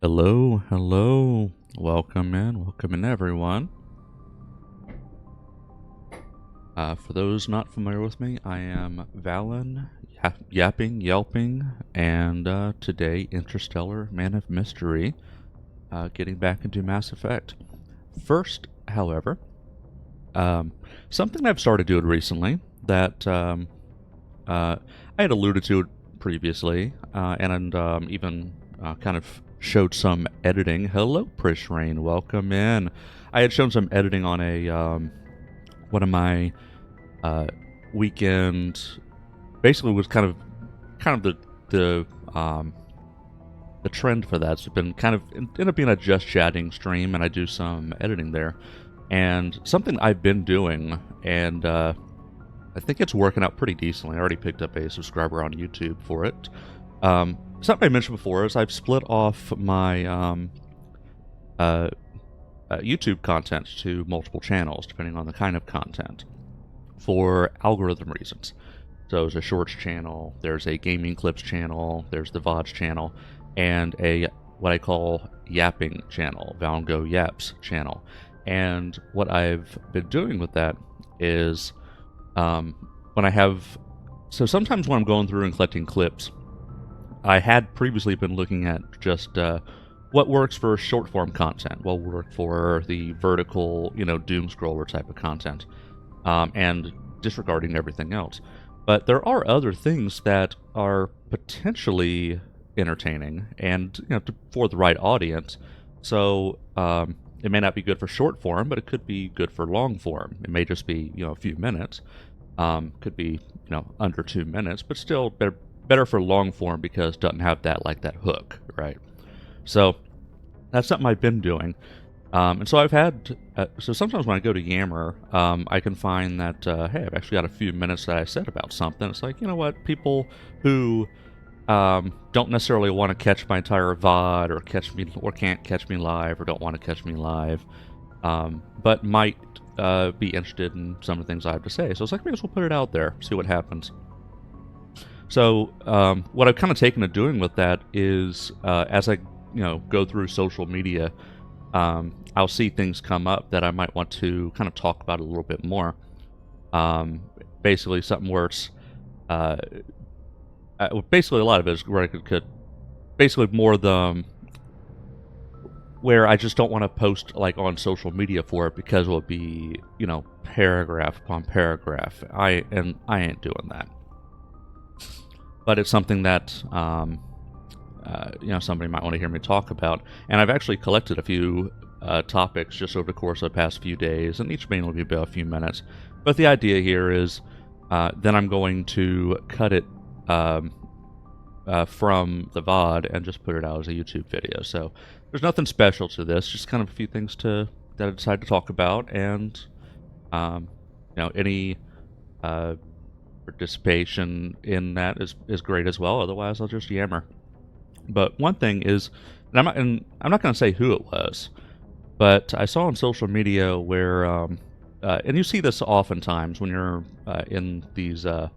Hello, hello. Welcome in, everyone. For those not familiar with me, I am Valen, yelping, and today Interstellar Man of Mystery, getting back into Mass Effect. First, however, something I've started doing recently that I had alluded to it previously, and even kind of showed some editing. Hello, Prish Rain. Welcome in. I had shown some editing on a one of my weekend. Basically, was kind of the trend for that's been kind of ended up being a just chatting stream, and I do some editing there. And something I've been doing, and I think it's working out pretty decently. I already picked up a subscriber on YouTube for it. Something I mentioned before is I've split off my YouTube content to multiple channels, depending on the kind of content, for algorithm reasons. So there's a shorts channel, there's a gaming clips channel, there's the VODs channel, and a what I call yapping channel, Valgo Yaps channel. And what I've been doing with that is when I have, so sometimes when I'm going through and collecting clips, I had previously been looking at just what works for short form content, what works for the vertical, doom scroller type of content, and disregarding everything else. But there are other things that are potentially entertaining and for the right audience. So it may not be good for short form, but it could be good for long form. It may just be a few minutes. Could be under 2 minutes, but still better for long form because it doesn't have that hook, right? So that's something I've been doing. And so I've had, so sometimes when I go to Yammer, I can find that, hey, I've actually got a few minutes that I said about something. It's like, you know what, people who don't necessarily want to catch my entire VOD or can't catch me live or don't want to catch me live, but might be interested in some of the things I have to say. So it's like, maybe we'll put it out there, see what happens. So what I've kind of taken to doing with that is as I go through social media, I'll see things come up that I might want to kind of talk about a little bit more. Basically, something where it's basically a lot of it is where I could basically more the where I just don't want to post on social media for it because it will be paragraph upon paragraph. I ain't doing that. But it's something that somebody might want to hear me talk about. And I've actually collected a few topics just over the course of the past few days, and each main will be about a few minutes. But the idea here is then I'm going to cut it from the VOD and just put it out as a YouTube video. So there's nothing special to this, just kind of a few things that I decided to talk about, and any participation in that is great as well. Otherwise, I'll just yammer. But one thing is, and I'm not going to say who it was, but I saw on social media where, and you see this oftentimes when you're in these the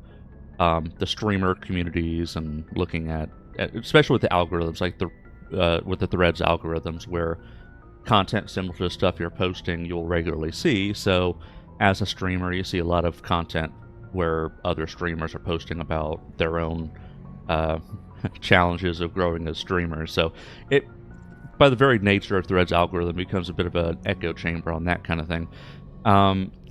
streamer communities and looking at especially with the algorithms, like with the Threads algorithms, where content similar to the stuff you're posting you'll regularly see. So as a streamer, you see a lot of content where other streamers are posting about their own challenges of growing as streamers. So it, by the very nature of Threads algorithm, becomes a bit of an echo chamber on that kind of thing.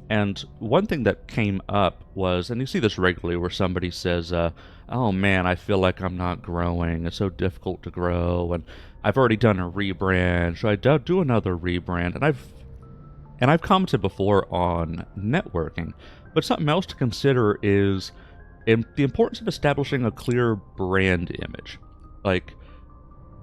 And one thing that came up was, and you see this regularly, where somebody says, oh man, I feel like I'm not growing. It's so difficult to grow, and I've already done a rebrand. Should I do another rebrand? And I've commented before on networking, but something else to consider is the importance of establishing a clear brand image.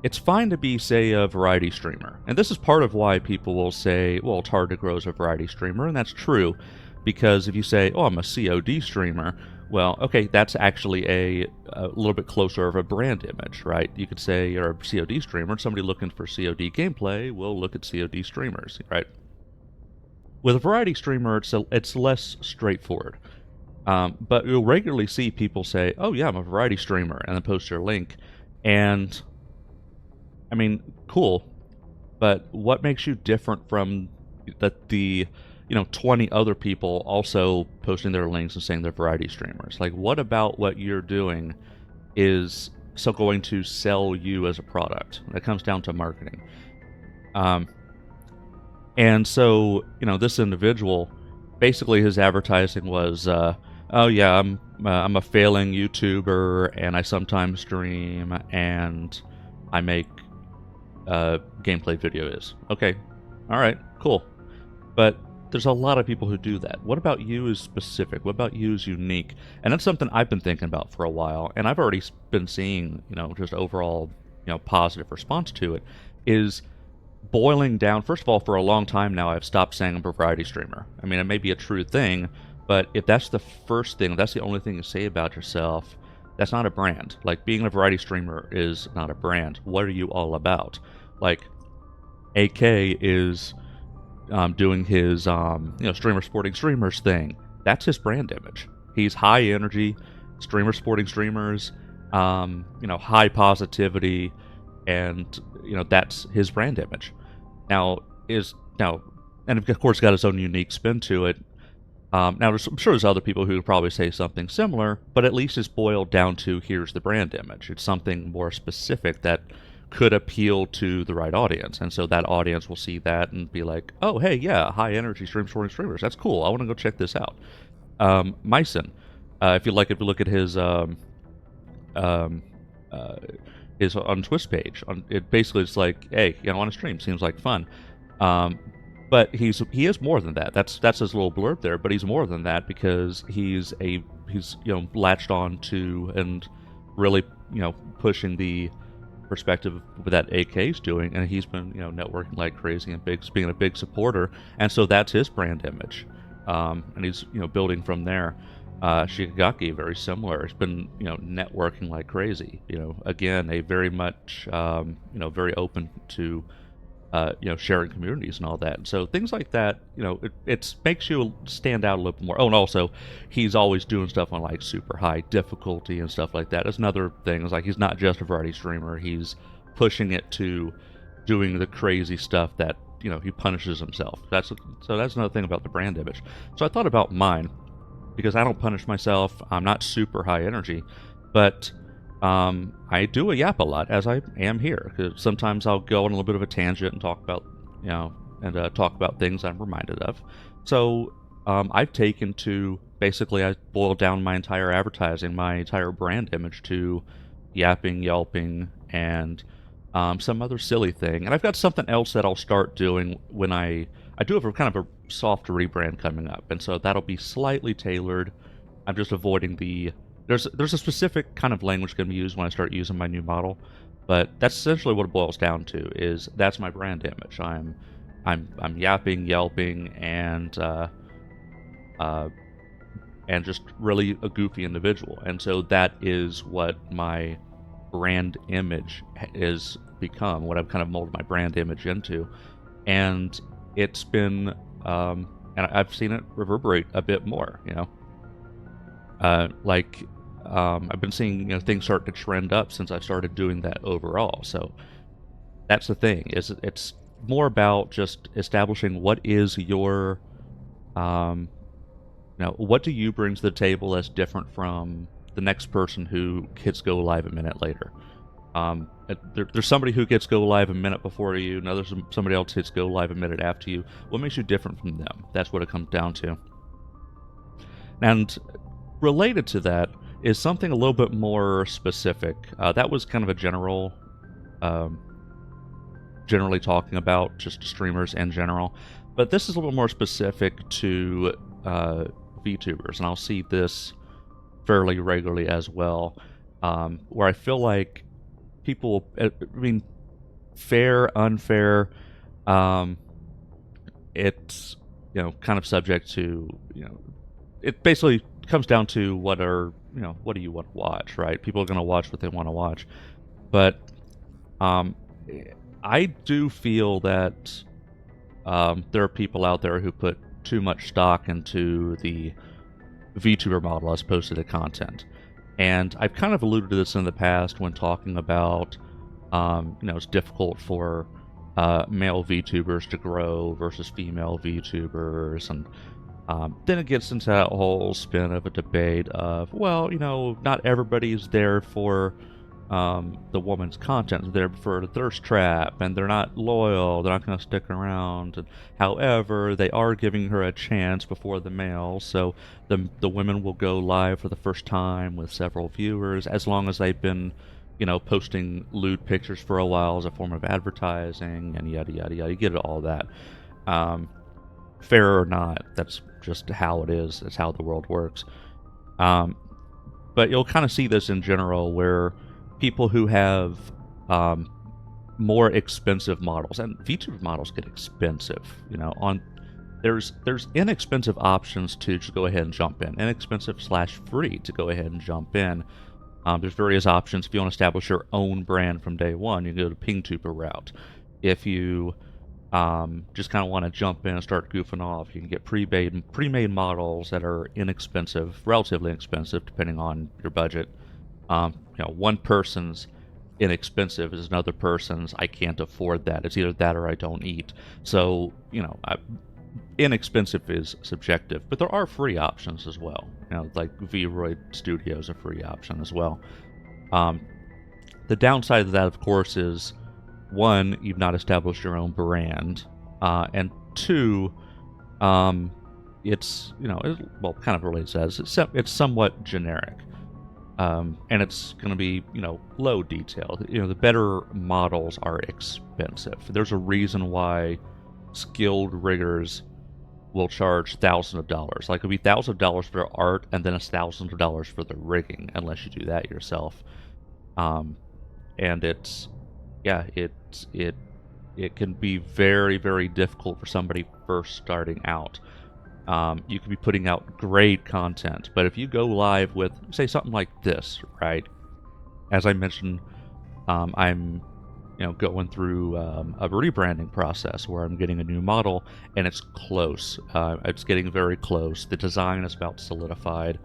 It's fine to be, say, a variety streamer. And this is part of why people will say, well, it's hard to grow as a variety streamer. And that's true, because if you say, oh, I'm a COD streamer, well, okay, that's actually a little bit closer of a brand image, right? You could say you're a COD streamer. Somebody looking for COD gameplay will look at COD streamers, right? With a variety streamer, it's less straightforward. But you'll regularly see people say, oh yeah, I'm a variety streamer, and then post their link. And I mean, cool, but what makes you different from the 20 other people also posting their links and saying they're variety streamers? Like, what about what you're doing is so going to sell you as a product? That comes down to marketing. Um, and so, this individual, basically his advertising was, oh yeah, I'm a failing YouTuber, and I sometimes stream, and I make gameplay videos. Okay, all right, cool. But there's a lot of people who do that. What about you is specific? What about you is unique? And that's something I've been thinking about for a while, and I've already been seeing, just overall, positive response to it. Is boiling down. First of all, for a long time now, I've stopped saying I'm a variety streamer. I mean, it may be a true thing, but if that's the first thing, if that's the only thing you say about yourself, that's not a brand. Like, being a variety streamer is not a brand. What are you all about? Like, AK is doing his streamer sporting streamers thing. That's his brand image. He's high energy, streamer sporting streamers, high positivity, and that's his brand image. Now, and of course, got his own unique spin to it. Now, I'm sure there's other people who would probably say something similar, but at least it's boiled down to here's the brand image. It's something more specific that could appeal to the right audience, and so that audience will see that and be like, "Oh, hey, yeah, high energy sporting streamers. That's cool. I want to go check this out." Myson, if you look at um, his on Twitch page. It basically is like, hey, on a stream seems like fun. But he is more than that. That's his little blurb there. But he's more than that because he's latched on to and really pushing the perspective that AK's doing, and he's been networking like crazy and being a big supporter, and so that's his brand image, and he's building from there. Shigaki, very similar. It's been networking like crazy. Again, a very much very open to sharing communities and all that. And so things like that, it makes you stand out a little bit more. Oh, and also, he's always doing stuff on like super high difficulty and stuff like that. That's another thing. It's like he's not just a variety streamer. He's pushing it to doing the crazy stuff that he punishes himself. That's another thing about the brand image. So I thought about mine because I don't punish myself. I'm not super high energy, but I do a yap a lot, as I am here. Because sometimes I'll go on a little bit of a tangent and talk about, talk about things I'm reminded of. So I've taken to basically I boiled down my entire advertising, my entire brand image to yapping, yelping, and some other silly thing. And I've got something else that I'll start doing when I do have a kind of a soft rebrand coming up, and so that'll be slightly tailored. I'm just avoiding the there's a specific kind of language going to be used when I start using my new model, but that's essentially what it boils down to. Is that's my brand image. I'm yapping, yelping, and just really a goofy individual, and so that is what my brand image is become. What I've kind of molded my brand image into, and it's been and I've seen it reverberate a bit more. I've been seeing things start to trend up since I've started doing that overall. So that's the thing. Is it's more about just establishing what is your what do you bring to the table that's different from the next person who hits go live a minute later. There's somebody who gets go live a minute before you, and there's somebody else hits go live a minute after you. What makes you different from them? That's what it comes down to. And related to that is something a little bit more specific. That was kind of a generally talking about just streamers in general, but this is a little more specific to VTubers, and I'll see this fairly regularly as well, where I feel like people, fair, unfair, it's kind of subject to it basically comes down to what do you want to watch, right? People are going to watch what they want to watch, but I do feel that there are people out there who put too much stock into the VTuber model as opposed to the content. And I've kind of alluded to this in the past when talking about It's difficult for male VTubers to grow versus female VTubers, and then it gets into that whole spin of a debate of, well, not everybody's there for the woman's content. They're for the thirst trap, and they're not loyal. They're not going to stick around. And, however, they are giving her a chance before the male, so the women will go live for the first time with several viewers, as long as they've been, posting lewd pictures for a while as a form of advertising, and yada yada yada. You get all that. Fair or not, that's just how it is. That's how the world works. But you'll kind of see this in general, where people who have more expensive models, and VTuber models get expensive, there's inexpensive options to just go ahead and jump in, inexpensive / free to go ahead and jump in. There's various options. If you want to establish your own brand from day one, you can go the PingTuber route. If you just kind of want to jump in and start goofing off, you can get pre-made models that are inexpensive, relatively inexpensive, depending on your budget. One person's inexpensive is another person's I can't afford that. It's either that or I don't eat. So, inexpensive is subjective, but there are free options as well. Like Vroid Studio is a free option as well. The downside of that, of course, is one, you've not established your own brand, and two, it's kind of really says it's somewhat generic, and it's going to be low detail. The better models are expensive. There's a reason why skilled riggers will charge thousands of dollars. Like, it'll be thousands of dollars for their art, and then thousands of dollars for the rigging, unless you do that yourself. And it's it can be very, very difficult for somebody first starting out. You could be putting out great content, but if you go live with, say, something like this, right? As I mentioned, I'm going through a rebranding process where I'm getting a new model, and it's close. It's getting very close. The design is about solidified.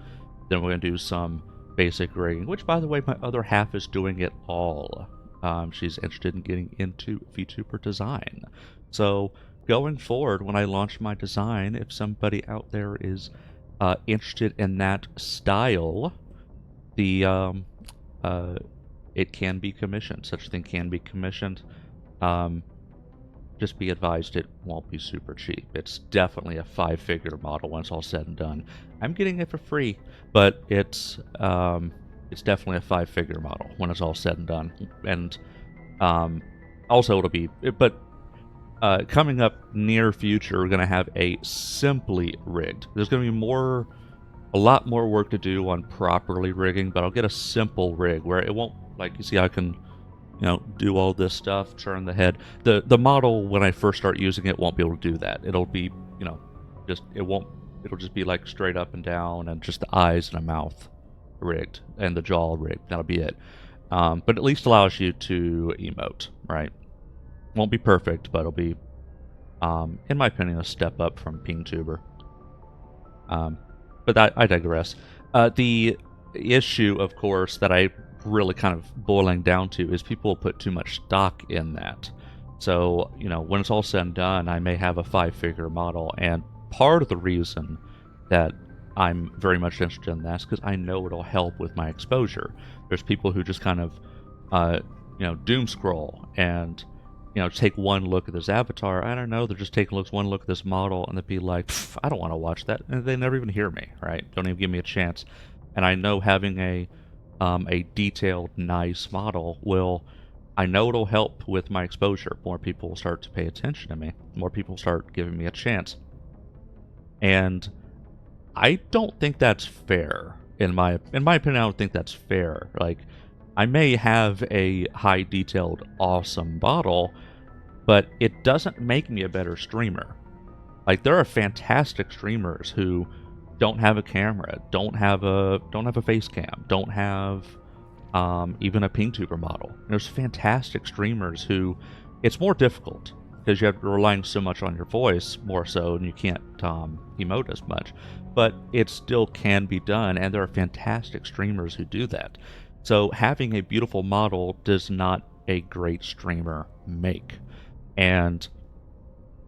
Then we're going to do some basic rigging, which, by the way, my other half is doing it all. She's interested in getting into VTuber design. So going forward, when I launch my design, if somebody out there is interested in that style, it can be commissioned. Such a thing can be commissioned. Just be advised, it won't be super cheap. It's definitely a 5-figure model when it's all said and done. I'm getting it for free, but it's definitely a 5-figure model when it's all said and done. And also it'll be, but coming up near future, we're going to have a simply rigged. There's going to be a lot more work to do on properly rigging, but I'll get a simple rig where it won't, like, you see, I can, do all this stuff, turn the head. The model, when I first start using it, won't be able to do that. It'll be, it'll just be like straight up and down, and just the eyes and a mouth rigged, and the jaw rigged. That'll be it. But at least allows you to emote, right? Won't be perfect, but it'll be, in my opinion, a step up from PingTuber. But I digress. The issue, of course, that I really kind of boiling down to is people put too much stock in that. So, when it's all said and done, I may have a 5-figure model, and part of the reason that I'm very much interested in that is because I know it'll help with my exposure. There's people who just kind of, doom scroll and, take one look at this avatar. I don't know, they're just taking one look at this model, and they'd be like, I don't want to watch that. And they never even hear me, right? Don't even give me a chance. And I know having a detailed, nice model I know it'll help with my exposure. More people will start to pay attention to me. More people start giving me a chance. And I don't think that's fair. In my opinion, I don't think that's fair. Like, I may have a high detailed, awesome model, but it doesn't make me a better streamer. Like, there are fantastic streamers who don't have a camera, don't have a face cam, don't have even a PingTuber model. There's fantastic streamers who it's more difficult because you're relying so much on your voice more so, and you can't emote as much. But it still can be done, and there are fantastic streamers who do that. So having a beautiful model does not a great streamer make? And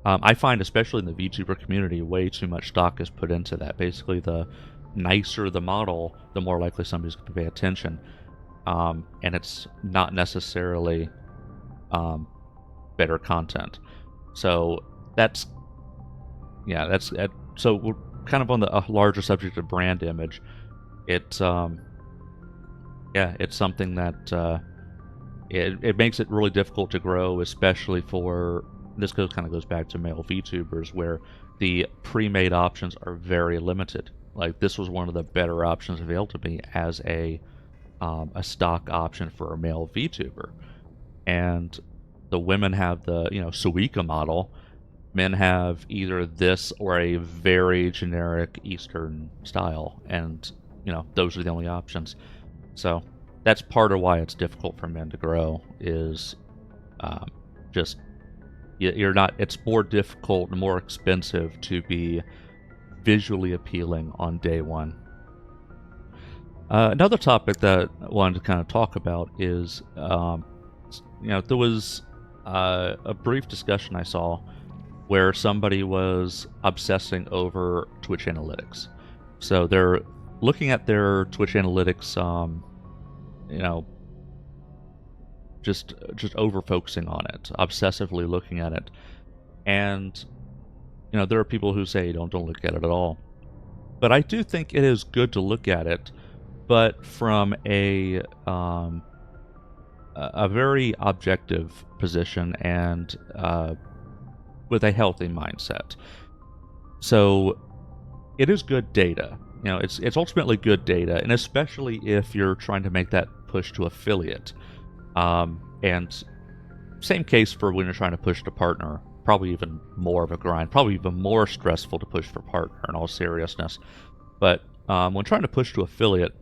I find, especially in the VTuber community, way too much stock is put into that. Basically, the nicer the model, the more likely somebody's going to pay attention. And it's not necessarily better content. So that's, yeah, so we're kind of on the larger subject of brand image. It's it's something that it makes it really difficult to grow, especially for, this kind of goes back to male VTubers, where the pre-made options are very limited. Like, this was one of the better options available to me as a stock option for a male VTuber. And the women have the, Suika model. Men have either this or a very generic Eastern style, and those are the only options. So that's part of why it's difficult for men to grow. Is just you're not. It's more difficult and more expensive to be visually appealing on day one. Another topic that I wanted to kind of talk about is, there was a brief discussion I saw where somebody was obsessing over Twitch analytics. So they're looking at their Twitch analytics, just over focusing on it, obsessively looking at it. And there are people who say don't look at it at all. But I do think it is good to look at it, but from a very objective position and with a healthy mindset. So it is good data. It's ultimately good data, and especially if you're trying to make that push to affiliate. And same case for when you're trying to push to partner. Probably even more of a grind. Probably even more stressful to push for partner, in all seriousness. But when trying to push to affiliate,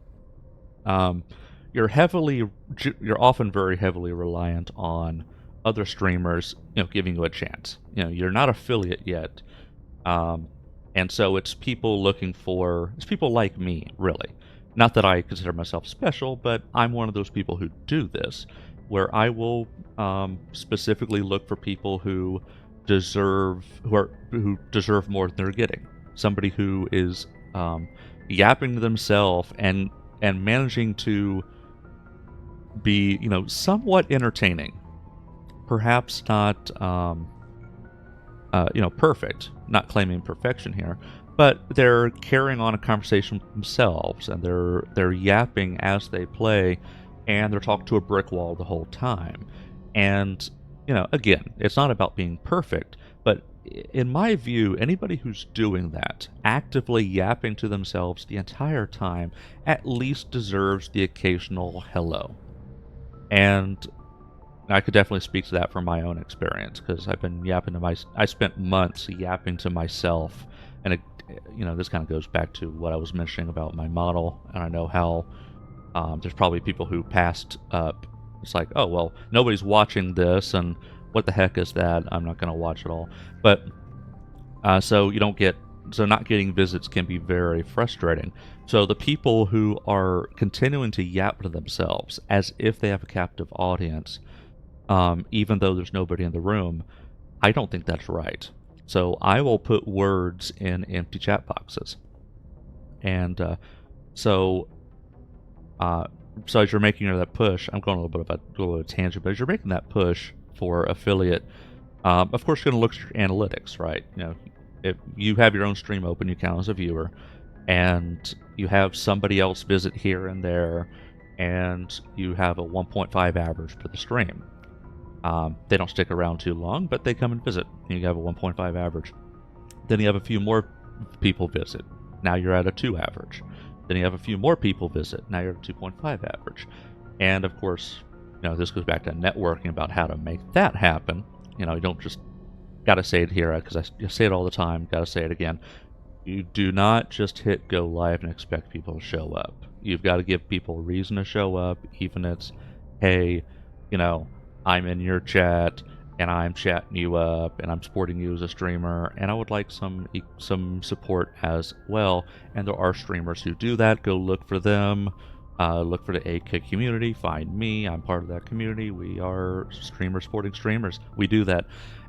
you're often very heavily reliant on other streamers, giving you a chance. You're not affiliate yet, and so it's people like me, really. Not that I consider myself special, but I'm one of those people who do this, where I will specifically look for people who deserve more than they're getting. Somebody who is yapping to themselves and managing to be, somewhat entertaining. Perhaps not, perfect. Not claiming perfection here, but they're carrying on a conversation with themselves, and they're yapping as they play, and they're talking to a brick wall the whole time. And again, it's not about being perfect, but in my view, anybody who's doing that, actively yapping to themselves the entire time, at least deserves the occasional hello. And I could definitely speak to that from my own experience, because I've been yapping I spent months yapping to myself, and this kind of goes back to what I was mentioning about my model, and I know how there's probably people who passed up. It's like, oh, well, nobody's watching this, and what the heck is that? I'm not going to watch it all. But so not getting visits can be very frustrating. So the people who are continuing to yap to themselves as if they have a captive audience, even though there's nobody in the room, I don't think that's right. So I will put words in empty chat boxes. And so as you're making that push, I'm going a little bit of a tangent, but as you're making that push for affiliate, of course you're going to look at your analytics, right? If you have your own stream open, you count as a viewer, and you have somebody else visit here and there, and you have a 1.5 average for the stream. They don't stick around too long, but they come and visit. You have a 1.5 average. Then you have a few more people visit. Now you're at a 2 average. Then you have a few more people visit. Now you're at a 2.5 average. And of course, this goes back to networking about how to make that happen. You don't just, gotta say it here because I say it all the time, gotta say it again. You do not just hit go live and expect people to show up. You've got to give people a reason to show up, even if it's, hey, I'm in your chat and I'm chatting you up and I'm supporting you as a streamer, and I would like some support as well. And there are streamers who do that. Go look for them. Look for the AK community. Find me. I'm part of that community. We are streamers supporting streamers. We do that,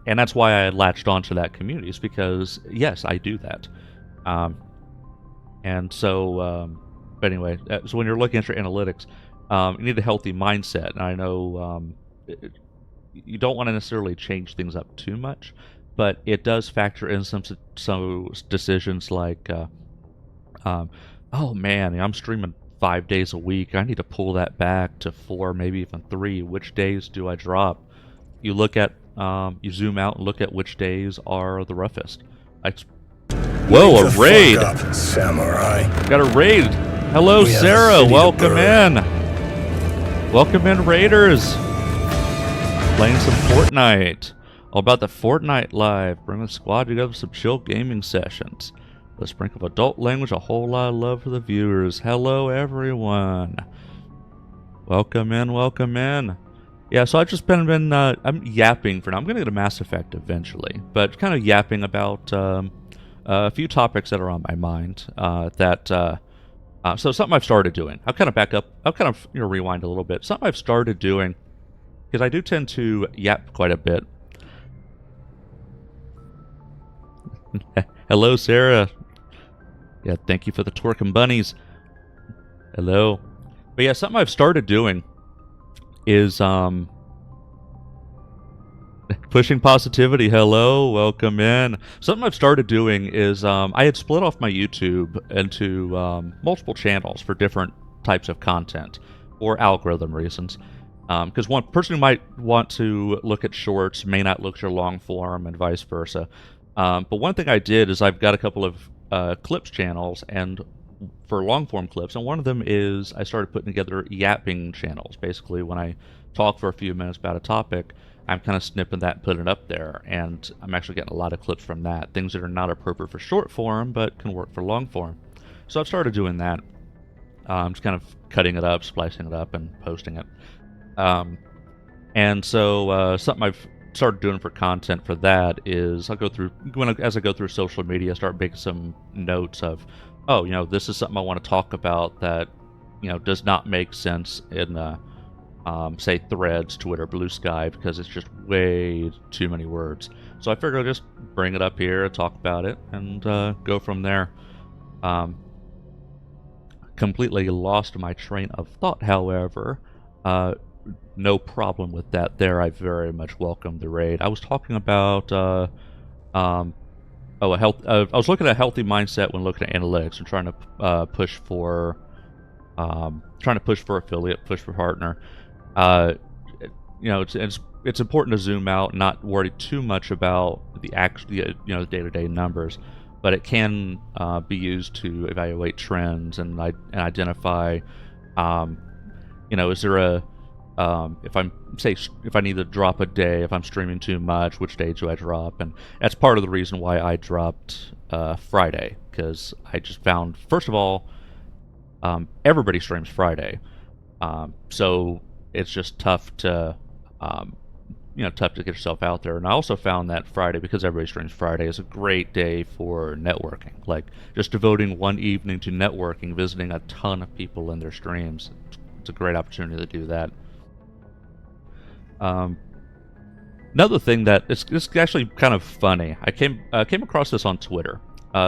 and that's why I latched onto that community. Is because yes, I do that. And so, but anyway, so when you're looking at your analytics, you need a healthy mindset. And I know you don't want to necessarily change things up too much, but it does factor in some decisions like, oh man, I'm streaming 5 days a week. I need to pull that back to 4, maybe even 3. Which days do I drop? You look at, you zoom out and look at which days are the roughest. Whoa, a raid! Up, samurai. Got a raid. Hello, Sarah. Welcome in. Welcome in, Raiders. Playing some Fortnite. All about the Fortnite live. Bring the squad together for some chill gaming sessions. Let's sprinkle of adult language, a whole lot of love for the viewers. Hello, everyone. Welcome in, welcome in. Yeah, so I've just been I'm yapping for now. I'm going to get a Mass Effect eventually, but kind of yapping about a few topics that are on my mind. So something I've started doing. I'll kind of back up. I'll kind of rewind a little bit. Something I've started doing, because I do tend to yap quite a bit. Hello, Sarah. Yeah, thank you for the twerking bunnies. Hello. But yeah, something I've started doing is pushing positivity. Hello, welcome in. Something I've started doing is I had split off my YouTube into multiple channels for different types of content for algorithm reasons. Because one person who might want to look at shorts may not look at your long form and vice versa. But one thing I did is I've got a couple of clips channels and for long form clips, and one of them is I started putting together yapping channels. Basically, when I talk for a few minutes about a topic, I'm kind of snipping that and putting it up there, and I'm actually getting a lot of clips from that. Things that are not appropriate for short form, but can work for long form. So I've started doing that. I'm just kind of cutting it up, splicing it up, and posting it. And so something I've started doing for content for that is I'll go through, as I go through social media, start making some notes of, oh, this is something I want to talk about that, does not make sense in say Threads, Twitter, Blue Sky, because it's just way too many words. So I figured I'll just bring it up here, talk about it, and go from there. Completely lost my train of thought, however. No problem with that there. I very much welcome the raid. I was talking about I was looking at a healthy mindset when looking at analytics and trying to push for affiliate, push for partner. It's important to zoom out and not worry too much about the the day-to-day numbers, but it can be used to evaluate trends and identify, is there a if I need to drop a day, if I'm streaming too much, which day do I drop? And that's part of the reason why I dropped Friday, because I just found, first of all, everybody streams Friday, so it's just tough to tough to get yourself out there. And I also found that Friday, because everybody streams Friday, is a great day for networking. Like just devoting one evening to networking, visiting a ton of people in their streams. It's a great opportunity to do that. Another thing that it's actually kind of funny. I came across this on Twitter.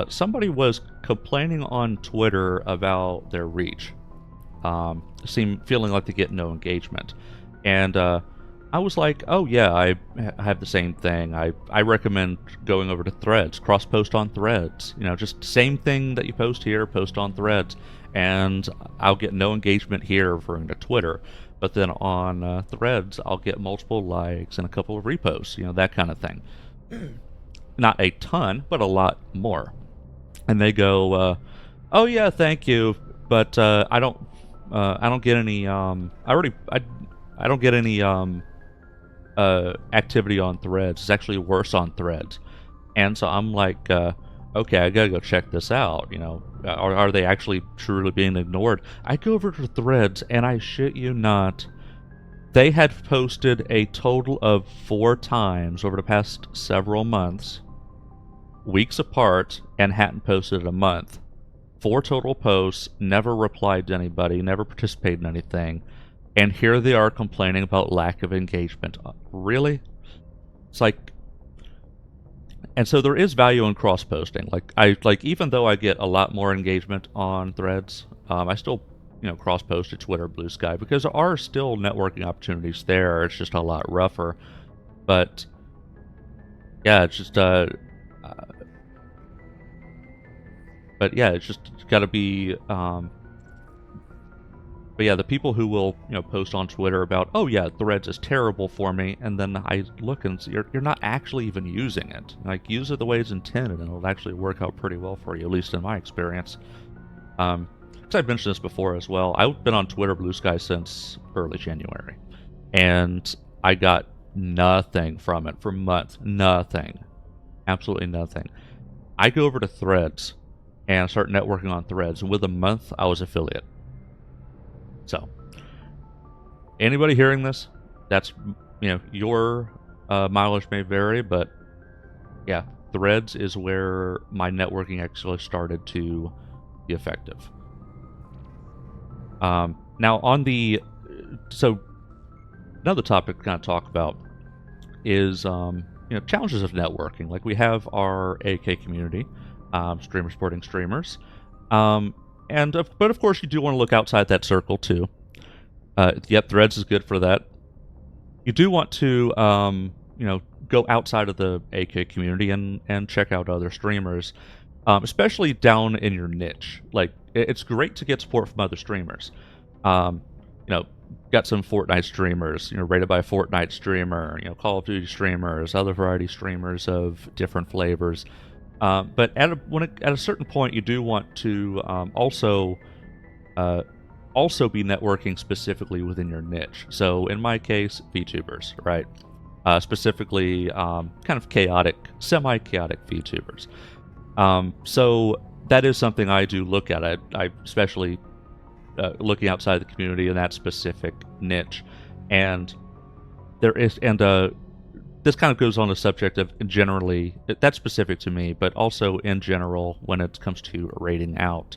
Somebody was complaining on Twitter about their reach, feeling like they get no engagement, and I was like, oh yeah, I have the same thing. I recommend going over to Threads, cross post on Threads. Just same thing that you post here, post on Threads, and I'll get no engagement here referring to Twitter. But then on Threads, I'll get multiple likes and a couple of reposts, that kind of thing. Not a ton, but a lot more. And they go, "Oh yeah, thank you, but I don't get any. I don't get any activity on Threads. It's actually worse on Threads." And so I'm like, okay, I gotta go check this out. Are they actually truly being ignored? I go over to Threads, and I shit you not, they had posted a total of 4 times over the past several months, weeks apart, and hadn't posted a month. 4 total posts, never replied to anybody, never participated in anything, and here they are complaining about lack of engagement. Really? It's like, and so there is value in cross posting. Like even though I get a lot more engagement on Threads, I still cross post to Twitter, Blue Sky, because there are still networking opportunities there. It's just a lot rougher. But yeah, it's just but yeah, it's just got to be. But yeah, the people who will post on Twitter about, oh yeah, Threads is terrible for me, and then I look and see you're not actually even using it. Like, use it the way it's intended, and it'll actually work out pretty well for you, at least in my experience. Because I've mentioned this before as well. I've been on Twitter, Blue Sky since early January, and I got nothing from it for months. Nothing, absolutely nothing. I go over to Threads and start networking on Threads, and within a month, I was affiliate. So, anybody hearing this, that's, your mileage may vary, but yeah, Threads is where my networking actually started to be effective. Now, so another topic to kind of talk about is, challenges of networking. Like, we have our AK community, streamers supporting streamers, but of course, you do want to look outside that circle too. Yep, Threads is good for that. You do want to, go outside of the AK community and check out other streamers, especially down in your niche. Like, it's great to get support from other streamers. Got some Fortnite streamers, rated by a Fortnite streamer, Call of Duty streamers, other variety streamers of different flavors. But at a certain point, you do want to also be networking specifically within your niche. So in my case, VTubers, right? Specifically, kind of semi-chaotic VTubers. So that is something I do look at. I especially looking outside the community in that specific niche, and this kind of goes on the subject of generally, that's specific to me, but also in general when it comes to rating out.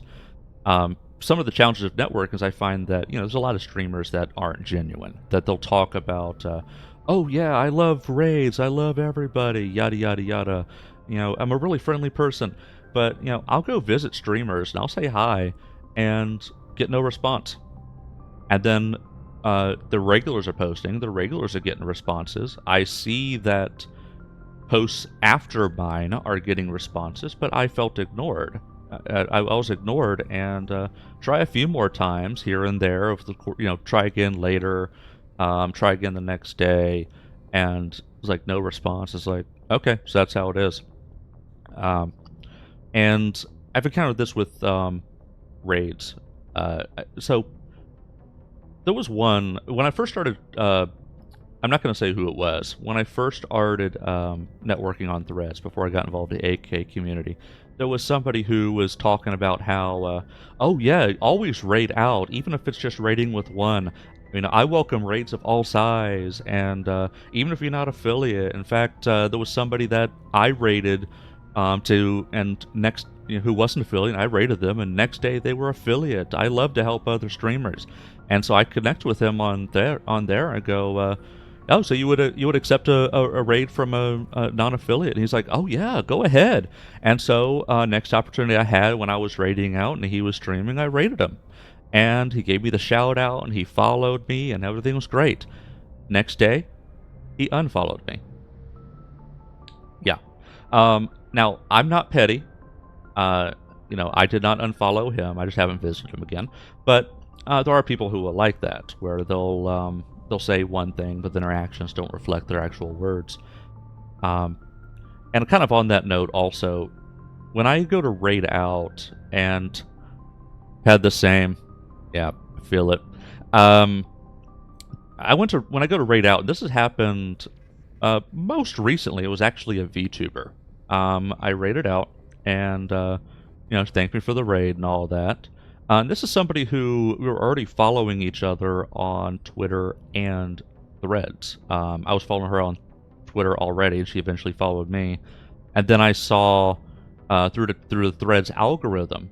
Some of the challenges of network is I find that, there's a lot of streamers that aren't genuine, that they'll talk about, oh yeah, I love raids, I love everybody, yada, yada, yada. I'm a really friendly person, but, I'll go visit streamers and I'll say hi and get no response. And then the regulars are posting, the regulars are getting responses. I see that posts after mine are getting responses, but I felt ignored. I was ignored, and try a few more times here and there. Try again later, try again the next day, and it's like no response. It's like, okay, so that's how it is. And I've encountered this with raids. So there was one when I first started. I'm not going to say who it was. When I first started networking on Threads before I got involved in the AK community, there was somebody who was talking about how, oh yeah, always raid out, even if it's just raiding with one. I welcome raids of all size, and even if you're not affiliate. In fact, there was somebody that I raided who wasn't affiliate. I raided them, and next day they were affiliate. I love to help other streamers, and so I connect with him on there. I go, oh, so you would accept a raid from a non-affiliate? And he's like, oh yeah, go ahead. And so next opportunity I had when I was raiding out and he was streaming, I raided him, and he gave me the shout out and he followed me and everything was great. Next day, he unfollowed me. Yeah. Now I'm not petty. I did not unfollow him. I just haven't visited him again. But there are people who will like that, where they'll say one thing, but then their actions don't reflect their actual words. And kind of on that note, also, when I go to raid out and had the same, yeah, I feel it. When I go to raid out, this has happened most recently. It was actually a VTuber. I raided out and thanked me for the raid and all that. And this is somebody who we were already following each other on Twitter and Threads. I was following her on Twitter already, and she eventually followed me. And then I saw through the Threads algorithm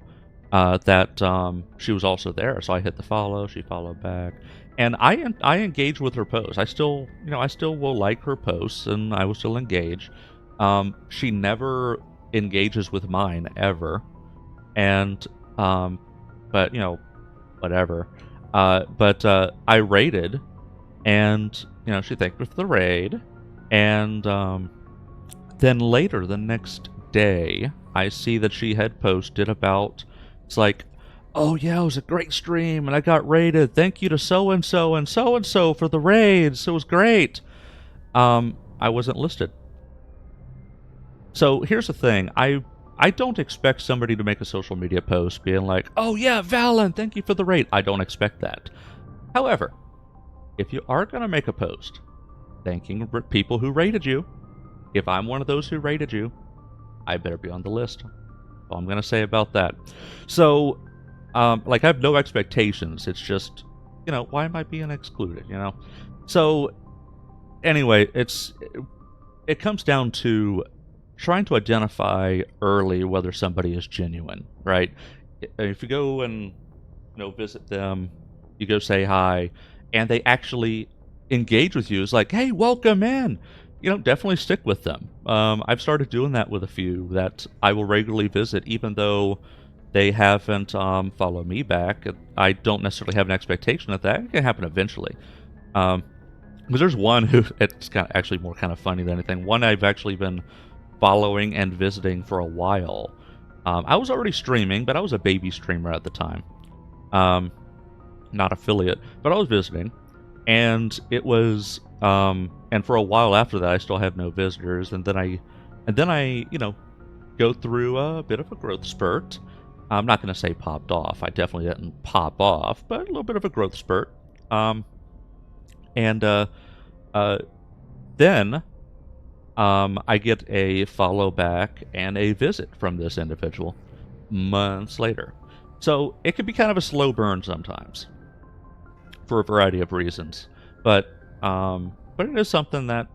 that she was also there. So I hit the follow. She followed back, and I engage with her posts. I still, I still will like her posts, and I will still engage. She never engages with mine ever, and but whatever. But I raided, and she thanked me for the raid, and then later the next day, I see that she had posted about, it's like, oh yeah, it was a great stream, and I got raided. Thank you to so and so and so and so for the raids. It was great. I wasn't listed. So here's the thing. I don't expect somebody to make a social media post being like, oh yeah, Valen, thank you for the raid. I don't expect that. However, if you are going to make a post thanking people who rated you, if I'm one of those who rated you, I better be on the list. All I'm going to say about that. So, I have no expectations. It's just, why am I being excluded, So, anyway, it comes down to trying to identify early whether somebody is genuine, right? If you go and, visit them, you go say hi, and they actually engage with you, it's like, hey, welcome in. Definitely stick with them. I've started doing that with a few that I will regularly visit, even though they haven't followed me back. I don't necessarily have an expectation of that. It can happen eventually. Because there's one who, it's actually more kind of funny than anything. One I've actually been following and visiting for a while. I was already streaming, but I was a baby streamer at the time. Not affiliate, but I was visiting. And it was, and for a while after that, I still had no visitors. And then I, go through a bit of a growth spurt. I'm not going to say popped off. I definitely didn't pop off, but a little bit of a growth spurt. And then I get a follow back and a visit from this individual months later. So it can be kind of a slow burn sometimes for a variety of reasons. But it is something that,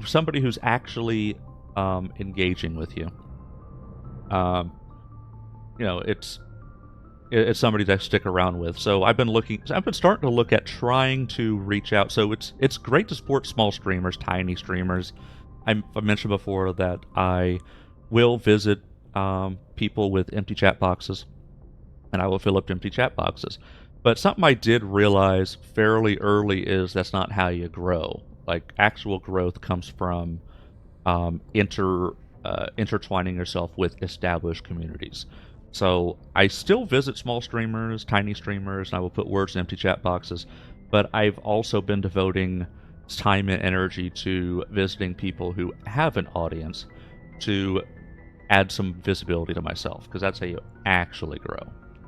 somebody who's actually engaging with you. It's somebody to stick around with. So I've been starting to look at trying to reach out. So it's great to support small streamers, tiny streamers. I mentioned before that I will visit people with empty chat boxes, and I will fill up empty chat boxes. But something I did realize fairly early is that's not how you grow. Like, actual growth comes from intertwining yourself with established communities. So I still visit small streamers, tiny streamers, and I will put words in empty chat boxes. But I've also been devoting time and energy to visiting people who have an audience to add some visibility to myself, because that's how you actually grow.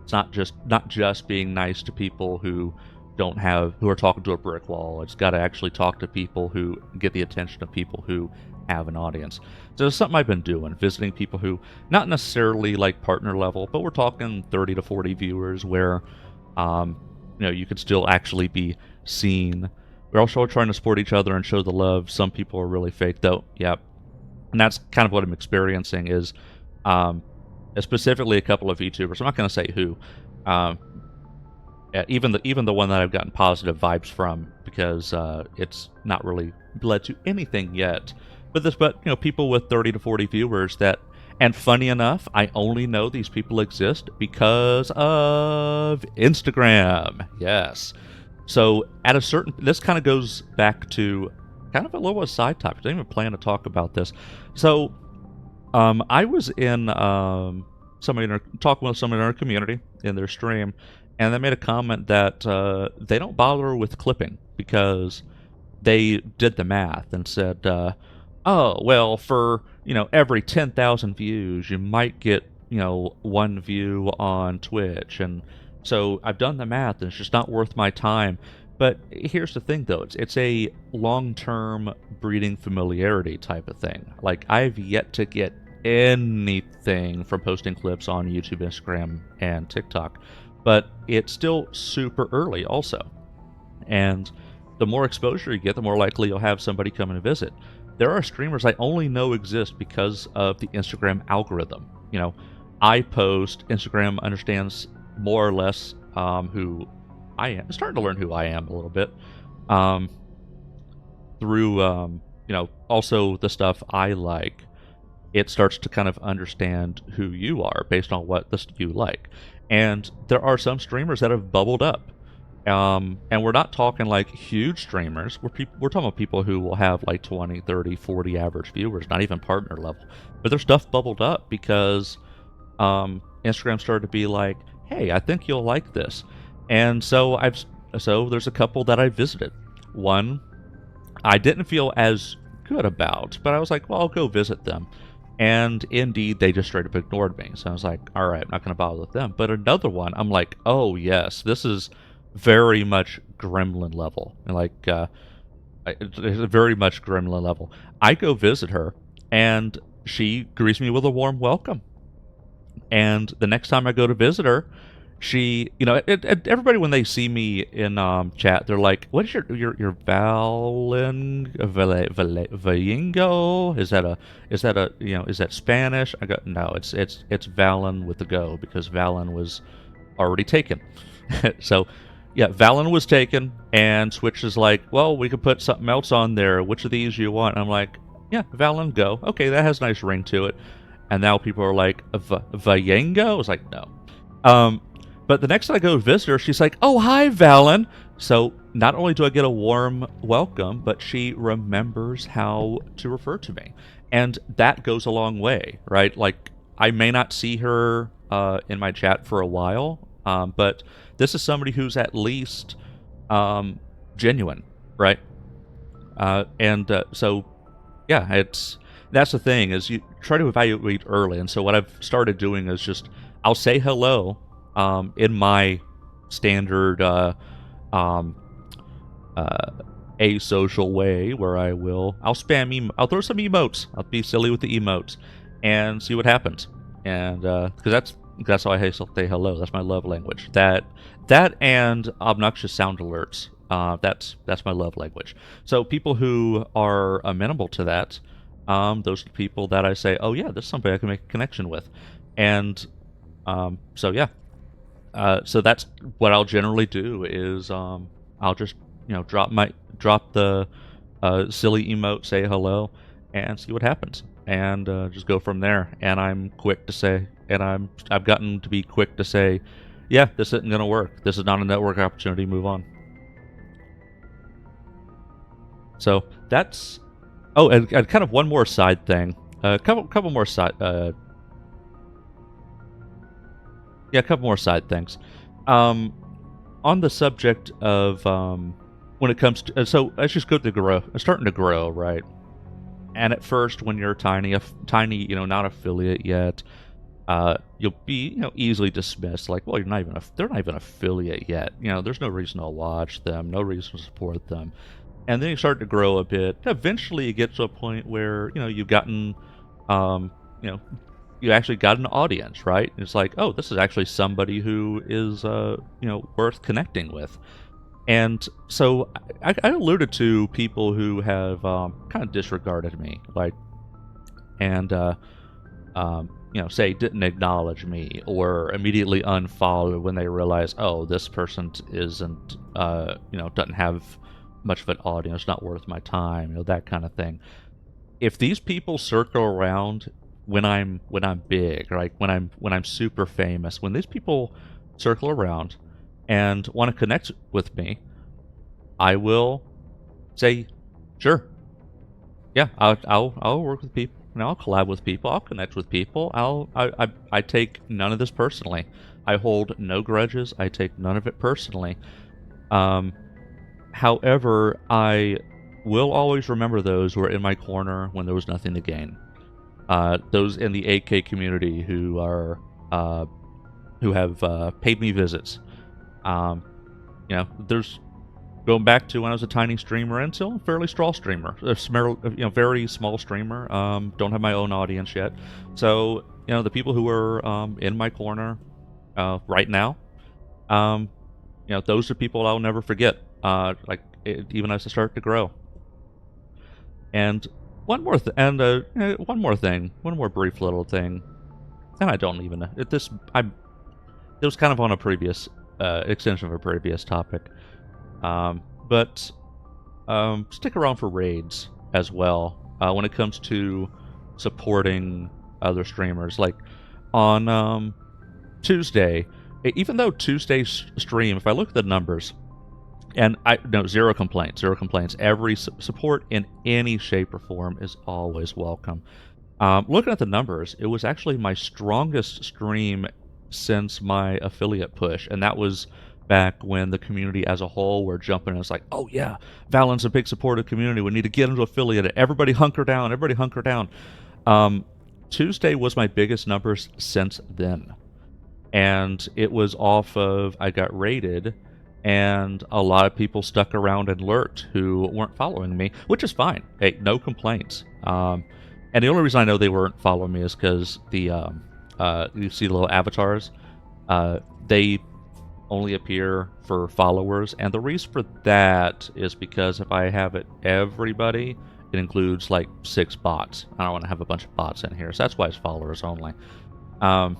It's not just being nice to people who are talking to a brick wall. It's got to actually talk to people who get the attention of people who have an audience. So it's something I've been doing, visiting people who, not necessarily like partner level, but we're talking 30 to 40 viewers where, you could still actually be seen. We're also trying to support each other and show the love. Some people are really fake, though. Yep. And that's kind of what I'm experiencing is, specifically a couple of YouTubers. I'm not going to say who. Even the one that I've gotten positive vibes from, because it's not really led to anything yet. But people with 30 to 40 viewers that, and funny enough, I only know these people exist because of Instagram. Yes. So this kind of goes back to kind of a little side topic. I didn't even plan to talk about this. So, I was in talking with somebody in our community in their stream, and they made a comment that they don't bother with clipping because they did the math and said, oh, well, for every 10,000 views, you might get one view on Twitch, and so I've done the math, and it's just not worth my time. But here's the thing, though. It's a long-term breeding familiarity type of thing. Like, I've yet to get anything from posting clips on YouTube, Instagram, and TikTok. But it's still super early also. And the more exposure you get, the more likely you'll have somebody come and visit. There are streamers I only know exist because of the Instagram algorithm. I post. Instagram understands more or less who I am. I'm starting to learn who I am a little bit um, through also the stuff I like. It starts to kind of understand who you are based on what this you like. And there are some streamers that have bubbled up. And we're not talking like huge streamers. We're talking about people who will have like 20, 30, 40 average viewers, not even partner level. But their stuff bubbled up because Instagram started to be like, hey, I think you'll like this. And so there's a couple that I visited. One I didn't feel as good about, but I was like, well, I'll go visit them. And indeed, they just straight up ignored me. So I was like, all right, I'm not going to bother with them. But another one, I'm like, oh, yes, this is very much gremlin level. Like, it's very much gremlin level. I go visit her, and she greets me with a warm welcome. And the next time I go to visit her, she, everybody when they see me in chat, they're like, "What is your Valingo? Is that Spanish?" I go, "No, it's Valen with the go because Valen was already taken." So, yeah, Valen was taken, and Switch is like, "Well, we could put something else on there. Which of these you want?" And I'm like, "Yeah, Valen go. Okay, that has a nice ring to it." And now people are like, Vayengo? I was like, no. But the next time I go visit her, she's like, oh, hi, Valen. So not only do I get a warm welcome, but she remembers how to refer to me. And that goes a long way, right? Like, I may not see her in my chat for a while, but this is somebody who's at least genuine, right? So, yeah, that's the thing is you try to evaluate early. And so what I've started doing is just I'll say hello in my standard asocial way where I'll spam I'll throw some emotes. I'll be silly with the emotes and see what happens. And because that's how I say hello. That's my love language. That and obnoxious sound alerts. That's my love language. So people who are amenable to that, those are the people that I say, oh yeah, this is somebody I can make a connection with. And so yeah. So that's what I'll generally do is I'll just drop the silly emote, say hello, and see what happens, and just go from there. And I'm quick to say, and I've gotten to be quick to say, yeah, this isn't gonna work. This is not a network opportunity. Move on. So that's and kind of one more side thing. A couple more side. A couple more side things. On the subject of when it comes to so let's just go to grow. Starting to grow, right? And at first, when you're tiny, not affiliate yet, you'll be easily dismissed. Like, well, they're not even affiliate yet. There's no reason to watch them, no reason to support them. And then you start to grow a bit. Eventually, you get to a point where you've gotten, you actually got an audience, right? It's like, oh, this is actually somebody who is, worth connecting with. And so I alluded to people who have kind of disregarded me, like, and say didn't acknowledge me or immediately unfollowed when they realize, oh, this person isn't, doesn't have much of an audience, not worth my time, that kind of thing. If these people circle around when I'm big, right? When I'm super famous, when these people circle around and want to connect with me, I will say, sure, yeah, I'll work with people, I'll collab with people, I'll connect with people. I take none of this personally. I hold no grudges. I take none of it personally. However, I will always remember those who are in my corner when there was nothing to gain. Those in the 8K community who are who have paid me visits. There's going back to when I was a tiny streamer and still a fairly small streamer, very small streamer. Don't have my own audience yet, so the people who are in my corner right now, those are people I'll never forget. Even as I start to grow. And one more thing, one more brief little thing. and I don't even know. It was kind of on a previous extension of a previous topic. But stick around for raids as well when it comes to supporting other streamers. Like on Tuesday, even though Tuesday's stream, if I look at the numbers, and zero complaints, zero complaints. Every support in any shape or form is always welcome. Looking at the numbers, it was actually my strongest stream since my affiliate push, and that was back when the community as a whole were jumping. It's like, oh yeah, Valon's a big supportive community. We need to get into affiliate. Everybody hunker down. Everybody hunker down. Tuesday was my biggest numbers since then, and it was off of I got raided, and a lot of people stuck around and lurked who weren't following me, which is fine. Hey, no complaints. And the only reason I know they weren't following me is because the you see the little avatars, they only appear for followers, and the reason for that is because if I have it everybody, it includes like 6 bots. I don't want to have a bunch of bots in here, so that's why it's followers only. I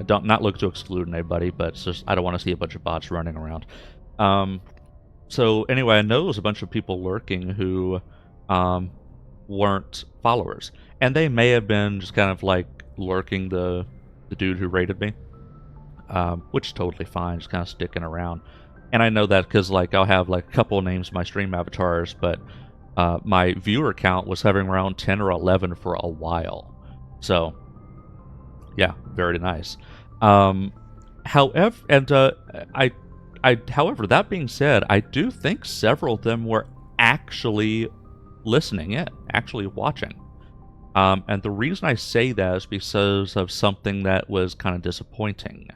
don't not look to exclude anybody, but it's just I don't want to see a bunch of bots running around. So anyway, I know there's a bunch of people lurking who weren't followers, and they may have been just kind of like lurking the dude who raided me, which is totally fine, just kind of sticking around. And I know that because like I'll have like a couple of names in my stream avatars, but my viewer count was hovering around 10 or 11 for a while. So yeah, very nice. However, however, that being said, I do think several of them were actually listening in, actually watching. And the reason I say that is because of something that was kind of disappointing.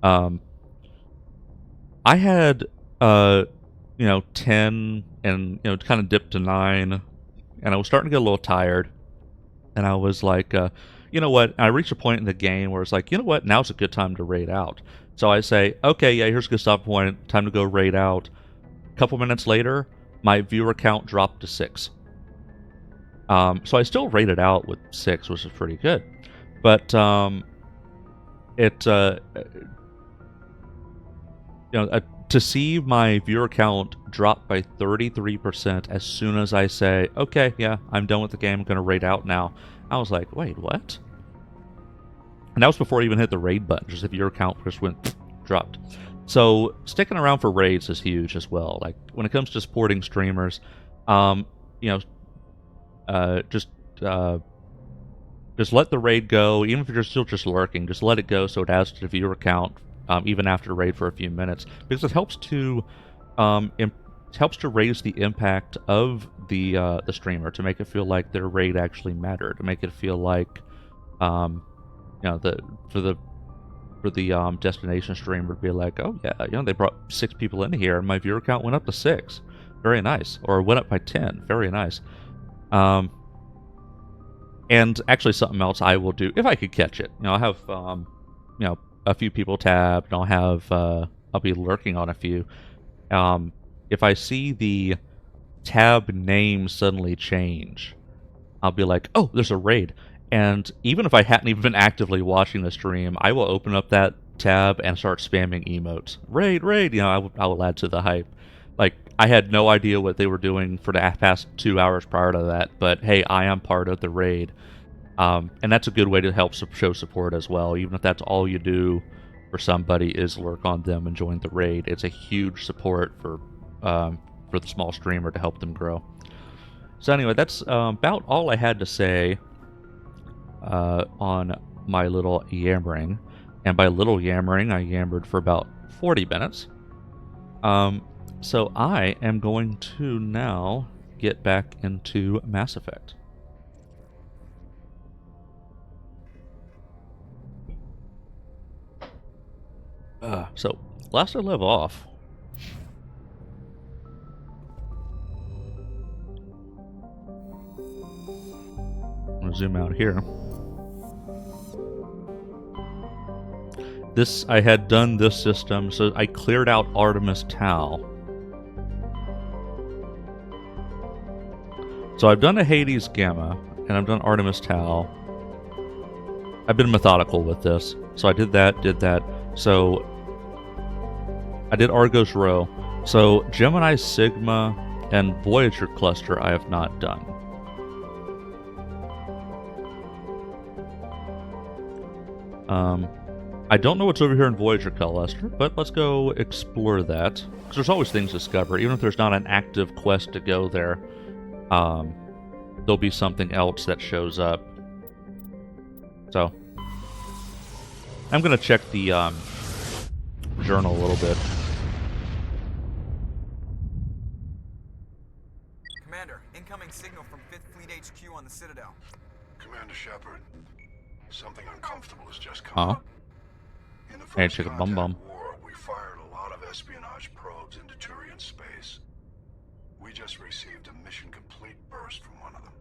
I had, 10 and, kind of dipped to 9, and I was starting to get a little tired. And I was like, you know what? I reached a point in the game where it's like, you know what? Now's a good time to raid out. So I say, okay, yeah, here's a good stop point. Time to go raid out. A couple minutes later, my viewer count dropped to 6. So I still rated out with 6, which is pretty good. But to see my viewer count drop by 33% as soon as I say, okay, yeah, I'm done with the game, I'm going to raid out now, I was like, wait, what? And that was before I even hit the raid button, just if your count just dropped. So sticking around for raids is huge as well. Like when it comes to supporting streamers, just let the raid go, even if you're still just lurking. Just let it go so it adds to the viewer count, even after the raid for a few minutes, because it helps to raise the impact of the streamer, to make it feel like their raid actually mattered, to make it feel like for the destination streamer to be like, oh yeah, they brought 6 people in here and my viewer count went up to 6, very nice, or went up by 10, very nice. And actually something else I will do if I could catch it. I'll have a few people tabbed, and I'll be lurking on a few. If I see the tab name suddenly change, I'll be like, oh, there's a raid. And even if I hadn't even been actively watching the stream, I will open up that tab and start spamming emotes. Raid, raid, I will add to the hype. Like, I had no idea what they were doing for the past 2 hours prior to that, but hey, I am part of the raid. And that's a good way to help show support as well. Even if that's all you do for somebody is lurk on them and join the raid, it's a huge support for the small streamer to help them grow. So anyway, that's about all I had to say on my little yammering. And by little yammering, I yammered for about 40 minutes. So I am going to now get back into Mass Effect. So last I left off, I'm going to zoom out here. I had done this system, so I cleared out Artemis Tau. So I've done a Hades Gamma, and I've done Artemis Tau. I've been methodical with this. So I did that. So I did Argos Rho. So Gemini Sigma and Voyager Cluster I have not done. I don't know what's over here in Voyager Cluster, but let's go explore that. Because there's always things to discover. Even if there's not an active quest to go there, there'll be something else that shows up. So, I'm going to check the journal a little bit. Commander, incoming signal from 5th Fleet HQ on the Citadel. Commander Shepard, something uncomfortable has just come up. In the Hey, first check a Contact bum. War, we fired a lot of espionage probes into Turian space. We just received a mission complete burst from one of them.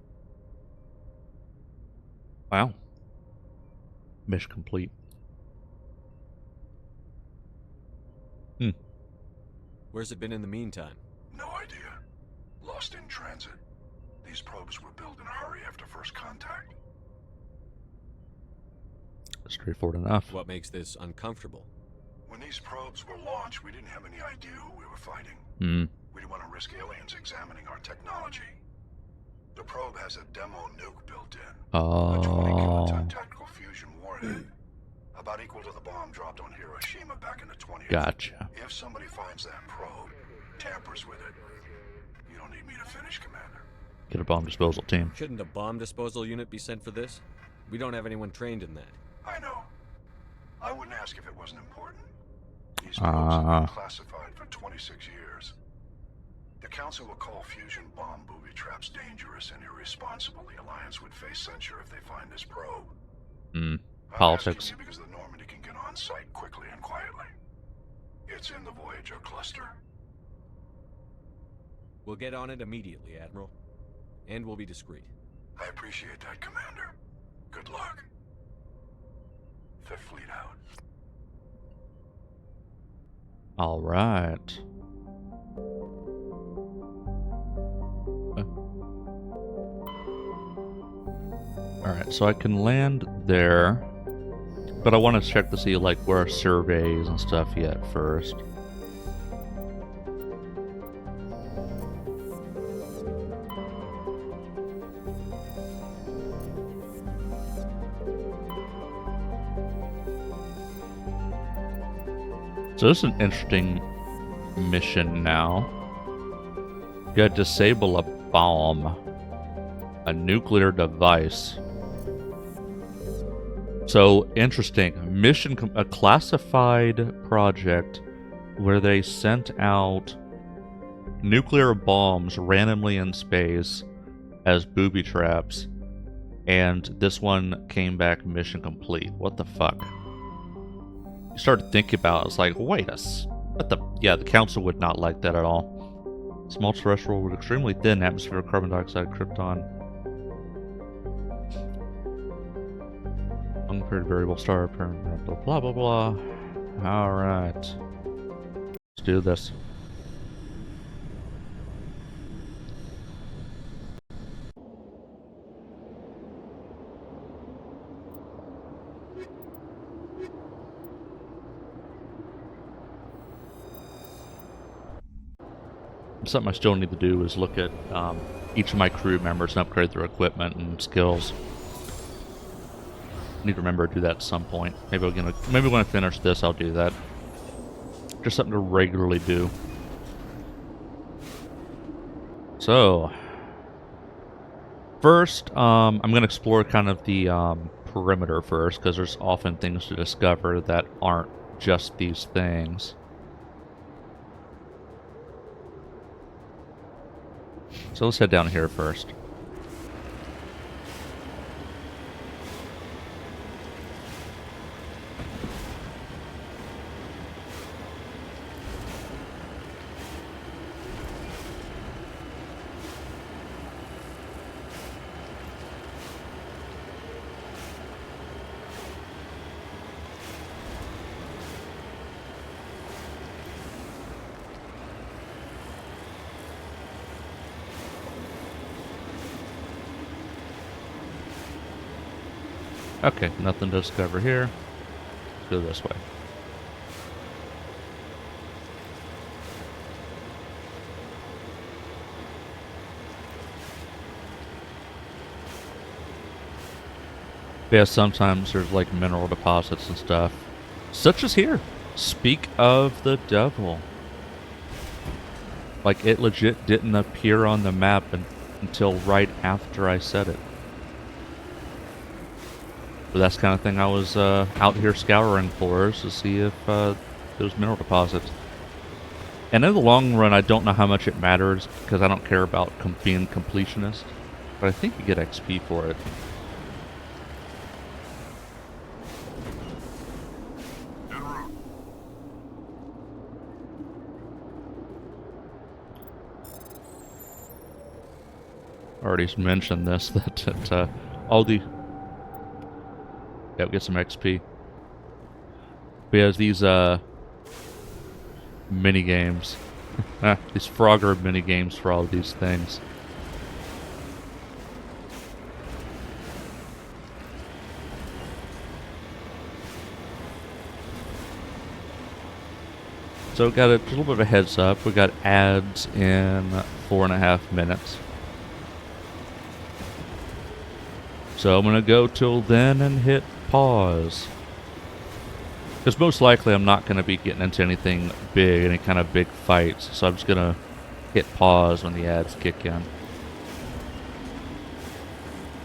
Wow. Mission complete. Where's it been in the meantime? No idea. Lost in transit. These probes were built in a hurry after first contact. Straightforward enough. What makes this uncomfortable? When these probes were launched, we didn't have any idea who we were fighting. We didn't want to risk aliens examining our technology. The probe has a demo nuke built in. A 20-kiloton tactical fusion warhead. About equal to the bomb dropped on Hiroshima back in the 20s. Gotcha. If somebody finds that probe, tampers with it, you don't need me to finish, Commander. Get a bomb disposal team. Shouldn't a bomb disposal unit be sent for this? We don't have anyone trained in that. I know. I wouldn't ask if it wasn't important. These probes have been classified for 26 years. The Council will call fusion bomb booby traps dangerous and irresponsible. The Alliance would face censure if they find this probe. Politics. I'm asking you because the Normandy can get on site quickly and quietly. It's in the Voyager cluster. We'll get on it immediately, Admiral. And we'll be discreet. I appreciate that, Commander. Good luck. Fifth Fleet out. All right. All right, so I can land there, but I want to check to see like where our surveys and stuff yet first. So this is an interesting mission now. You gotta disable a bomb. A nuclear device. So, interesting. A classified project where they sent out nuclear bombs randomly in space as booby traps. And this one came back mission complete. What the fuck? You started thinking about it, it's like, wait what the? Yeah, the Council would not like that at all. Small terrestrial with extremely thin atmosphere of carbon dioxide, krypton. Unpaired variable star, apparent, blah blah blah. Alright. Let's do this. Something I still need to do is look at each of my crew members and upgrade their equipment and skills. I need to remember to do that at some point. Maybe when I finish this, I'll do that. Just something to regularly do. So, first, I'm going to explore kind of the perimeter first, because there's often things to discover that aren't just these things. So let's head down here first. Okay, nothing to discover here. Let's go this way. Yeah, sometimes there's like mineral deposits and stuff. Such as here. Speak of the devil. Like, it legit didn't appear on the map until right after I said it. But that's the kind of thing I was out here scouring for, is to see if those mineral deposits. And in the long run, I don't know how much it matters, because I don't care about being completionist. But I think you get XP for it. Already mentioned this, that all the... Yeah, we get some XP. Because these mini games, these Frogger mini games for all these things. So we got a little bit of a heads up. We got ads in 4.5 minutes. So I'm gonna go till then and hit pause. Because most likely I'm not going to be getting into anything big, any kind of big fights. So I'm just going to hit pause when the ads kick in.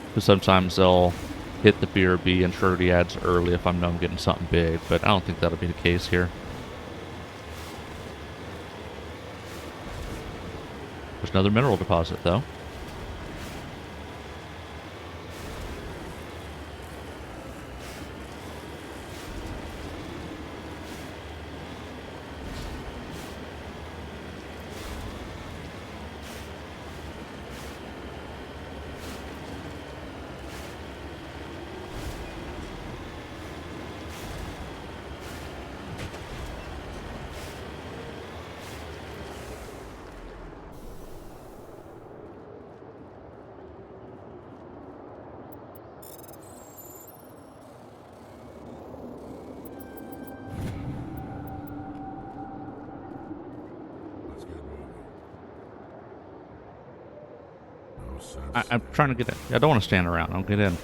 Because sometimes they'll hit the BRB and trigger the ads early if I know I'm getting something big. But I don't think that'll be the case here. There's another mineral deposit though. I'm trying to get in. I don't want to stand around. I'll get in.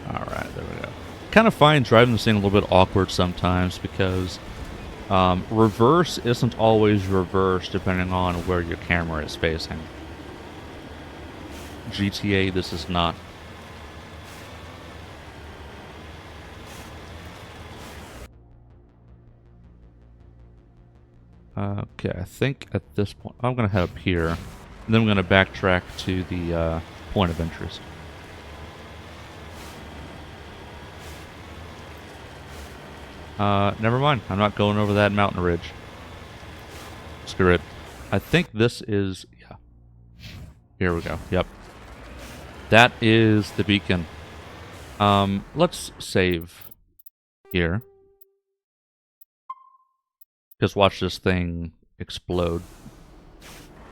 Alright, there we go. Kind of find driving this thing a little bit awkward sometimes because reverse isn't always reverse depending on where your camera is facing. GTA, this is not. Okay, I think at this point, I'm going to head up here, and then I'm going to backtrack to the point of interest. Never mind. I'm not going over that mountain ridge. Screw it. I think this is... Yeah. Here we go. Yep. That is the beacon. Let's save here. Just watch this thing explode.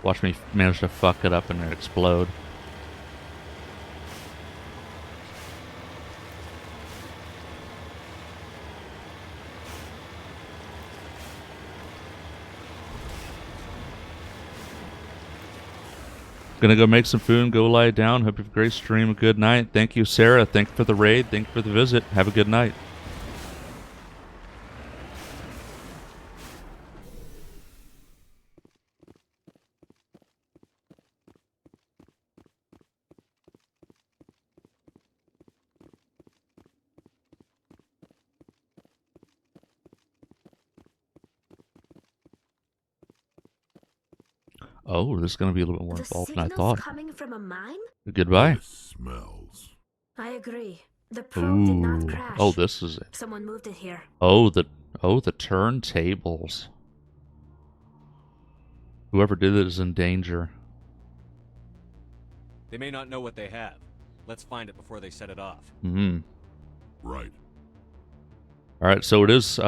Watch me manage to fuck it up and it explode. Gonna go make some food and go lie down. Hope you have a great stream. A good night. Thank you, Sarah. Thank you for the raid. Thank you for the visit. Have a good night. Oh, this is going to be a little bit more involved than I thought. Coming from a mine? Goodbye. It smells. I agree. The probe did not crash. Oh, this is it. Someone moved it here. Oh, the turntables. Whoever did it is in danger. They may not know what they have. Let's find it before they set it off. Right. All right, so it is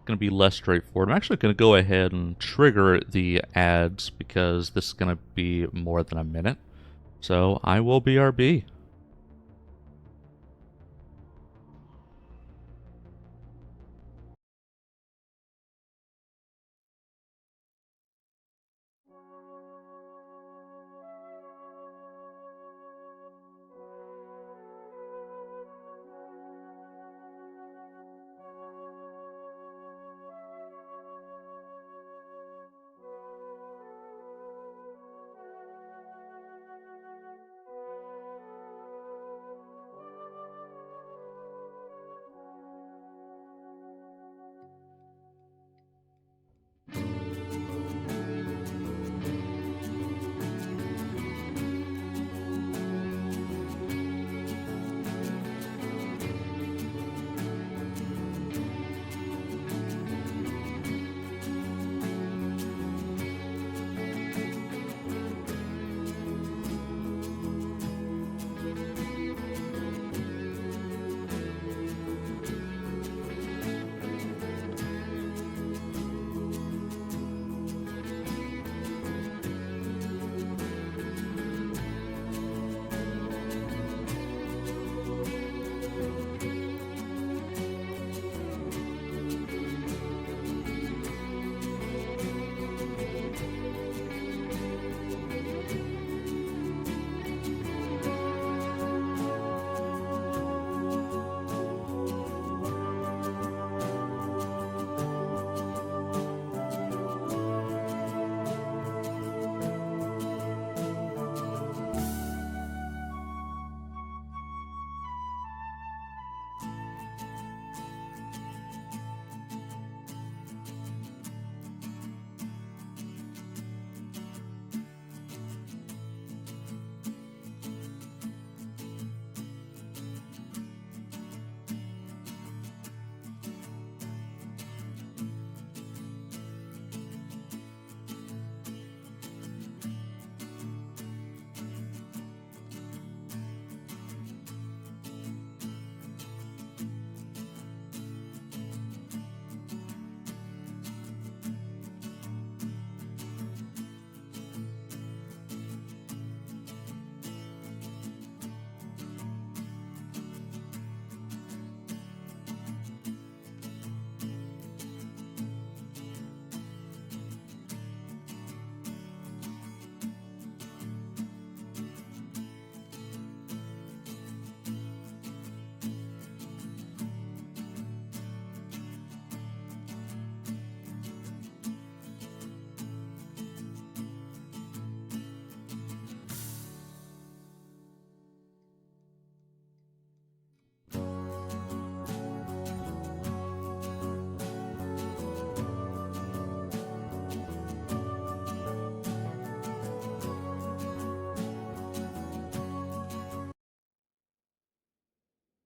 going to be less straightforward. I'm actually going to go ahead and trigger the ads because this is going to be more than a minute. So I will BRB.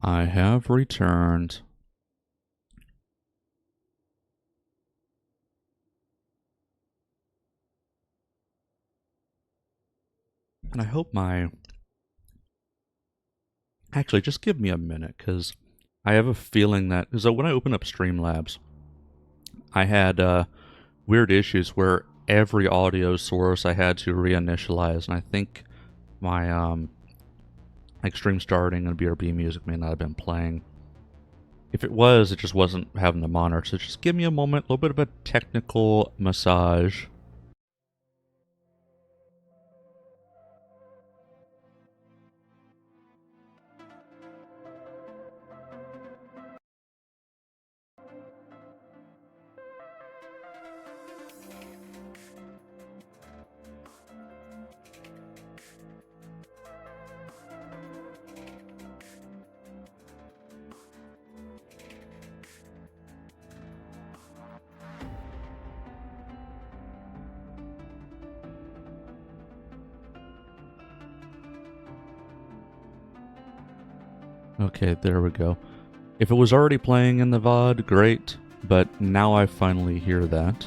I have returned. And I hope my... Actually, just give me a minute, because I have a feeling that... Because when I opened up Streamlabs, I had weird issues where every audio source I had to reinitialize, and I think my like stream starting and BRB music may not have been playing. If it was, it just wasn't having the monitor. So just give me a moment, a little bit of a technical massage. Okay, there we go. If it was already playing in the VOD, great, but now I finally hear that.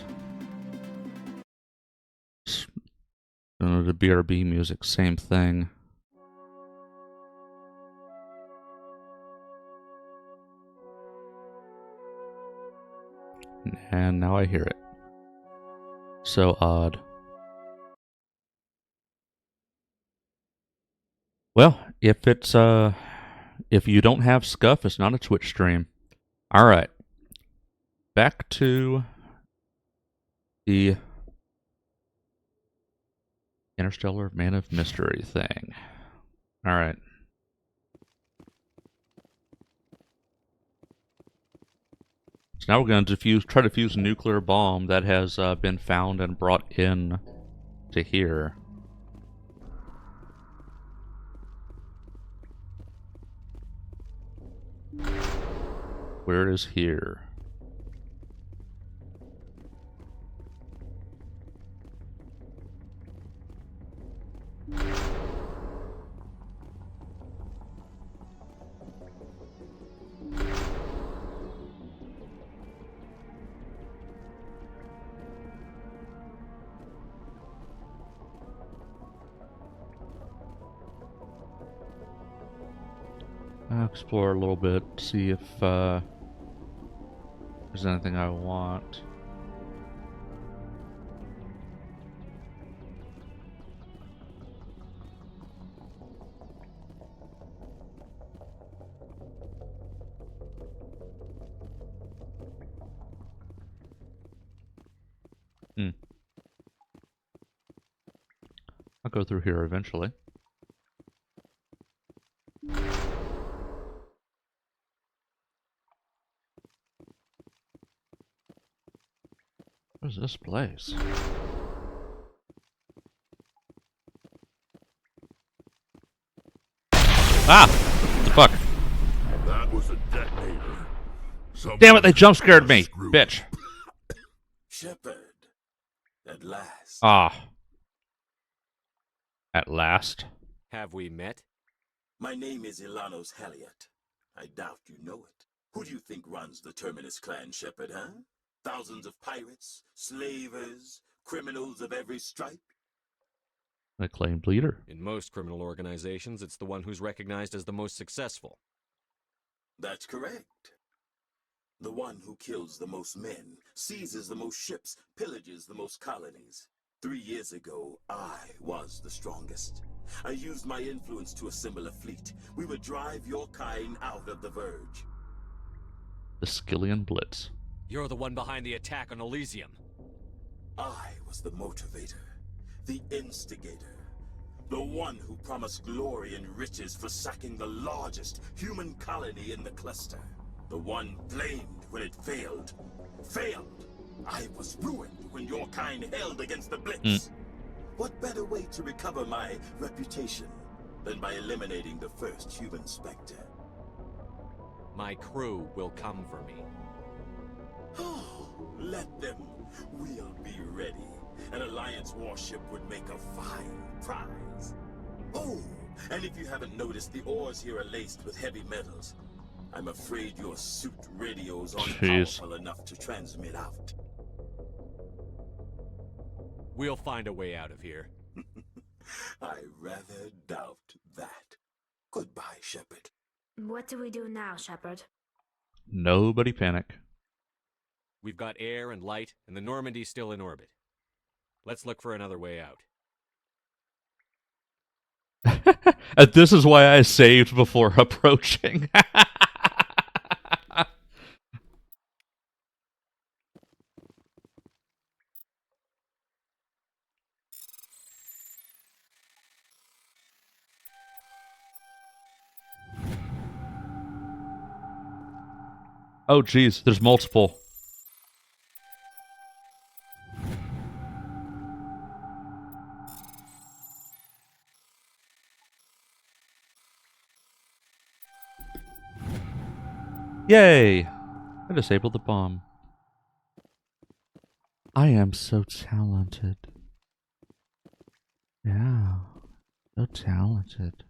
The BRB music, same thing. And now I hear it. So odd. Well, if you don't have Scuff, it's not a Twitch stream. Alright. Back to the Interstellar Man of Mystery thing. Alright. So now we're going to try to defuse a nuclear bomb that has been found and brought in to here. Where is here? I'll explore a little bit, see if there's anything I want. I'll go through here eventually. What is this place? Ah! What the fuck? That was a detonator. Damn it, they jump scared me! Bitch. Shepard, at last. Ah. At last. Have we met? My name is Ilanos Halliot. I doubt you know it. Who do you think runs the Terminus clan, Shepard, huh? Thousands of pirates, slavers, criminals of every stripe? Acclaimed leader. In most criminal organizations, it's the one who's recognized as the most successful. That's correct. The one who kills the most men, seizes the most ships, pillages the most colonies. 3 years ago, I was the strongest. I used my influence to assemble a fleet. We would drive your kind out of the Verge. The Skillian Blitz. You're the one behind the attack on Elysium. I was the motivator, the instigator, the one who promised glory and riches for sacking the largest human colony in the cluster. The one blamed when it failed. Failed! I was ruined when your kind held against the Blitz. What better way to recover my reputation than by eliminating the first human Spectre? My crew will come for me. Oh, let them. We'll be ready. An Alliance warship would make a fine prize. Oh, and if you haven't noticed, the ores here are laced with heavy metals. I'm afraid your suit radios aren't powerful enough to transmit out. We'll find a way out of here. I rather doubt that. Goodbye, Shepard. What do we do now, Shepard? Nobody panic. We've got air and light, and the Normandy's still in orbit. Let's look for another way out. This is why I saved before approaching. Oh, geez, there's multiple. Yay! I disabled the bomb. I am so talented. Yeah, so talented.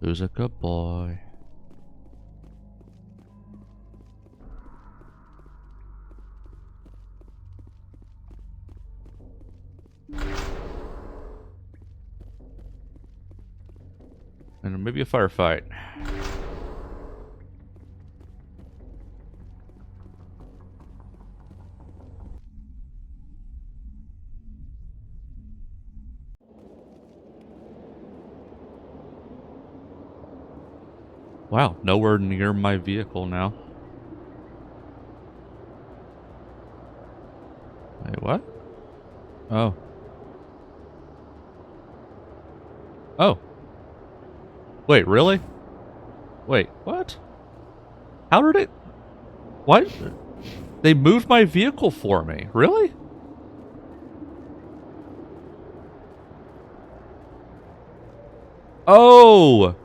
Who's a good boy? And maybe a firefight. Wow, nowhere near my vehicle now. Wait, what? Oh. Oh. Wait, really? Wait, what? How did it... What? They moved my vehicle for me. Really? Oh!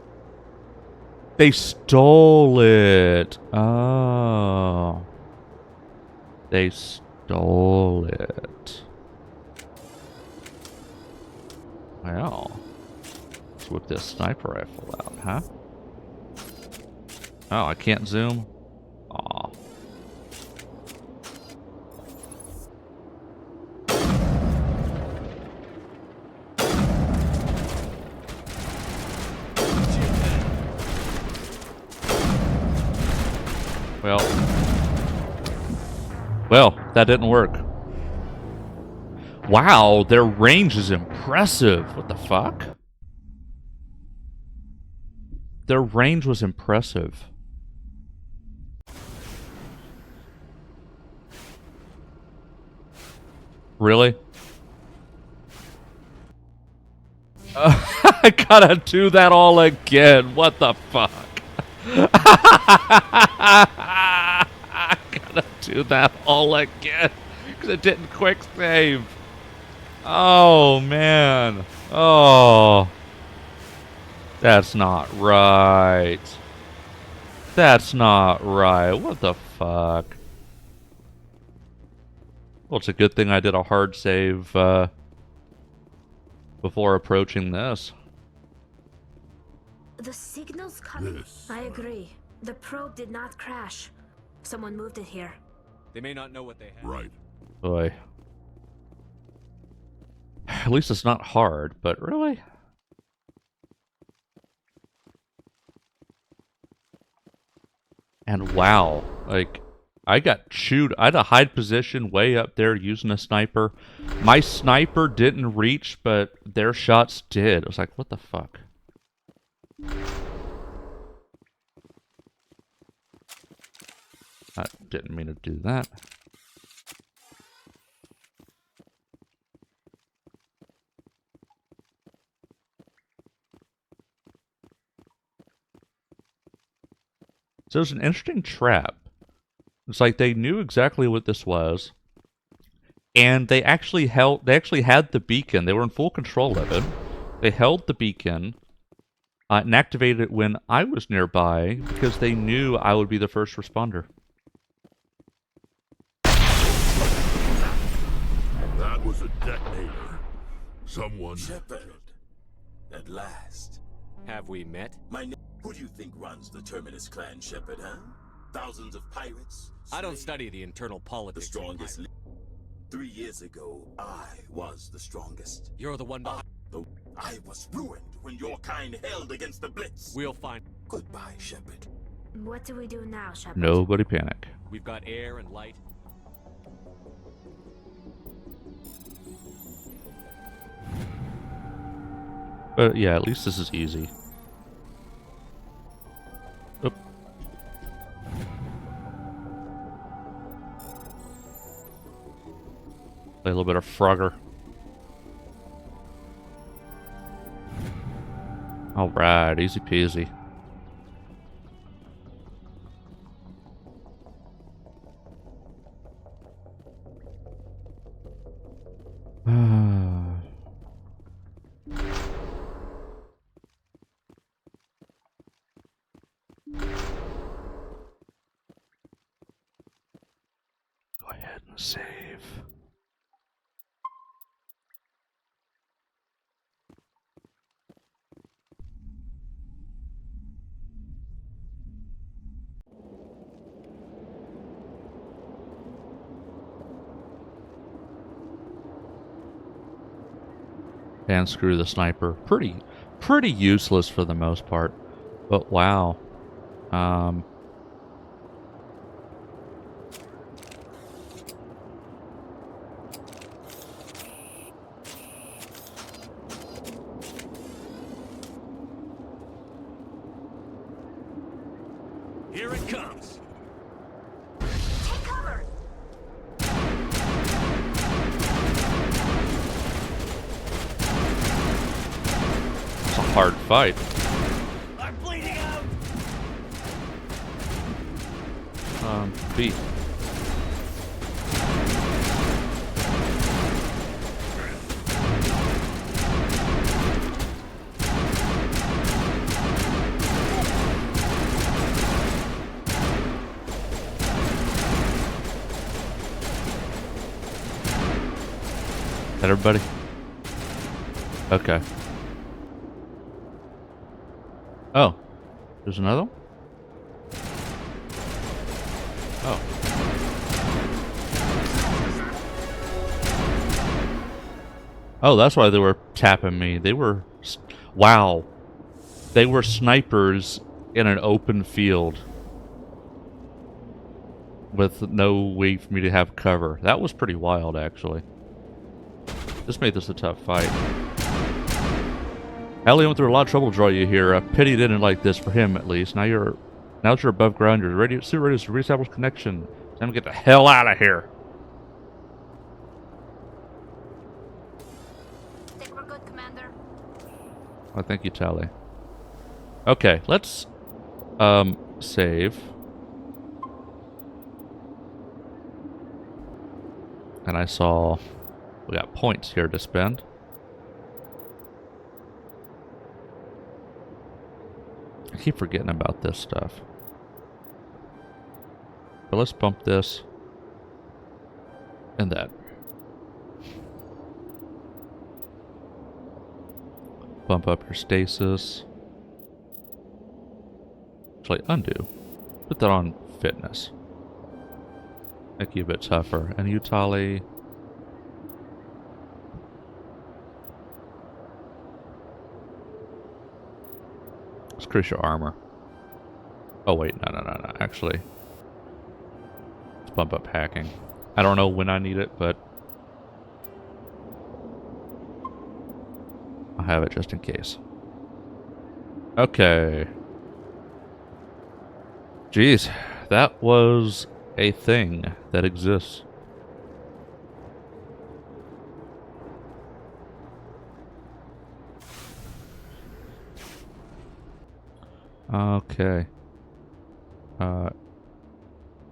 They stole it. Oh. They stole it. Well. Let's whip this sniper rifle out, huh? Oh, I can't zoom? Aw. Well, that didn't work. Wow, their range is impressive. What the fuck? Their range was impressive. Really? I gotta do that all again. What the fuck? I gotta do that all again because it didn't quick save. Oh man. Oh. That's not right. That's not right. What the fuck? Well, it's a good thing I did a hard save before approaching this. The signal's coming. I agree. The probe did not crash. Someone moved it here. They may not know what they have. Right. Boy. At least it's not hard, but really? And wow, like, I got chewed. I had a hide position way up there using a sniper. My sniper didn't reach, but their shots did. I was like, what the fuck? I didn't mean to do that. So it was an interesting trap. It's like they knew exactly what this was, and they actually had the beacon. They were in full control of it. They held the beacon and activated it when I was nearby because they knew I would be the first responder. That was a detonator. Someone... Shepard, at last. Have we met? Who do you think runs the Terminus clan, Shepard, huh? Thousands of pirates? I don't slaves, study the internal The politics. strongest. 3 years ago, I was the strongest. You're the one behind. I was ruined when your kind held against the Blitz. We'll find. Goodbye, Shepard. What do we do now, Shepard? Nobody panic. We've got air and light. But yeah, at least this is easy. Oop. Play a little bit of Frogger. Alright, easy peasy. Go ahead and save. And screw the sniper. Pretty useless for the most part. But wow. Here it comes. Take cover! It's a hard fight. I'm bleeding out. B. That everybody? Okay. Oh. There's another one? Oh. Oh, that's why they were tapping me. They were... Wow. They were snipers in an open field. With no way for me to have cover. That was pretty wild, actually. This made this a tough fight. Ellie went through a lot of trouble to draw you here. Pity didn't like this, for him at least. Now that you're above ground, you're ready to reestablish connection. Time to get the hell out of here. Think we're good, Commander. Oh, thank you, Tally. Okay, let's save. And I saw we got points here to spend. I keep forgetting about this stuff. But let's bump this and that. Bump up your stasis. Actually, undo. Put that on fitness. Make you a bit tougher. And you, Tali. Let's increase your armor. Oh, wait. No. Actually, let's bump up hacking. I don't know when I need it, but I'll have it just in case. Okay. Jeez. That was a thing that exists. Okay.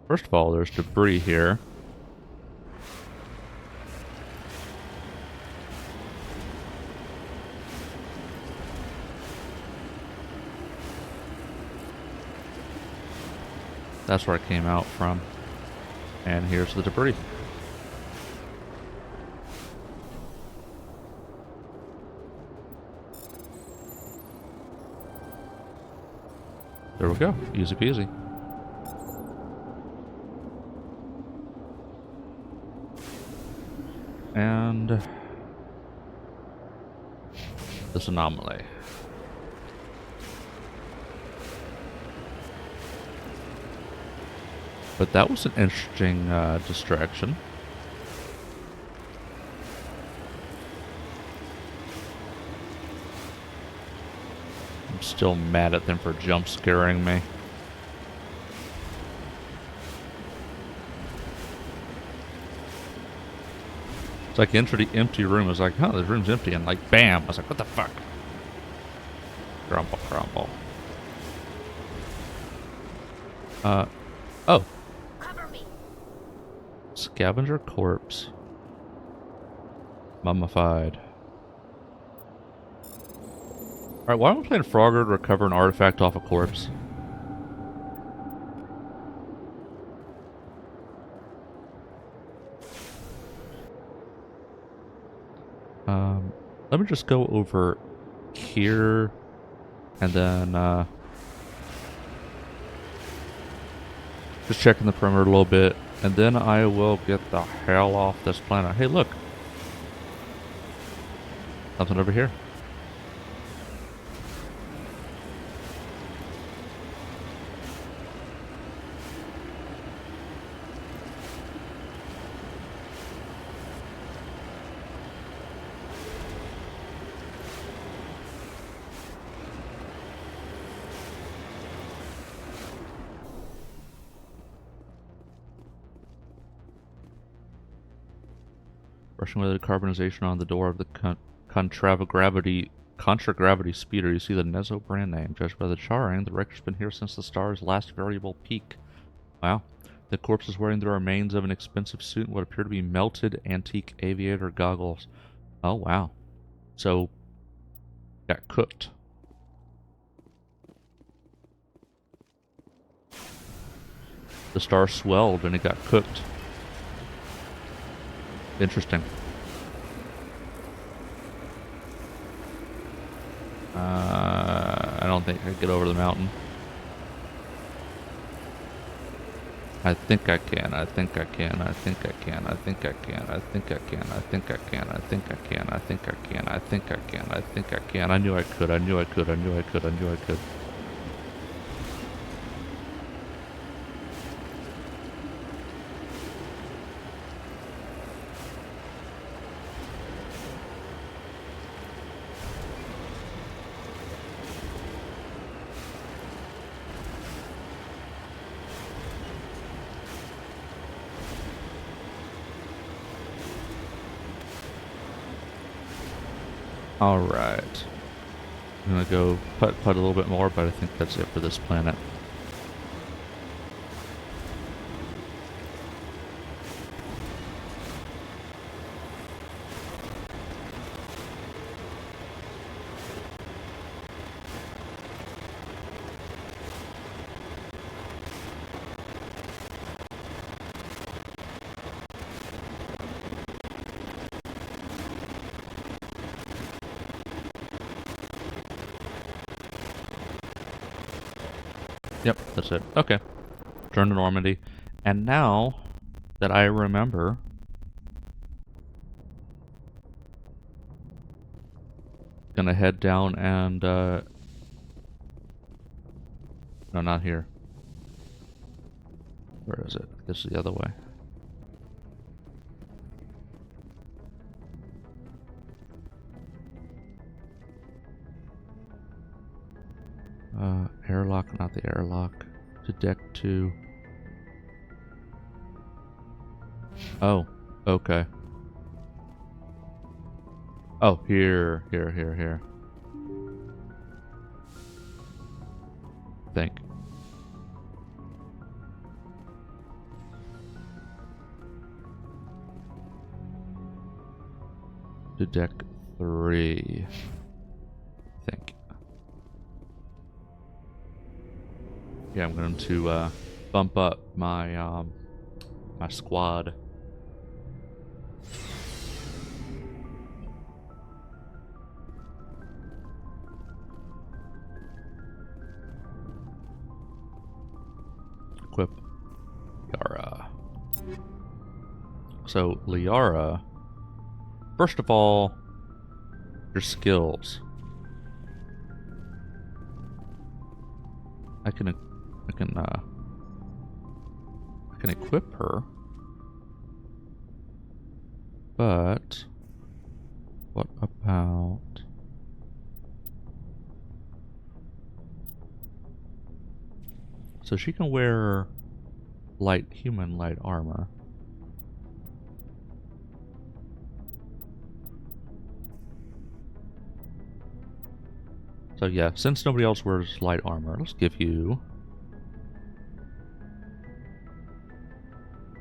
First of all, there's debris here. That's where I came out from. And here's the debris. There we go. Easy peasy. And this anomaly. But that was an interesting distraction. I'm still mad at them for jump scaring me. It's like enter the empty room. It's like, huh, this room's empty. And like, bam. I was like, what the fuck? Grumble, grumble. Oh. Cover me. Scavenger corpse. Mummified. Alright, why am I playing Frogger to recover an artifact off a corpse? Let me just go over here and then just checking the perimeter a little bit, and then I will get the hell off this planet. Hey, look. Something over here. Brushing away the carbonization on the door of the contragravity speeder, you see the Nezo brand name. Judged by the charring, the wrecker's been here since the star's last variable peak. Wow. The corpse is wearing the remains of an expensive suit and what appear to be melted antique aviator goggles. Oh, wow. So, got cooked. The star swelled and it got cooked. Interesting. I don't think I can get over the mountain. I think I can. I think I can. I think I can. I think I can. I think I can. I think I can. I think I can. I think I can. I think I can. I think I can. I knew I could. I knew I could. I knew I could. I knew I could. Alright. I'm gonna go putt-putt a little bit more, but I think that's it for this planet. Yep, that's it. Okay. Turn to Normandy. And now that I remember, gonna head down and, no, not here. Where is it? This is the other way. Airlock, not the airlock. To deck 2. Oh, okay. Oh, here. Think. To deck 3. Think. Yeah, I'm going to bump up my my squad. Equip Liara. So Liara, first of all, your skills. I can equip her, but what about so she can wear human light armor. So yeah, since nobody else wears light armor, let's give you...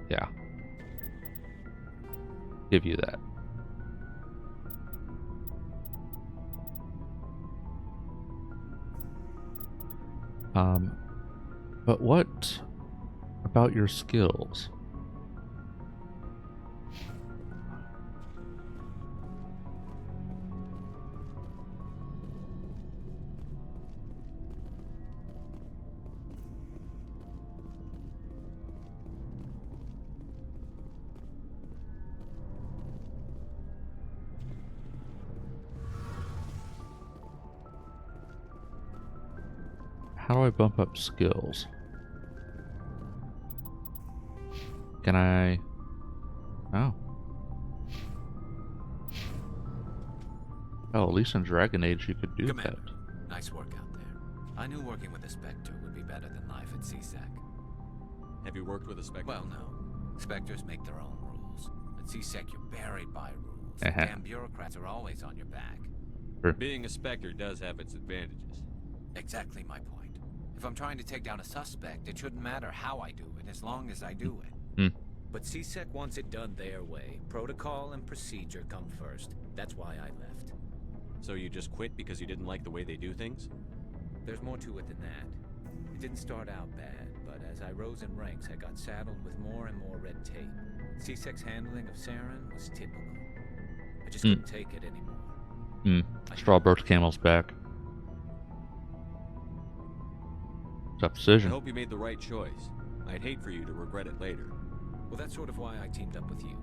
Yeah. Give you that. But what about your skills? How do I bump up skills? Can I... Oh. Oh, at least in Dragon Age you could do Commander, that. nice work out there. I knew working with a Spectre would be better than life at CSAC. Have you worked with a Spectre? Well, no. Spectres make their own rules. At CSEC, you're buried by rules. Uh-huh. Damn bureaucrats are always on your back. Being a Spectre does have its advantages. Exactly my point. If I'm trying to take down a suspect, it shouldn't matter how I do it, as long as I do it. But CSEC wants it done their way. Protocol and procedure come first. That's why I left. So you just quit because you didn't like the way they do things? There's more to it than that. It didn't start out bad, but as I rose in ranks, I got saddled with more and more red tape. CSEC's handling of Saren was typical. I just couldn't take it anymore. Strawberry Camel's back. Tough I decision. hope you made the right choice. I'd hate for you to regret it later. Well, that's sort of why I teamed up with you.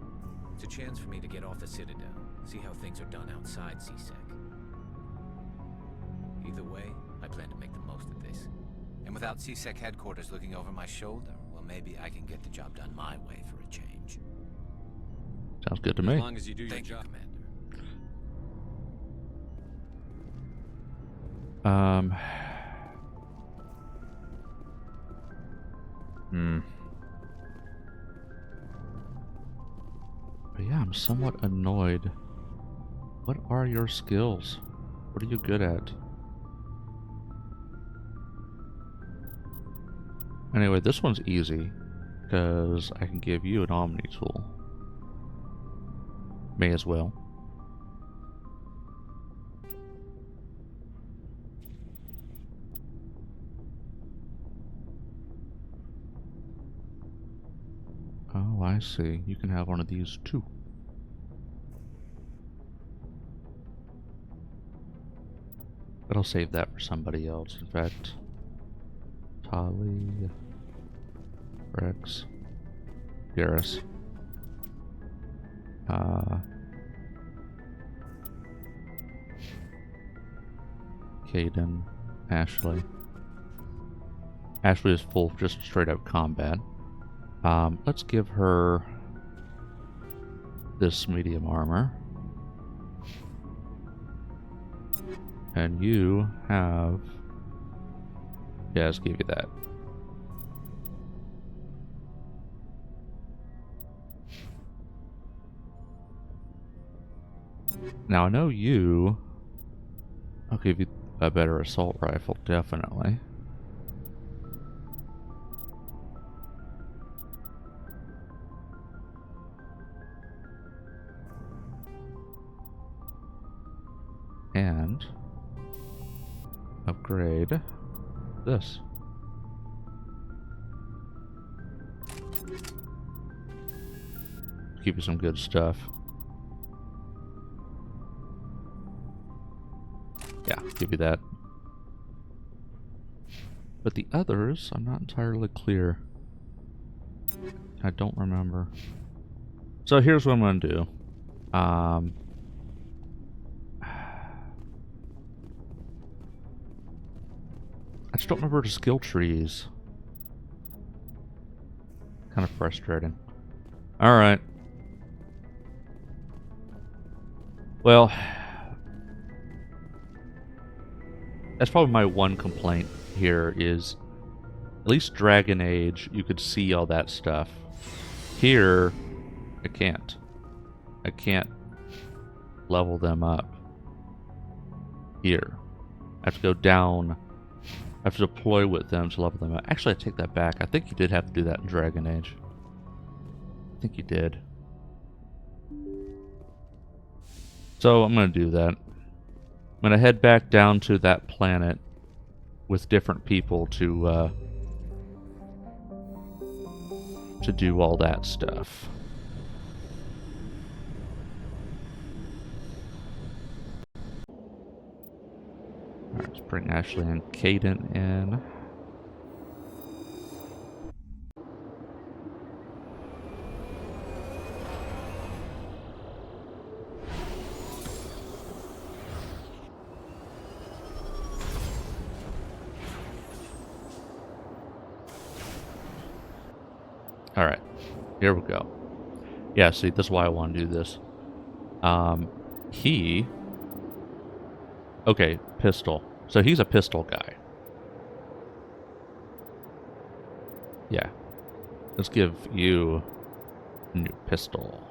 It's a chance for me to get off the Citadel, see how things are done outside CSEC. Either way, I plan to make the most of this. And without CSEC headquarters looking over my shoulder, well, maybe I can get the job done my way for a change. Sounds good to As me. long as you do your Thank you, job. Commander. But yeah, I'm somewhat annoyed. What are your skills? What are you good at? Anyway, this one's easy, because I can give you an Omni tool. May as well. Oh, I see. You can have one of these too. But I'll save that for somebody else. In fact, Tali, Rex, Garrus, Caden, Ashley. Ashley is full, just straight up combat. Let's give her this medium armor. And you have... Yeah, let's give you that. Now I know you... I'll give you a better assault rifle, definitely. And upgrade this. Give you some good stuff. Yeah, give you that. But the others, I'm not entirely clear. I don't remember. So here's what I'm going to do. I just don't remember the skill trees. Kind of frustrating. Alright. Well, that's probably my one complaint here is, at least Dragon Age, you could see all that stuff. Here, I can't. I can't level them up. Here. I have to go down. I have to deploy with them to level them up. Actually, I take that back. I think you did have to do that in Dragon Age. I think you did. So I'm going to do that. I'm going to head back down to that planet with different people to do all that stuff. Alright, let's bring Ashley and Caden in. Alright, here we go. Yeah, see, that's why I want to do this. Okay, pistol. So he's a pistol guy. Yeah. Let's give you a new pistol.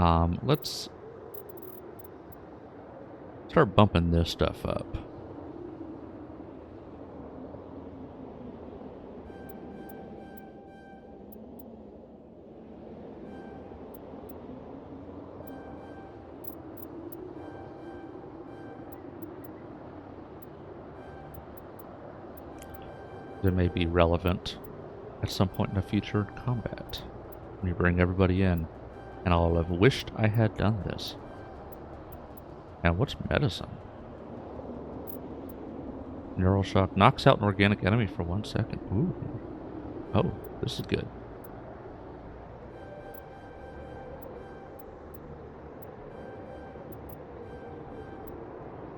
Let's start bumping this stuff up. That may be relevant at some point in the future combat when you bring everybody in. And I'll have wished I had done this. And what's medicine? Neural shock knocks out an organic enemy for 1 second. Ooh. Oh, this is good.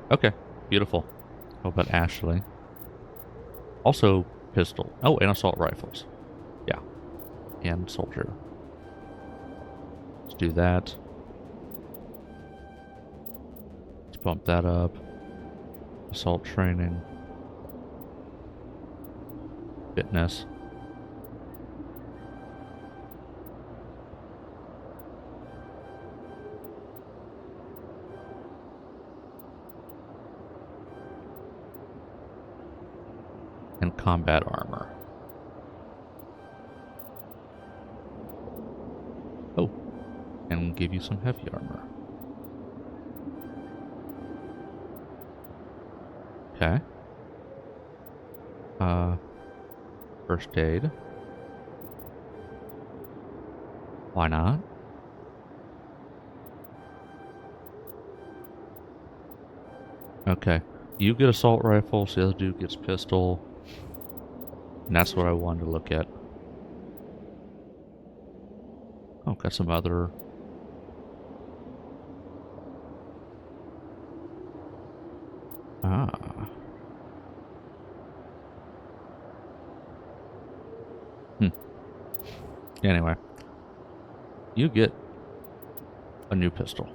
Okay, beautiful. How about Ashley? Also, pistol. Oh, and assault rifles. Yeah. And soldier. Let's do that. Let's bump that up. Assault training. Fitness. And combat armor. Oh, and we'll give you some heavy armor. Okay. First aid. Why not? Okay. You get assault rifles, the other dude gets pistol. And that's what I wanted to look at. Oh, got some other... Ah. Anyway. You get a new pistol.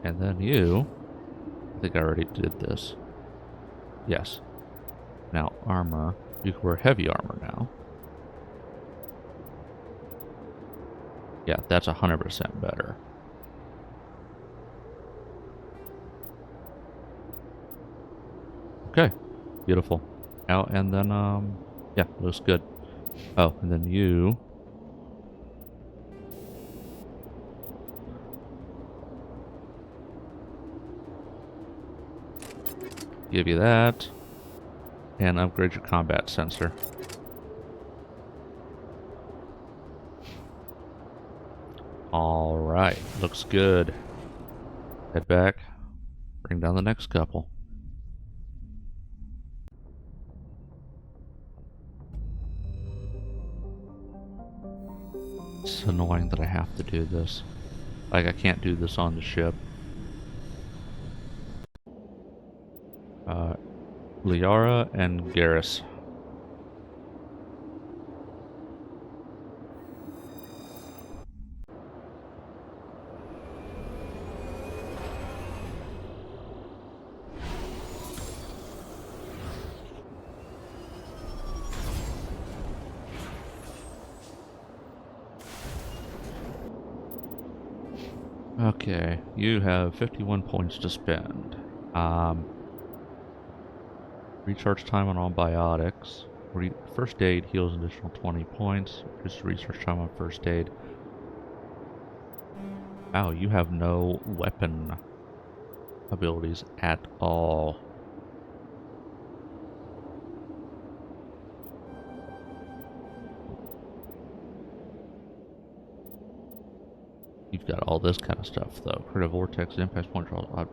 And then you... I think I already did this. Yes. Now, armor. You can wear heavy armor now. Yeah, that's 100% better. Okay. Beautiful. Now, and then, yeah, looks good. Oh, and then you... Give you that. And upgrade your combat sensor. Alright, looks good. Head back. Bring down the next couple. It's annoying that I have to do this. Like, I can't do this on the ship. Liara and Garrus. Okay, you have 51 points to spend. Recharge time on all biotics. First aid heals an additional 20 points. Just research time on first aid. Wow, you have no weapon abilities at all. You've got all this kind of stuff, though. Crit vortex, impact point draw.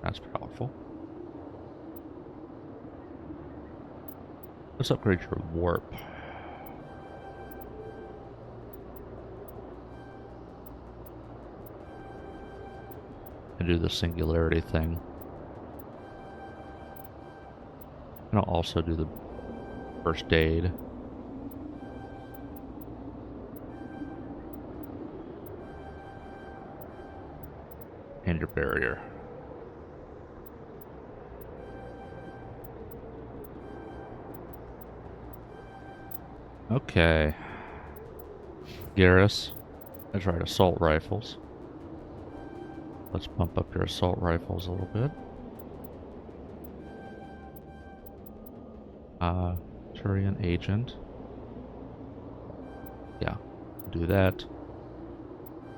That's powerful. Let's upgrade your warp. And do the singularity thing. And I'll also do the first aid. And your barrier. Okay. Garrus. That's right, assault rifles. Let's bump up your assault rifles a little bit. Turian agent. Yeah, do that.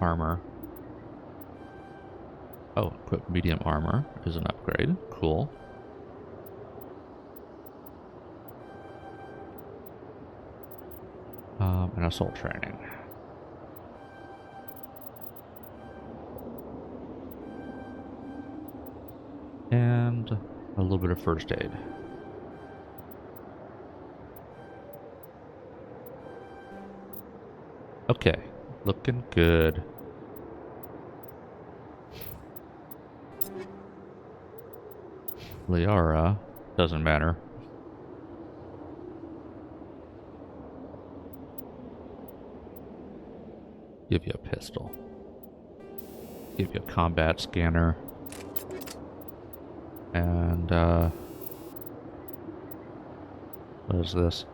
Armor. Oh, equip medium armor is an upgrade. Cool. And assault training. And a little bit of first aid. Okay, looking good. Liara, doesn't matter. Give you a pistol. Give you a combat scanner. And, what is this?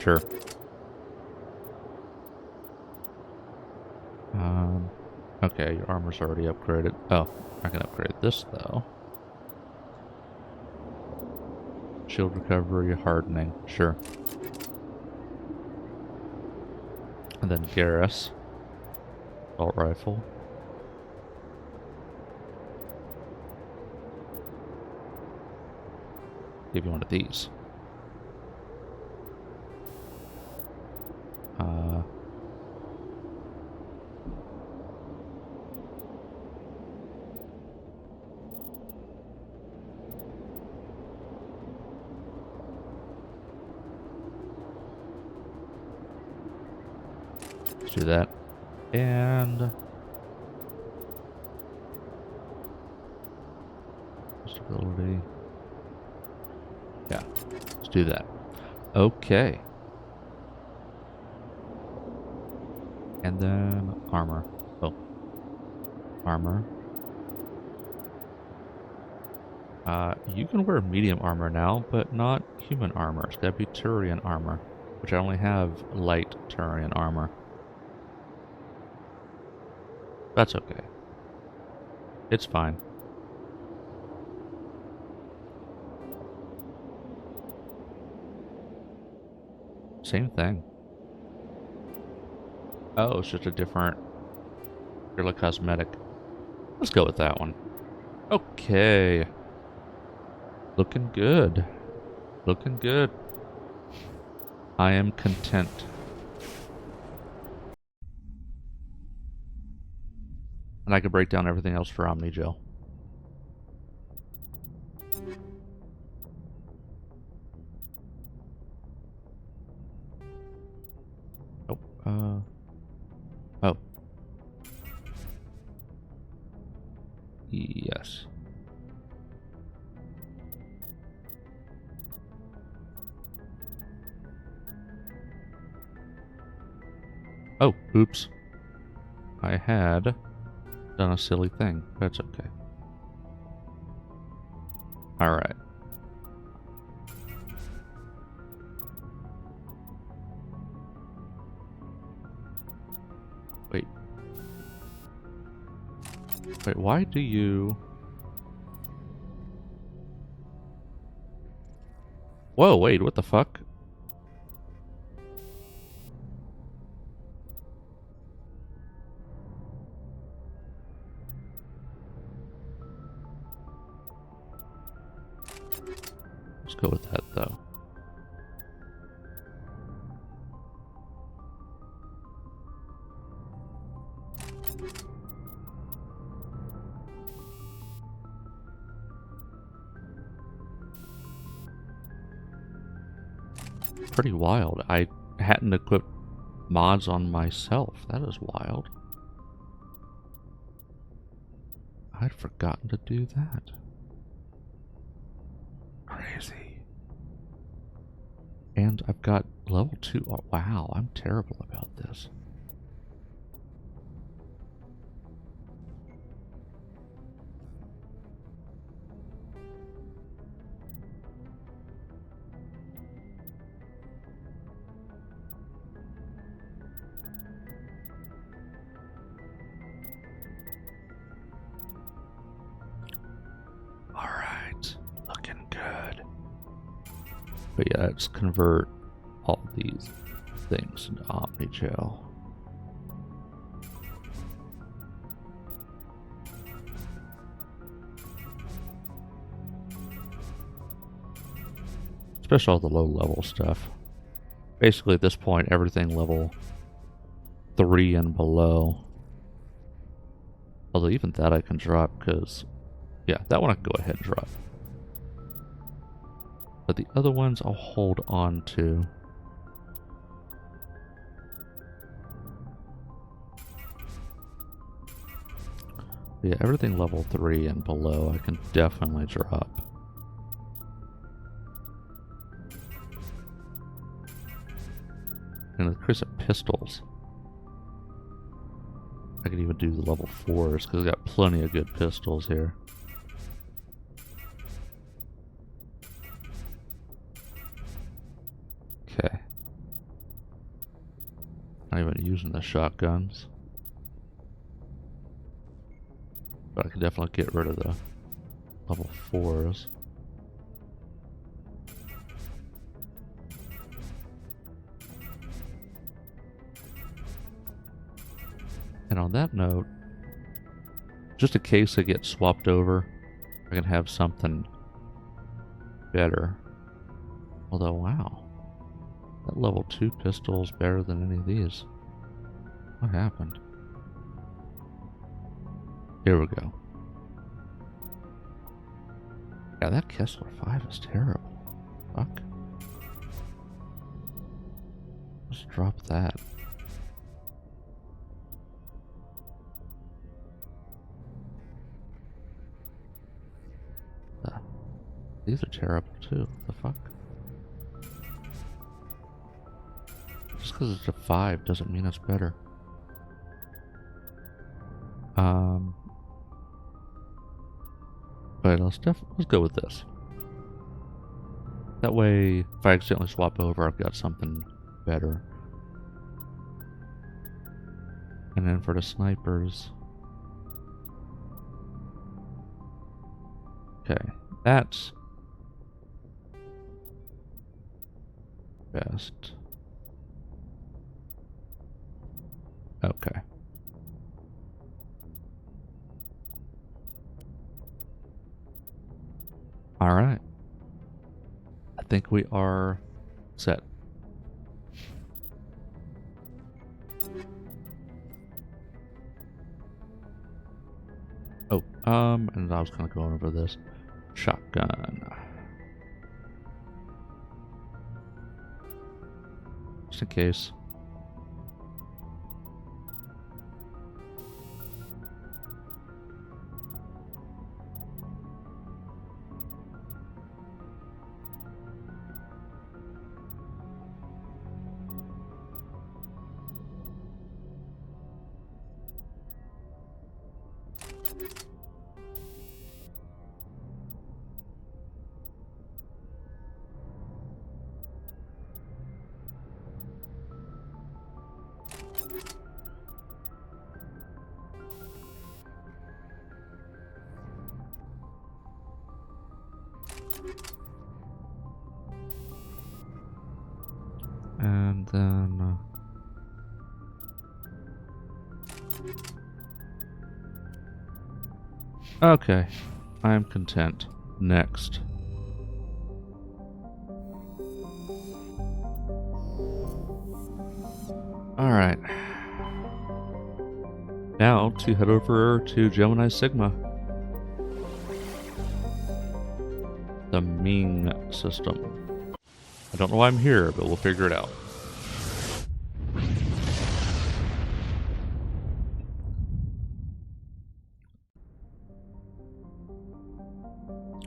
Sure. Okay, your armor's already upgraded. Oh, I can upgrade this, though. Shield recovery, hardening. Sure. And then Garrus. Assault rifle. Give you one of these. Let's do that. And stability. Yeah, let's do that. Okay. And then armor. Oh. Armor. You can wear medium armor now, but not human armor. It's gotta be Turian armor, which I only have light Turian armor. That's okay. It's fine. Same thing. Oh, it's just a different purely cosmetic. Let's go with that one. Okay. Looking good. Looking good. I am content. And I can break down everything else for Omnigel. Oh, oh. Yes. Oh, oops. I had done a silly thing. That's okay. Alright. Wait. Wait, why do you... Whoa, wait, what the fuck? Let's go with that, though. Pretty wild. I hadn't equipped mods on myself. That is wild. I'd forgotten to do that. Crazy. And I've got level 2. Oh, wow, I'm terrible about this. But yeah, let's convert all these things into Omnigel. Especially all the low level stuff. Basically at this point, everything level 3 and below. Although even that I can drop because, yeah, that one I can go ahead and drop. But the other ones I'll hold on to. Yeah, everything level 3 and below I can definitely drop. And the crisp pistols. I could even do the level 4s because I got plenty of good pistols here. Okay. Not even using the shotguns. But I could definitely get rid of the level 4s. And on that note, just in case I get swapped over, I can have something better. Although, wow. That level 2 pistol is better than any of these. What happened? Here we go. Yeah, that Kessler 5 is terrible. Fuck. Let's drop that. These are terrible too. The fuck? Just because it's a 5 doesn't mean it's better. But let's go with this. That way, if I accidentally swap over, I've got something better. And then for the snipers. Okay, that's best. Okay. All right. I think we are set. Oh, and I was kind of going over this. Shotgun. Just in case. And then okay, I am content. Next. Alright. Now to head over to Gemini Sigma. The Ming system. I don't know why I'm here, but we'll figure it out.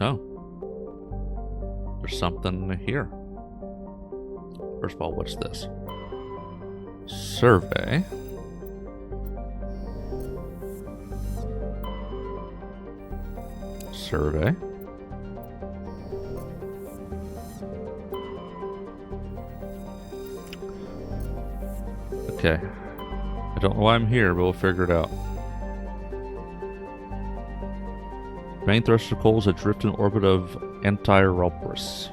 Oh. There's something here. First of all, what's this? Survey. Survey. Okay. I don't know why I'm here, but we'll figure it out. Main thruster coals adrift in orbit of Anti-Rupris.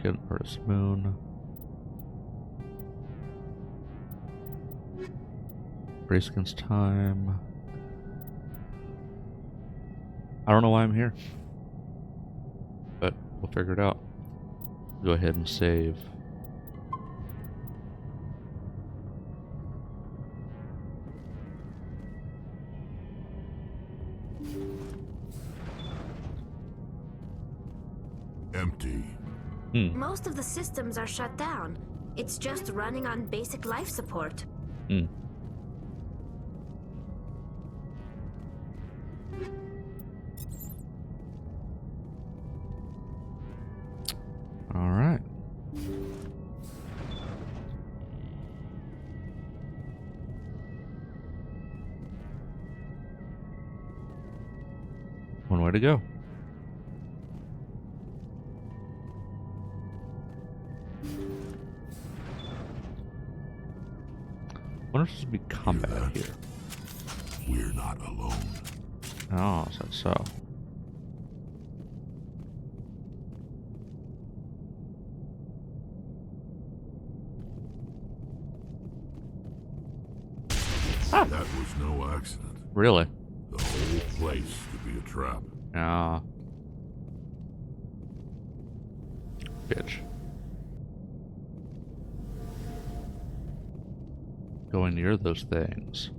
second. Earth's moon. Race against time. I don't know why I'm here, but we'll figure it out. Go ahead and save. Empty. Most of the systems are shut down. It's just running on basic life support. All right. One way to go. Wonder if there's be combat here. We're not alone. Oh, so. That was no accident. Really? The whole place could be a trap. Ah. Bitch. Going near those things.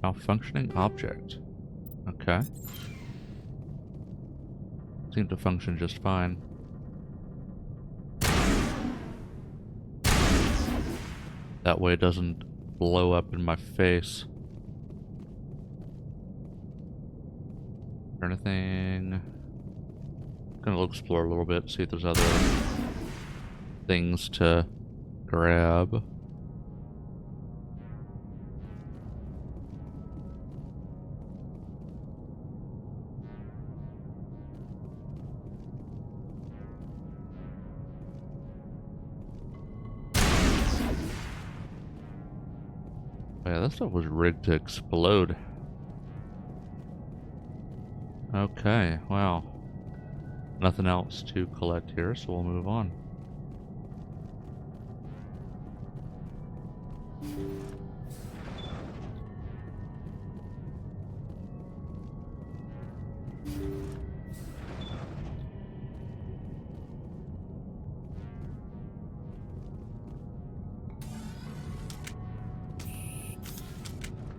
Malfunctioning object. Okay. Seemed to function just fine. That way it doesn't blow up in my face. Anything? Gonna explore a little bit, see if there's other things to grab. Yeah, that stuff was rigged to explode. Okay, wow. Nothing else to collect here, so we'll move on.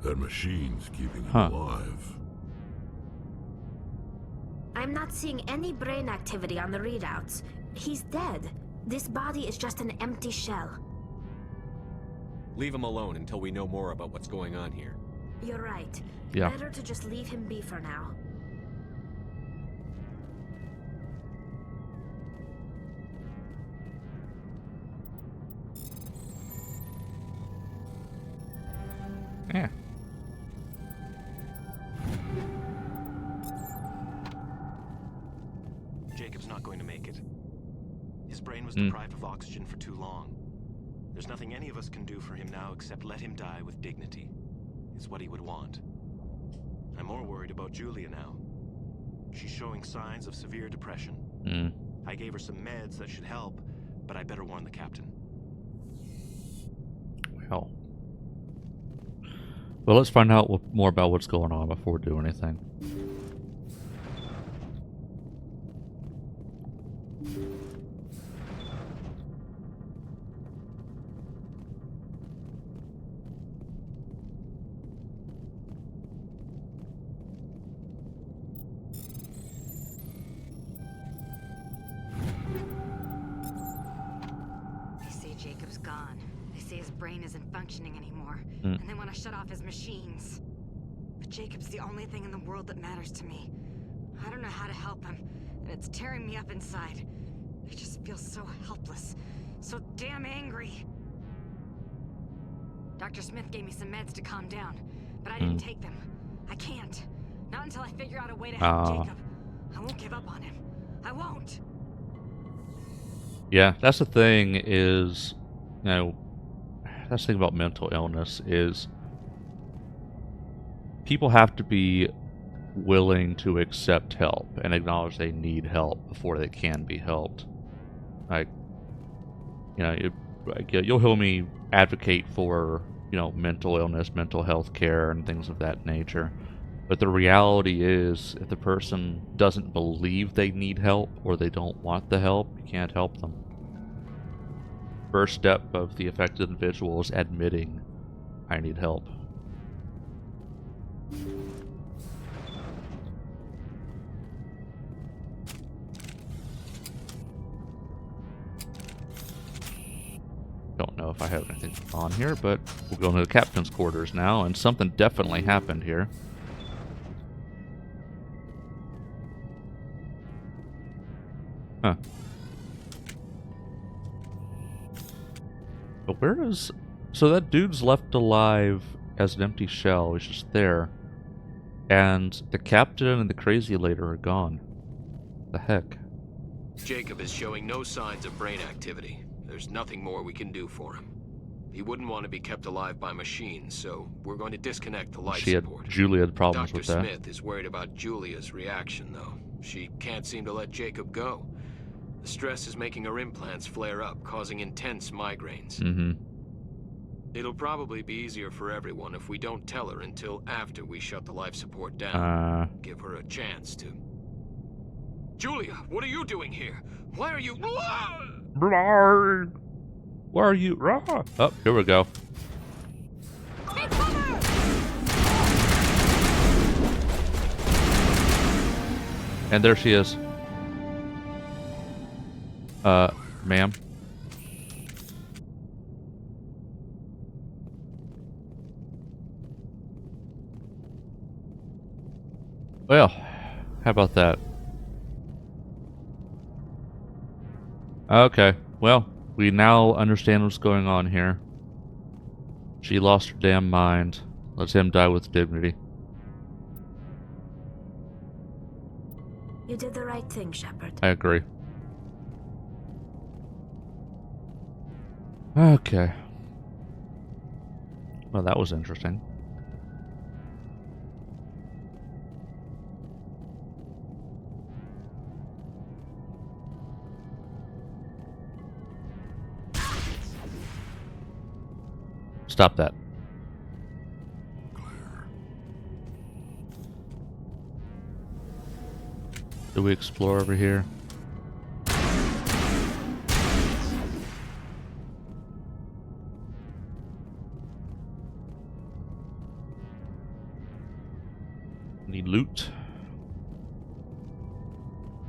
That machine's keeping him alive. I'm not seeing any brain activity on the readouts. He's dead. This body is just an empty shell. Leave him alone until we know more about what's going on here. You're right. Yeah. Better to just leave him be for now. Yeah. Jacob's not going to make it. His brain was deprived of oxygen for too long. There's nothing any of us can do for him now except let him die with dignity. It's what he would want. I'm more worried about Julia now. She's showing signs of severe depression. I gave her some meds that should help, but I better warn the captain. Well, let's find out more about what's going on before we do anything. They say Jacob's gone. They say his brain isn't functioning anymore. And they want to shut off his machines. But Jacob's the only thing in the world that matters to me. I don't know how to help him, and it's tearing me up inside. I just feel so helpless, so damn angry. Dr. Smith gave me some meds to calm down, but I didn't take them. I can't. Not until I figure out a way to help Jacob. I won't give up on him. I won't. Yeah, that's the thing is, that's the thing about mental illness is people have to be willing to accept help and acknowledge they need help before they can be helped. Like, you know, you'll hear me advocate for, you know, mental illness, mental health care, and things of that nature. But the reality is, if the person doesn't believe they need help or they don't want the help, you can't help them. First step of the affected individual is admitting, I need help. Don't know if I have anything on here, but we'll go into the captain's quarters now, and something definitely happened here. Huh. But where is... So that dude's left alive as an empty shell. He's just there. And the captain and the crazy lady are gone. The heck? Jacob is showing no signs of brain activity. There's nothing more we can do for him. He wouldn't want to be kept alive by machines, so we're going to disconnect the life support. Julia had problems Dr. with that. Smith is worried about Julia's reaction, though. She can't seem to let Jacob go. The stress is making her implants flare up, causing intense migraines. Mm-hmm. It'll probably be easier for everyone if we don't tell her until after we shut the life support down. Give her a chance to... Julia, what are you doing here? Why are you... Where are you? Oh, here we go. Take cover! And there she is. Ma'am. Well, how about that? Okay, well, we now understand what's going on here. She lost her damn mind. Let him die with dignity. You did the right thing, Shepard. I agree. Okay. Well, that was interesting. Stop that. Do we explore over here? Any loot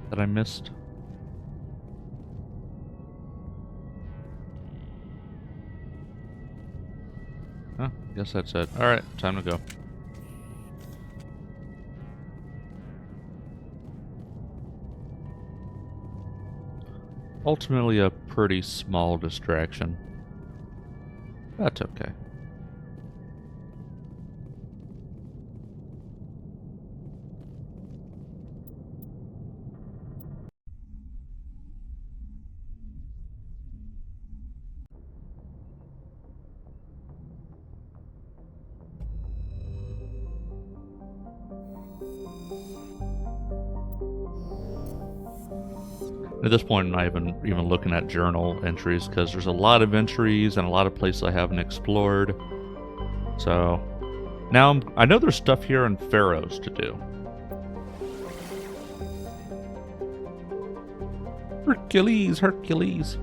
that I missed? Huh, guess that's it. Alright, time to go. Ultimately a pretty small distraction. That's okay. At this point, I'm not even looking at journal entries because there's a lot of entries and a lot of places I haven't explored. So now I know there's stuff here in Pharaohs to do. Hercules, Hercules.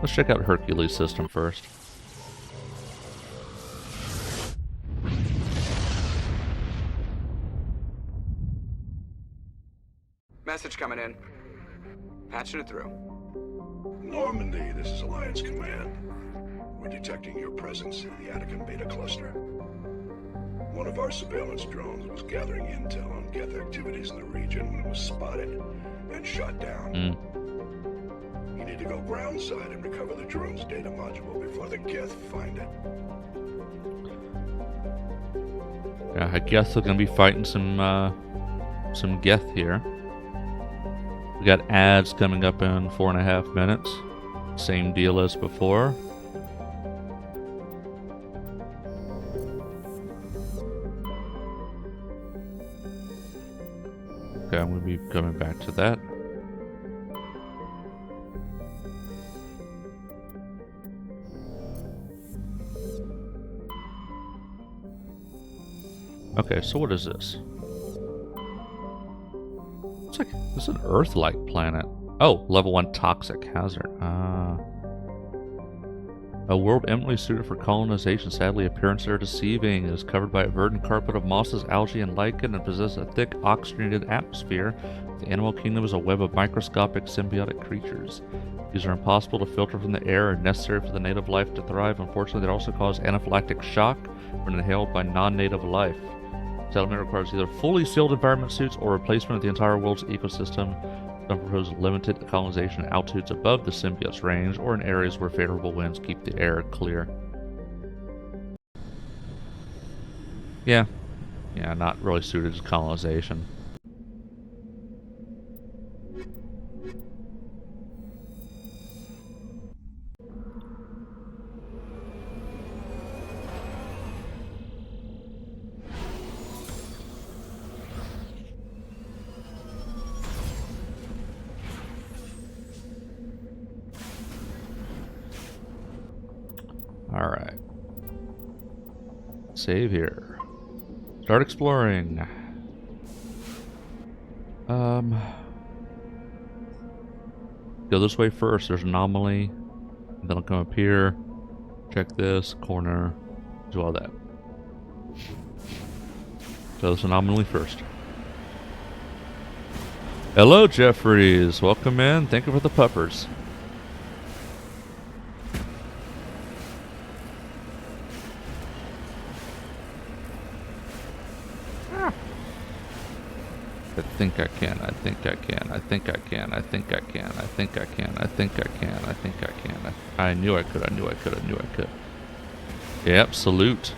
Let's check out Hercules' system first. Message coming in. Patching it through. Normandy, this is Alliance Command. We're detecting your presence in the Attican Beta Cluster. One of our surveillance drones was gathering intel on Geth activities in the region when it was spotted and shot down. You need to go groundside and recover the drone's data module before the Geth find it. Yeah, I guess we're gonna be fighting some Geth here. We got ads coming up in 4.5 minutes. Same deal as before. Okay, I'm gonna be coming back to that. Okay, so what is this? It's like, this is an Earth-like planet. Oh, level 1 toxic hazard. Ah. A world eminently suited for colonization. Sadly, appearances are deceiving. It is covered by a verdant carpet of mosses, algae, and lichen, and possesses a thick, oxygenated atmosphere. The animal kingdom is a web of microscopic symbiotic creatures. These are impossible to filter from the air and necessary for the native life to thrive. Unfortunately, they also cause anaphylactic shock when inhaled by non-native life. Settlement requires either fully sealed environment suits or replacement of the entire world's ecosystem. Some propose limited colonization at altitudes above the symbiote's range or in areas where favorable winds keep the air clear. Yeah, not really suited to colonization. Alright. Save here. Start exploring. Go this way first. There's an anomaly. Then I'll come up here. Check this corner. Do all that. So this anomaly first. Hello, Jeffries. Welcome in. Thank you for the puppers. I think I can, I think I can, I think I can, I think I can, I think I can, I think I can, I think I can. I knew I could, I knew I could, I knew I could. Yep, salute.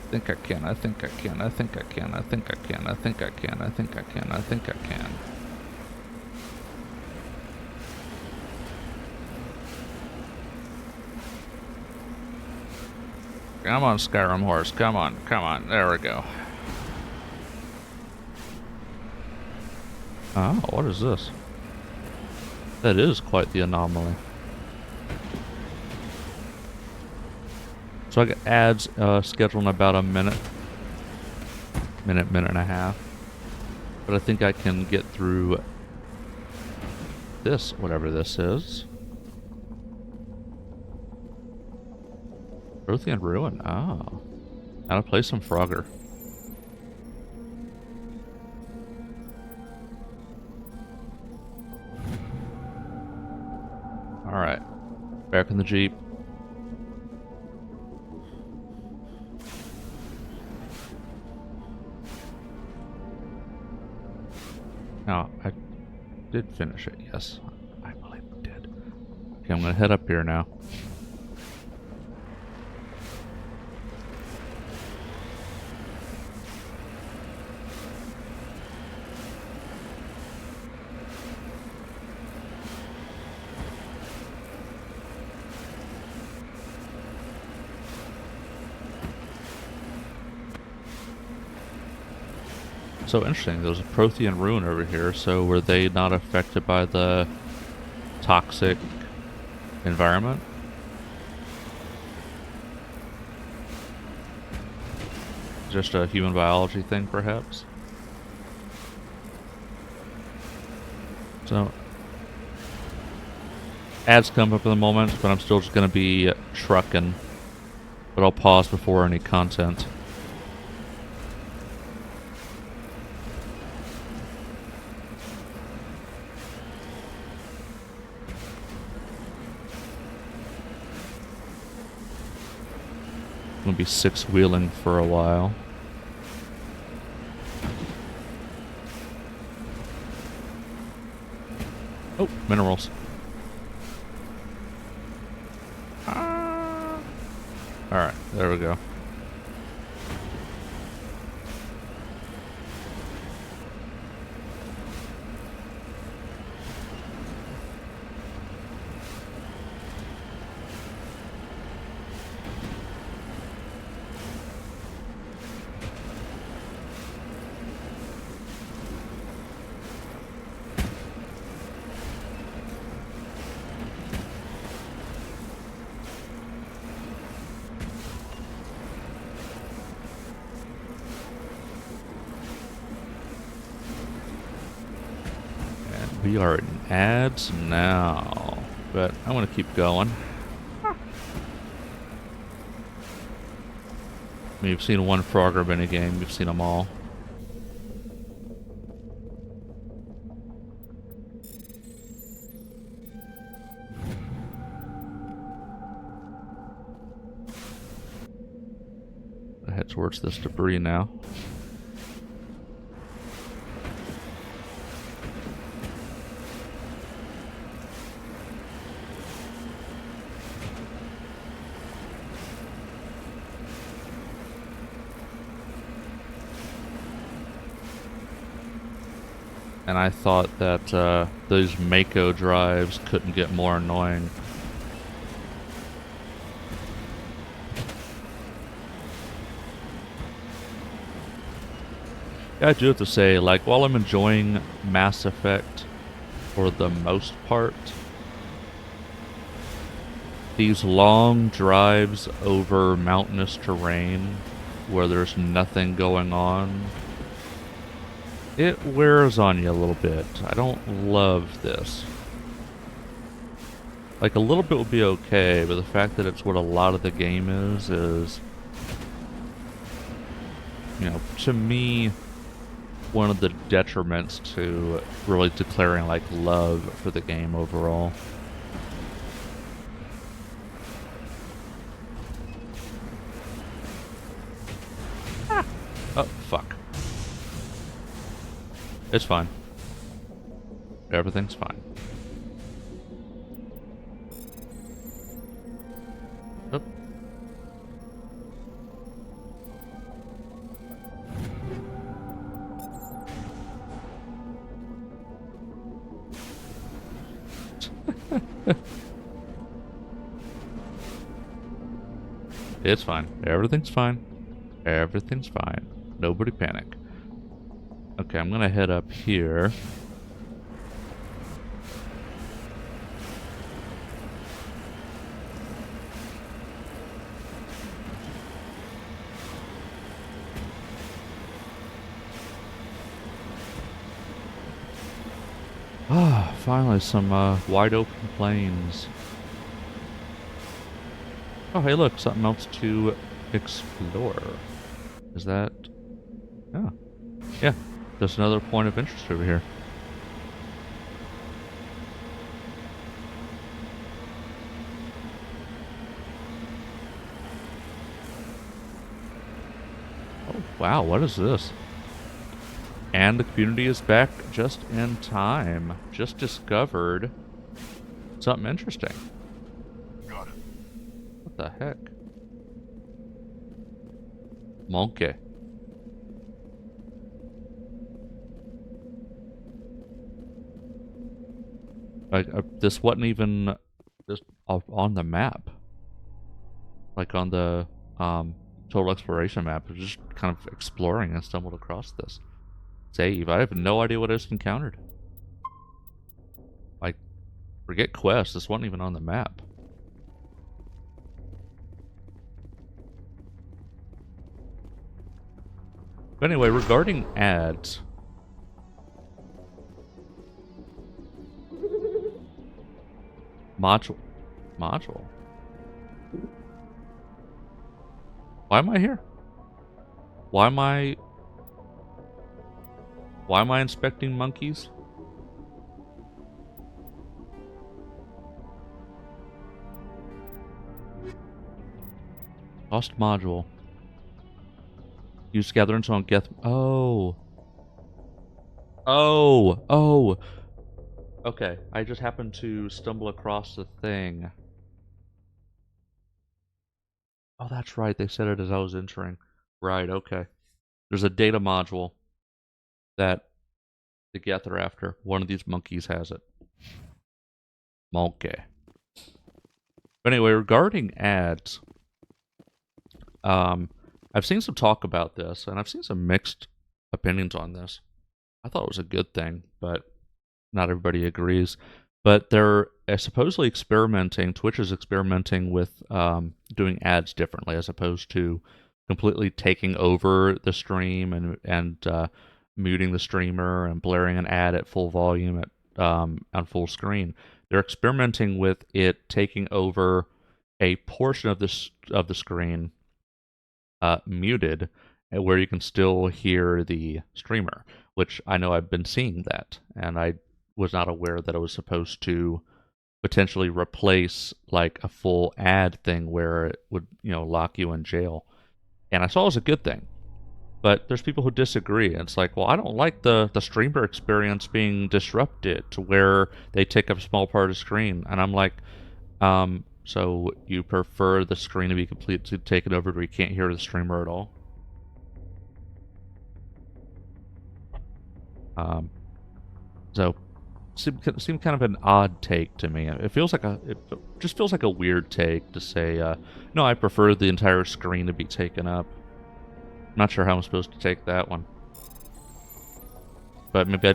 I think I can, I think I can, I think I can, I think I can, I think I can, I think I can, I think I can. Come on, Skyrim horse, come on, come on, there we go. Oh, what is this? That is quite the anomaly. So I get ads scheduled in about a minute and a half. But I think I can get through this, whatever this is. Prothean Ruin. Oh. How to play some Frogger. Alright. Back in the Jeep. Now, I did finish it, yes. I believe I did. Okay, I'm gonna head up here now. So interesting, there's a Prothean ruin over here, so were they not affected by the toxic environment? Just a human biology thing, perhaps? So, ads come up in the moment, but I'm still just going to be trucking. But I'll pause before any content. gonna be six-wheeling for a while. Oh, minerals. Alright, there we go. We are in ads now, but I want to keep going. I mean, you've seen one Frogger minigame, you've seen them all. I head towards this debris now. And I thought that those Mako drives couldn't get more annoying. Yeah, I do have to say, like, while I'm enjoying Mass Effect for the most part, these long drives over mountainous terrain where there's nothing going on, it wears on you a little bit. I don't love this. Like, a little bit would be okay, but the fact that it's what a lot of the game is, you know, to me, one of the detriments to really declaring, like, love for the game overall. Ah. Oh, fuck. It's fine. Everything's fine. Oop. It's fine. Everything's fine. Everything's fine. Nobody panic. Okay, I'm gonna head up here. Ah, finally some wide open plains. Oh, hey, look, something else to explore. Is that? Oh, yeah. There's another point of interest over here. Oh, wow, what is this? And the community is back just in time. Just discovered something interesting. Got it. What the heck? Monkey. This wasn't even just on the map. Like on the total exploration map. I was just kind of exploring and stumbled across this. Save. I have no idea what I just encountered. Like, forget quest. This wasn't even on the map. But anyway, regarding ads. Module. Why am I here? Why am I inspecting monkeys? Lost module. Use gatherings on Geth. Oh. Oh. Oh. Okay. I just happened to stumble across the thing. Oh, that's right. They said it as I was entering. Right. Okay. There's a data module that the Geth are after. One of these monkeys has it. Monkey. But anyway, regarding ads, I've seen some talk about this, and I've seen some mixed opinions on this. I thought it was a good thing, but not everybody agrees. But they're supposedly experimenting, Twitch is experimenting with doing ads differently as opposed to completely taking over the stream and muting the streamer and blaring an ad at full volume on full screen. They're experimenting with it taking over a portion of the screen muted, where you can still hear the streamer, which I know I've been seeing that, and I was not aware that it was supposed to potentially replace like a full ad thing where it would, lock you in jail. And I saw it as a good thing. But there's people who disagree. And it's like, well, I don't like the streamer experience being disrupted to where they take up a small part of the screen. And I'm like, so you prefer the screen to be completely taken over where you can't hear the streamer at all? So seemed kind of an odd take to me. It just feels like a weird take to say, no, I prefer the entire screen to be taken up. I'm not sure how I'm supposed to take that one. But maybe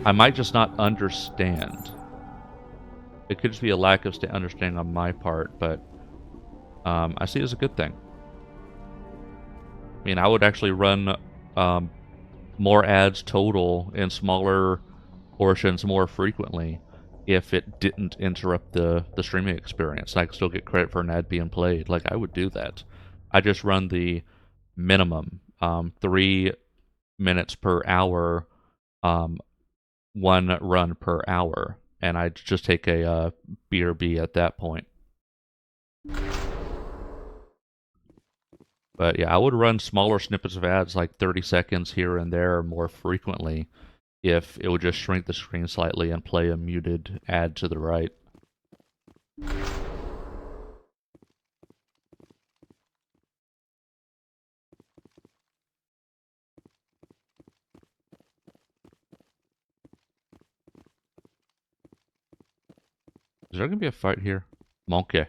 I might just not understand. It could just be a lack of understanding on my part, but I see it as a good thing. I mean, I would actually run more ads total in smaller portions more frequently if it didn't interrupt the streaming experience. I could still get credit for an ad being played. Like, I would do that. I just run the minimum 3 minutes per hour, 1 run per hour, and I just take a BRB at that point. But yeah, I would run smaller snippets of ads, like 30 seconds here and there, more frequently, if it would just shrink the screen slightly and play a muted ad to the right. Is there going to be a fight here? Monkey.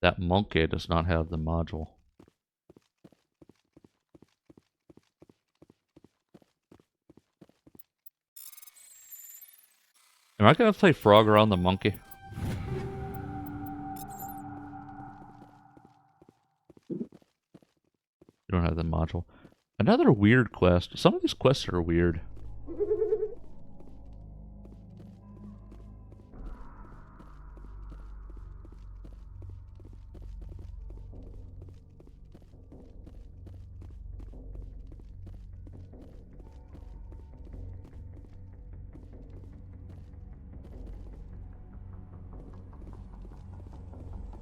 That monkey does not have the module. Am I going to play Frogger on the monkey? You don't have the module. Another weird quest. Some of these quests are weird.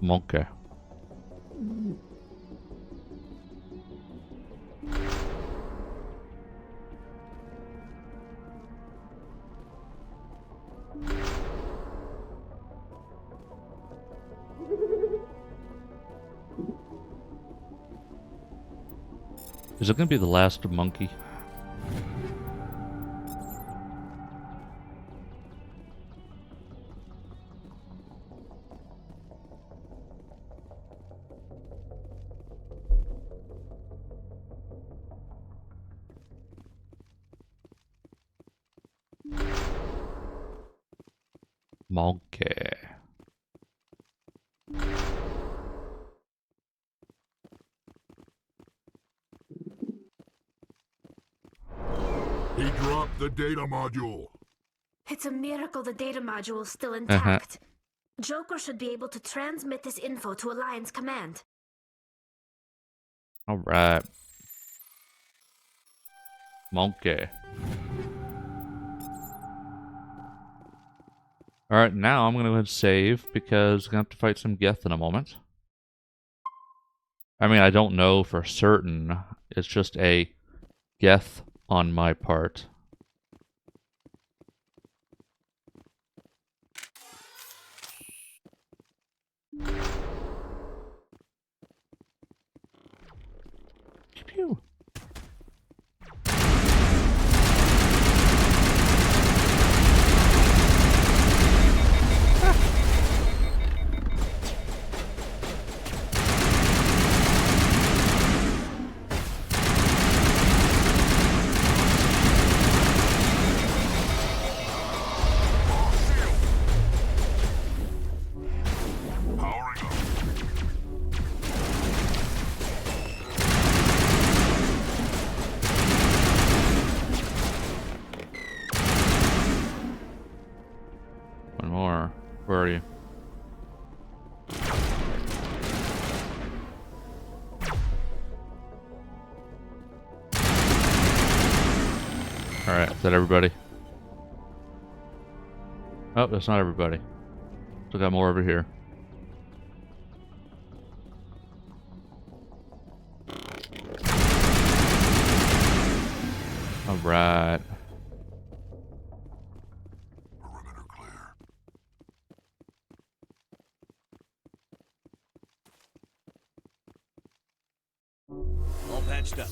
Monkey. Is it going to be the last monkey? Monkey. He dropped the data module. It's a miracle the data module is still intact. Joker should be able to transmit this info to Alliance Command. Alright. Monkey. Alright, now I'm going to go ahead and save because I'm going to have to fight some Geth in a moment. I mean, I don't know for certain. It's just a guess on my part. Pew. One more. Where are you? Alright, is that everybody? Oh, that's not everybody. Still got more over here. Alright. Perimeter clear. All patched up.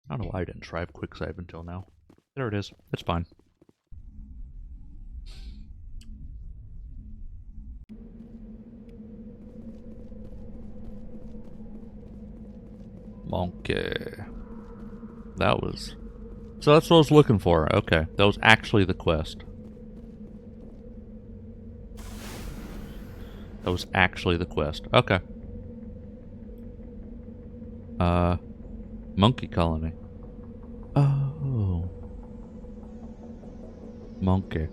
I don't know why I didn't try quick save until now. There it is. It's fine. Monkey. That was... So that's what I was looking for. Okay. That was actually the quest. That was actually the quest. Okay. Monkey colony. Oh. Monkey.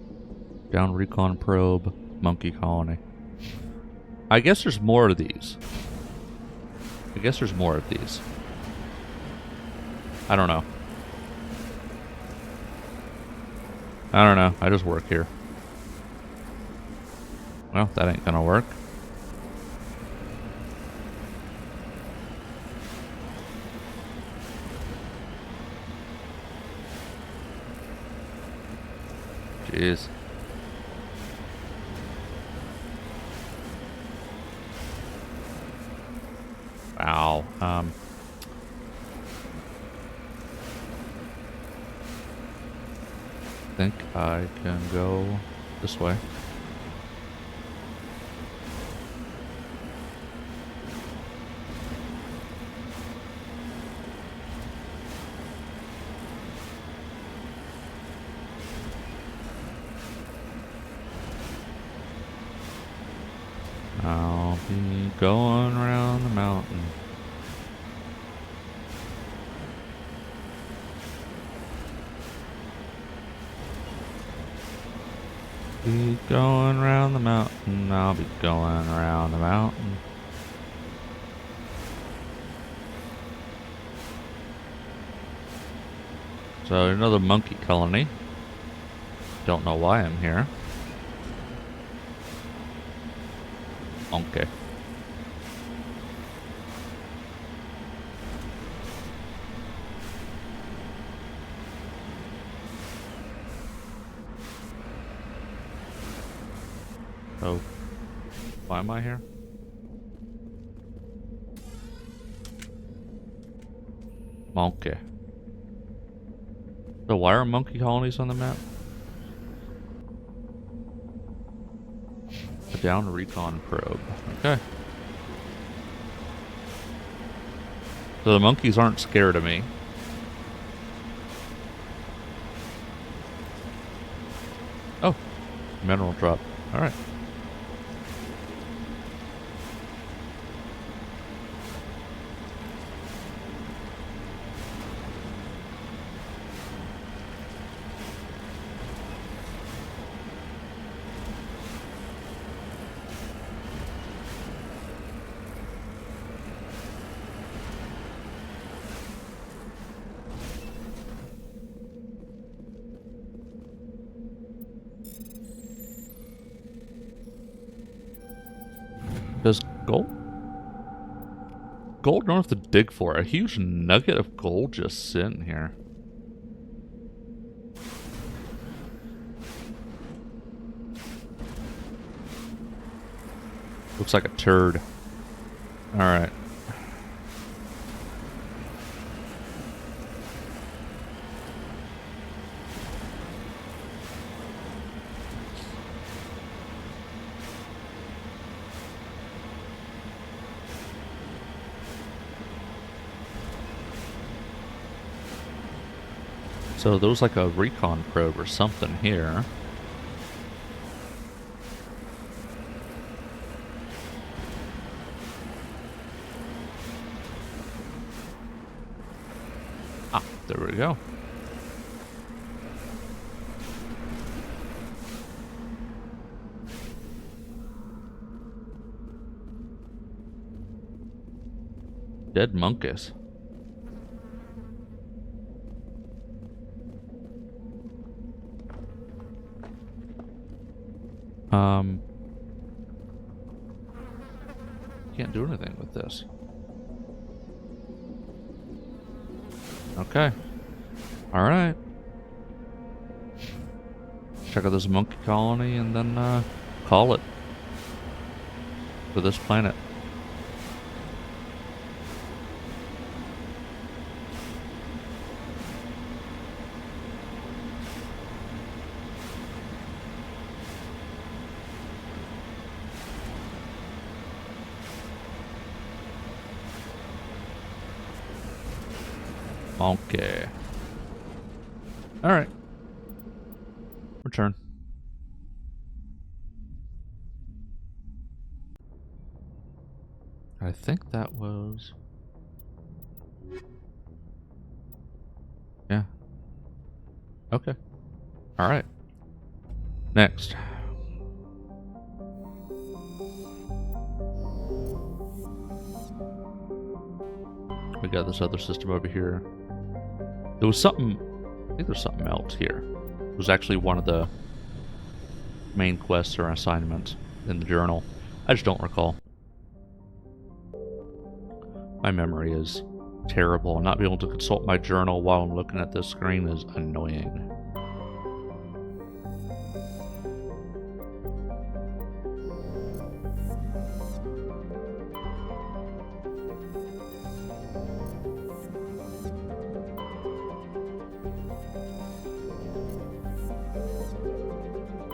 Down recon probe. Monkey colony. I guess there's more of these. I don't know. I just work here. Well, that ain't gonna work. Jeez. Wow. I think I can go this way. I'll be going around the mountain. Be going around the mountain. I'll be going around the mountain. So another monkey colony. Don't know why I'm here. Okay. Oh. Why am I here? Monkey. So why are monkey colonies on the map? A down recon probe. Okay. So the monkeys aren't scared of me. Oh. Mineral drop. Alright. Does gold don't have to dig for it. A huge nugget of gold just sitting here. Looks like a turd. Alright. So there was like a recon probe or something here. Ah, there we go. Dead monkeys. Can't do anything with this. Okay. Alright. Check out this monkey colony and then call it for this planet. Okay. Alright. Return. I think that was... Yeah. Okay. Alright. Next. We got this other system over here. There was something... I think there's something else here. It was actually one of the main quests or assignments in the journal. I just don't recall. My memory is terrible. Not being able to consult my journal while I'm looking at this screen is annoying.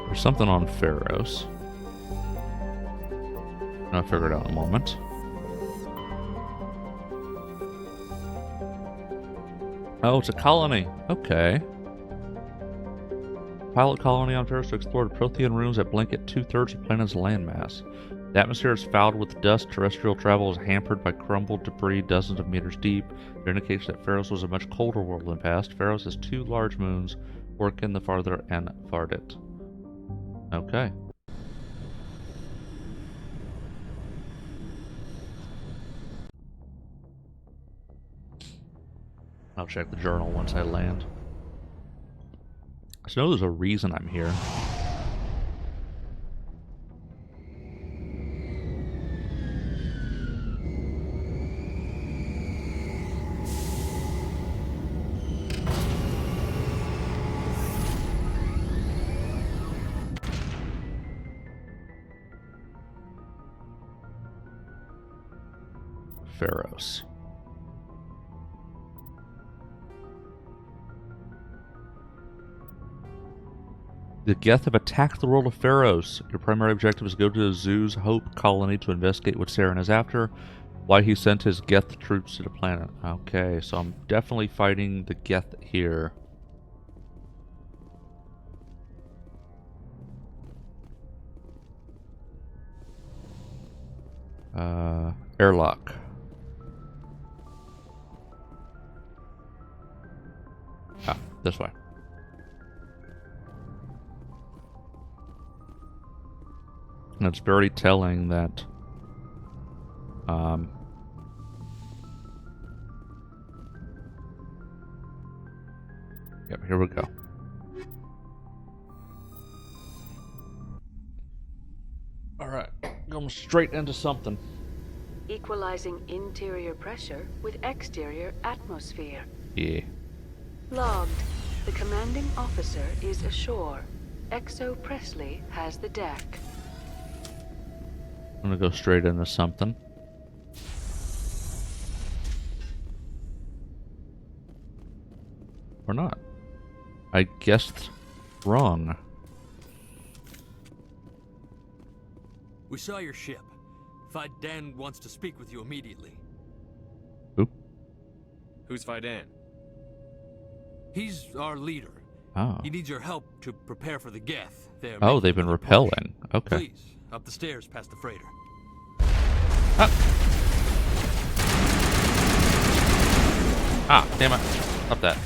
There's something on Pharos. I'll figure it out in a moment. Oh, it's a colony. Okay. Pilot colony on Pharos to explore the Prothean ruins that blanket 2/3 of the planet's landmass. The atmosphere is fouled with dust. Terrestrial travel is hampered by crumbled debris dozens of meters deep. There indicates that Pharos was a much colder world in the past. Pharos has 2 large moons, Orkin the farther and Vardit. Okay. I'll check the journal once I land. I know there's a reason I'm here. Pharos. The Geth have attacked the world of Pharos. Your primary objective is to go to the Zoo's Hope colony to investigate what Saren is after, why he sent his Geth troops to the planet. Okay, so I'm definitely fighting the Geth here. Airlock. Ah, this way. And it's very telling that yep, here we go. All right. Going straight into something. Equalizing interior pressure with exterior atmosphere. Yeah. Logged. The commanding officer is ashore. Exo Presley has the deck. I'm gonna go straight into something. Or not. I guessed wrong. We saw your ship. Fidan wants to speak with you immediately. Who? Who's Fidan? He's our leader. Oh. He needs your help to prepare for the Geth. Oh, they've been repelling. Okay. Please, up the stairs past the freighter. Ah, damn it. Up that.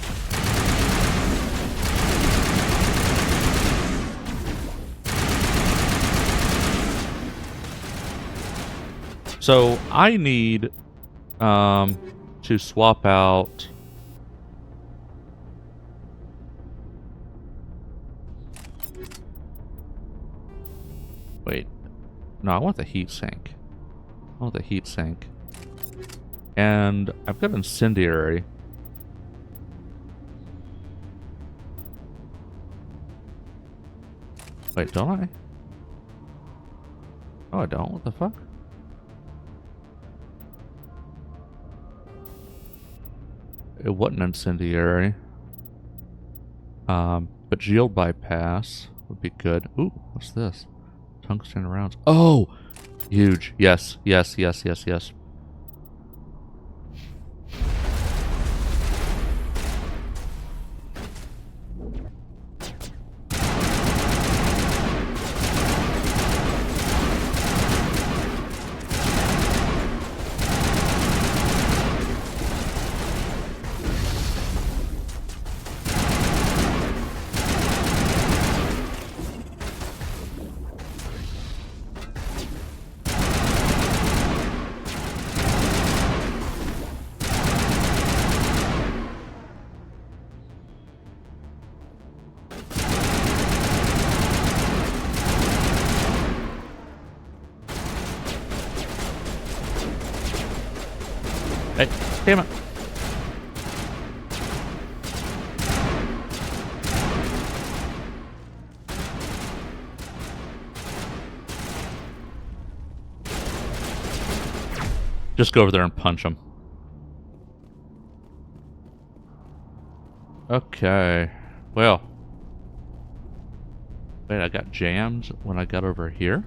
So I need to swap out wait. No, I want the heat sink. I want the heat sink. And I've got incendiary. Wait, don't I? Oh, I don't? What the fuck? It wasn't incendiary. But shield bypass would be good. Ooh, what's this? Tungsten rounds. Oh! Huge. Yes, yes, yes, yes, yes. Hey, damn it. Just go over there and punch him. Okay. Well. Wait, I got jammed when I got over here?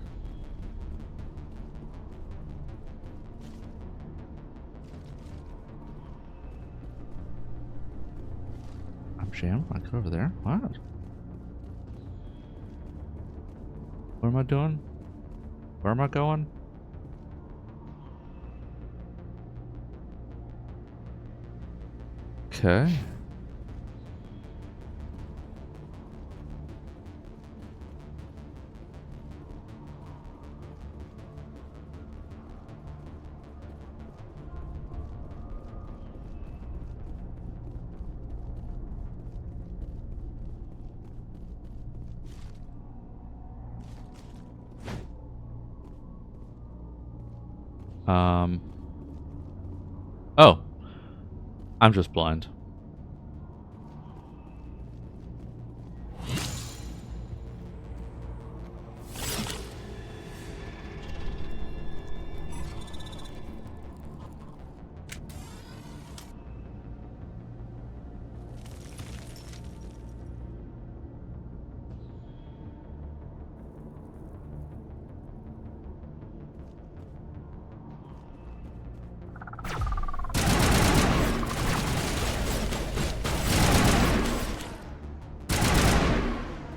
Jam? I go over there? What? What am I doing? Where am I going? Okay. Oh. I'm just blind.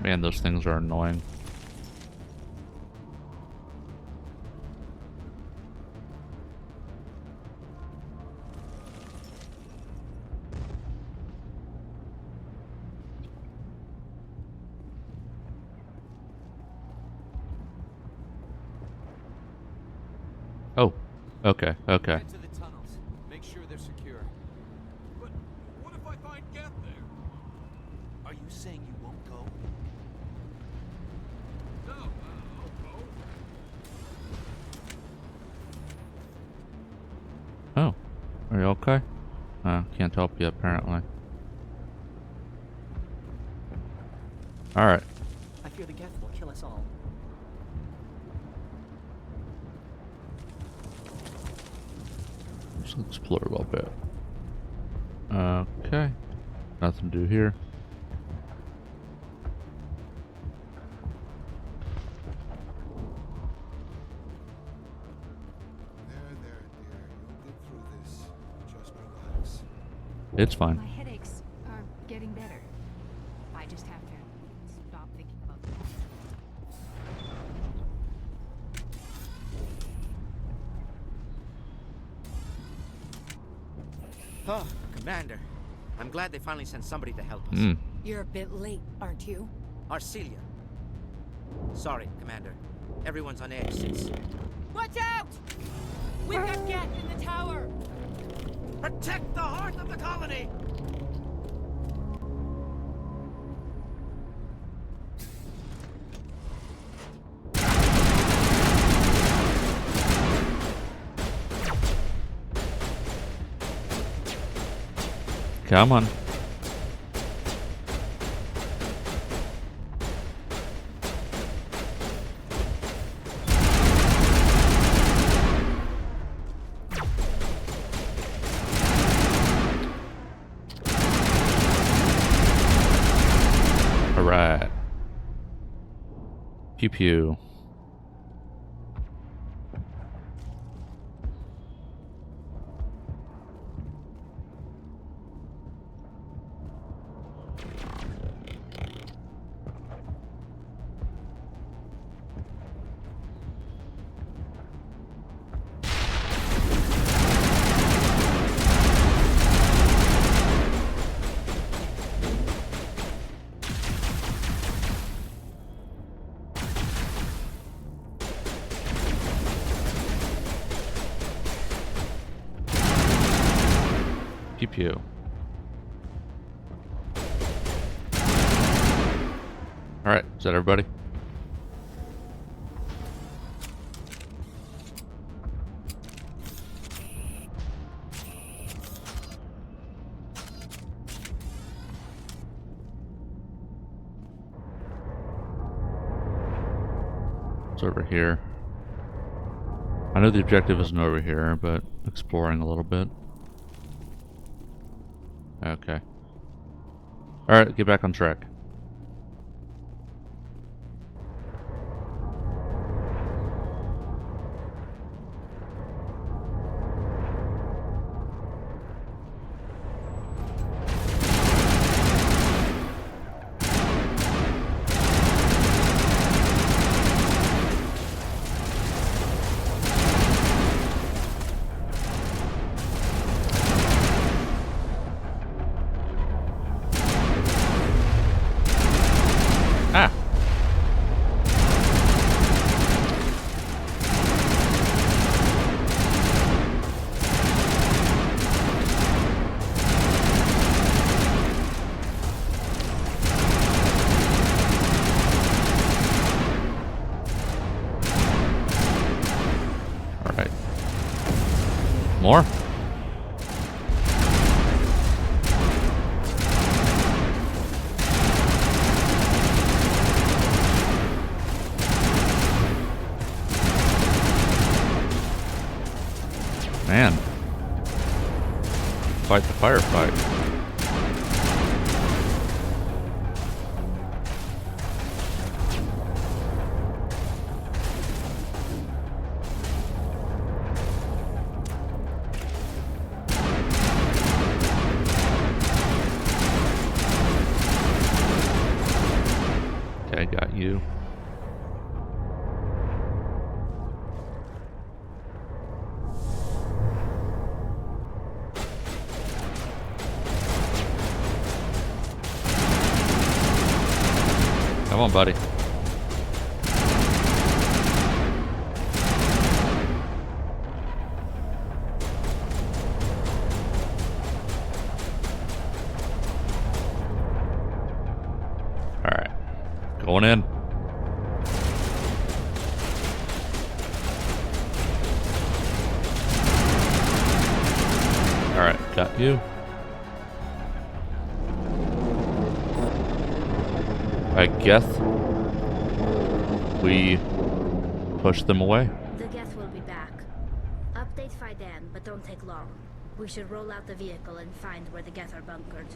Man, those things are annoying. Oh, okay, okay. Head to the tunnels. Make sure they're secure. But what if I find Geth there? Are you saying you won't go? No, I'll go. Are you okay? Can't help you apparently. Alright. I fear the Geth will kill us all. Let's explore a little bit. Okay. Nothing to do here. It's fine. My headaches are getting better. I just have to stop thinking about them. Oh, Commander. I'm glad they finally sent somebody to help us. You're a bit late, aren't you? Arcelia. Sorry, Commander. Everyone's on edge since... Watch out! We've got Geth in the tower! Protect the heart of the colony! Come on. Alright. Pew pew. Pew pew. Alright, is that everybody? It's over here. I know the objective isn't over here, but exploring a little bit. Okay. Alright, get back on track. More? Man. Fight the firefight. Okay, got you. Come on, buddy. All right, going in. Got you. I guess we push them away. The Geth will be back. Update Fidan, but don't take long. We should roll out the vehicle and find where the Geth are bunkered.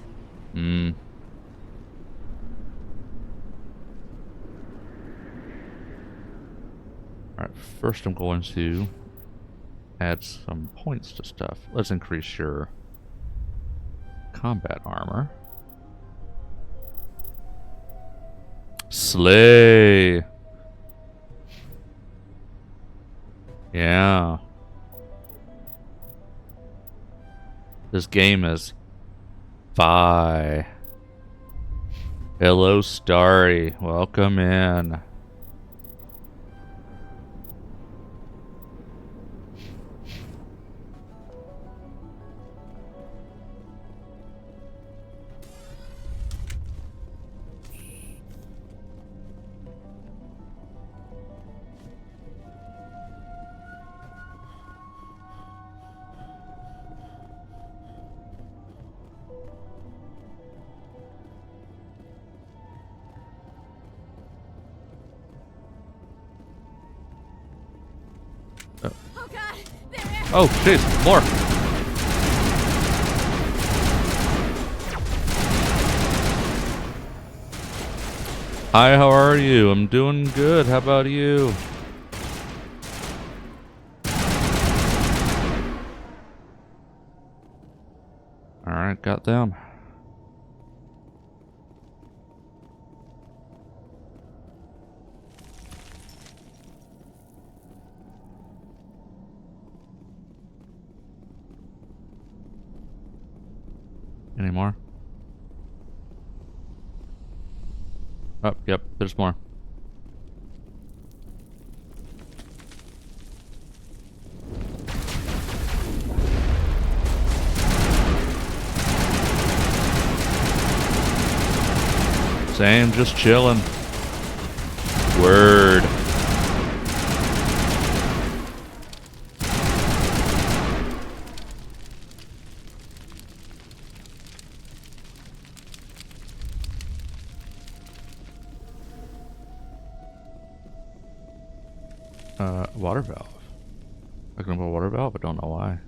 Alright, first I'm going to add some points to stuff. Let's increase your combat armor. Slay! Yeah. This game is Vi. Hello, Starry. Welcome in. Oh, jeez, more. Hi, how are you? I'm doing good. How about you? Alright, got them. Any more? Oh, yep, there's more. Same, just chilling. Word. Water valve. I can put a water valve, but don't know why.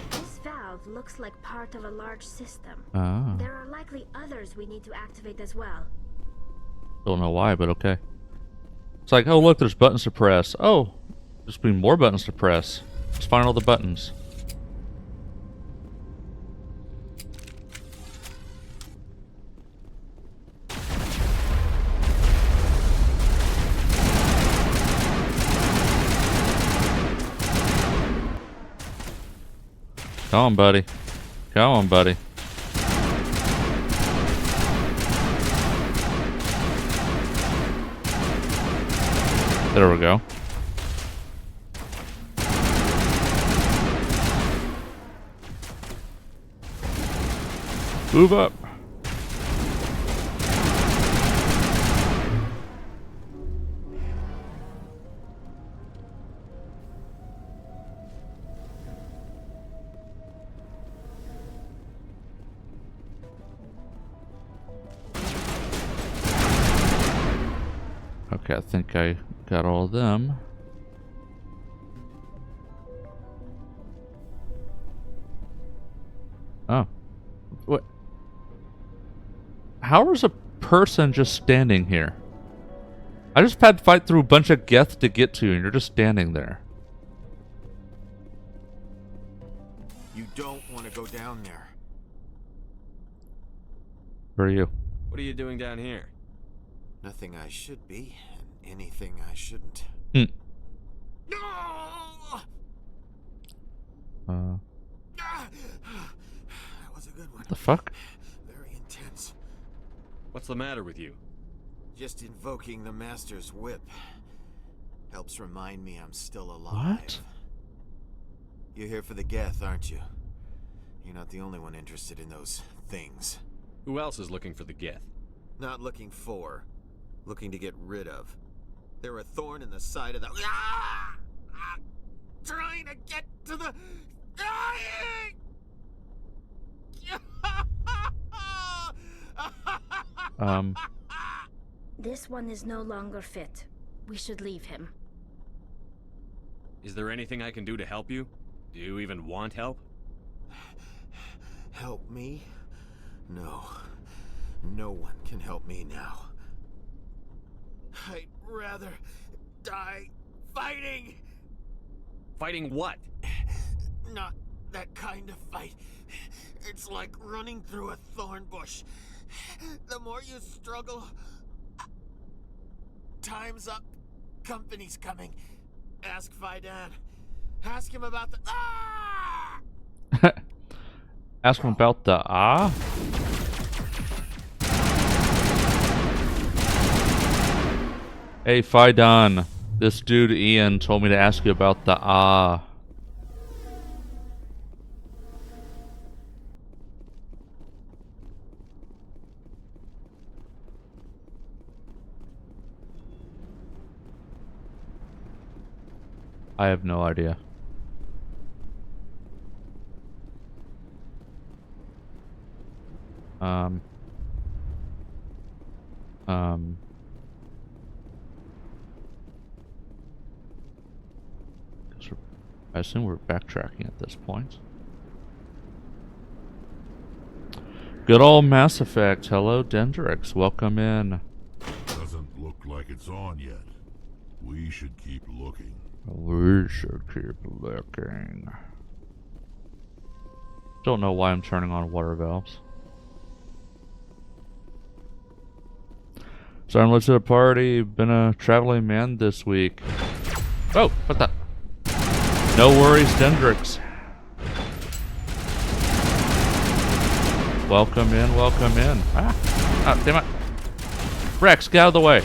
This valve looks like part of a large system. Ah. There are likely others we need to activate as well. Don't know why, but okay. It's like, oh look, there's buttons to press. Oh, there's been more buttons to press. Let's find all the buttons. Come on, buddy. Come on, buddy. There we go. Move up. Okay, I think I got all of them. Oh. What? How is a person just standing here? I just had to fight through a bunch of Geth to get to you, and you're just standing there. You don't want to go down there. Where are you? What are you doing down here? Nothing I should be, and anything I shouldn't. That was a good one. The fuck? Very intense. What's the matter with you? Just invoking the Master's whip helps remind me I'm still alive. What? You're here for the Geth, aren't you? You're not the only one interested in those things. Who else is looking for the Geth? Not looking for, looking to get rid of. They're a thorn in the side of the... trying to get to the dying. This one is no longer fit. We should leave him. Is there anything I can do to help you? Do you even want help? Help me? No. No one can help me now. I'd rather die fighting! Fighting what? Not that kind of fight. It's like running through a thorn bush. The more you struggle... Time's up. Company's coming. Ask Fidan. Ask him about the... Ah! Ask him about the Hey, Fidan. This dude Ian told me to ask you about the I have no idea. I assume we're backtracking at this point. Good old Mass Effect. Hello, Dendrix. Welcome in. Doesn't look like it's on yet. We should keep looking. We should keep looking. Don't know why I'm turning on water valves. So I'm late to the party. Been a traveling man this week. Oh, what the? No worries, Dendrix. Welcome in, welcome in. Ah, damn it. Rex, get out of the way.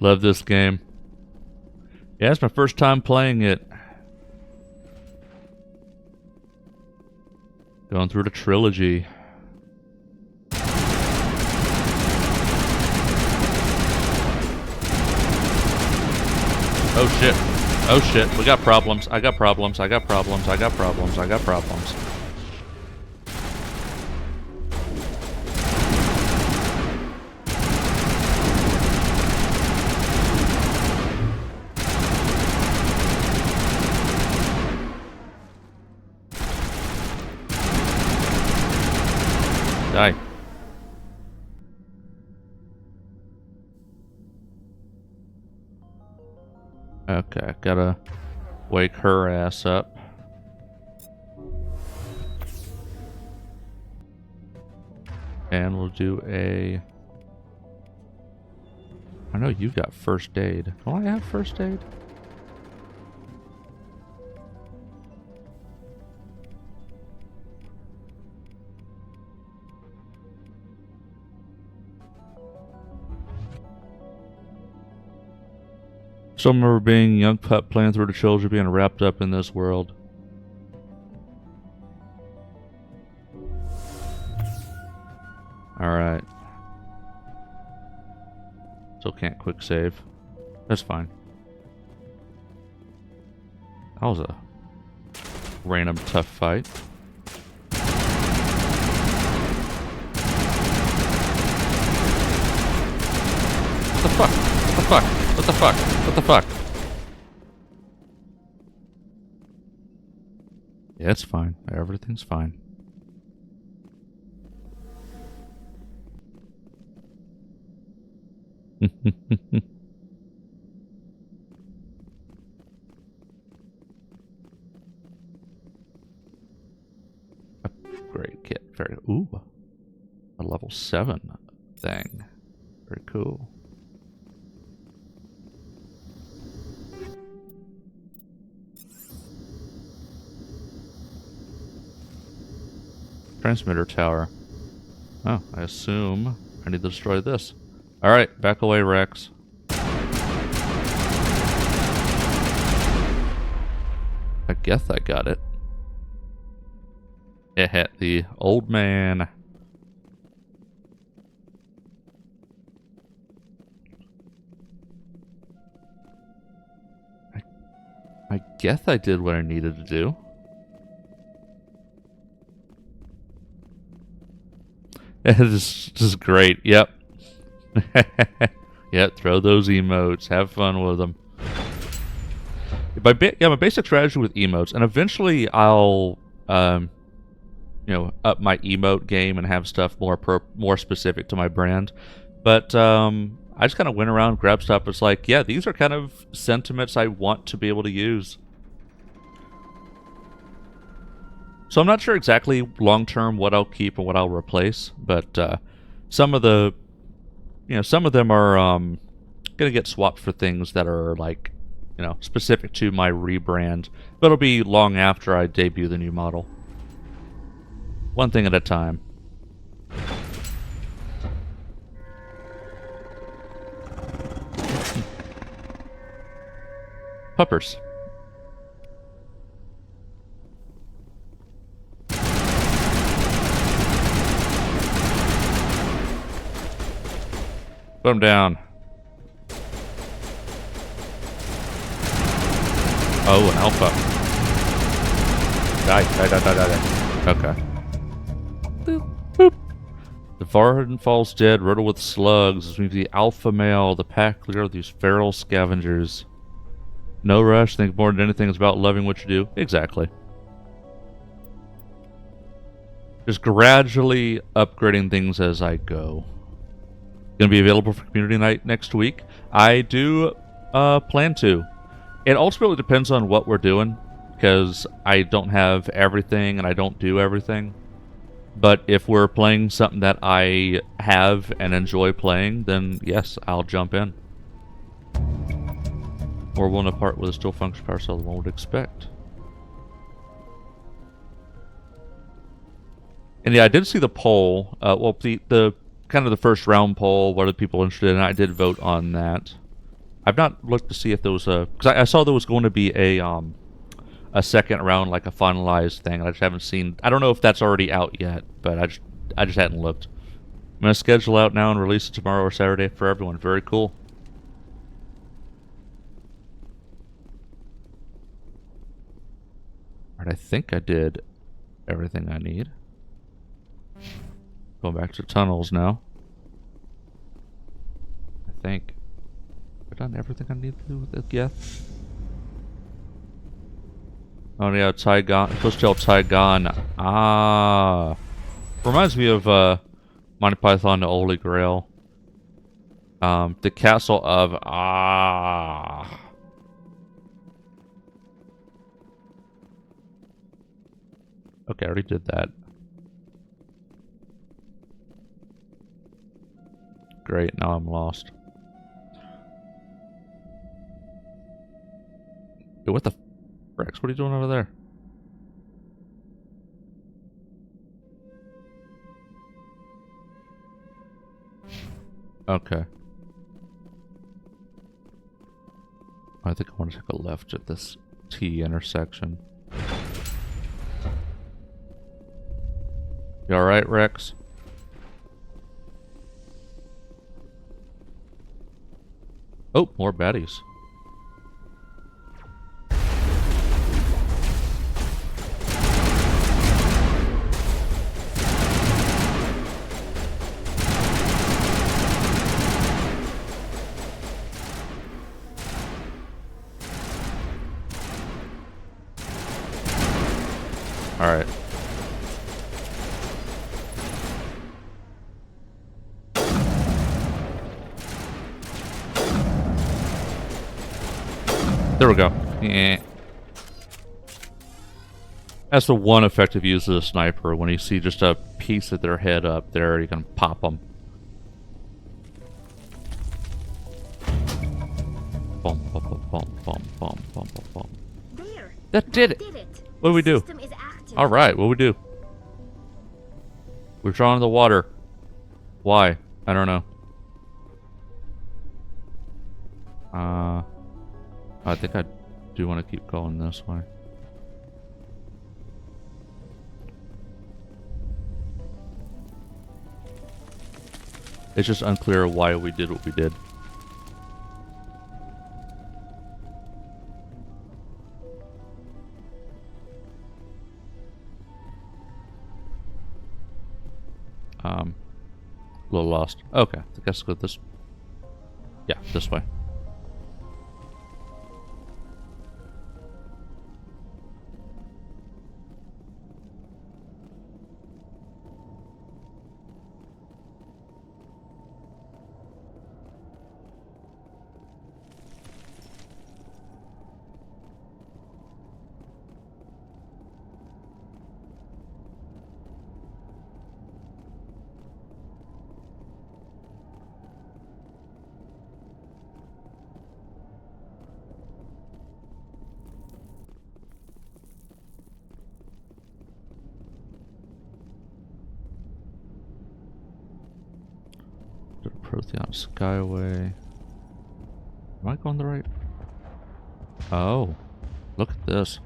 Love this game. Yeah, it's my first time playing it. Going through the trilogy. Oh shit. Oh shit. We got problems. I got problems. I got problems. I got problems. I got problems. Die. Okay, gotta wake her ass up. And we'll do a... I know you got first aid. Don't I have first aid? Still remember being a young pup playing through the trilogy, being wrapped up in this world. Alright. Still can't quick save. That's fine. That was a random tough fight. What the fuck? What the fuck? What the fuck? What the fuck? Yeah, it's fine. Everything's fine. Upgrade kit. Very... Ooh. A level 7 thing. Very cool. Transmitter tower. Oh, I assume I need to destroy this. Alright, back away, Rex. I guess I got it. The old man. I guess I did what I needed to do. This is great. Yep. Yep, throw those emotes. Have fun with them. My basic strategy with emotes, and eventually I'll, you know, up my emote game and have stuff more specific to my brand. But I just kind of went around, grabbed stuff. It's like, yeah, these are kind of sentiments I want to be able to use. So I'm not sure exactly long term what I'll keep and what I'll replace, but some of the, you know, some of them are gonna get swapped for things that are like, you know, specific to my rebrand. But it'll be long after I debut the new model. One thing at a time. Puppers. Put him down. Oh, an alpha. Die. Okay. Boop, boop. The Varden falls dead, riddled with slugs. This means the alpha male, the pack leader of these feral scavengers. No rush, think more than anything is about loving what you do. Exactly. Just gradually upgrading things as I go. Gonna be available for community night next week. I do plan to. It ultimately depends on what we're doing, because I don't have everything and I don't do everything. But if we're playing something that I have and enjoy playing, then yes, I'll jump in. Or one apart with a still function power cell one would expect. And yeah, I did see the poll. Well, the kind of the first round poll. What are the people interested in? I did vote on that. I've not looked to see if there was a, because I saw there was going to be a second round, like a finalized thing. I just haven't seen. I don't know if that's already out yet, but I just hadn't looked. I'm gonna schedule out now and release it tomorrow or Saturday for everyone. Very cool. Alright, I think I did everything I need. Going back to tunnels now. I think I've done everything I need to do with it. Yeah. Oh yeah, Taigon. I'm supposed to tell Taigon. Ah, reminds me of Monty Python: The Holy Grail. The Castle of Okay, I already did that. Great, now I'm lost. Dude, what the Rex, what are you doing over there? Okay. I think I want to take a left at this T intersection. You alright, Rex? Oh, more baddies. Alright. There we go. Yeah. That's the one effective use of the sniper. When you see just a piece of their head up there, you can pop them. Bum, bum, bum, bum, bum, bum, bum, bum. There. That did it. What do we do? All right, what do we do? We're drawn to the water. Why? I don't know. I think I do want to keep going this way. It's just unclear why we did what we did. A little lost. Okay, I guess go this. Yeah, this way. Protheon Skyway. Am I going the right? Oh, look at this.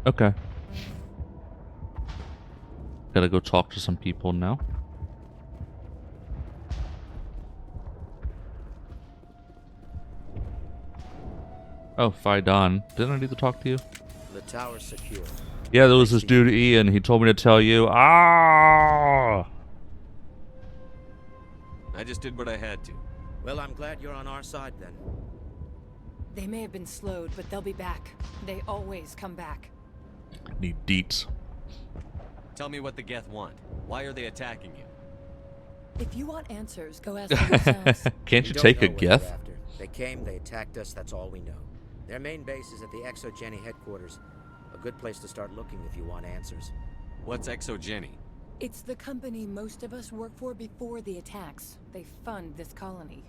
Okay. Gotta go talk to some people now. Oh, Don. Didn't I need to talk to you? The tower's secure. Yeah, there was this dude Ian. He told me to tell you. Ah! I just did what I had to. Well, I'm glad you're on our side then. They may have been slowed, but they'll be back. They always come back. Need deets. Tell me what the Geth want. Why are they attacking you? If you want answers, go ask them yourselves. Can't you take a Geth? They came, they attacked us, that's all we know. Their main base is at the ExoGeni headquarters. A good place to start looking if you want answers. What's ExoGeni? It's the company most of us work for before the attacks. They fund this colony.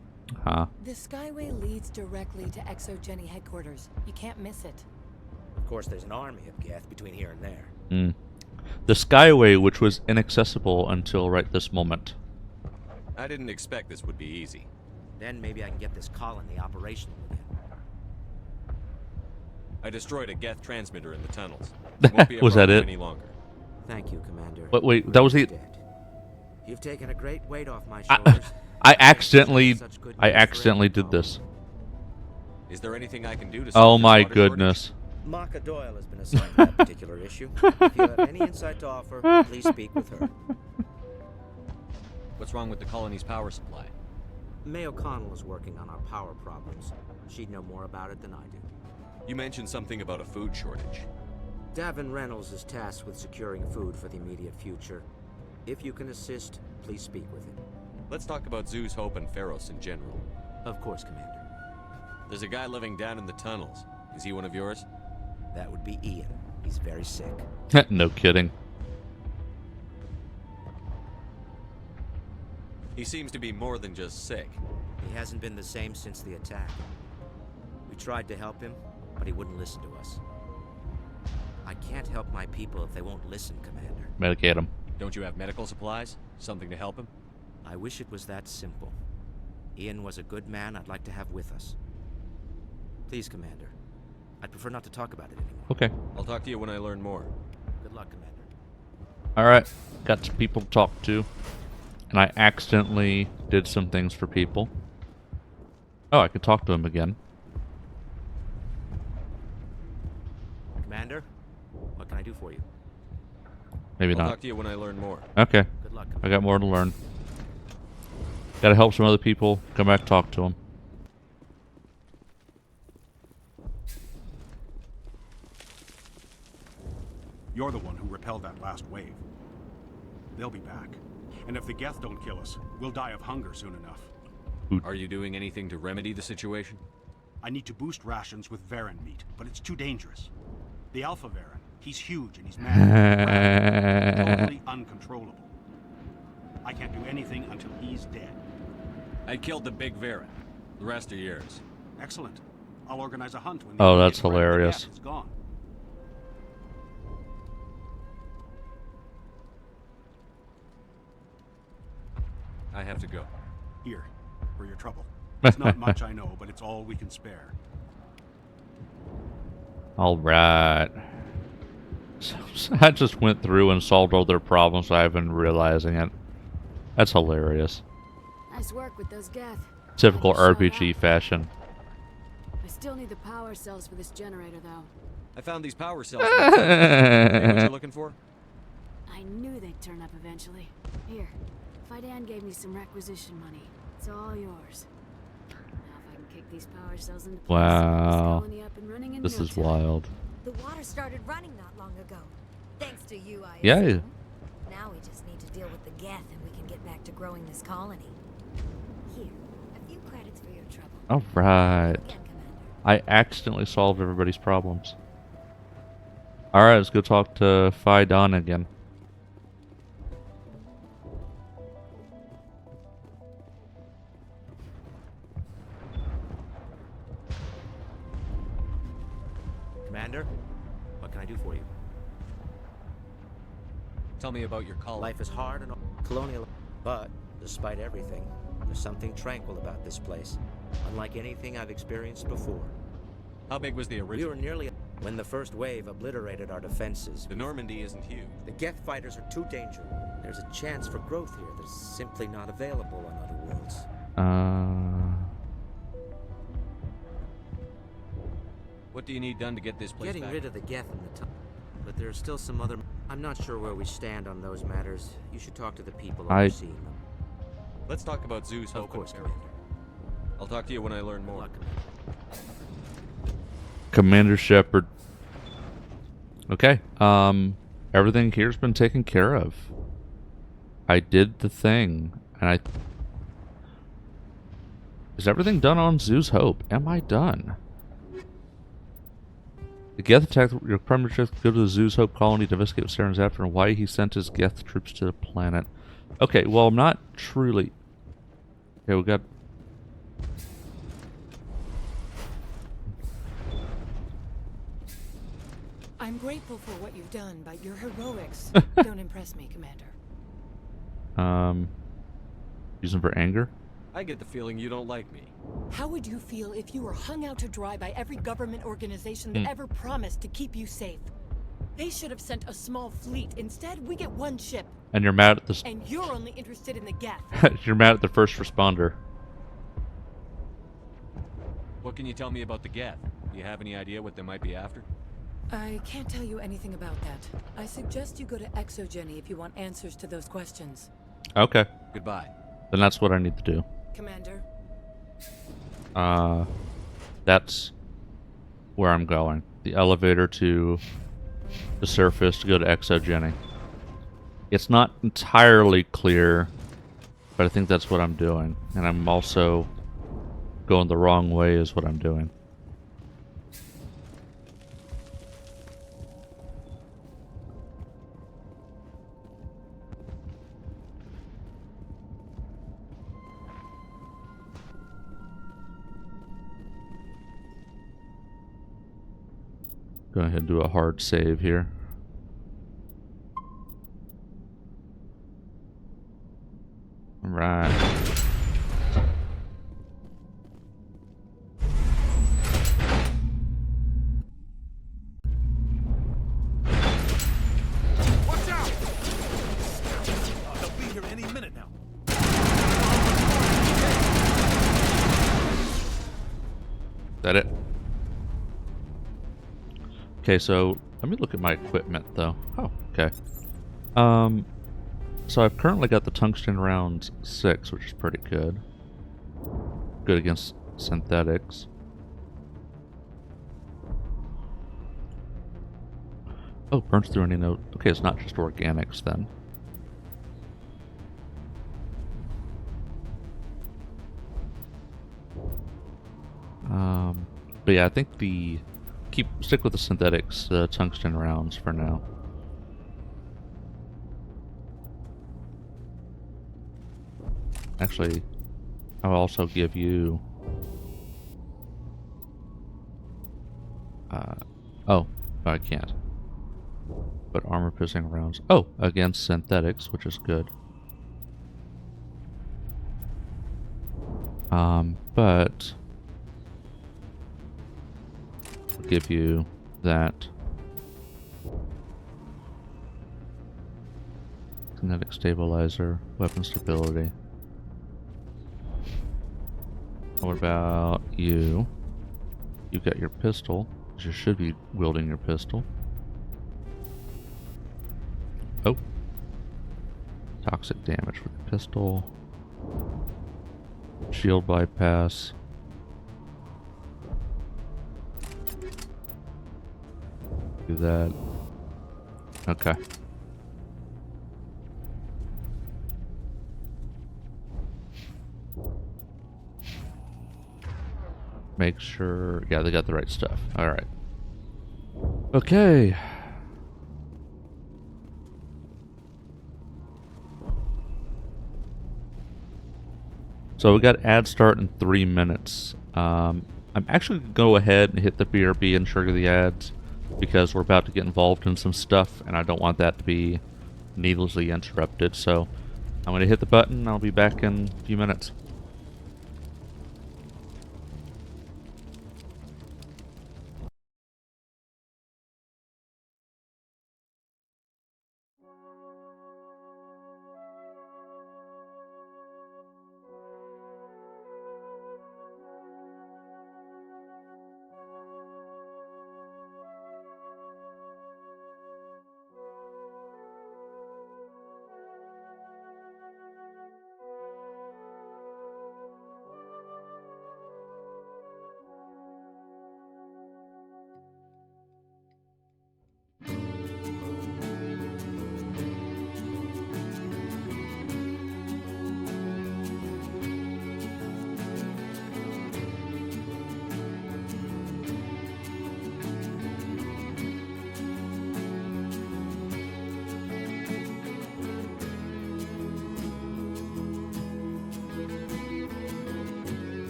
Huh. The Skyway leads directly to ExoGeni headquarters. You can't miss it. Of course, there's an army of Geth between here and there. Hmm. The Skyway, which was inaccessible until right this moment. I didn't expect this would be easy. Then maybe I can get this colony operational again. I destroyed a Geth transmitter in the tunnels. It won't be a Was that problem it? any longer. Thank you, Commander. But wait, that was the. You've taken a great weight off my shoulders. I accidentally did this. Is there anything I can do to Oh solve my this water goodness. Maka Doyle has been assigned to that particular issue. If you have any insight to offer, please speak with her. What's wrong with the colony's power supply? May O'Connell is working on our power problems. She'd know more about it than I do. You mentioned something about a food shortage. Davin Reynolds is tasked with securing food for the immediate future. If you can assist, please speak with him. Let's talk about Zeus, Hope, and Pharos in general. Of course, Commander. There's a guy living down in the tunnels. Is he one of yours? That would be Ian. He's very sick. No kidding. He seems to be more than just sick. He hasn't been the same since the attack. We tried to help him, but he wouldn't listen to us. I can't help my people if they won't listen, Commander. Medicate him. Don't you have medical supplies? Something to help him? I wish it was that simple. Ian was a good man I'd like to have with us. Please, Commander. I'd prefer not to talk about it anymore. Okay. I'll talk to you when I learn more. Good luck, Commander. Alright. Got some people to talk to. And I accidentally did some things for people. Oh, I could talk to him again. Commander, what can I do for you? Maybe I'll not. talk to you when I learn more. Okay. Good luck, I got more to learn. Gotta help some other people. Come back, talk to them. You're the one who repelled that last wave. They'll be back. And if the Geth don't kill us, we'll die of hunger soon enough. Are you doing anything to remedy the situation? I need to boost rations with Varen meat, but it's too dangerous. The Alpha Varen, he's huge and he's mad. Totally uncontrollable. I can't do anything until he's dead. I killed the big Varen. The rest are yours. Excellent. I'll organize a hunt when Oh, that's hilarious. is gone. I have to go. Here, for your trouble. It's not much, I know, but it's all we can spare. Alright. So I just went through and solved all their problems without even realizing it. That's hilarious. Nice work with those Geth. Typical Glad you showed RPG up. fashion. I still need the power cells for this generator, though. I found these power cells. What you're looking for? I knew they'd turn up eventually. Here, Fidan gave me some requisition money. It's all yours. Now if I can kick these power cells into place, Wow. colony up and running in This no is time. wild. The water started running not long ago. Thanks to you, I Yeah. assume. Now we just need to deal with the Geth and we can get back to growing this colony. Here, a few credits for your trouble. Alright. I accidentally solved everybody's problems. Alright, let's go talk to Fidan again. Commander, what can I do for you? Tell me about your colony. Life is hard and colonial, but despite everything, there's something tranquil about this place, unlike anything I've experienced before. How big was the We original? were nearly when the first wave obliterated our defenses. The Normandy isn't huge. The Geth fighters are too dangerous. There's a chance for growth here that's simply not available on other worlds. What do you need done to get this place Getting back? rid of the Geth and the but there's still some other. I'm not sure where we stand on those matters. You should talk to the people overseeing them. Let's talk about Zeus. Of course, Commander. I'll talk to you when I learn more. Commander Shepard. Okay. Everything here's been taken care of. I did the thing, and is everything done on Zeus Hope? Am I done? The Geth attacked your primary trip. Go to the Zeus Hope colony to investigate what Saren's after and why he sent his Geth troops to the planet. Okay, well, I'm not truly. Okay, we got. I'm grateful for what you've done, but your heroics don't impress me, Commander. Using for anger? I get the feeling you don't like me. How would you feel if you were hung out to dry by every government organization that ever promised to keep you safe? They should have sent a small fleet. Instead, we get one ship. And you're mad at the. And you're only interested in the Geth. You're mad at the first responder. What can you tell me about the Geth? Do you have any idea what they might be after? I can't tell you anything about that. I suggest you go to Exogeny if you want answers to those questions. Okay. Goodbye. Then that's what I need to do. Commander. That's where I'm going. The elevator to the surface to go to Exogeny. It's not entirely clear, but I think that's what I'm doing. And I'm also going the wrong way is what I'm doing. Go ahead and do a hard save here. All right. Watch out! They'll be here any minute now. Is that it? Okay, so let me look at my equipment though. Oh, okay. So I've currently got the tungsten rounds 6, which is pretty good. Good against synthetics. Oh, burns through any note. Okay, it's not just organics then. But yeah, I think stick with the synthetics, tungsten rounds for now. Actually, I'll also give you. Oh, I can't. But armor piercing rounds. Oh, against synthetics, which is good. But I'll give you that. Kinetic stabilizer, weapon stability. What about you? You got your pistol. You should be wielding your pistol. Oh. Toxic damage for the pistol. Shield bypass. Do that. Okay. Make sure, yeah, they got the right stuff. All right. Okay. So we got ad start in 3 minutes. I'm actually going to go ahead and hit the BRB and trigger the ads because we're about to get involved in some stuff and I don't want that to be needlessly interrupted. So I'm going to hit the button. I'll be back in a few minutes.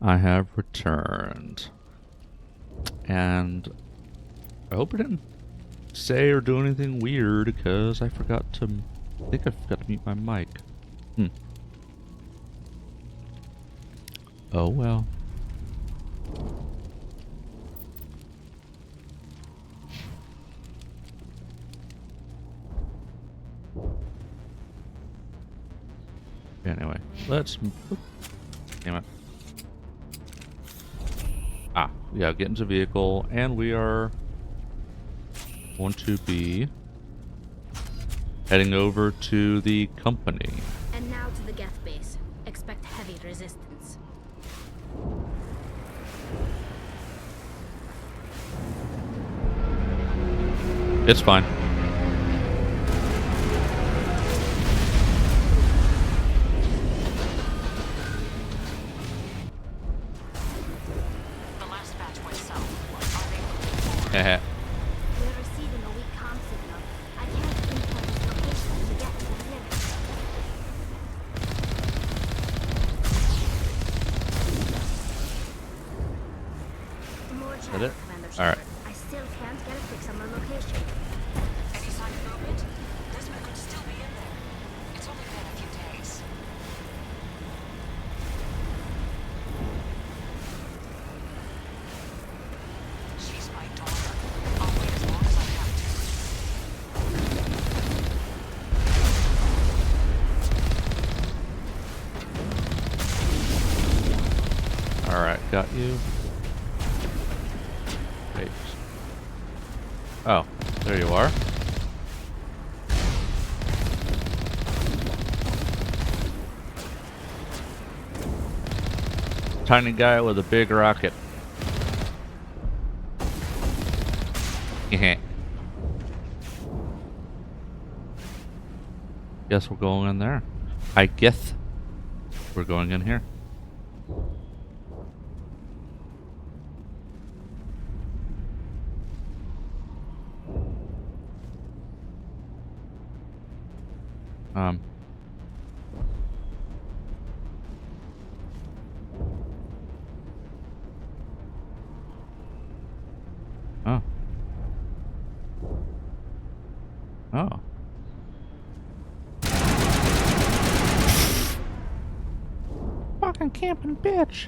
I have returned. And I hope I didn't say or do anything weird because I forgot to... I think I forgot to mute my mic. Oh well. Anyway, let's... Damn it. Ah, yeah, get into vehicle, and we are going to be heading over to the company. And now to the Geth base. Expect heavy resistance. It's fine. The last batch went south. Are they Heh. We're receiving a weak comm signal. I can't pinpoint its location to get to the clearance. More Is that chatter, it? Commander All right. Shepard. I still can't get a fix on the location. Any sign of movement? Desmond could still be in there. It's only been a few days. She's my daughter. I'll wait as long as I have All right, got you. Wait. Oh, there you are. Tiny guy with a big rocket. Heh. Guess we're going in there. I guess we're going in here. Oh. Oh. Fucking camping bitch.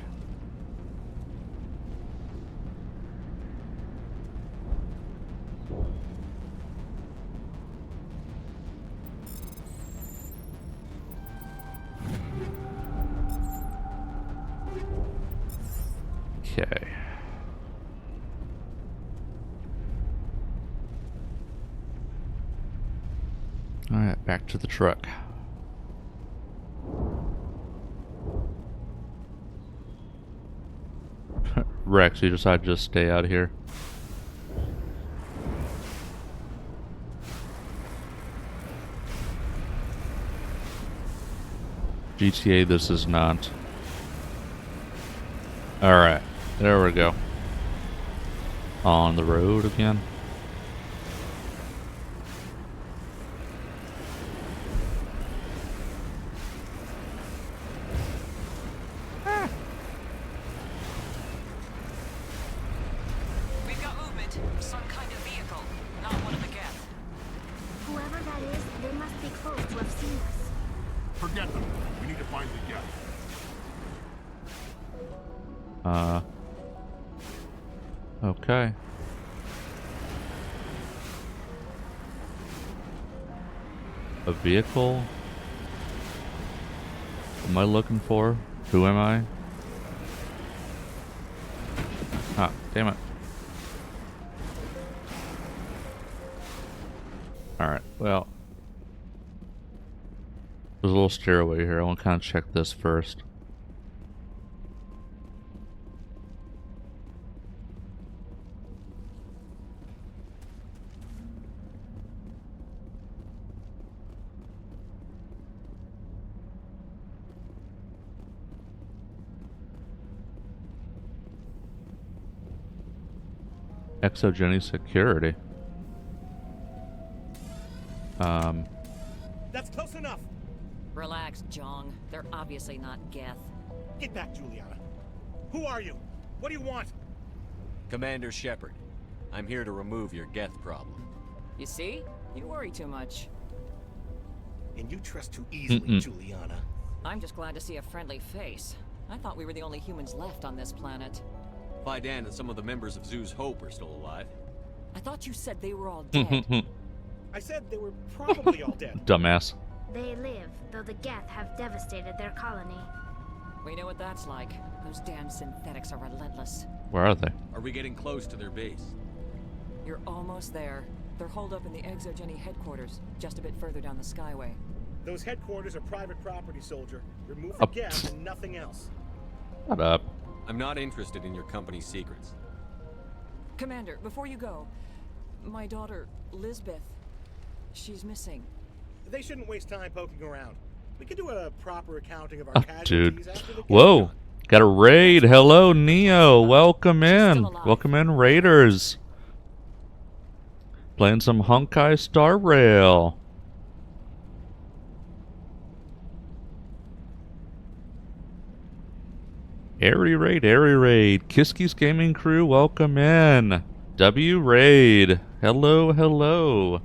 Okay. All right, back to the truck. Rex, you decided to just stay out here. GTA, this is not. Alright, there we go. On the road again. We've got movement. Some kind of vehicle. Not one of the Geth. Whoever that is, they must be close to have seen us. Forget them. We need to find the Geth. Okay. A vehicle? What am I looking for? Who am I? Ah, damn it. Alright, well. There's a little stairway here. I want to kind of check this first. Exogeny security. That's close enough. Relax, Jong. They're obviously not Geth. Get back, Juliana. Who are you? What do you want? Commander Shepard, I'm here to remove your Geth problem. You see? You worry too much. And you trust too easily, Juliana. I'm just glad to see a friendly face. I thought we were the only humans left on this planet. Fidan and some of the members of Zoo's Hope are still alive. I thought you said they were all dead. I said they were probably all dead. Dumbass. They live, though the Geth have devastated their colony. We know what that's like. Those damn synthetics are relentless. Where are they? Are we getting close to their base? You're almost there. They're holed up in the Exogeny headquarters, just a bit further down the Skyway. Those headquarters are private property, soldier. Remove the gas and nothing else. Shut up. I'm not interested in your company's secrets. Commander, before you go, my daughter, Lisbeth, she's missing. They shouldn't waste time poking around. We could do a proper accounting of our Oh, casualties dude. after the Whoa. Got a raid. Hello, Neo. Welcome in. Welcome in, Raiders. Playing some Honkai Star Rail. Airy Raid, Airy Raid. Kiski's Gaming Crew, welcome in. W Raid. Hello, hello.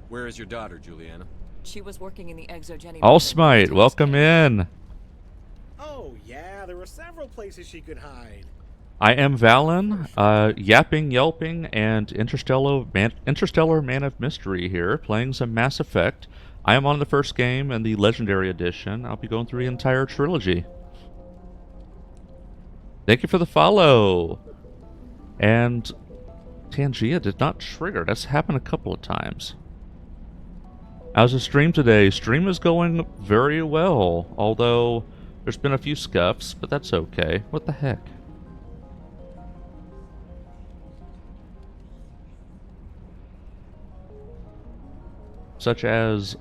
Where is your daughter, Juliana? She was working in the Exogeny. Allsmite, welcome in. Oh, yeah, there were several places she could hide. I am Valen, Yapping, Yelping, and Interstellar Man of Mystery here, playing some Mass Effect. I am on the first game and the Legendary Edition. I'll be going through the entire trilogy. Thank you for the follow. And Tangia did not trigger. That's happened a couple of times. How's the stream today? Stream is going very well, although there's been a few scuffs, but that's okay. What the heck? Such as,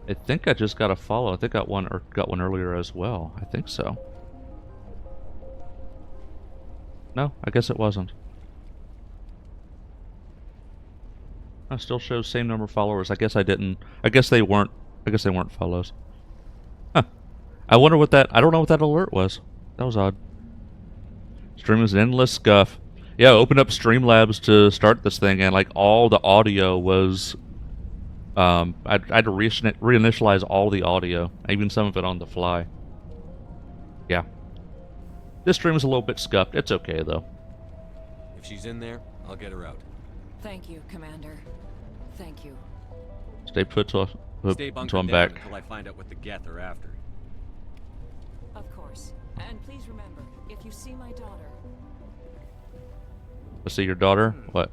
I think I just got a follow. I think I got one earlier as well. I think so. No, I guess it wasn't. I still shows same number of followers. I guess I didn't. I guess they weren't. I guess they weren't follows. Huh. I wonder what that. I don't know what that alert was. That was odd. Stream is an endless scuff. Yeah, I opened up Streamlabs to start this thing, and like all the audio was. I had to reinitialize all the audio, even some of it on the fly. Yeah. This stream is a little bit scuffed. It's okay, though. If she's in there, I'll get her out. Thank you, Commander. Thank you. Stay put till Stay bunkered I'm down back. until I find out what the Geth are after. Of course. And please remember, if you see my daughter... Let's see your daughter? What?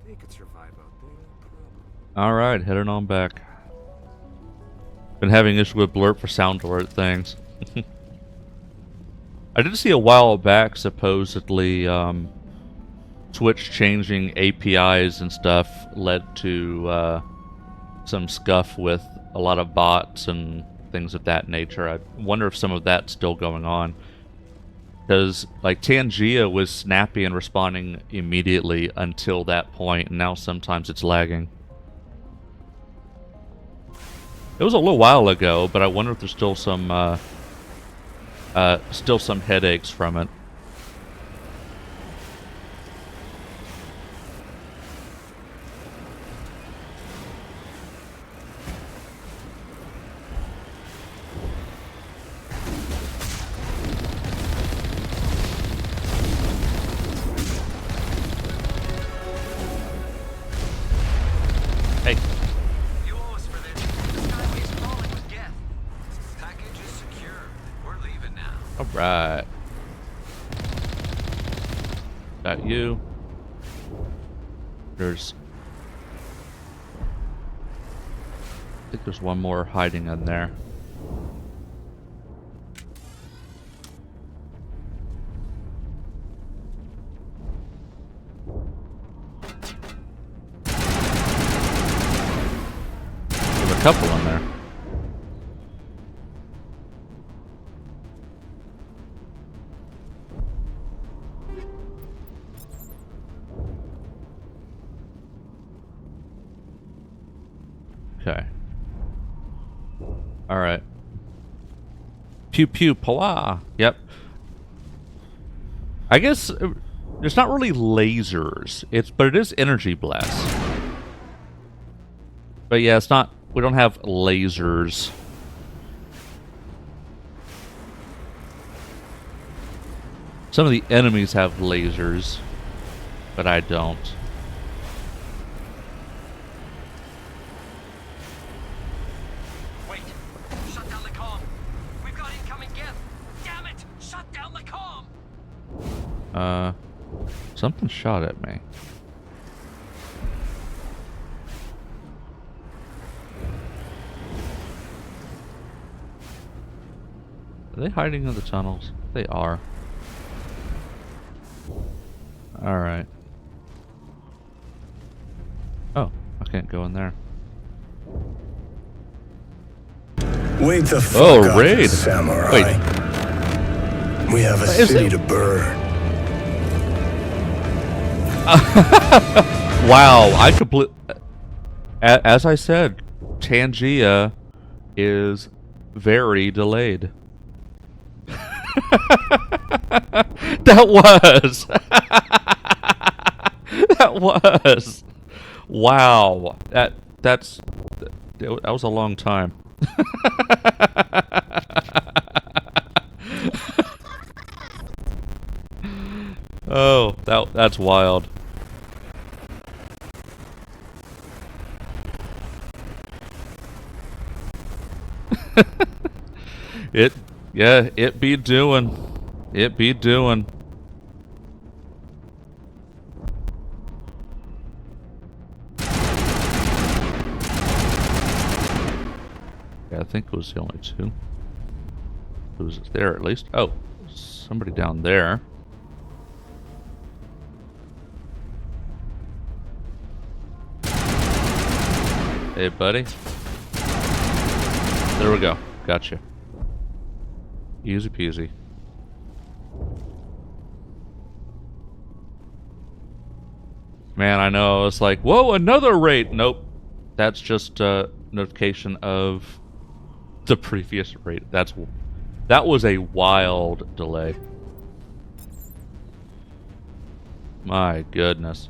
They could survive out there, no problem. Alright, heading on back. Been having issues with blurb for sound alert things. I did see a while back, supposedly, Twitch changing APIs and stuff led to some scuff with a lot of bots and things of that nature. I wonder if some of that's still going on. Because, like, Tangia was snappy and responding immediately until that point, and now sometimes it's lagging. It was a little while ago, but I wonder if there's still some headaches from it. Hey. You owe us for this. The Skyway's crawling with Geth. Package is secure. We're leaving now. Alright. Got you. There's... I think there's one more hiding in there. There's a couple in there. Okay. Alright. Pew pew pala. Yep. I guess there's not really lasers. But it is energy blast. But yeah, it's not. We don't have lasers. Some of the enemies have lasers, but I don't. Wait. Shut down the comm. We've got incoming Geth. Damn it! Shut down the comm. Something shot at me. Are they hiding in the tunnels? They are. Alright. Oh, I can't go in there. Wake the fuck up, raid. samurai. Wait. We have a city to burn. Wow, I as I said, Tangia is very delayed. That was. That was. Wow. That was a long time. Oh, that's wild. It be doing. It be doing. Yeah, I think it was the only two. It was there at least. Oh, somebody down there. Hey, buddy. There we go. Gotcha. Easy peasy. Man, I know. It's like, whoa, another raid. Nope. That's just a notification of the previous raid. That was a wild delay. My goodness.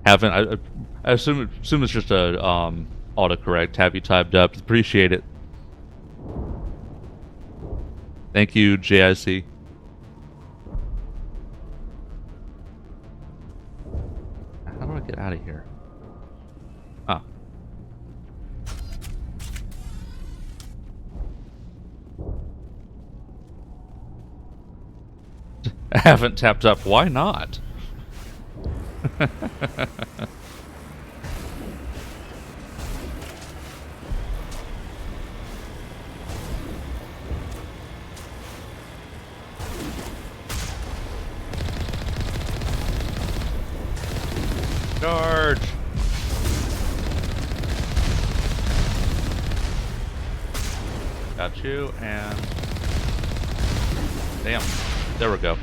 I assume it's just a autocorrect. Have you typed up? Appreciate it. Thank you, JIC. How do I get out of here? Ah. I haven't tapped up. Why not? Charge! Got you, and... Damn. There we go.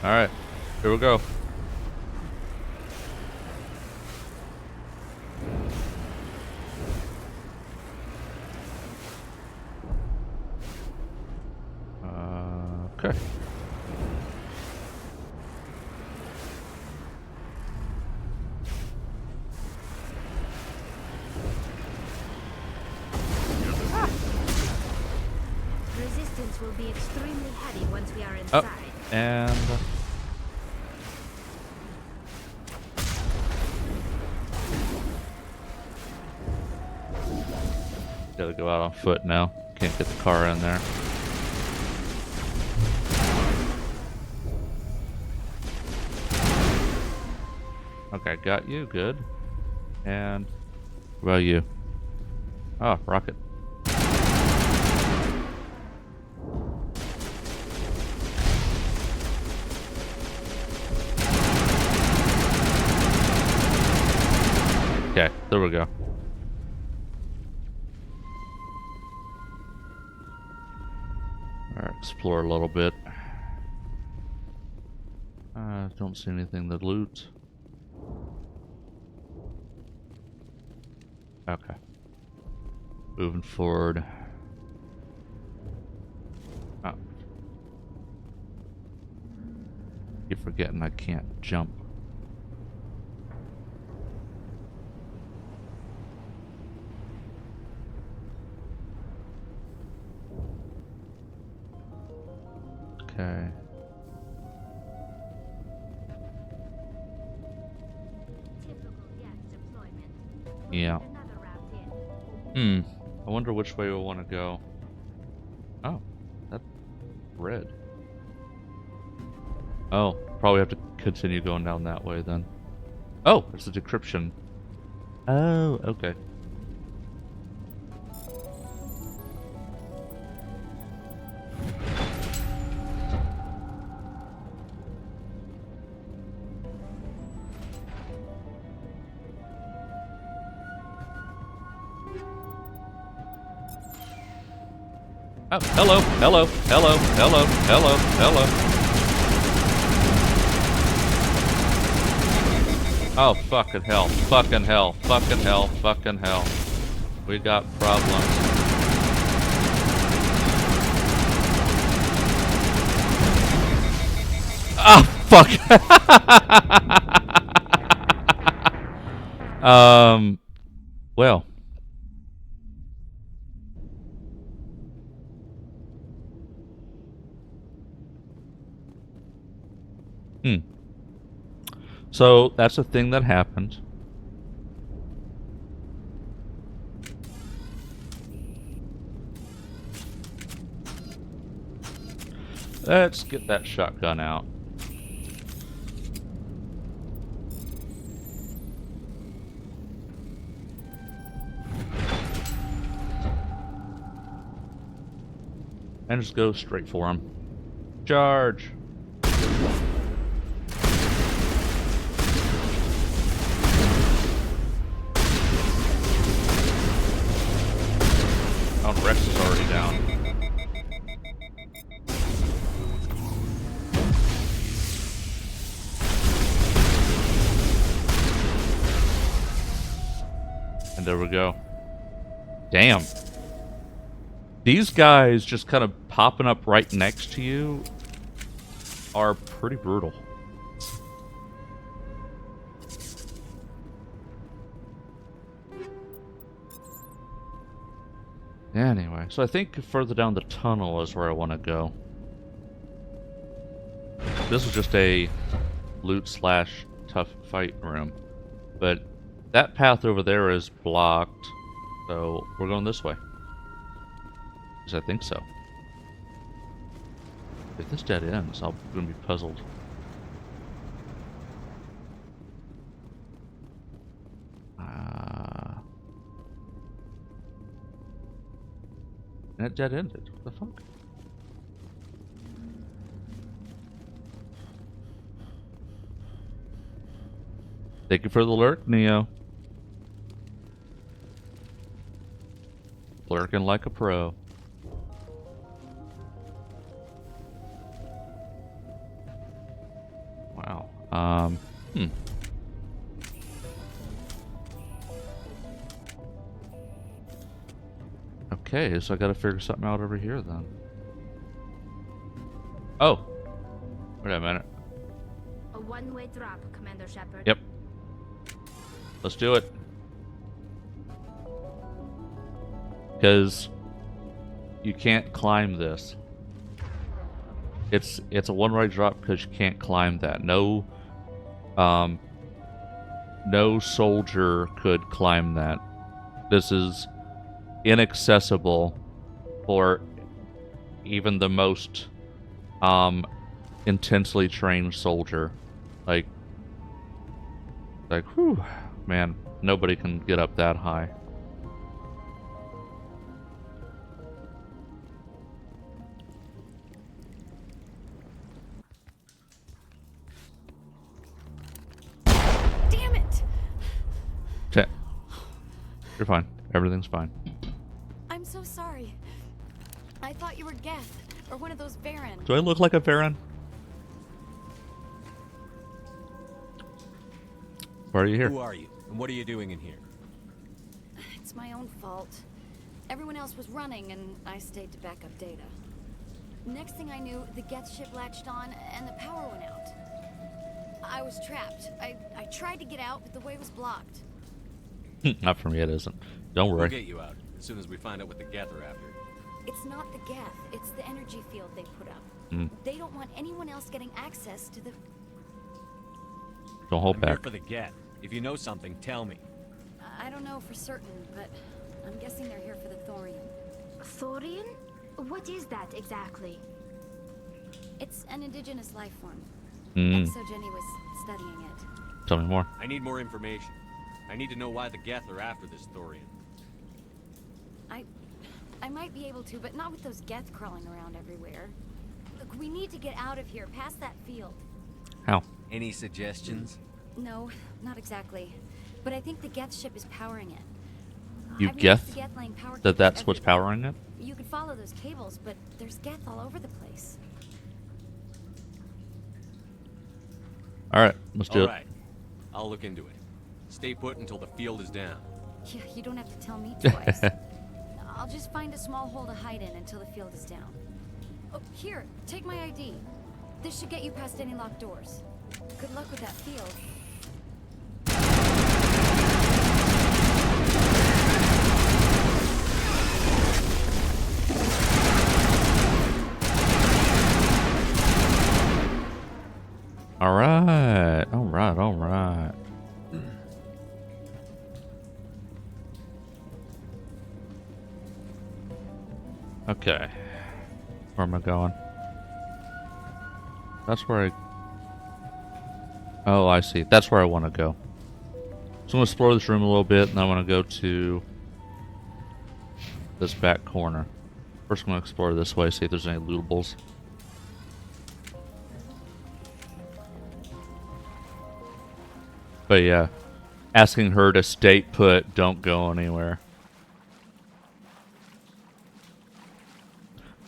Alright, here we go. Okay. Resistance will be extremely heavy once we are inside. Oh, and... Gotta go out on foot now. Can't get the car in there. Okay, got you. Good. And what about you? Oh, rocket. Okay, there we go. Alright, explore a little bit. Don't see anything to loot. Okay. Moving forward. Oh. Keep forgetting I can't jump. Yeah. I wonder which way we want to go. Oh, that's red. Oh, probably have to continue going down that way then. Oh, it's a decryption. Oh, okay. Oh, hello, hello, hello, hello, hello, hello. Oh, fucking hell, fucking hell, fucking hell, fucking hell. We got problems. Ah, fuck. Well. So that's a thing that happened. Let's get that shotgun out. And just go straight for him. Charge! Oh, Rex is already down. And there we go. Damn. These guys just kind of popping up right next to you are pretty brutal. Anyway, so I think further down the tunnel is where I want to go. This was just a loot slash tough fight room. But that path over there is blocked. So we're going this way. Because I think so. If this dead ends, I'm going to be puzzled. And it dead ended. What the fuck? Thank you for the lurk, Neo. Lurking like a pro. Wow. Okay, so I gotta figure something out over here then. Oh! Wait a minute. A one-way drop, Commander Shepard. Yep. Let's do it. Because you can't climb this. It's a one-way drop because you can't climb that. No soldier could climb that. This is inaccessible for even the most intensely trained soldier. Like whew, man, nobody can get up that high. Damn it! You're fine. Everything's fine. I'm so sorry. I thought you were Geth, or one of those Varen. Do I look like a Varen? Why are you here? Who are you, and what are you doing in here? It's my own fault. Everyone else was running, and I stayed to back up data. Next thing I knew, the Geth ship latched on, and the power went out. I was trapped. I tried to get out, but the way was blocked. Not for me, it isn't. Don't worry. We'll get you out as soon as we find out what the Geth are after. It's not the Geth, it's the energy field they put up. They don't want anyone else getting access to the... Don't hold I'm back. here for the Geth. If you know something, tell me. I don't know for certain, but I'm guessing they're here for the thorium. Thorium? What is that exactly? It's an indigenous life form. Hmm. Exogeny was studying it. Tell me more. I need more information. I need to know why the Geth are after this thorium. I might be able to, but not with those Geth crawling around everywhere. Look, we need to get out of here, past that field. How? Any suggestions? No, not exactly. But I think the Geth ship is powering it. You I've noticed Geth? the Geth laying power That cables that's what's everywhere. powering it? You could follow those cables, but there's Geth all over the place. Alright, let's do All it. right. I'll look into it. Stay put until the field is down. Yeah, you don't have to tell me twice. I'll just find a small hole to hide in until the field is down. Oh, here, take my ID. This should get you past any locked doors. Good luck with that field. Alright, alright, alright. Okay. Where am I going? That's where I... Oh, I see. That's where I want to go. So I'm going to explore this room a little bit, and I want to go to this back corner. First I'm going to explore this way, see if there's any lootables. But yeah, asking her to stay put, don't go anywhere.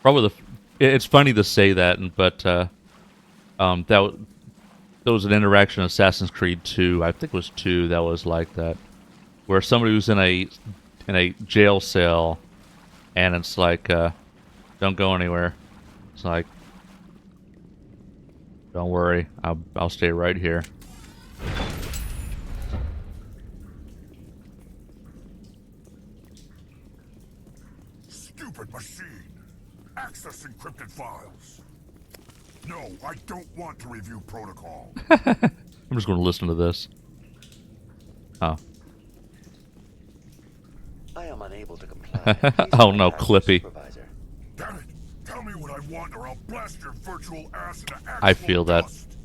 Probably it's funny to say that, but there was an interaction in Assassin's Creed 2, I think it was 2, that was like that, where somebody was in a jail cell, and it's like, don't go anywhere. It's like, don't worry, I'll stay right here. Stupid machine! Access encrypted files. No, I don't want to review protocol. I'm just going to listen to this. Oh. I am unable to comply. Oh no, Clippy. Damn it! Tell me what I want, or I'll blast your virtual ass into actual I feel that. dust.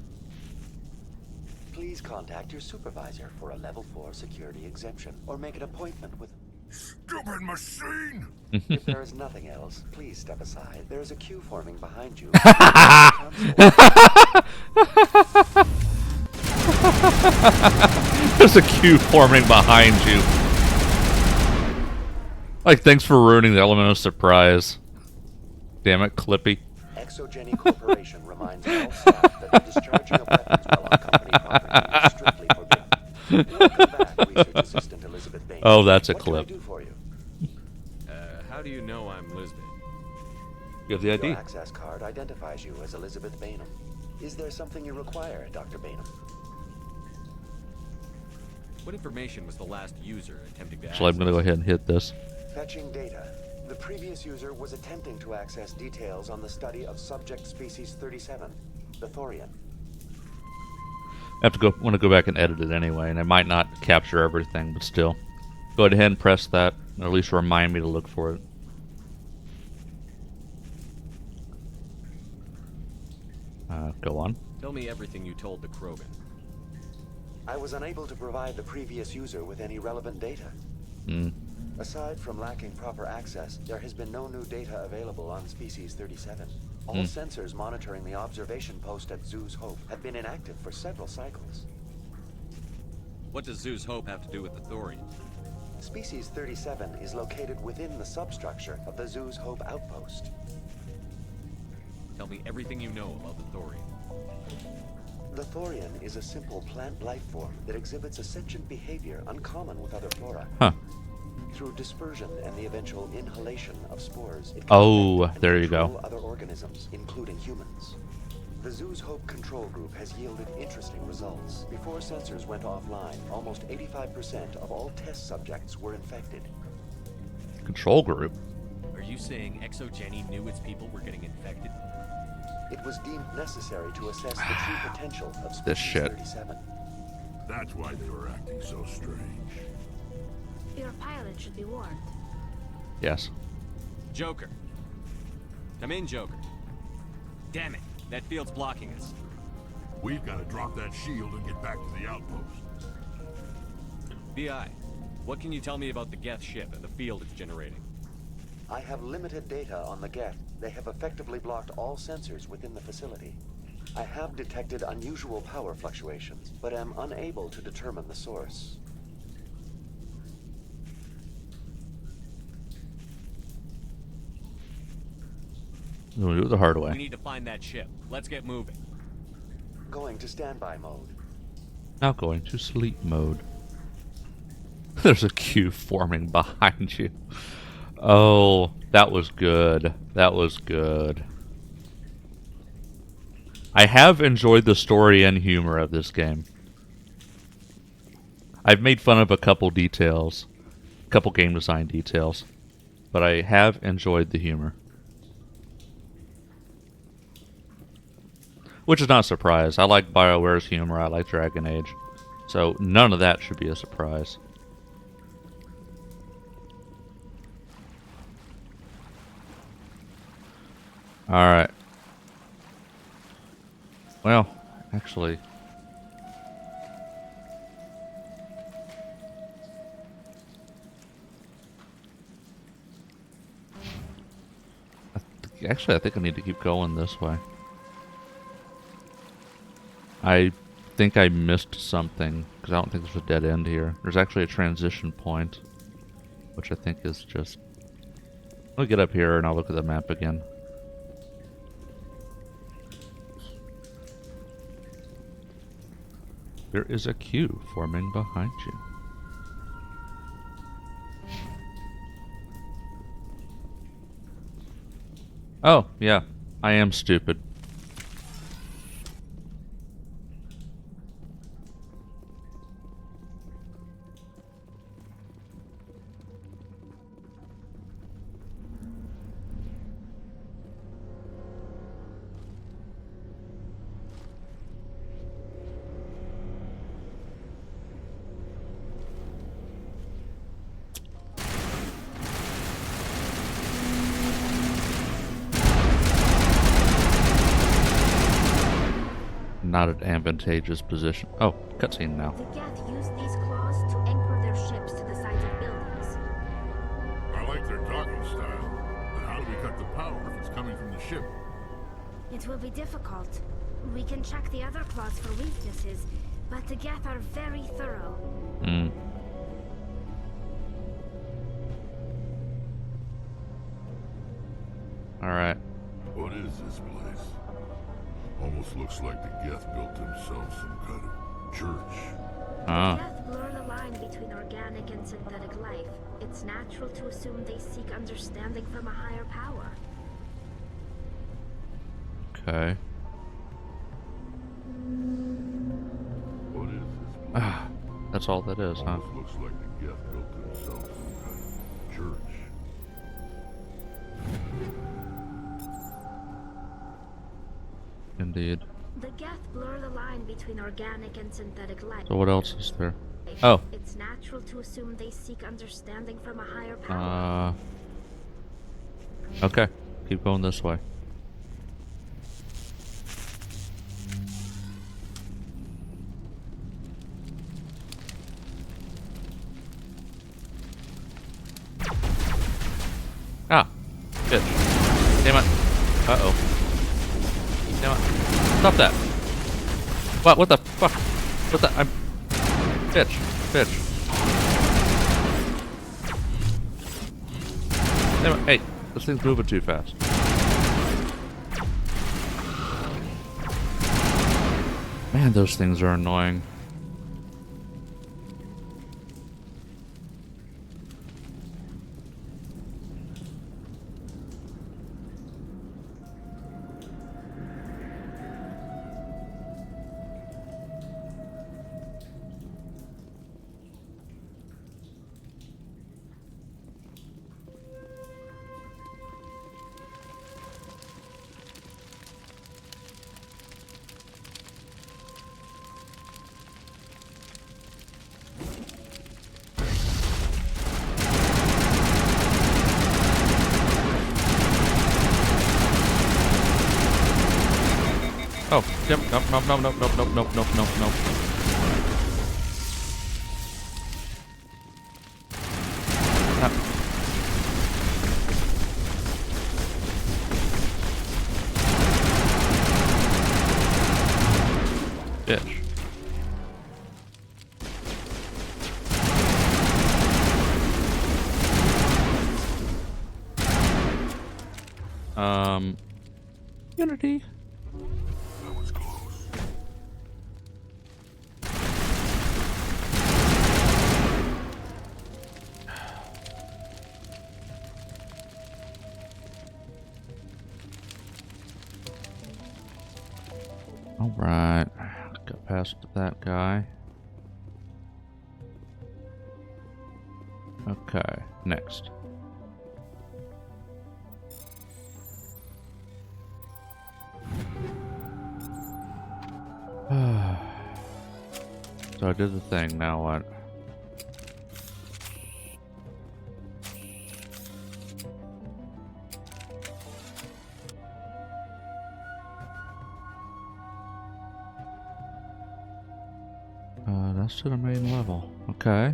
Please contact your supervisor for a level 4 security exemption, or make an appointment with... Stupid machine! If there is nothing else, please step aside. There is a queue forming behind you. There's a queue forming behind you. Like, thanks for ruining the element of surprise. Damn it, Clippy. Exogeny Corporation reminds all staff that the discharging of weapons while on company property is strictly forbidden. Welcome back, Research Assistant Elizabeth Bain. Oh, that's a What clip. Can I do for you? How do you know I'm Lisbeth? You have the ID. Your access card identifies you as Elizabeth Bainham. Is there something you require, Dr. Bainham? What information was the last user attempting to access? So I'm going to go ahead and hit this. Fetching data. The previous user was attempting to access details on the study of subject species 37, the thorium. I want to go back and edit it anyway, and I might not capture everything, but still. Go ahead and press that, or at least remind me to look for it. Go on. Tell me everything you told the Krogan. I was unable to provide the previous user with any relevant data. Hmm. Aside from lacking proper access, there has been no new data available on Species 37. All sensors monitoring the observation post at Zoo's Hope have been inactive for several cycles. What does Zoo's Hope have to do with the thorium? Species 37 is located within the substructure of the Zoo's Hope outpost. Tell me everything you know about the thorium. The thorium is a simple plant life form that exhibits a sentient behavior uncommon with other flora. Huh. Through dispersion and the eventual inhalation of spores, it Oh, can there you control go. other organisms, including humans. The Zoo's Hope control group has yielded interesting results. Before sensors went offline, almost 85% of all test subjects were infected. Control group. Are you saying Exogeny knew its people were getting infected? It was deemed necessary to assess the true potential of This Species shit. 37. That's why they were acting so strange. Your pilot should be warned. Yes. Joker. Come in, Joker. Damn it. That field's blocking us. We've got to drop that shield and get back to the outpost. BI, what can you tell me about the Geth ship and the field it's generating? I have limited data on the Geth. They have effectively blocked all sensors within the facility. I have detected unusual power fluctuations, but am unable to determine the source. We'll do it the hard way. We need to find that ship. Let's get moving. Going to standby mode. Now going to sleep mode. There's a queue forming behind you. Oh, that was good. That was good. I have enjoyed the story and humor of this game. I've made fun of a couple details, a couple game design details, but I have enjoyed the humor. Which is not a surprise. I like BioWare's humor, I like Dragon Age. So none of that should be a surprise. Alright. Well, actually... I think I need to keep going this way. I think I missed something, because I don't think there's a dead end here. There's actually a transition point, which I think is just... I'll get up here and I'll look at the map again. There is a queue forming behind you. Oh, yeah. I am stupid. Not an advantageous position. Oh, cutscene now. The Geth use these claws to anchor their ships to the sides of buildings. I like their docking style, but how do we cut the power if it's coming from the ship? It will be difficult. We can check the other claws for weaknesses, but the Geth are very thorough. Hmm. Alright. What is this place? Almost looks like the Geth built themselves some kind of church. Ah. Geth blur the line between organic and synthetic life. It's natural to assume they seek understanding from a higher power. Okay. What is this place? Ah, that's all that is, huh? Almost looks like the Geth built themselves some kind of church. Indeed. The Geth blur the line between organic and synthetic life. So what else is there? Oh. It's natural to assume they seek understanding from a higher power. Okay. Keep going this way. Ah. Bitch. Damn it. Uh-oh. Damn it. Stop that. What the fuck? What the... I'm... Bitch. Bitch. Damn it. Hey. This thing's moving too fast. Man, those things are annoying. Yep. Nope. Bitch. Unity. That was close. All right, got past that guy. Okay, next. So I did the thing, now what? That's to the main level. Okay.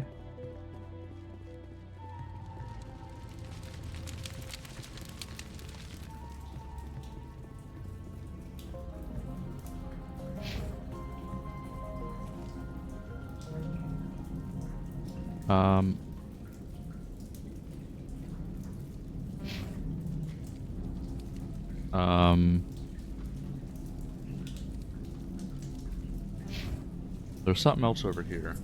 There's something else over here.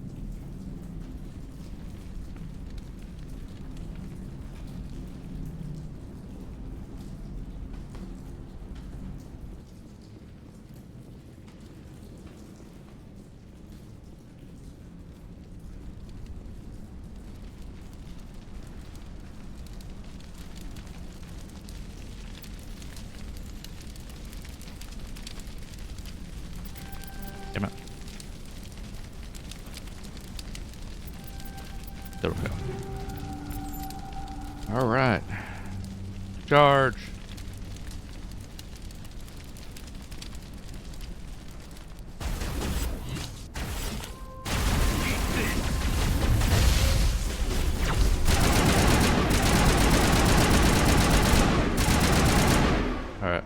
Damn it. There we go. All right. Charge. All right.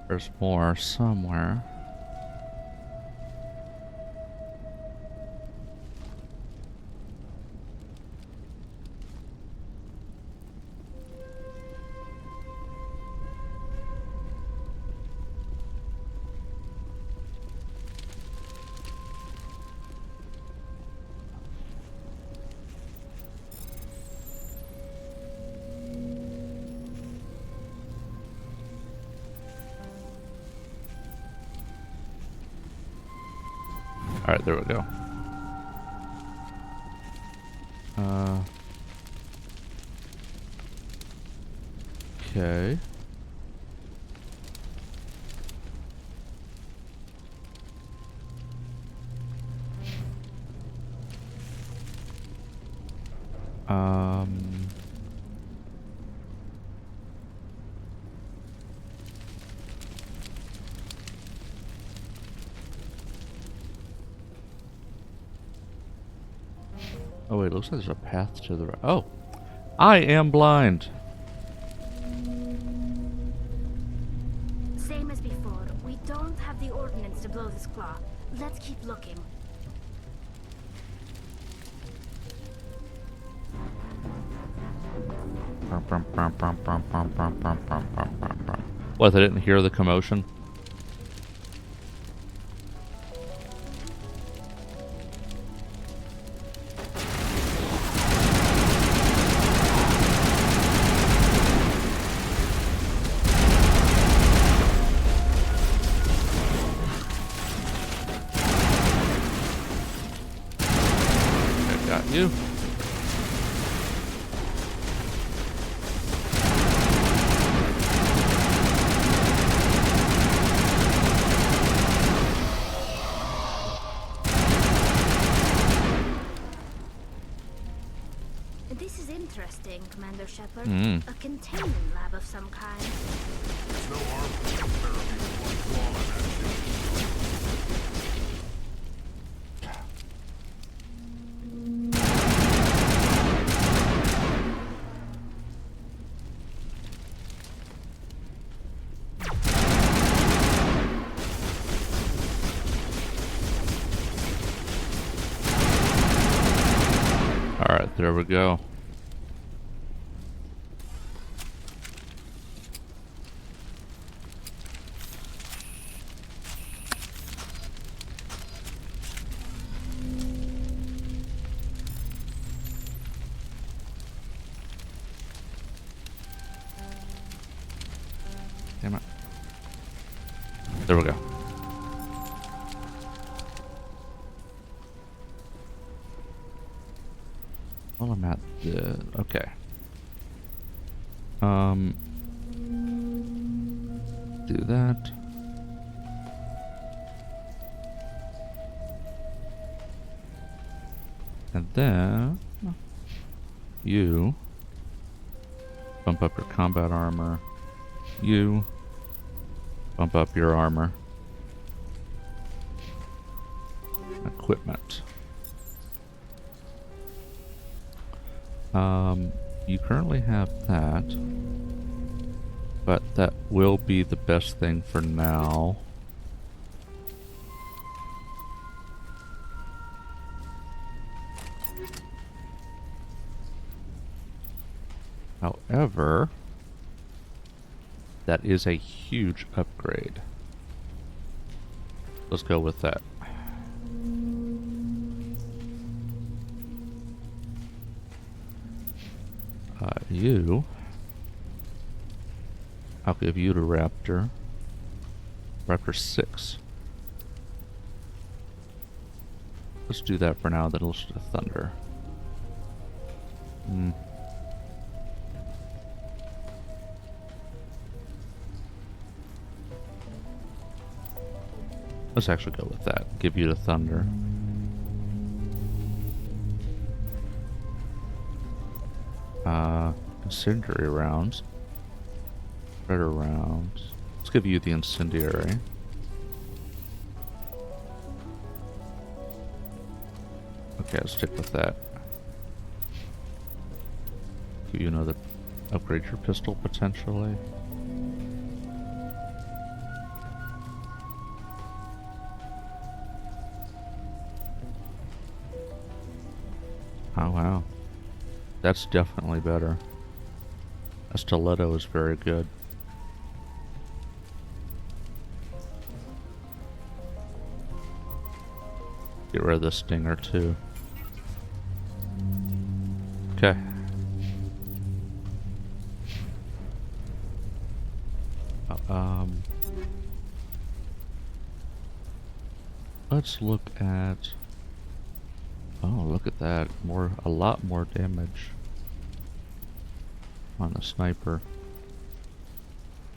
There's more somewhere. All right, there we go. Okay. Oh wait, looks like there's a path to the right. Oh, I am blind. Same as before. We don't have the ordnance to blow this claw. Let's keep looking. What, they didn't hear the commotion? I got you. This is interesting, Commander Shepard. Mm. A containment lab of some kind. There's no harm in therapy with one claw in that Alright, there we go. Damn it. There we go. Well, I'm at the... Okay. Do that. And then... You... Bump up your combat armor. You... Bump up your armor. Equipment. You currently have that, but that will be the best thing for now. However, that is a huge upgrade. Let's go with that. You, I'll give you to Raptor. Raptor 6. Let's do that for now, then let's do Thunder. Let's actually go with that. Give you to Thunder. Incendiary rounds. Predator rounds. Let's give you the incendiary. Okay, I'll stick with that. Give you another. Upgrade your pistol potentially. Oh wow. That's definitely better. A stiletto is very good. Get rid of the stinger too. Okay. Let's look at... Oh, look at that. A lot more damage on the sniper.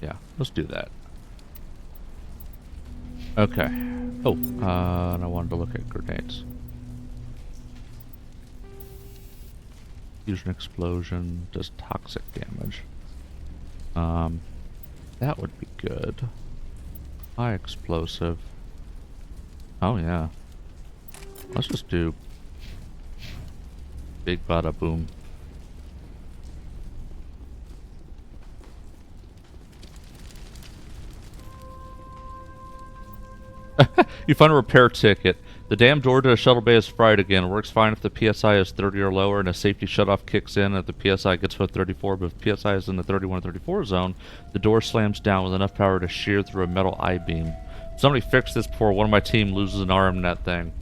Yeah, let's do that. Okay. Oh, and I wanted to look at grenades. Fusion explosion does toxic damage. That would be good. High explosive. Oh yeah. Let's just do big bada boom. You find a repair ticket. The damn door to the shuttle bay is fried again. It works fine if the PSI is 30 or lower and a safety shutoff kicks in if the PSI gets to 34, but if PSI is in the 31 or 34 zone, the door slams down with enough power to shear through a metal I-beam. Somebody fix this before one of my team loses an arm in that thing.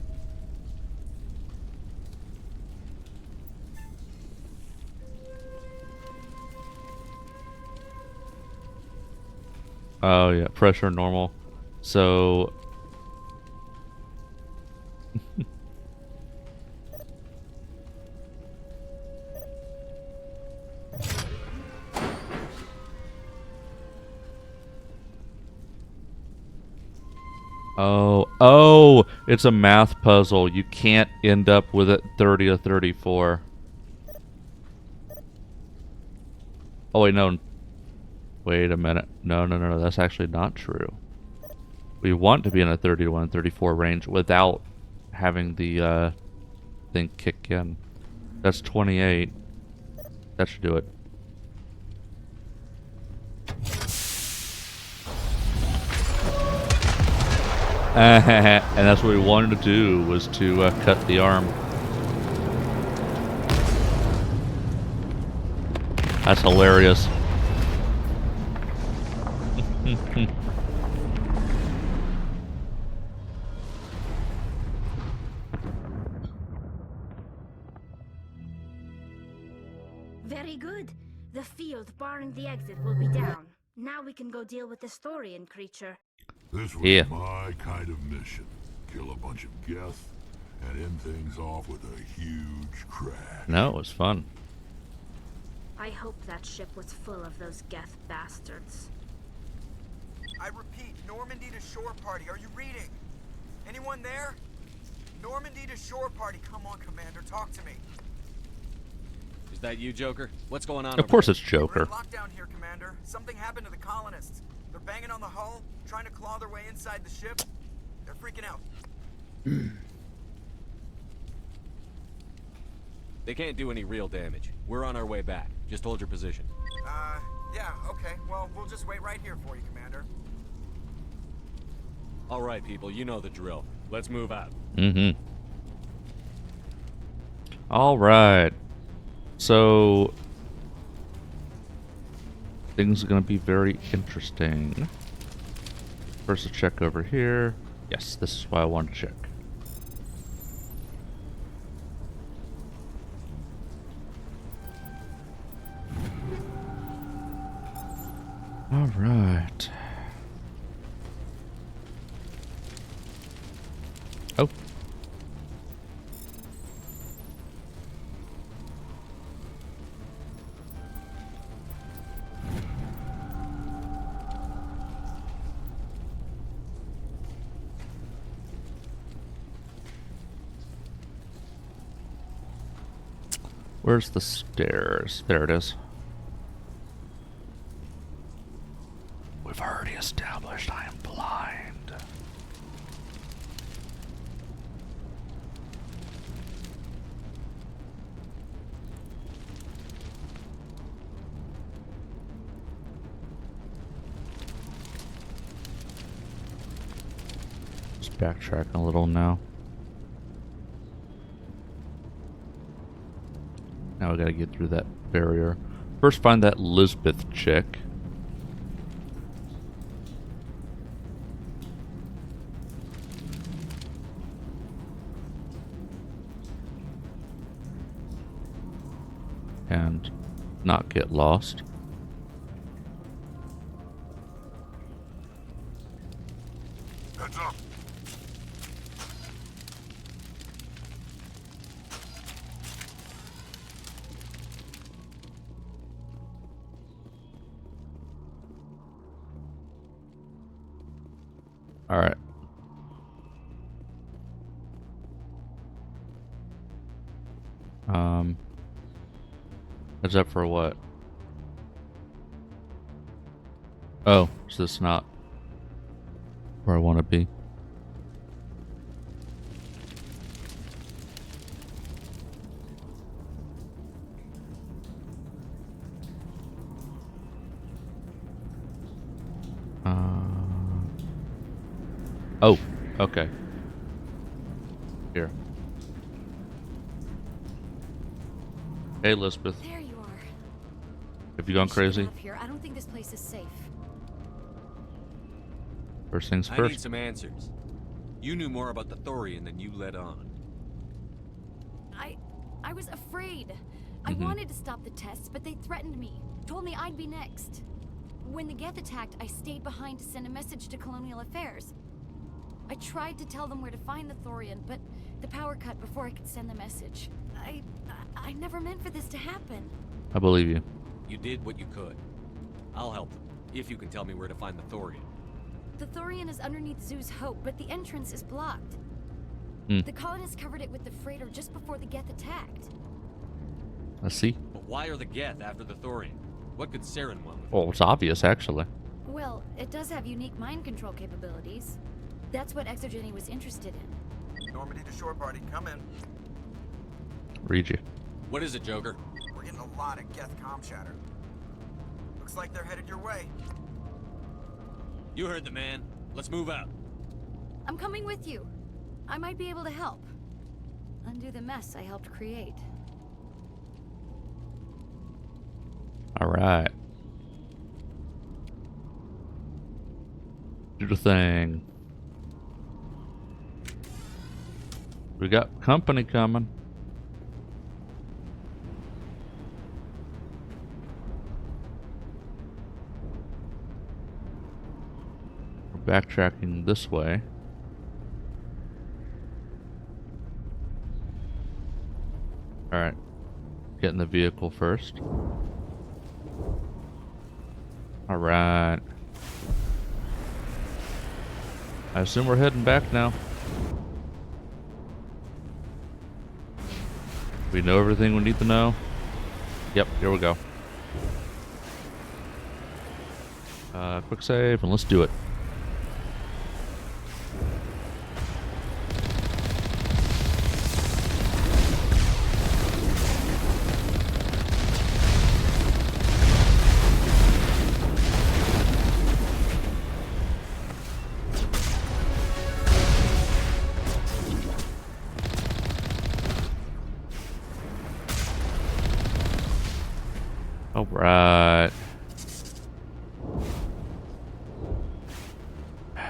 Oh yeah, pressure normal. So... Oh, it's a math puzzle. You can't end up with it 30 or 34. Oh wait, no. Wait a minute. No, no, no, no. That's actually not true. We want to be in a 30 to 134 range without having the thing kick in. That's 28. That should do it. And that's what we wanted to do, was to cut the arm. That's hilarious. Very good. The field barring the exit will be down. Now we can go deal with the Storian creature. This was my kind of mission. Kill a bunch of Geth and end things off with a huge crash. No, it was fun. I hope that ship was full of those Geth bastards. I repeat, Normandy to shore party. Are you reading? Anyone there? Normandy to shore party. Come on, Commander. Talk to me. Is that you, Joker? What's going on? Of course over it's Joker. We're in lockdown here, Commander. Something happened to the colonists. They're banging on the hull, trying to claw their way inside the ship. They're freaking out. They can't do any real damage. We're on our way back. Just hold your position. Yeah, okay. Well, we'll just wait right here for you, Commander. All right, people, you know the drill. Let's move out. Mm-hmm. All right. So things are going to be very interesting. First, a check over here. Yes, this is why I want to check. All right. Oh. Where's the stairs? There it is. We've already established I am blind. Just backtracking a little now. Now we gotta get through that barrier. First, find that Lisbeth chick. And not get lost. Heads up. All right. Heads up for what? Oh, so this is not where I want to be. Oh, okay. Here. Hey, Elizabeth. There you are. Have you gone crazy? Up here. I don't think this place is safe. First things I first. need some answers. You knew more about the Thorian than you let on. I was afraid. I wanted to stop the tests, but they threatened me. Told me I'd be next. When the Geth attacked, I stayed behind to send a message to Colonial Affairs. I tried to tell them where to find the Thorian, but the power cut before I could send the message. I never meant for this to happen. I believe you. You did what you could. I'll help them, if you can tell me where to find the Thorian. The Thorian is underneath Zoo's Hope, but the entrance is blocked. The colonists covered it with the freighter just before the Geth attacked. Let's see. But why are the Geth after the Thorian? What could Saren want with it? Well, it's obvious, actually. Well, it does have unique mind control capabilities. That's what Exogeny was interested in. Normandy to shore party, come in. Read you. What is it, Joker? We're getting a lot of Geth comm chatter. Looks like they're headed your way. You heard the man. Let's move out. I'm coming with you. I might be able to help. Undo the mess I helped create. All right. Do the thing. We got company coming. We're backtracking this way. All right. Get in the vehicle first. All right. I assume we're heading back now. We know everything we need to know. Yep, here we go. Quick save, and let's do it. All right.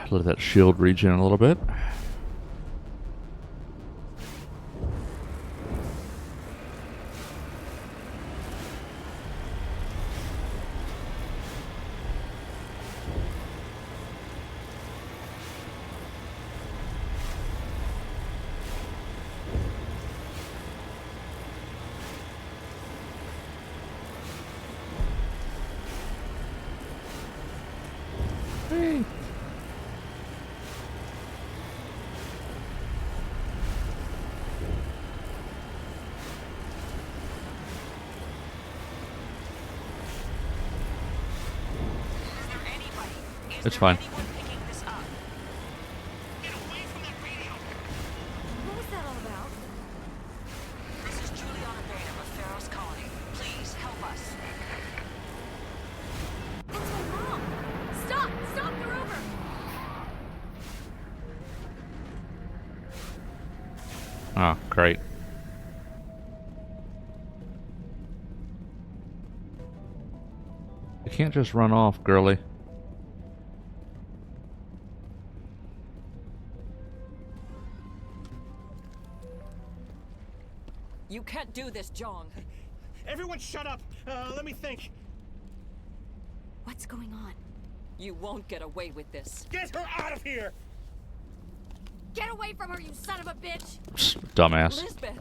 Let that shield regen a little bit. It's fine. What was that all about? This is Juliana Beta of Pharaoh's colony. Please help us. That's my mom! Stop! Stop the rover! Oh, great. You can't just run off, girly. You can't do this, John. Everyone shut up! Let me think. What's going on? You won't get away with this. Get her out of here! Get away from her, you son of a bitch! Dumbass. Lisbeth!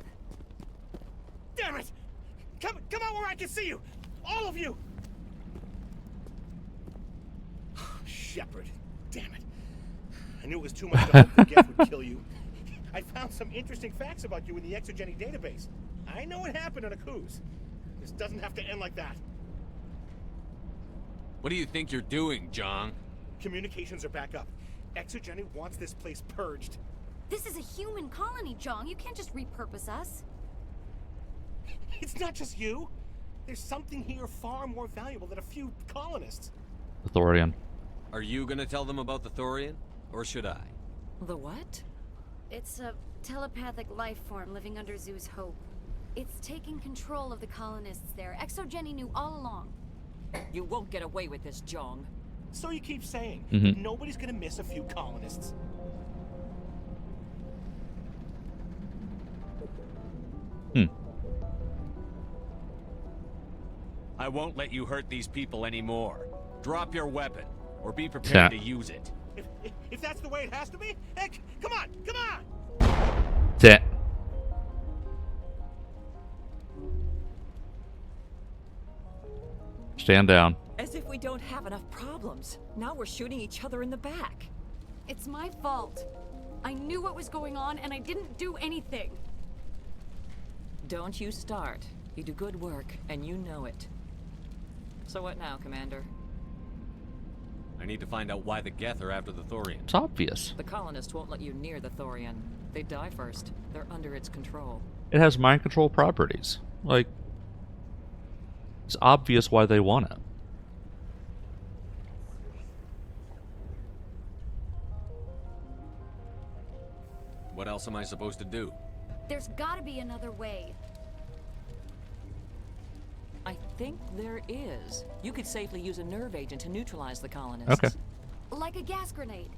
Damn it! Come out where I can see you! All of you! Shepard, damn it. I knew it was too much to hope the Geth would kill you. I found some interesting facts about you in the Exogeny database. I know it happened on a cruise. This doesn't have to end like that. What do you think you're doing, John? Communications are back up. Exogeny wants this place purged. This is a human colony, John. You can't just repurpose us. It's not just you. There's something here far more valuable than a few colonists. The Thorian. Are you gonna tell them about the Thorian? Or should I? The what? It's a telepathic life form living under Zoo's hope. It's taking control of the colonists there. Exogeny knew all along. You won't get away with this, John. So you keep saying, Mhm. Nobody's gonna miss a few colonists. I won't let you hurt these people anymore. Drop your weapon, or be prepared to use it. If that's the way it has to be, heck, come on! That. Stand down. As if we don't have enough problems. Now we're shooting each other in the back. It's my fault. I knew what was going on and I didn't do anything. Don't you start. You do good work, and you know it. So what now, Commander? I need to find out why the Geth are after the Thorian. It's obvious. The colonists won't let you near the Thorian. They die first. They're under its control. It has mind control properties. Like, it's obvious why they want it. What else am I supposed to do? There's gotta be another way. I think there is. You could safely use a nerve agent to neutralize the colonists. Okay. Like a gas grenade.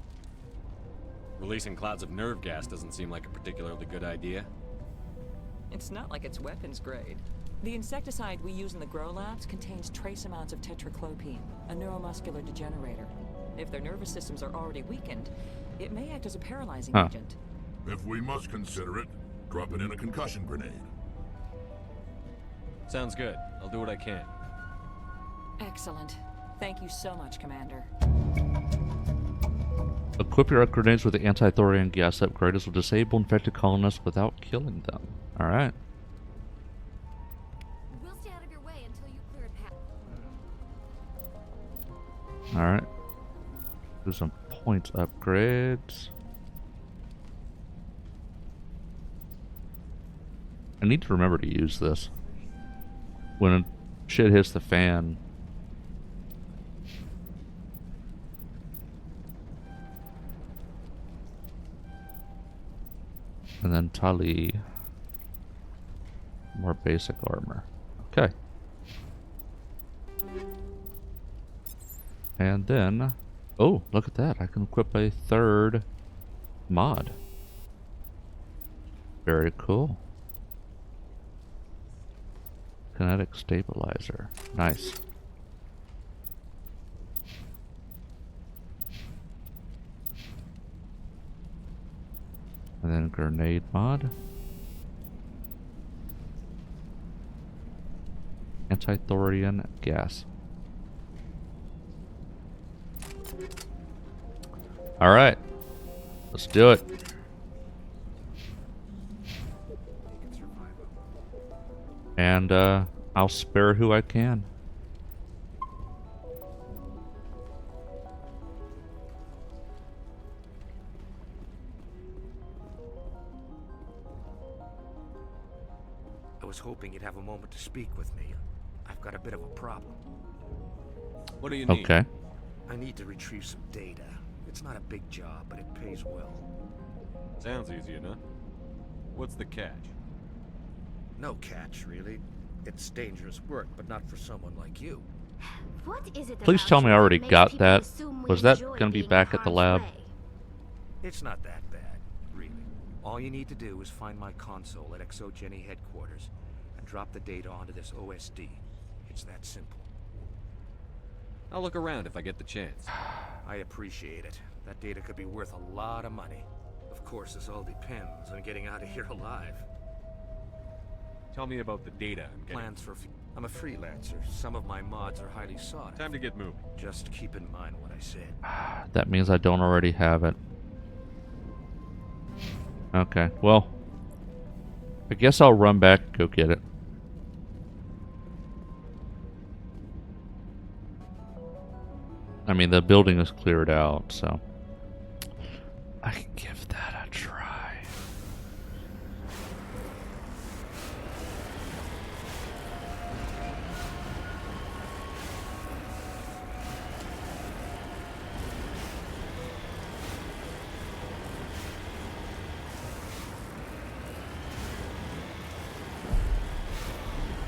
Releasing clouds of nerve gas doesn't seem like a particularly good idea. It's not like it's weapons grade. The insecticide we use in the grow labs contains trace amounts of tetraclopine, a neuromuscular degenerator. If their nervous systems are already weakened, it may act as a paralyzing agent. If we must consider it, drop it in a concussion grenade. Sounds good. I'll do what I can. Excellent. Thank you so much, Commander. Equip your grenades with the anti-thorian gas upgrade. Will disable infected colonists without killing them. Alright. We'll stay out of your way until you clear a path. Alright. Do some points upgrades. I need to remember to use this. When shit hits the fan. And then Tali. More basic armor. Okay. And then... Oh, look at that. I can equip a third mod. Very cool. Kinetic stabilizer. Nice. And then grenade mod. Anti-thorian gas. Alright. Let's do it. And I'll spare who I can. I was hoping you'd have a moment to speak with me. I've got a bit of a problem. What do you need? Okay. I need to retrieve some data. It's not a big job, but it pays well. Sounds easy enough. What's the catch? No catch, really. It's dangerous work, but not for someone like you. What is it Please about tell me I you already that makes got people that. assume we Was that enjoy going to be being back in at the harm's lab? way? It's not that bad, really. All you need to do is find my console at Exogeny headquarters and drop the data onto this OSD. It's that simple. I'll look around if I get the chance. I appreciate it. That data could be worth a lot of money. Of course, this all depends on getting out of here alive. Tell me about the data I'm getting. Plans for... I'm a freelancer. Some of my mods are highly sought after. Time to get moving. Just keep in mind what I said. That means I don't already have it. Okay, well, I guess I'll run back and go get it. I mean, the building is cleared out, so I can give that a try.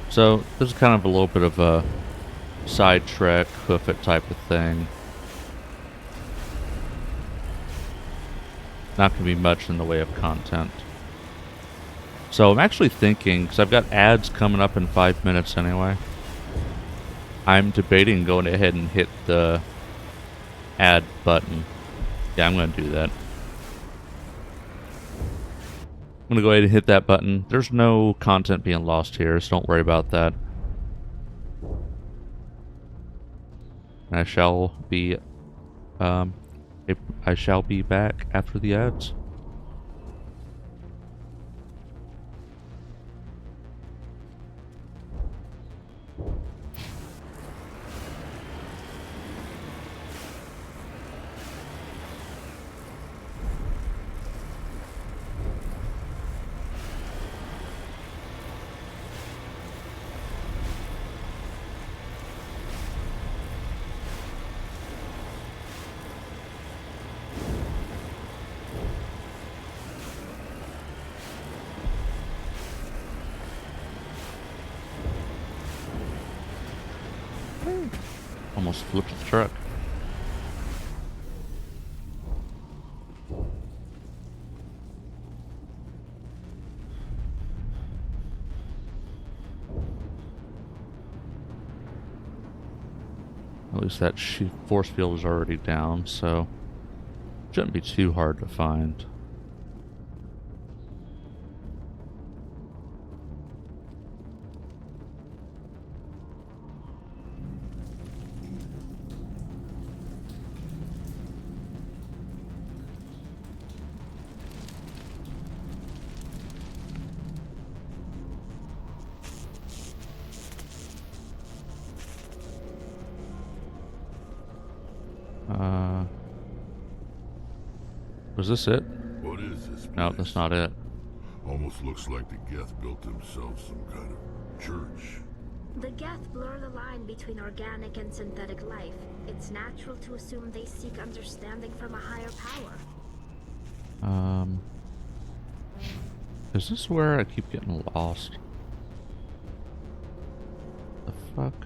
So, this is kind of a little bit of a side trek, hoof it type of thing. Not going to be much in the way of content. So, I'm actually thinking, because I've got ads coming up in 5 minutes anyway. I'm debating going ahead and hit the add button. Yeah, I'm going to do that. I'm going to go ahead and hit that button. There's no content being lost here, so don't worry about that. I shall be back after the ads. Almost flipped the truck. At least that force field is already down, so shouldn't be too hard to find. Was this it? What is this place? No, that's not it. Almost looks like the Geth built themselves some kind of church. The Geth blur the line between organic and synthetic life. It's natural to assume they seek understanding from a higher power. Is this where I keep getting lost? The fuck?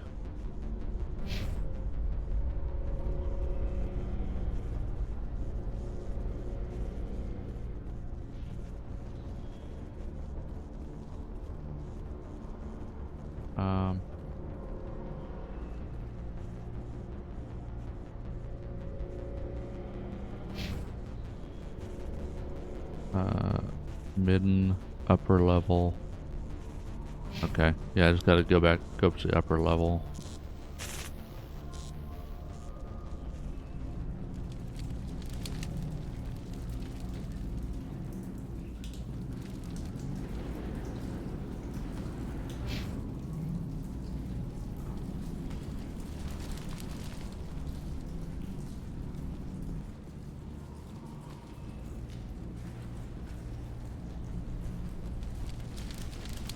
Midden, upper level. Okay, yeah, I just gotta go up to the upper level.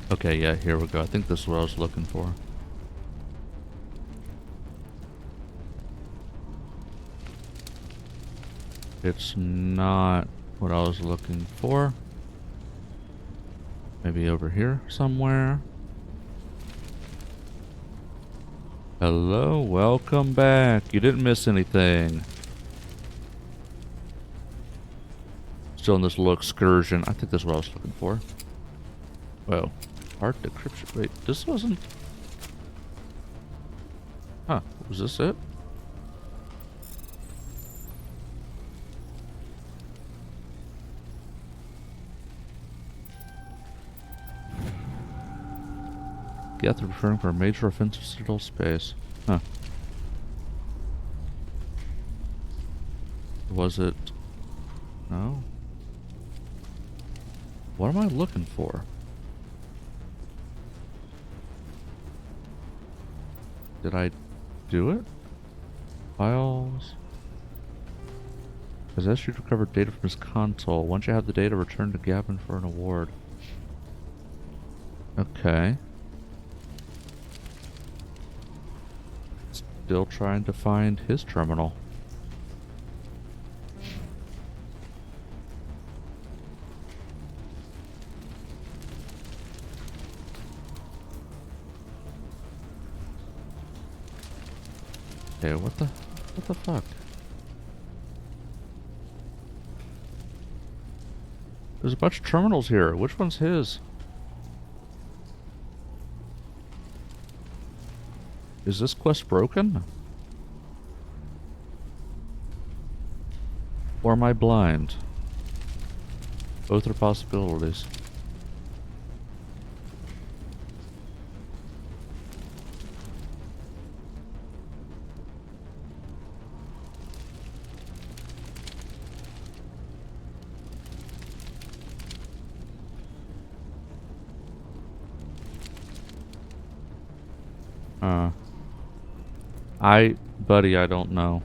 Okay, yeah, here we go. I think this is what I was looking for. It's not what I was looking for. Maybe over here somewhere. Hello, welcome back. You didn't miss anything. Still in this little excursion. I think that's what I was looking for. Well, art decryption. Wait, this wasn't... Huh, was this it? Geth preparing for a major offensive citadel space. Huh. Was it... No? What am I looking for? Did I do it? Files. Has asked you to recover data from his console. Once you have the data, return to Gavin for an award. Okay. Still trying to find his terminal. Okay, what the fuck? There's a bunch of terminals here. Which one's his? Is this quest broken? Or am I blind? Both are possibilities. Buddy, I don't know.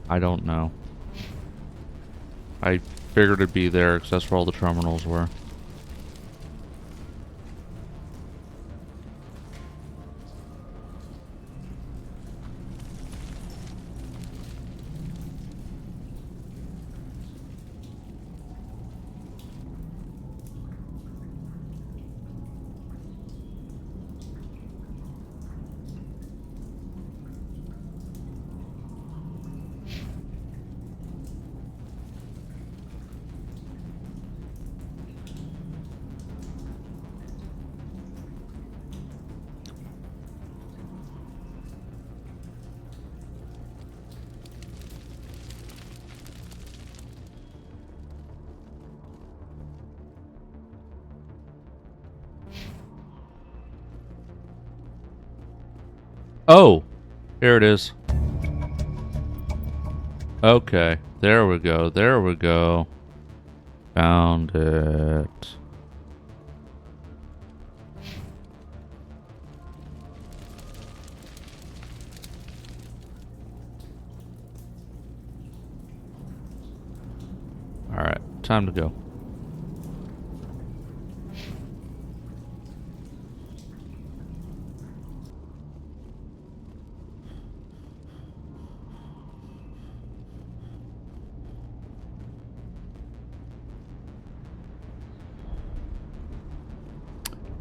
I don't know. I figured it'd be there because that's where all the terminals were. Oh, here it is. Okay, there we go. There we go. Found it. Alright, time to go.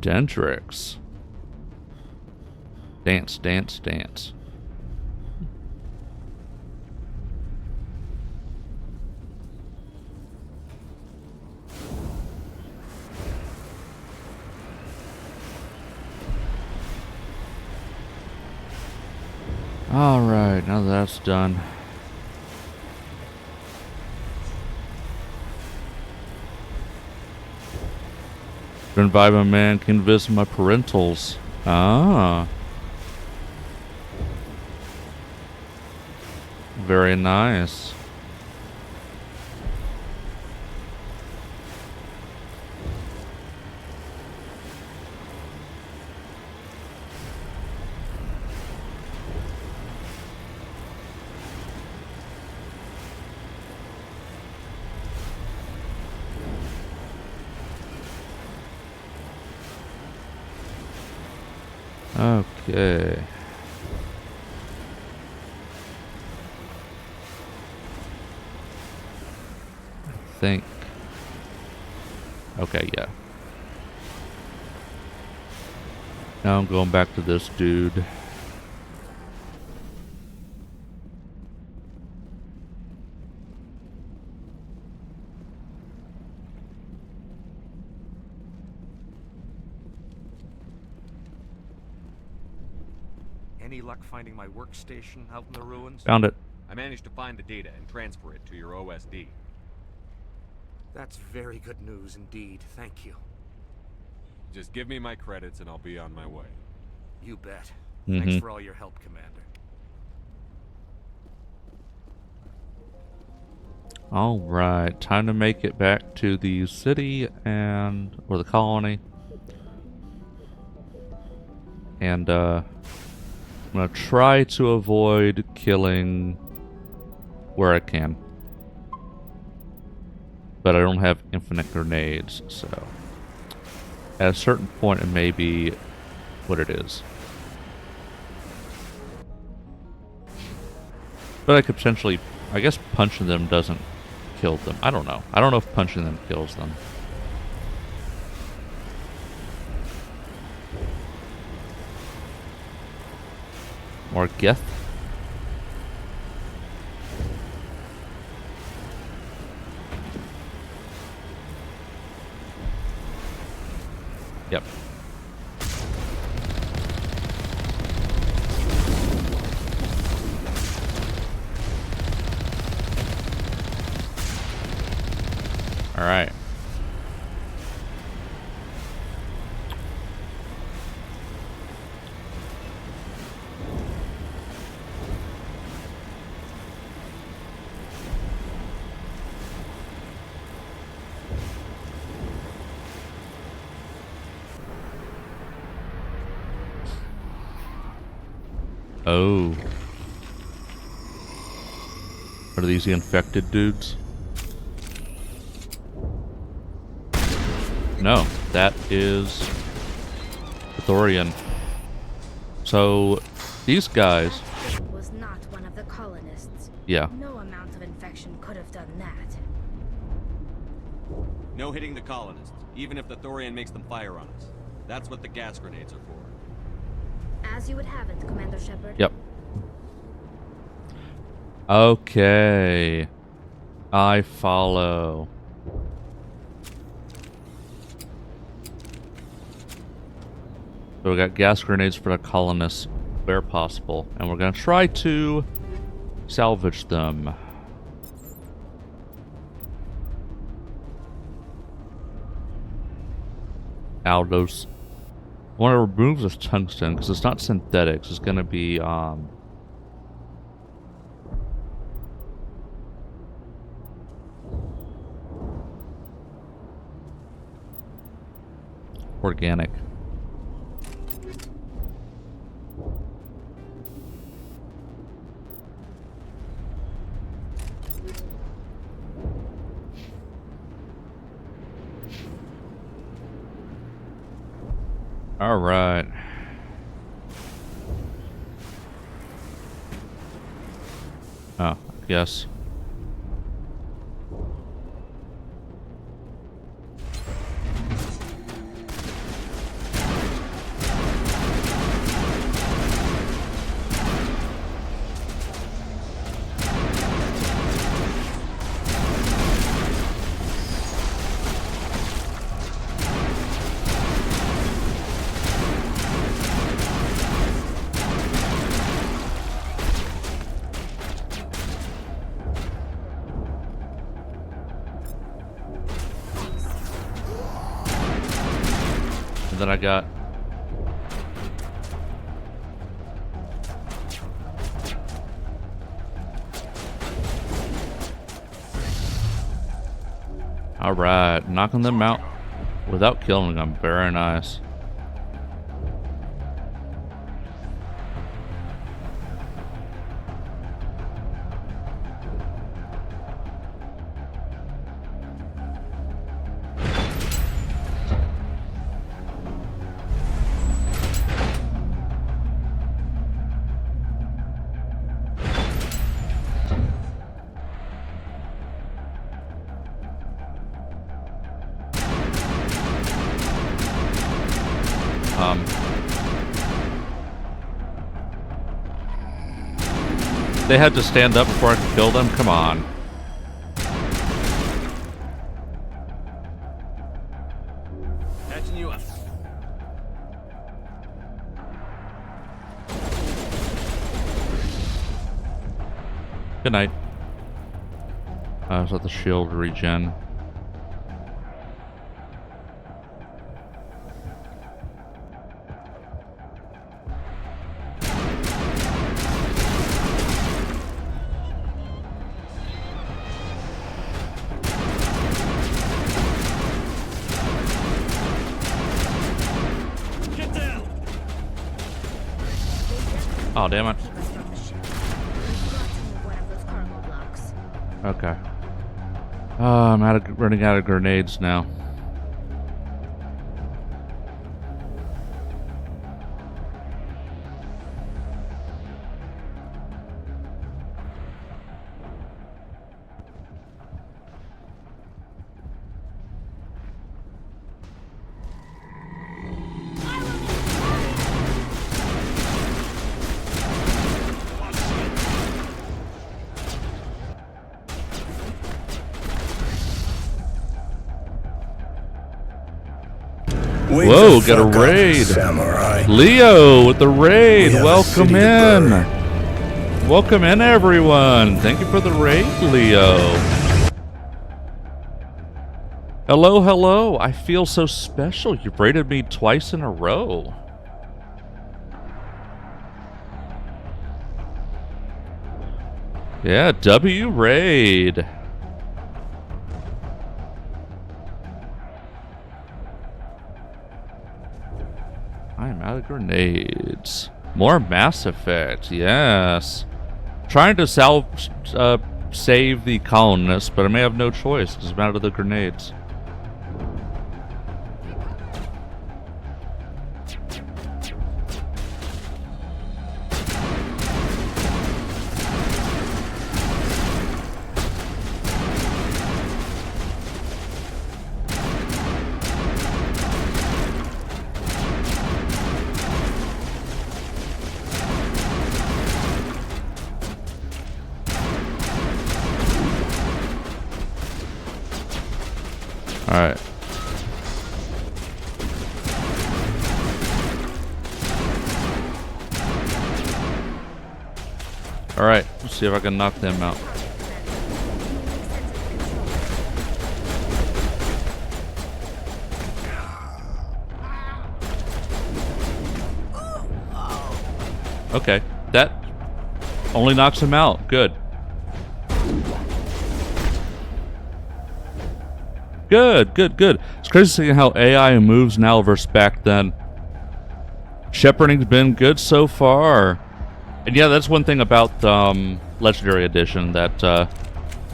Dentrix. Dance, dance, dance. Alright, now that that's done. Been by my man, can visit my parentals. Ah. Very nice. Okay. I think. Okay, yeah. Now I'm going back to this dude. Any luck finding my workstation out in the ruins? Found it. I managed to find the data and transfer it to your OSD. That's very good news indeed. Thank you. Just give me my credits and I'll be on my way. You bet. Mm-hmm. Thanks for all your help, Commander. Alright, time to make it back to the city or the colony. And, I'm gonna try to avoid killing where I can. But I don't have infinite grenades, so at a certain point it may be what it is. But I could potentially, I guess punching them doesn't kill them. I don't know. I don't know if punching them kills them. More Geth. Yep. All right. Oh. Are these the infected dudes? No, that is Thorian. So, these guys... Was not one of the colonists. Yeah. No amount of infection could have done that. No hitting the colonists, even if the Thorian makes them fire on us. That's what the gas grenades are for. As you would have it, Commander Shepard. Yep. Okay. I follow. So we got gas grenades for the colonists where possible. And we're going to try to salvage them. Aldos. want to remove this tungsten because it's not synthetics. It's going to be organic. All right. Oh, I guess. That I got. All right, knocking them out without killing them. Very nice. They had to stand up before I could kill them? Come on. Catching you up. Good night. I was at the shield regen. Oh, damn it. Okay. I'm running out of grenades now. Whoa, got a raid. Samurai. Leo with the raid. Welcome in. Welcome in, everyone. Thank you for the raid, Leo. Hello, hello. I feel so special. You've raided me twice in a row. Yeah, W raid. I am out of grenades. More Mass Effect, yes. Trying to save the colonists, but I may have no choice because I'm out of the grenades. Alright. Alright, let's see if I can knock them out. Okay. That only knocks him out. Good. Good, good, good. It's crazy seeing how AI moves now versus back then. Shepherding's been good so far. And yeah, that's one thing about Legendary Edition, that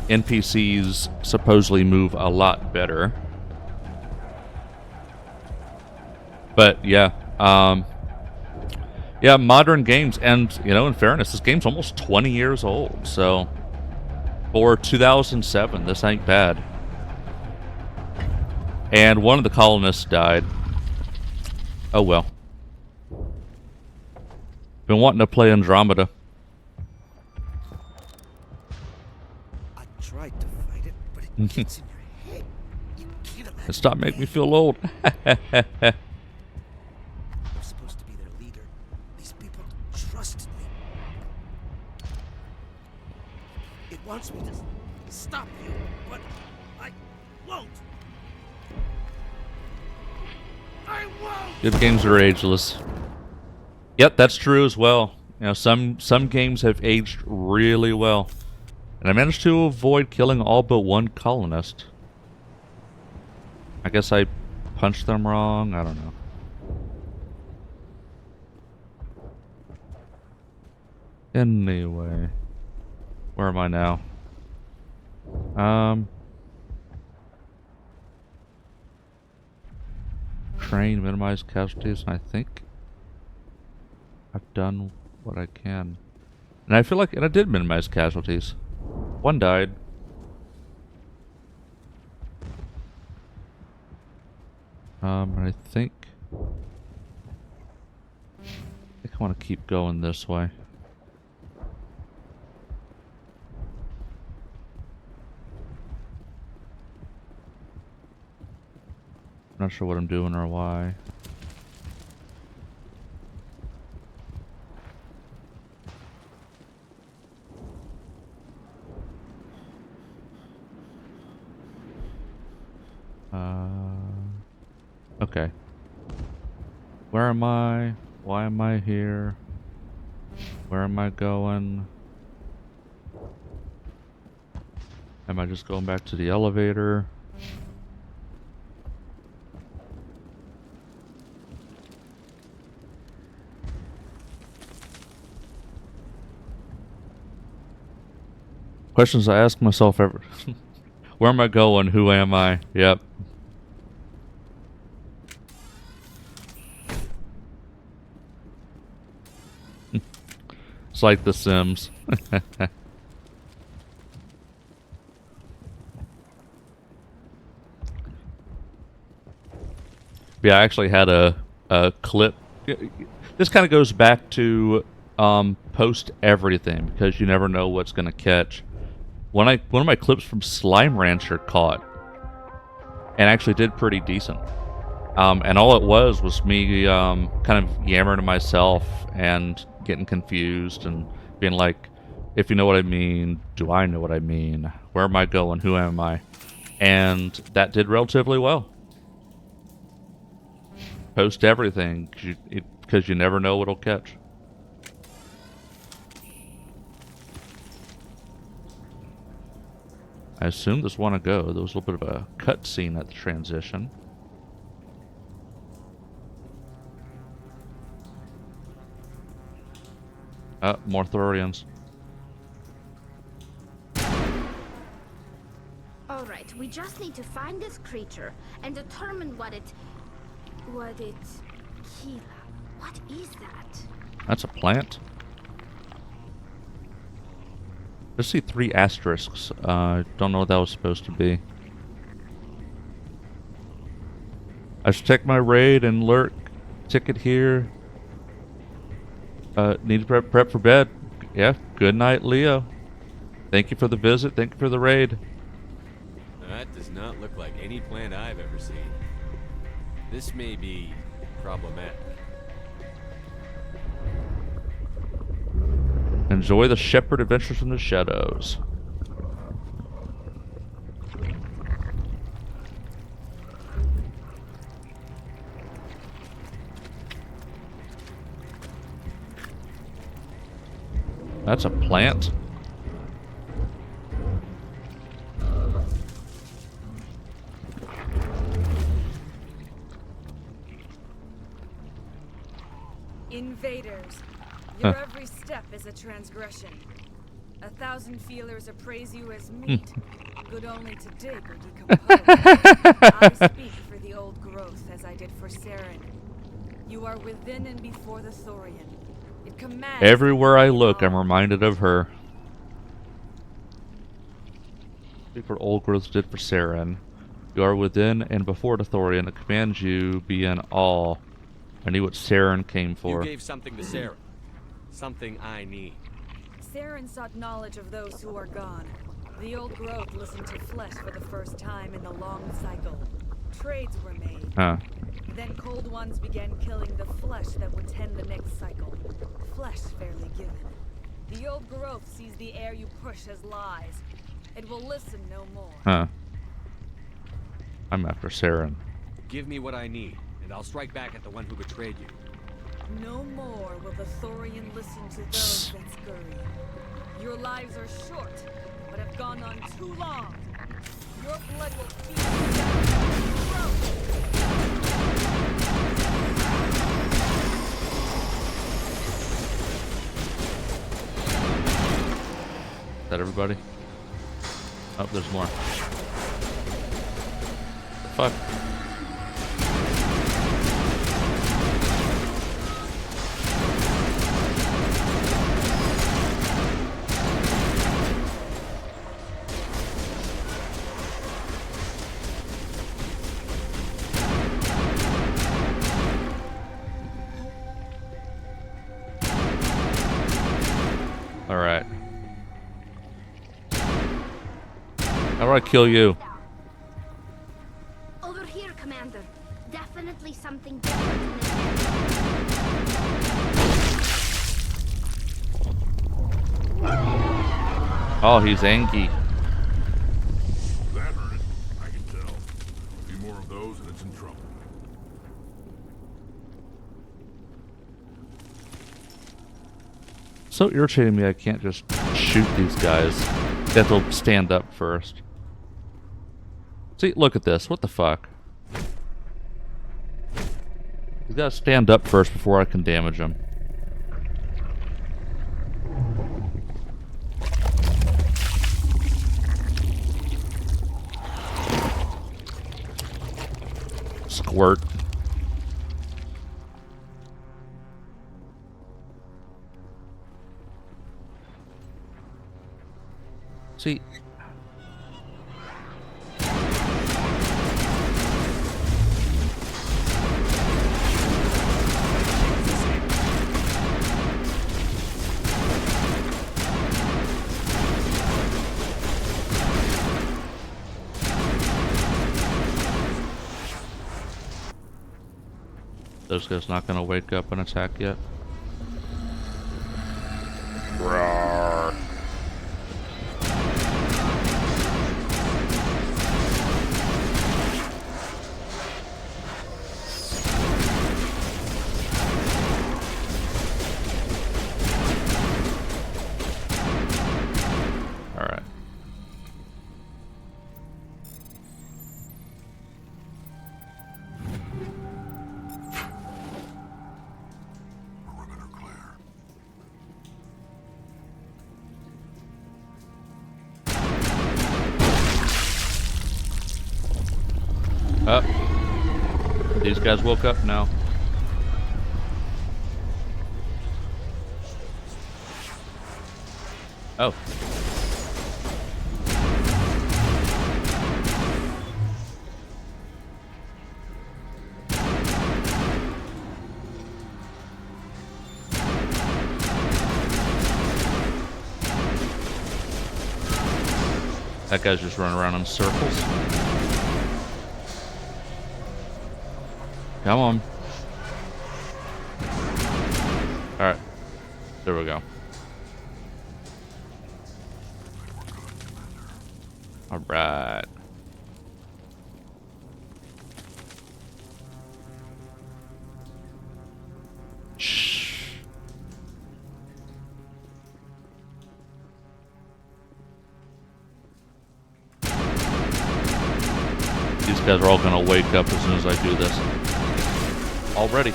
NPCs supposedly move a lot better. But yeah, yeah, modern games, and you know, in fairness, this game's almost 20 years old, so for 2007, this ain't bad. And one of the colonists died. Oh well. Been wanting to play Andromeda. I tried to fight it, but it gets in your head. You can't imagine. Stop making me feel old. I'm supposed to be their leader. These people trusted me. It wants me to stop you, but I won't. I won't. Good games are ageless. Yep, that's true as well. You know, some games have aged really well. And I managed to avoid killing all but one colonist. I guess I punched them wrong. I don't know. Anyway, where am I now? Train, minimize casualties, and I think I've done what I can. And I feel like, and I did minimize casualties. One died. And I think I want to keep going this way. Not sure what I'm doing or why. Okay. Where am I? Why am I here? Where am I going? Am I just going back to the elevator? Questions I ask myself ever. Where am I going? Who am I? Yep. It's like The Sims. Yeah, I actually had a clip. This kind of goes back to post everything, because you never know what's going to catch. One of my clips from Slime Rancher caught, and actually did pretty decent. And all it was me kind of yammering to myself and getting confused and being like, if you know what I mean, do I know what I mean? Where am I going? Who am I? And that did relatively well. Post everything, because you never know what'll catch. I assume this want to go. There was a little bit of a cutscene at the transition. More Thorians. Alright, we just need to find this creature and determine what it... Kila. What is that? That's a plant. I see 3 asterisks. Don't know what that was supposed to be. I should check my raid and lurk. Ticket here. Need to prep for bed. Yeah, good night, Leo. Thank you for the visit. Thank you for the raid. That does not look like any plant I've ever seen. This may be problematic. Enjoy the shepherd adventures from the shadows. That's a plant? Invaders, your every step is a transgression. 1,000 feelers appraise you as meat, good only to dig or decompose. I speak for the old growth as I did for Saren. You are within and before the Thorian. It commands. Everywhere I look, I'm reminded of her. Speak what old growth did for Saren. You are within and before the Thorian. It commands you be in awe. I knew what Saren came for. You gave something to Saren. Something I need. Saren sought knowledge of those who are gone. The old growth listened to flesh for the first time in the long cycle. Trades were made. Then cold ones began killing the flesh that would tend the next cycle. Flesh fairly given. The old growth sees the air you push as lies. It will listen no more. I'm after Saren. Give me what I need, and I'll strike back at the one who betrayed you. No more will the Thorian listen to those that scurry. Your lives are short, but have gone on too long. Your blood will feed Is that everybody? Oh, there's more. Fuck. Alright. How do I kill you? Over here, Commander. Definitely something different in this area. Oh, he's angry. That hurt it. I can tell. A few more of those and it's in trouble. So irritating me I can't just shoot these guys. They have to stand up first. See, look at this. What the fuck? You gotta stand up first before I can damage them. Squirt. See. Those guys not gonna wake up and attack yet. Roar. Alright. Up. These guys woke up now. Oh. That guy's just running around in circles. Come on. Alright. There we go. Alright. Shh. guys are all gonna wake up as soon as I do this. Already.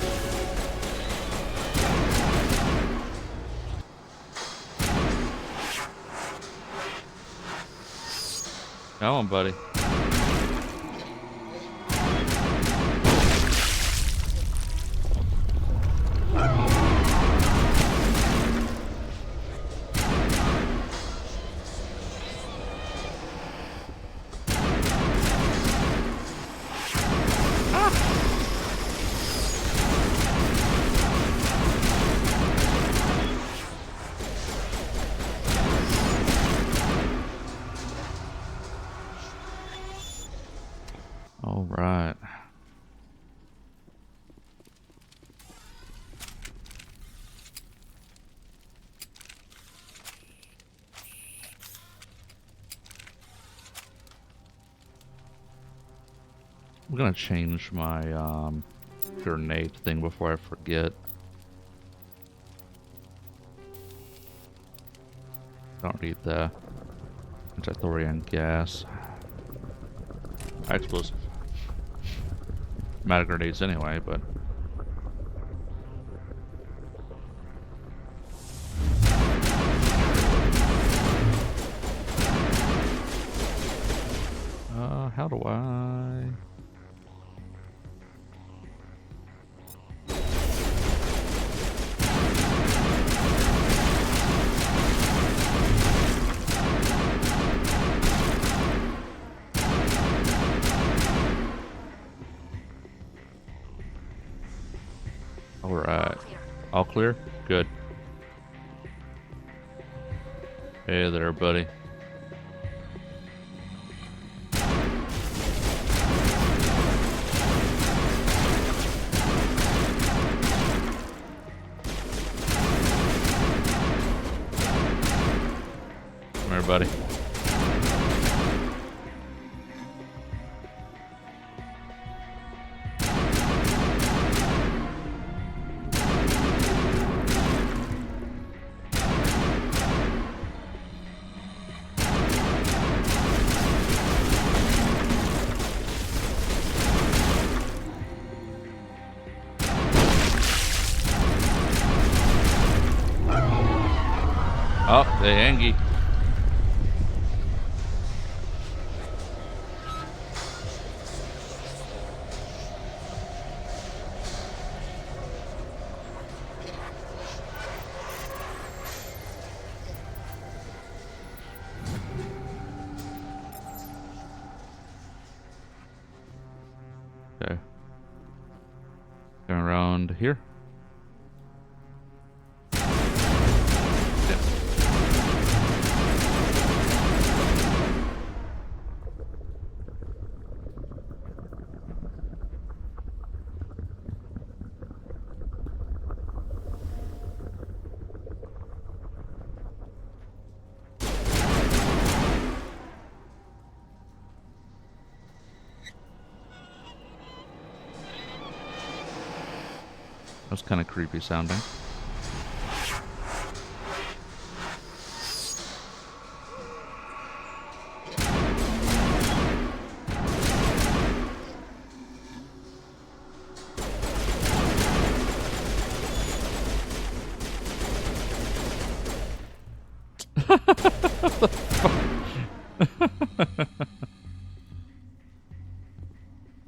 Come on, buddy. All right. I'm gonna change my grenade thing before I forget. Don't need the anti-thorium gas. Explosive. I'm out of grenades anyway, but how do I? Alright. All clear? Good. Hey there, buddy. Come here, buddy. Oh, the Angie. Okay. Going around here. That was kind of creepy sounding.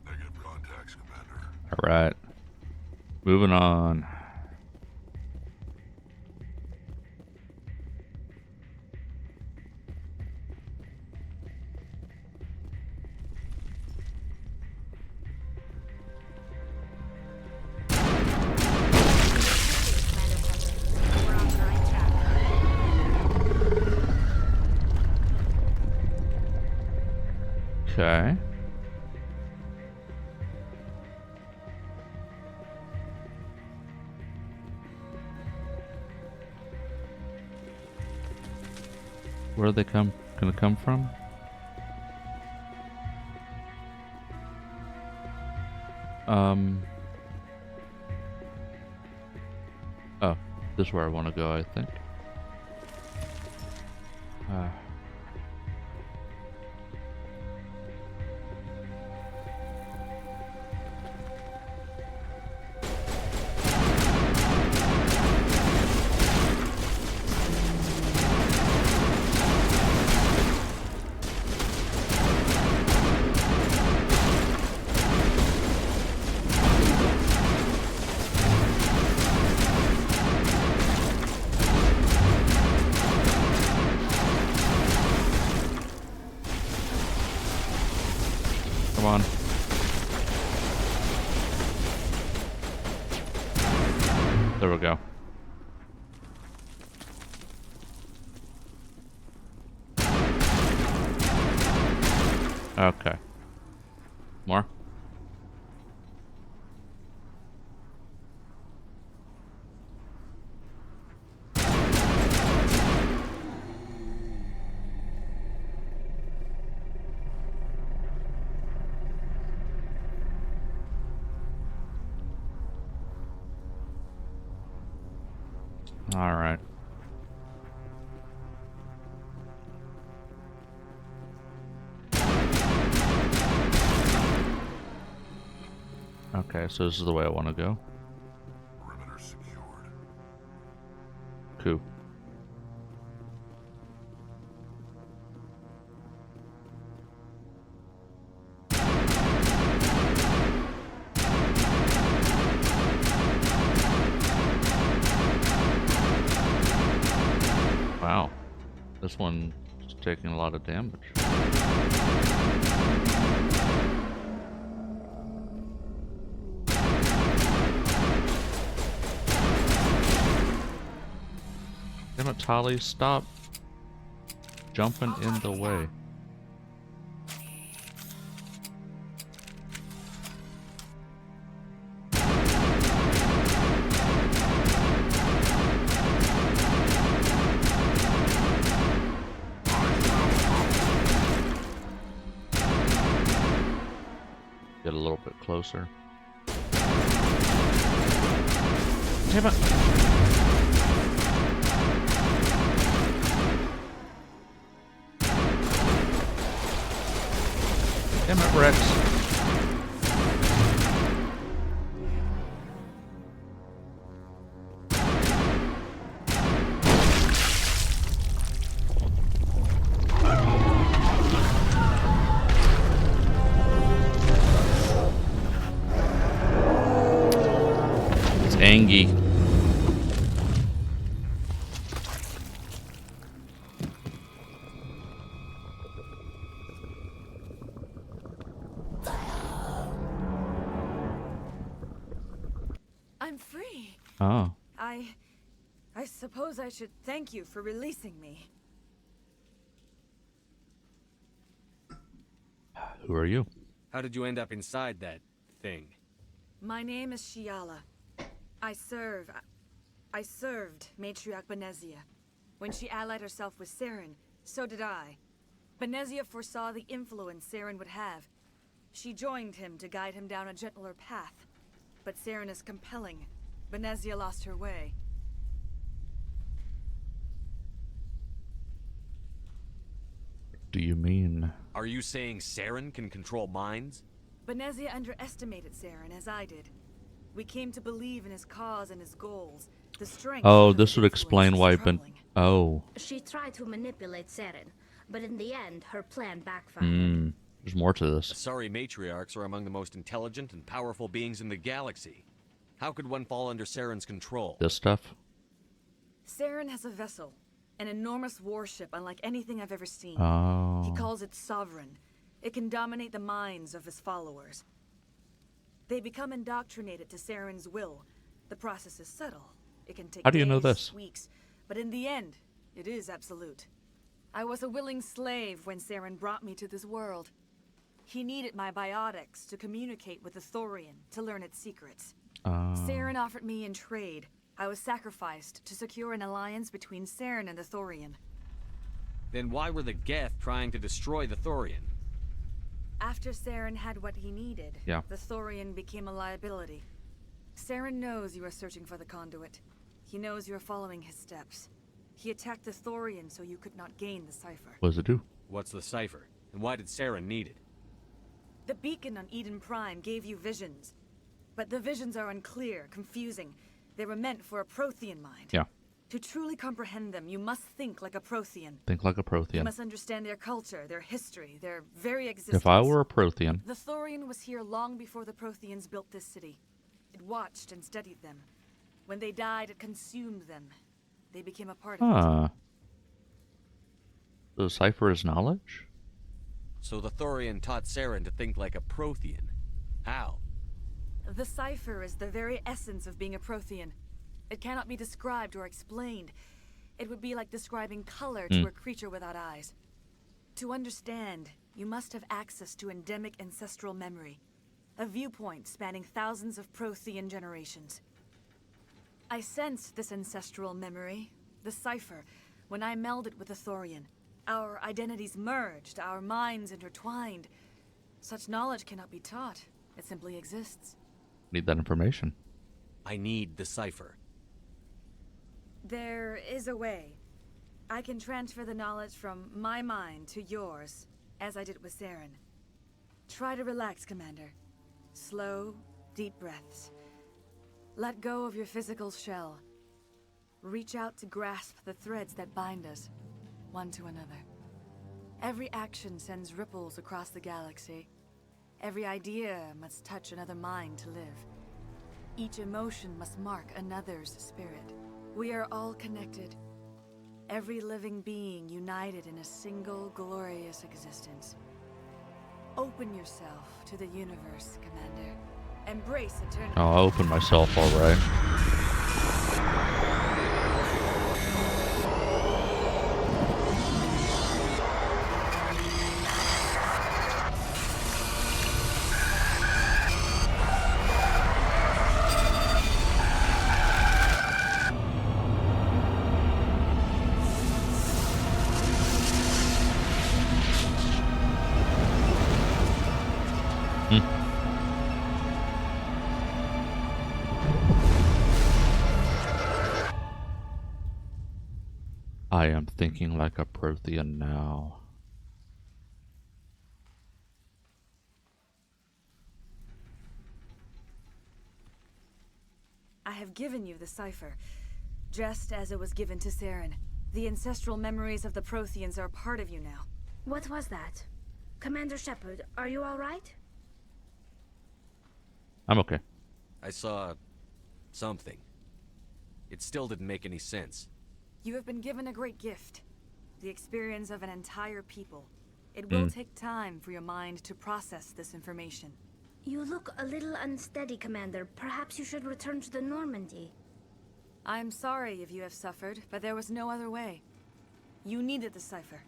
Negative contacts, Commander. All right. Moving on. Okay. Where are they gonna come from? Oh, this is where I want to go, I think. There we go. Okay. More? All right. Okay, so this is the way I want to go. Perimeter secured. Cool. Wow. This one is taking a lot of damage. Damn it, Tali, stop jumping in the way. Get a little bit closer. Damn it! Damn it, Rex. It's Angie. I'm free. Oh. I suppose I should thank you for releasing me. Who are you? How did you end up inside that thing? My name is Shiala. I served Matriarch Benezia. When she allied herself with Saren, so did I. Benezia foresaw the influence Saren would have. She joined him to guide him down a gentler path. But Saren is compelling. Benezia lost her way. Do you mean? Are you saying Saren can control minds? Benezia underestimated Saren, as I did. We came to believe in his cause and his goals. The strength. Oh, this would explain why Oh. She tried to manipulate Saren, but in the end, her plan backfired. There's more to this. Sorry, matriarchs are among the most intelligent and powerful beings in the galaxy. How could one fall under Saren's control? This stuff? Saren has a vessel, an enormous warship unlike anything I've ever seen. Oh. He calls it Sovereign. It can dominate the minds of his followers. They become indoctrinated to Saren's will. The process is subtle. It can take How do you know days, this? weeks, but in the end, it is absolute. I was a willing slave when Saren brought me to this world. He needed my biotics to communicate with the Thorian to learn its secrets. Saren offered me in trade. I was sacrificed to secure an alliance between Saren and the Thorian. Then why were the Geth trying to destroy the Thorian? After Saren had what he needed, the Thorian became a liability. Saren knows you are searching for the conduit. He knows you are following his steps. He attacked the Thorian so you could not gain the cipher. What does it do? What's the cipher? And why did Saren need it? The beacon on Eden Prime gave you visions. But the visions are unclear, confusing. They were meant for a Prothean mind. Yeah. To truly comprehend them, you must think like a Prothean. Think like a You Prothean. must understand their culture, their history, their very existence. If I were a Prothean. The Thorian was here long before the Protheans built this city. It watched and studied them. When they died, it consumed them. They became a part of it. The cipher is knowledge? So the Thorian taught Saren to think like a Prothean. How? The cipher is the very essence of being a Prothean. It cannot be described or explained. It would be like describing color to a creature without eyes. To understand, you must have access to endemic ancestral memory, a viewpoint spanning thousands of Prothean generations. I sensed this ancestral memory, the cipher, when I melded with the Thorian. Our identities merged, our minds intertwined. Such knowledge cannot be taught. It simply exists. Need that information. I need the cipher. There is a way. I can transfer the knowledge from my mind to yours, as I did with Saren. Try to relax, Commander. Slow, deep breaths. Let go of your physical shell. Reach out to grasp the threads that bind us, one to another. Every action sends ripples across the galaxy. Every idea must touch another mind to live. Each emotion must mark another's spirit. We are all connected. Every living being united in a single glorious existence. Open yourself to the universe, Commander. Embrace eternity. Oh, I opened myself all right. I am thinking like a Prothean now. I have given you the cipher, just as it was given to Saren. The ancestral memories of the Protheans are part of you now. What was that? Commander Shepard, are you all right? I'm okay. I saw something. It still didn't make any sense. You have been given a great gift. The experience of an entire people. It will take time for your mind to process this information. You look a little unsteady, Commander. Perhaps you should return to the Normandy. I'm sorry if you have suffered, but there was no other way. You needed the cipher.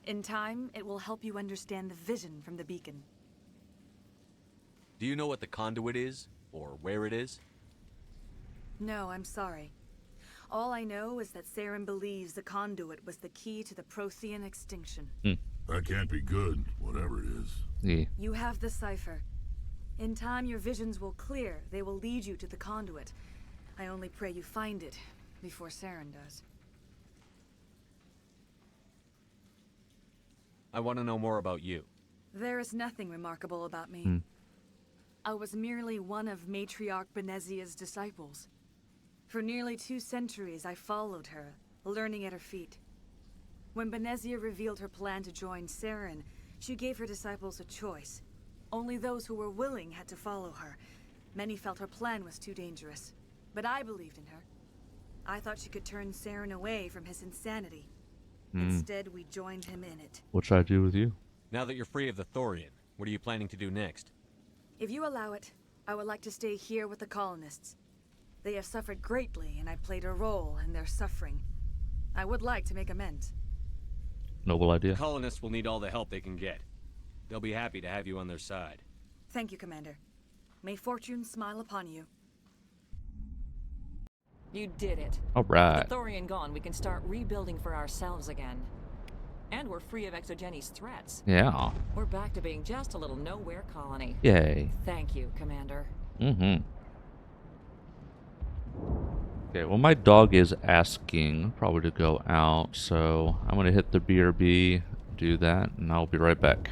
In time, it will help you understand the vision from the beacon. Do you know what the conduit is? Or where it is? No, I'm sorry. All I know is that Saren believes the conduit was the key to the Prothean extinction. That can't be good, whatever it is. Yeah. You have the cipher. In time, your visions will clear. They will lead you to the conduit. I only pray you find it before Saren does. I want to know more about you. There is nothing remarkable about me. I was merely one of Matriarch Benezia's disciples. For nearly 2 centuries, I followed her, learning at her feet. When Benezia revealed her plan to join Saren, she gave her disciples a choice. Only those who were willing had to follow her. Many felt her plan was too dangerous, but I believed in her. I thought she could turn Saren away from his insanity. Instead, we joined him in it. What should I do with you? Now that you're free of the Thorian, what are you planning to do next? If you allow it, I would like to stay here with the colonists. They have suffered greatly, and I played a role in their suffering. I would like to make amends. Noble idea. The colonists will need all the help they can get. They'll be happy to have you on their side. Thank you, Commander. May fortune smile upon you. You did it. All right. With the Thorian gone, we can start rebuilding for ourselves again. And we're free of Exogenes' threats. Yeah. We're back to being just a little nowhere colony. Yay. Thank you, Commander. Okay, well, my dog is asking probably to go out, so I'm going to hit the BRB, do that, and I'll be right back.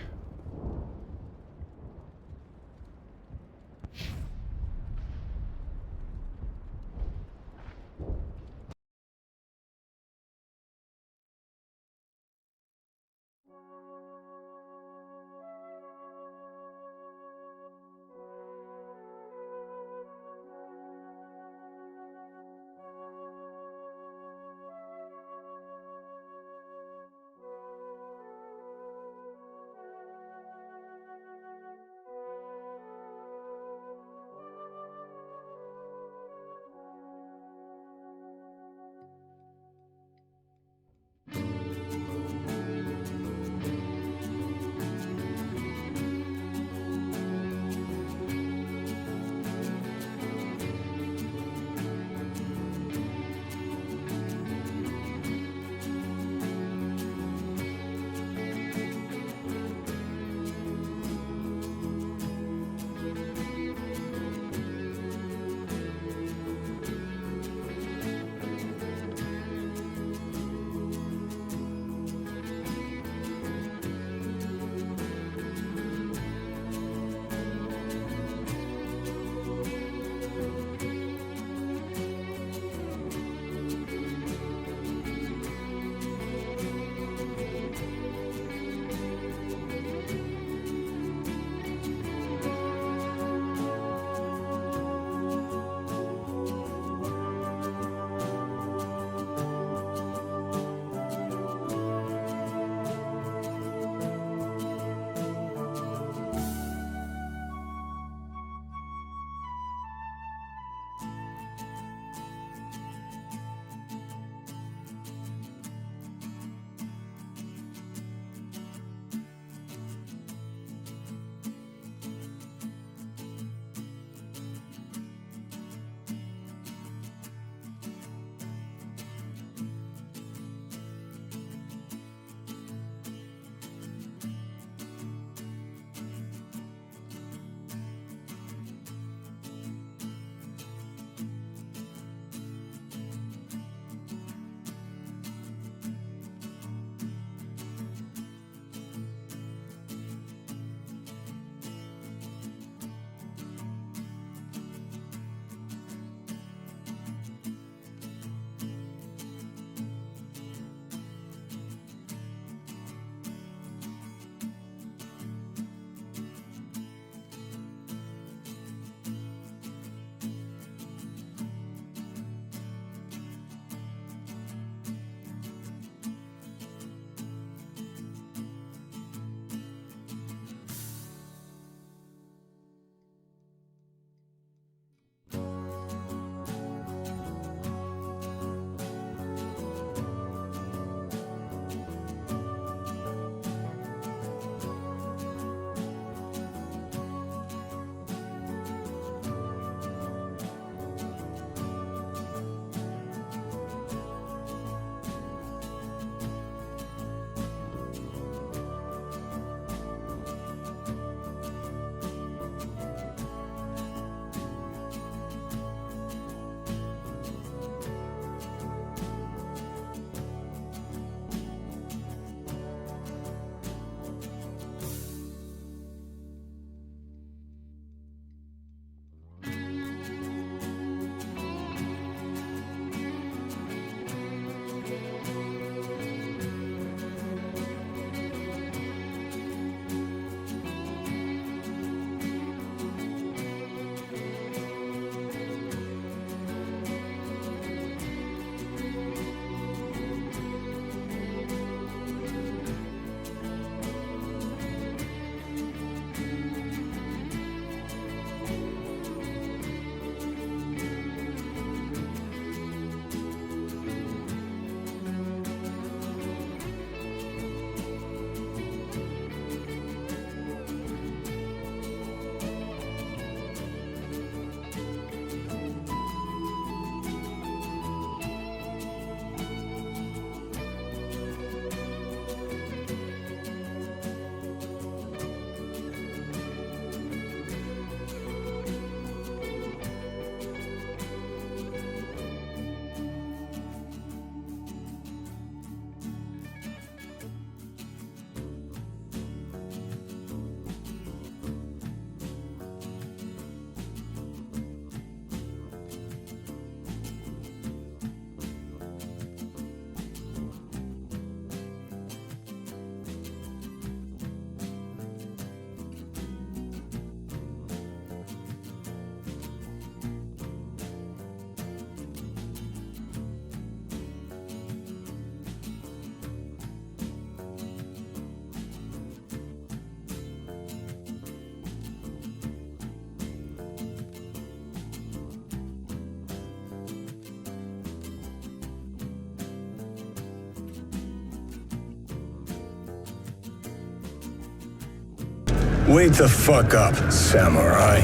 Wake the fuck up, samurai.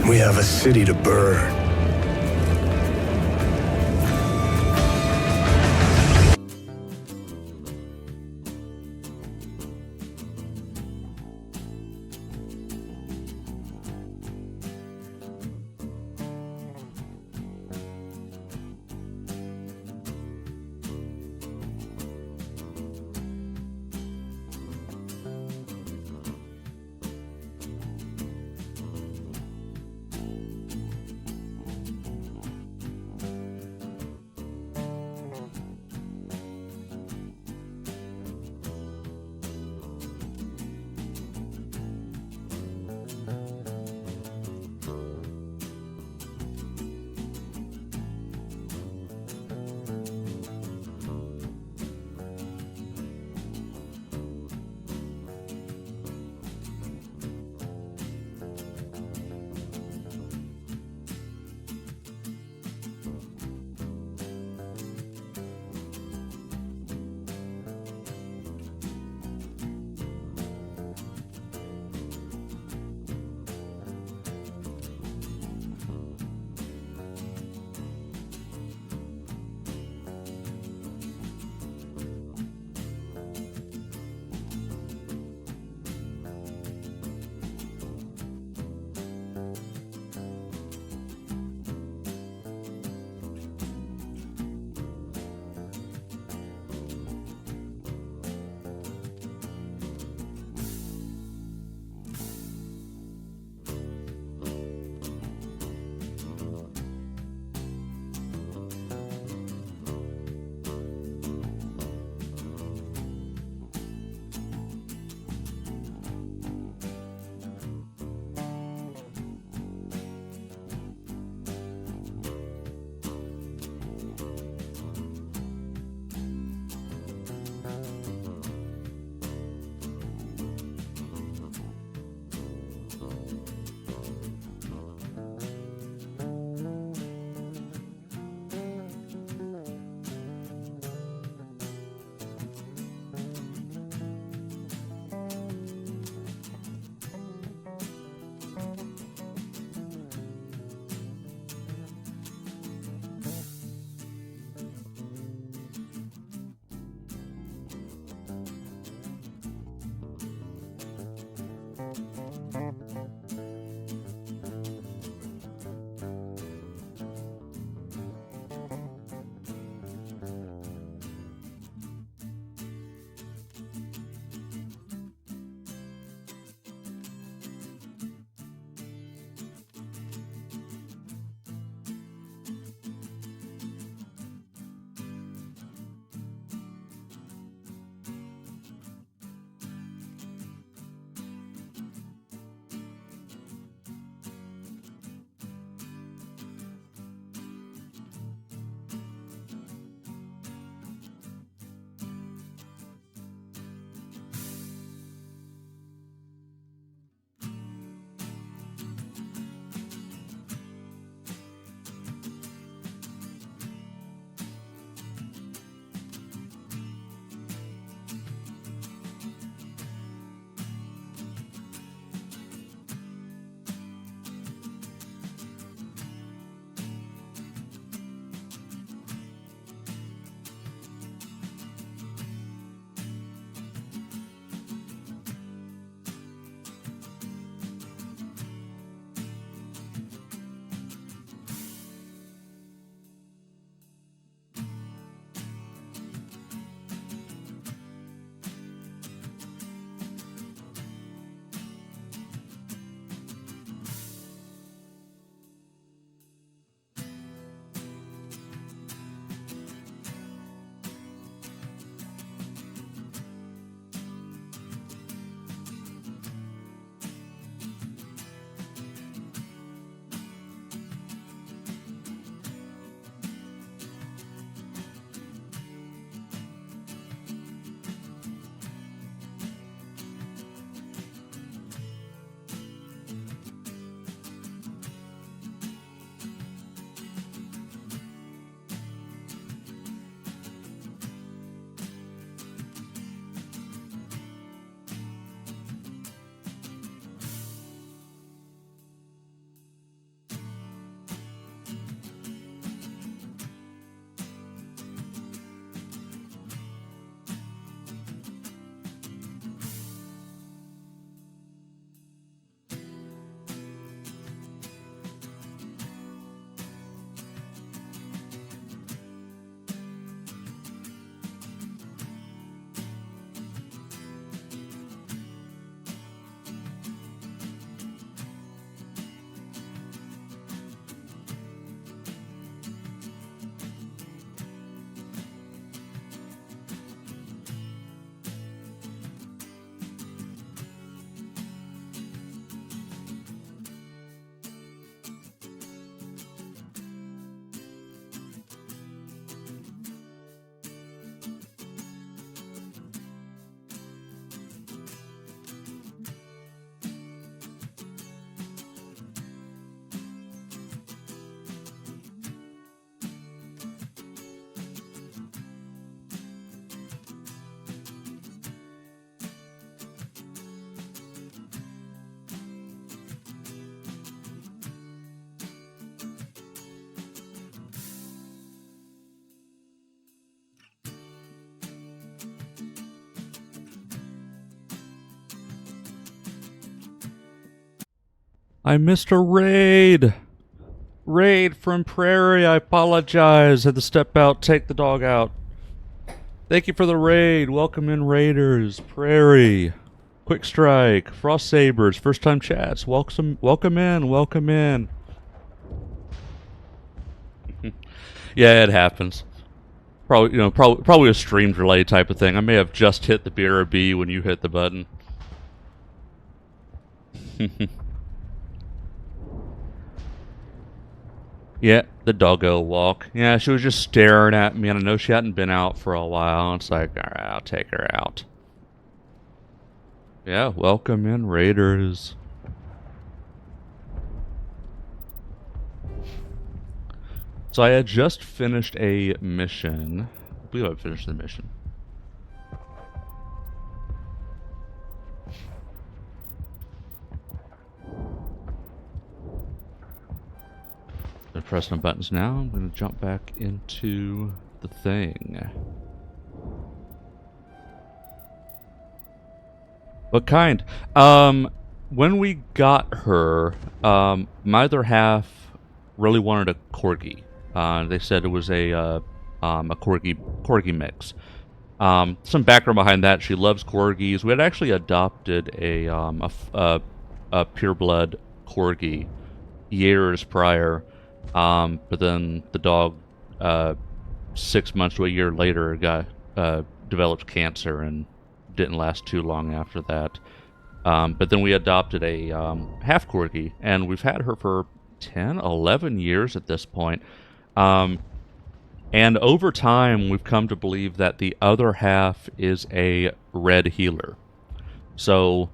We have a city to burn. I missed a raid. Raid from Prairie. I apologize. Had to step out, take the dog out. Thank you for the raid. Welcome in, Raiders. Prairie. Quick Strike. Frost Sabers. First time chats. Welcome in. Welcome in. Yeah, it happens. Probably a stream delay type of thing. I may have just hit the BRB when you hit the button. Yeah, the doggo walk. Yeah, she was just staring at me, and I know she hadn't been out for a while. It's like, alright, I'll take her out. Yeah, welcome in, Raiders. So I had just finished a mission. I believe I finished the mission. I'm pressing the buttons now. I'm going to jump back into the thing. What kind? When we got her, my other half really wanted a corgi. They said it was a corgi mix. Some background behind that: she loves corgis. We had actually adopted a pureblood corgi years prior, but then the dog 6 months to a year later developed cancer and didn't last too long after that. But then we adopted a half corgi, and we've had her for 10, 11 years at this point. And over time, we've come to believe that the other half is a red healer. So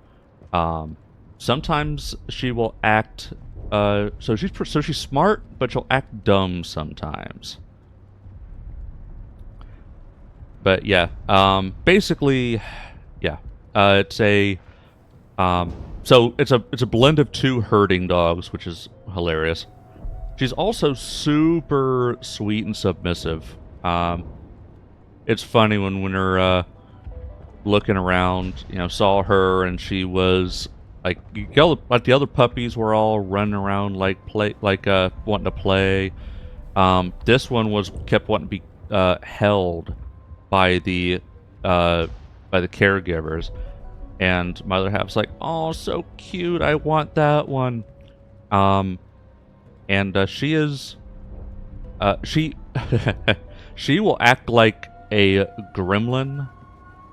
sometimes she will act. So she's smart, but she'll act dumb sometimes. But yeah, basically, yeah, it's a so it's a blend of two herding dogs, which is hilarious. She's also super sweet and submissive. It's funny when we're looking around, saw her, and she was like the other puppies were all running around wanting to play. This one kept wanting to be held by the caregivers, and my other half's like, "Oh, so cute! I want that one." And she is, she will act like a gremlin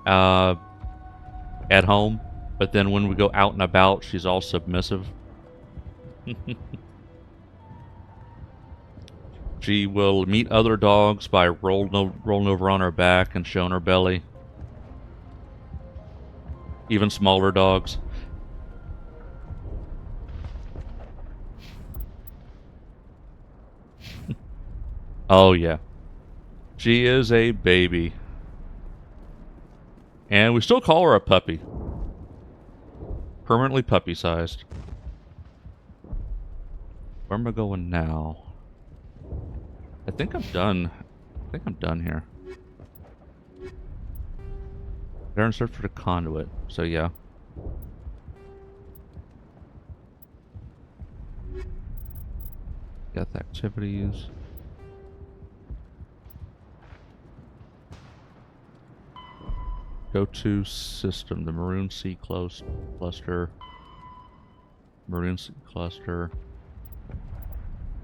at home, but then when we go out and about, she's all submissive. She will meet other dogs by rolling over on her back and showing her belly. Even smaller dogs. Oh yeah. She is a baby. And we still call her a puppy. Permanently puppy-sized. Where am I going now? I think I'm done. I think I'm done here. They're in search for the conduit, so yeah. Got the activities. Go to system, the Maroon Sea cluster. Maroon Sea cluster.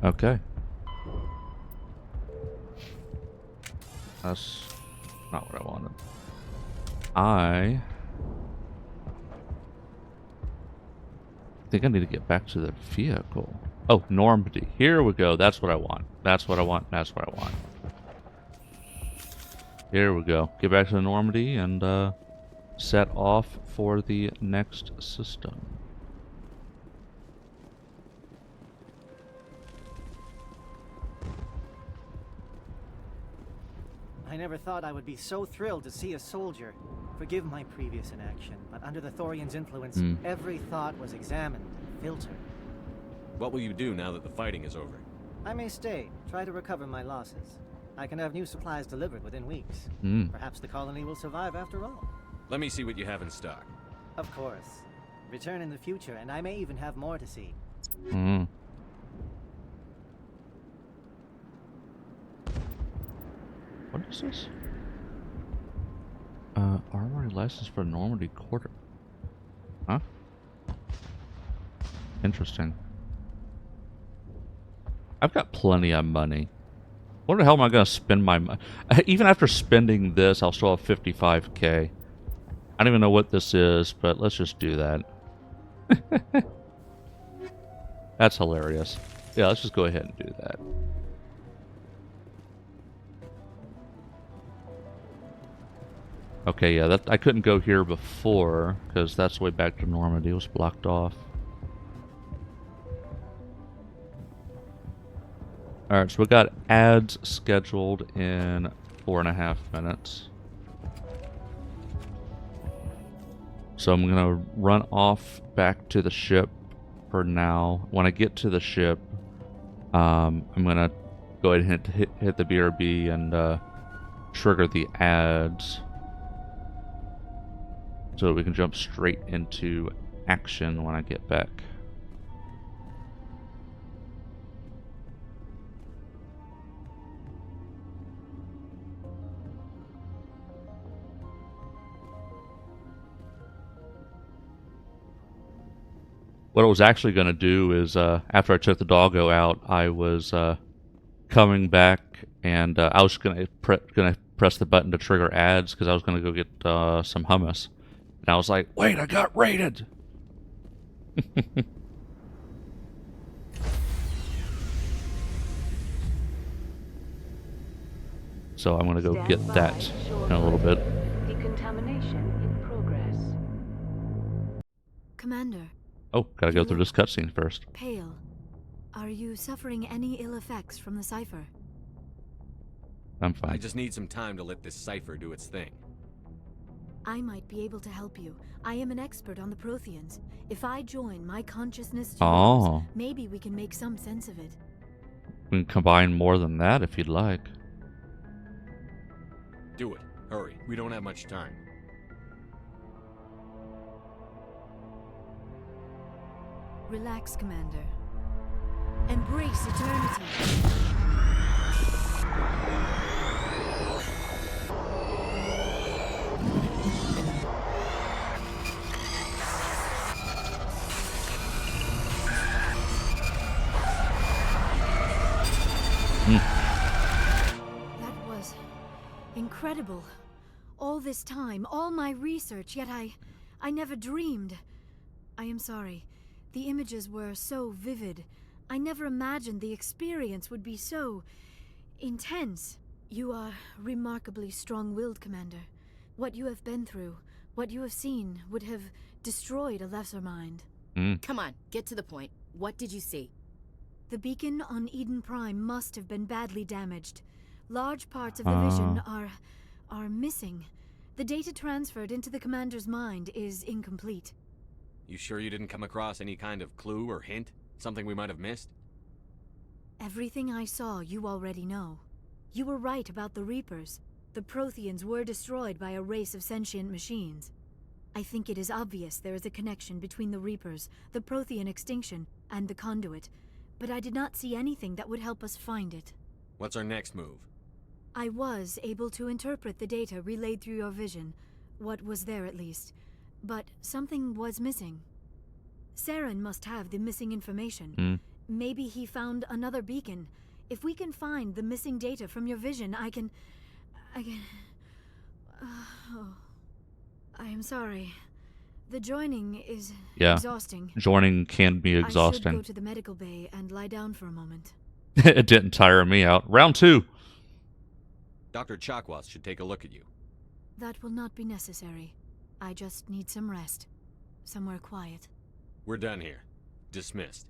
Okay. That's not what I wanted. I think I need to get back to the vehicle. Oh, Normandy. Here we go. That's what I want. That's what I want. That's what I want. Here we go. Get back to the Normandy and set off for the next system. I never thought I would be so thrilled to see a soldier. Forgive my previous inaction, but under the Thorian's influence, every thought was examined and filtered. What will you do now that the fighting is over? I may stay, try to recover my losses. I can have new supplies delivered within weeks. Perhaps the colony will survive after all. Let me see what you have in stock. Of course. Return in the future, and I may even have more to see. Hmm. What is this? Armory license for Normandy Quarter. Huh? Interesting. I've got plenty of money. What the hell am I gonna spend my money? Even after spending this, I'll still have 55k. I don't even know what this is, but let's just do that. That's hilarious. Yeah, let's just go ahead and do that. Okay, yeah, that I couldn't go here before because that's the way back to Normandy. It was blocked off. Alright, so we got ads scheduled in 4.5 minutes. So I'm gonna run off back to the ship for now. When I get to the ship, I'm gonna go ahead and hit the BRB and trigger the ads so that we can jump straight into action when I get back. What I was actually going to do is, after I took the doggo out, I was coming back, and I was going to press the button to trigger ads because I was going to go get some hummus. And I was like, wait, I got raided! So I'm going to go get that in a little bit. Decontamination in progress. Commander. Oh, gotta go through this cutscene first. Pale. Are you suffering any ill effects from the cipher? I'm fine. I just need some time to let this cipher do its thing. I might be able to help you. I am an expert on the Protheans. If I join my consciousness to yours, maybe we can make some sense of it. We can combine more than that if you'd like. Do it. Hurry. We don't have much time. Relax, Commander. Embrace eternity. That was incredible. All this time, all my research, yet I never dreamed. I am sorry. The images were so vivid. I never imagined the experience would be so intense. You are remarkably strong-willed, Commander. What you have been through, what you have seen, would have destroyed a lesser mind. Come on, get to the point. What did you see? The beacon on Eden Prime must have been badly damaged. Large parts of the vision are missing. The data transferred into the Commander's mind is incomplete. You sure you didn't come across any kind of clue or hint? Something we might have missed? Everything I saw, you already know. You were right about the Reapers. The Protheans were destroyed by a race of sentient machines. I think it is obvious there is a connection between the Reapers, the Prothean extinction, and the Conduit, but I did not see anything that would help us find it. What's our next move? I was able to interpret the data relayed through your vision, what was there at least, but something was missing. Saren must have the missing information. Maybe he found another beacon. If we can find the missing data from your vision, I can... I am sorry. The joining is exhausting. Joining can be exhausting. I should go to the medical bay and lie down for a moment. It didn't tire me out. Round 2. Dr. Chakwas should take a look at you. That will not be necessary. I just need some rest. Somewhere quiet. We're done here. Dismissed.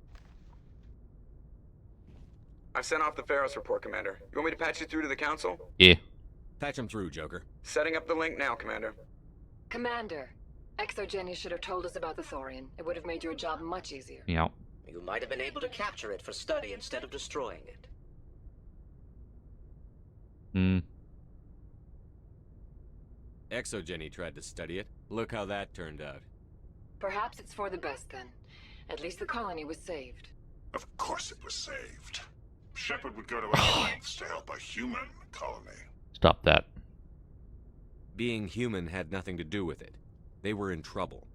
I've sent off the Pharos report, Commander. You want me to patch you through to the Council? Yeah. Patch him through, Joker. Setting up the link now, Commander. Commander, Exogeny should have told us about the Thorian. It would have made your job much easier. Yeah. You might have been able to capture it for study instead of destroying it. Exogeny tried to study it. Look how that turned out. Perhaps it's for the best then. At least the colony was saved. Of course it was saved. Shepard would go to any lengths to help a human colony. Stop that. Being human had nothing to do with it. They were in trouble.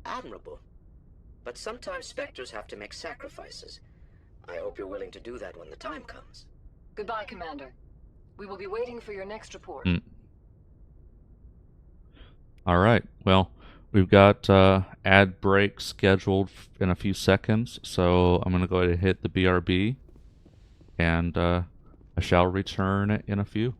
Admirable. But sometimes Spectres have to make sacrifices. I hope you're willing to do that when the time comes. Goodbye, Commander. We will be waiting for your next report. Alright, well, we've got ad break scheduled in a few seconds, so I'm going to go ahead and hit the BRB, and I shall return in a few.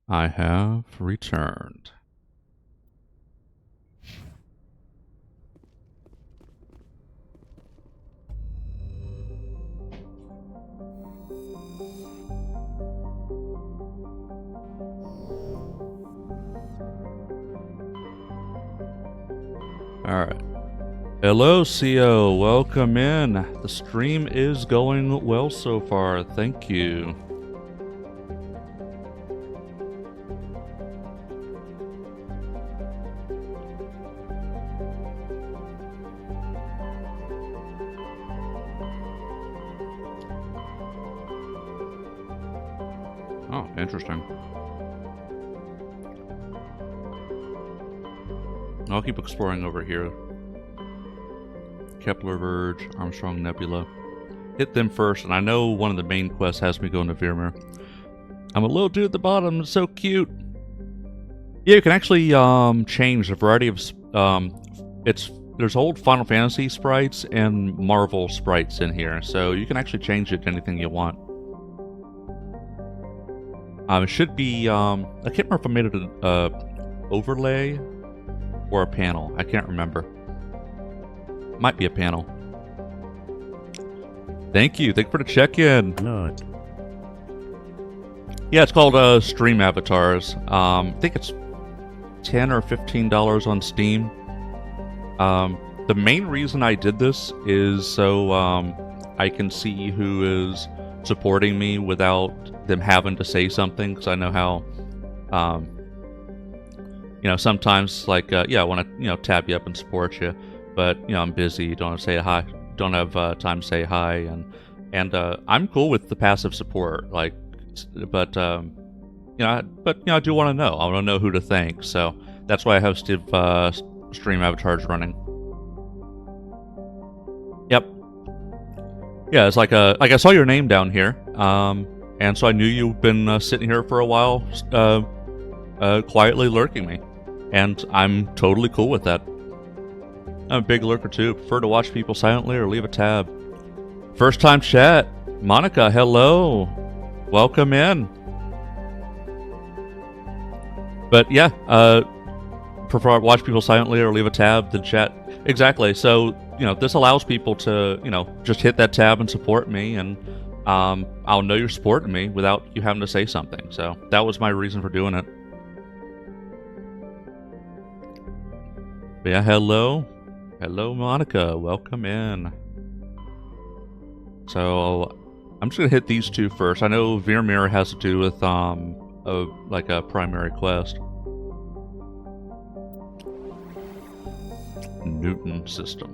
I have returned. Alright. Hello, CO. Welcome in. The stream is going well so far. Thank you. Oh, interesting. I'll keep exploring over here. Kepler Verge, Armstrong Nebula. Hit them first, and I know one of the main quests has me going to Vermeer. I'm a little dude at the bottom, it's so cute. Yeah, you can actually change a variety of there's old Final Fantasy sprites and Marvel sprites in here, so you can actually change it to anything you want. It should be I can't remember if I made it an overlay or a panel. I can't remember. Might be a panel. Thank you for the check-in. Good. Yeah, it's called Stream Avatars. I think it's $10 or $15 on Steam. The main reason I did this is so I can see who is supporting me without them having to say something, because I know how sometimes I want to tab you up and support you, but I'm busy, don't say hi, don't have time to say hi, and I'm cool with the passive support, but I do want to know. I want to know who to thank, so that's why I have Stream Avatars running. Yep. Yeah, it's like I saw your name down here, and so I knew you've been sitting here for a while, quietly lurking me, and I'm totally cool with that. I'm a big lurker too. Prefer to watch people silently or leave a tab. First time chat, Monica. Hello, welcome in. But yeah, prefer to watch people silently or leave a tab than chat. Exactly. So this allows people to just hit that tab and support me, and I'll know you're supporting me without you having to say something. So that was my reason for doing it. But yeah, hello, Monica. Welcome in. So I'm just gonna hit these two first. I know Vermeer has to do with a primary quest. Newton system.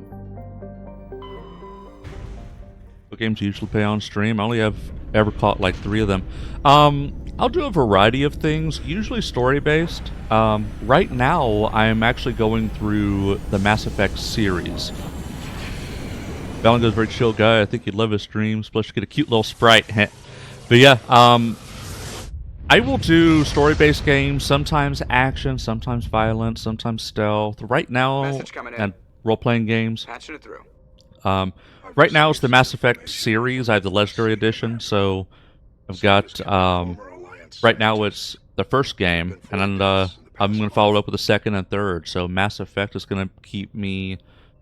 What games do you usually play on stream? I only have ever caught like 3 of them. I'll do a variety of things, usually story-based. Right now, I'm actually going through the Mass Effect series. Valengo's a very chill guy. I think you'd love his streams. Plus, you get a cute little sprite. But yeah, I will do story-based games, sometimes action, sometimes violence, sometimes stealth. Right now, and role-playing games. Patching it through. Right now, it's the Mass Effect series. I have the Legendary Edition, so I've got, right now it's the first game, and I'm going to follow it up with the second and third, so Mass Effect is going to keep me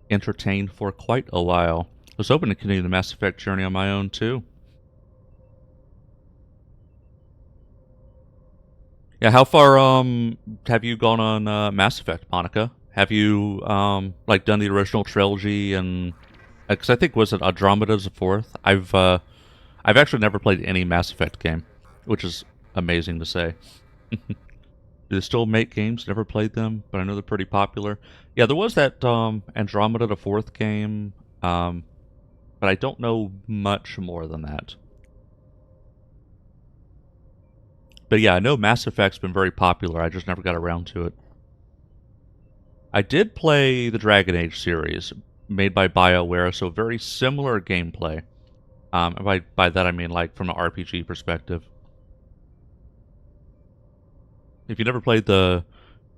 entertained for quite a while. I was hoping to continue the Mass Effect journey on my own, too. Yeah, how far have you gone on Mass Effect, Monica? Have you done the original trilogy? And because I think was it Andromeda's the 4th? I've actually never played any Mass Effect game, which is amazing to say. Do they still make games? Never played them, but I know they're pretty popular. Yeah, there was that Andromeda the 4th game, but I don't know much more than that. But yeah, I know Mass Effect's been very popular. I just never got around to it. I did play the Dragon Age series, made by BioWare, so very similar gameplay. By that I mean like from an RPG perspective. If you never played the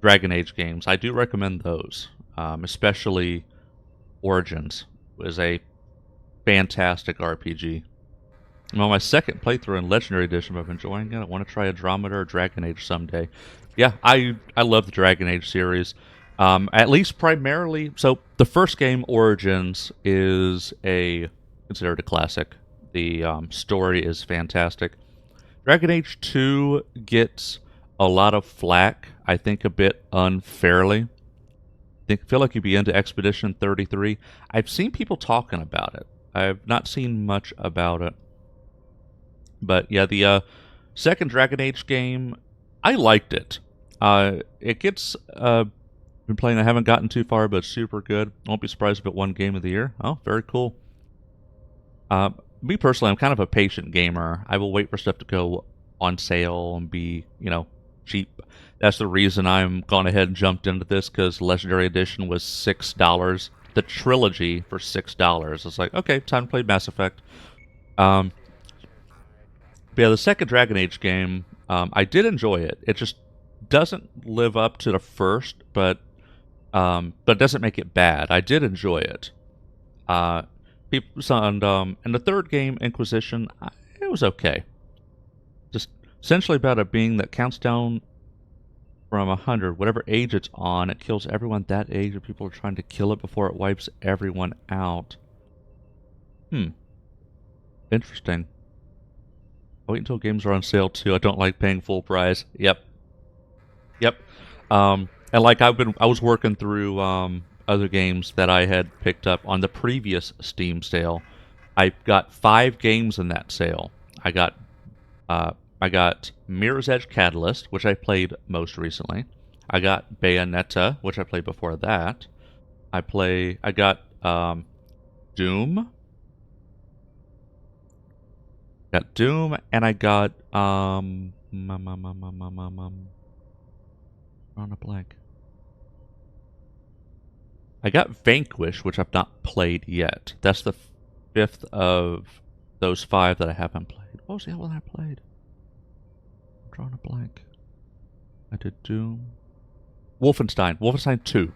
Dragon Age games, I do recommend those. Especially Origins is a fantastic RPG. I'm on my second playthrough in Legendary Edition, but I'm enjoying it. I want to try Andromeda or Dragon Age someday. Yeah, I love the Dragon Age series. At least primarily, so the first game, Origins, is considered a classic. The story is fantastic. Dragon Age 2 gets a lot of flack, I think a bit unfairly. I feel like you'd be into Expedition 33. I've seen people talking about it. I've not seen much about it. But yeah, the second Dragon Age game, I liked it. It gets been playing. I haven't gotten too far, but it's super good. Won't be surprised if it won Game of the Year. Oh, very cool. Me personally, I'm kind of a patient gamer. I will wait for stuff to go on sale and be, cheap. That's the reason I'm gone ahead and jumped into this, because Legendary Edition was $6 the trilogy for $6. It's like, okay, time to play Mass Effect. But yeah, the second Dragon Age game, I did enjoy it. It just doesn't live up to the first, but it doesn't make it bad. I did enjoy it. And the third game, Inquisition, it was okay. Just essentially about a being that counts down from 100, whatever age it's on, it kills everyone that age, and people are trying to kill it before it wipes everyone out. Interesting. I wait until games are on sale too. I don't like paying full price. Yep. And like I was working through other games that I had picked up on the previous Steam sale. I got 5 games in that sale. I got Mirror's Edge Catalyst, which I played most recently. I got Bayonetta, which I played before that. I got Doom. Got Doom, and I got on a blank. I got Vanquish, which I've not played yet. That's the 5th of those 5 that I haven't played. What was the other one I played? I'm drawing a blank. I did Doom. Wolfenstein 2.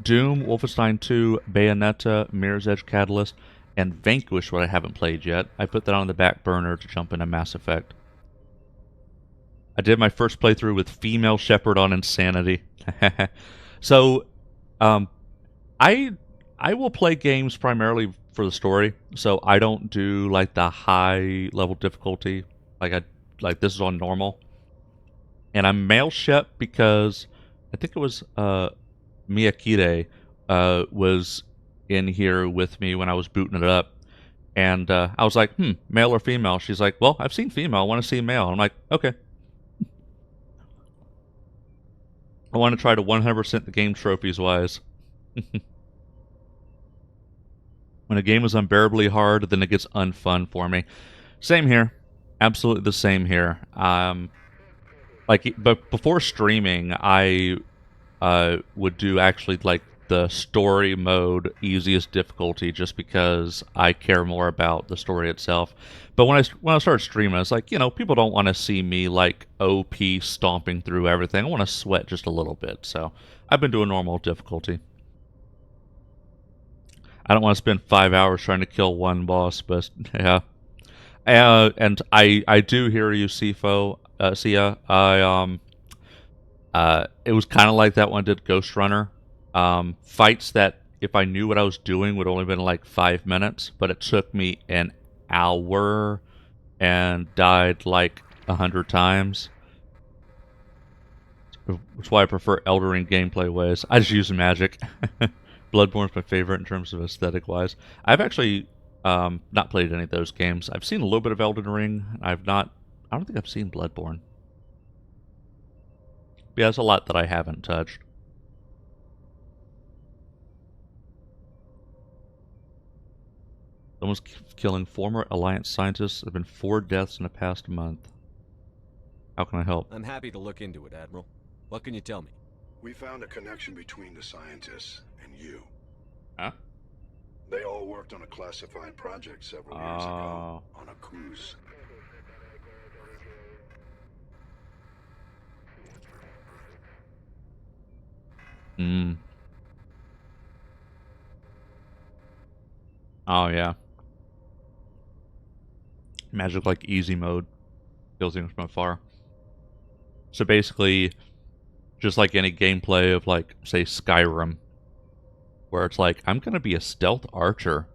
Doom, Wolfenstein 2, Bayonetta, Mirror's Edge Catalyst, and Vanquish, what I haven't played yet. I put that on the back burner to jump into Mass Effect. I did my first playthrough with Female Shepherd on Insanity. So, I will play games primarily for the story, so I don't do like the high level difficulty. Like this is on normal. And I'm male shep because I think it was Miyakide was in here with me when I was booting it up. And I was like, male or female? She's like, well, I've seen female. I want to see male. I'm like, okay. I want to try to 100% the game trophies-wise. When a game is unbearably hard, then it gets unfun for me. Same here. Absolutely the same here. But before streaming, I would do actually like the story mode easiest difficulty just because I care more about the story itself. But when I started streaming, it's like, people don't want to see me like OP stomping through everything. I want to sweat just a little bit. So I've been doing normal difficulty. I don't want to spend 5 hours trying to kill one boss, but yeah. And I do hear you, Sifo, Sia. It was kind of like that one did Ghost Runner. Fights that, if I knew what I was doing, would only been like 5 minutes, but it took me an hour and died like 100 times. That's why I prefer Elden Ring gameplay ways. I just use magic. Bloodborne's my favorite in terms of aesthetic-wise. I've actually not played any of those games. I've seen a little bit of Elden Ring. I don't think I've seen Bloodborne. But yeah, there's a lot that I haven't touched. Someone's killing former Alliance scientists. There have been 4 deaths in the past month. How can I help? I'm happy to look into it, Admiral. What can you tell me? We found a connection between the scientists and you. Huh? They all worked on a classified project several years ago on a cruise. Oh, yeah. Magic like easy mode. Kills things from afar. So basically, just like any gameplay of like, say, Skyrim, where it's like, I'm going to be a stealth archer.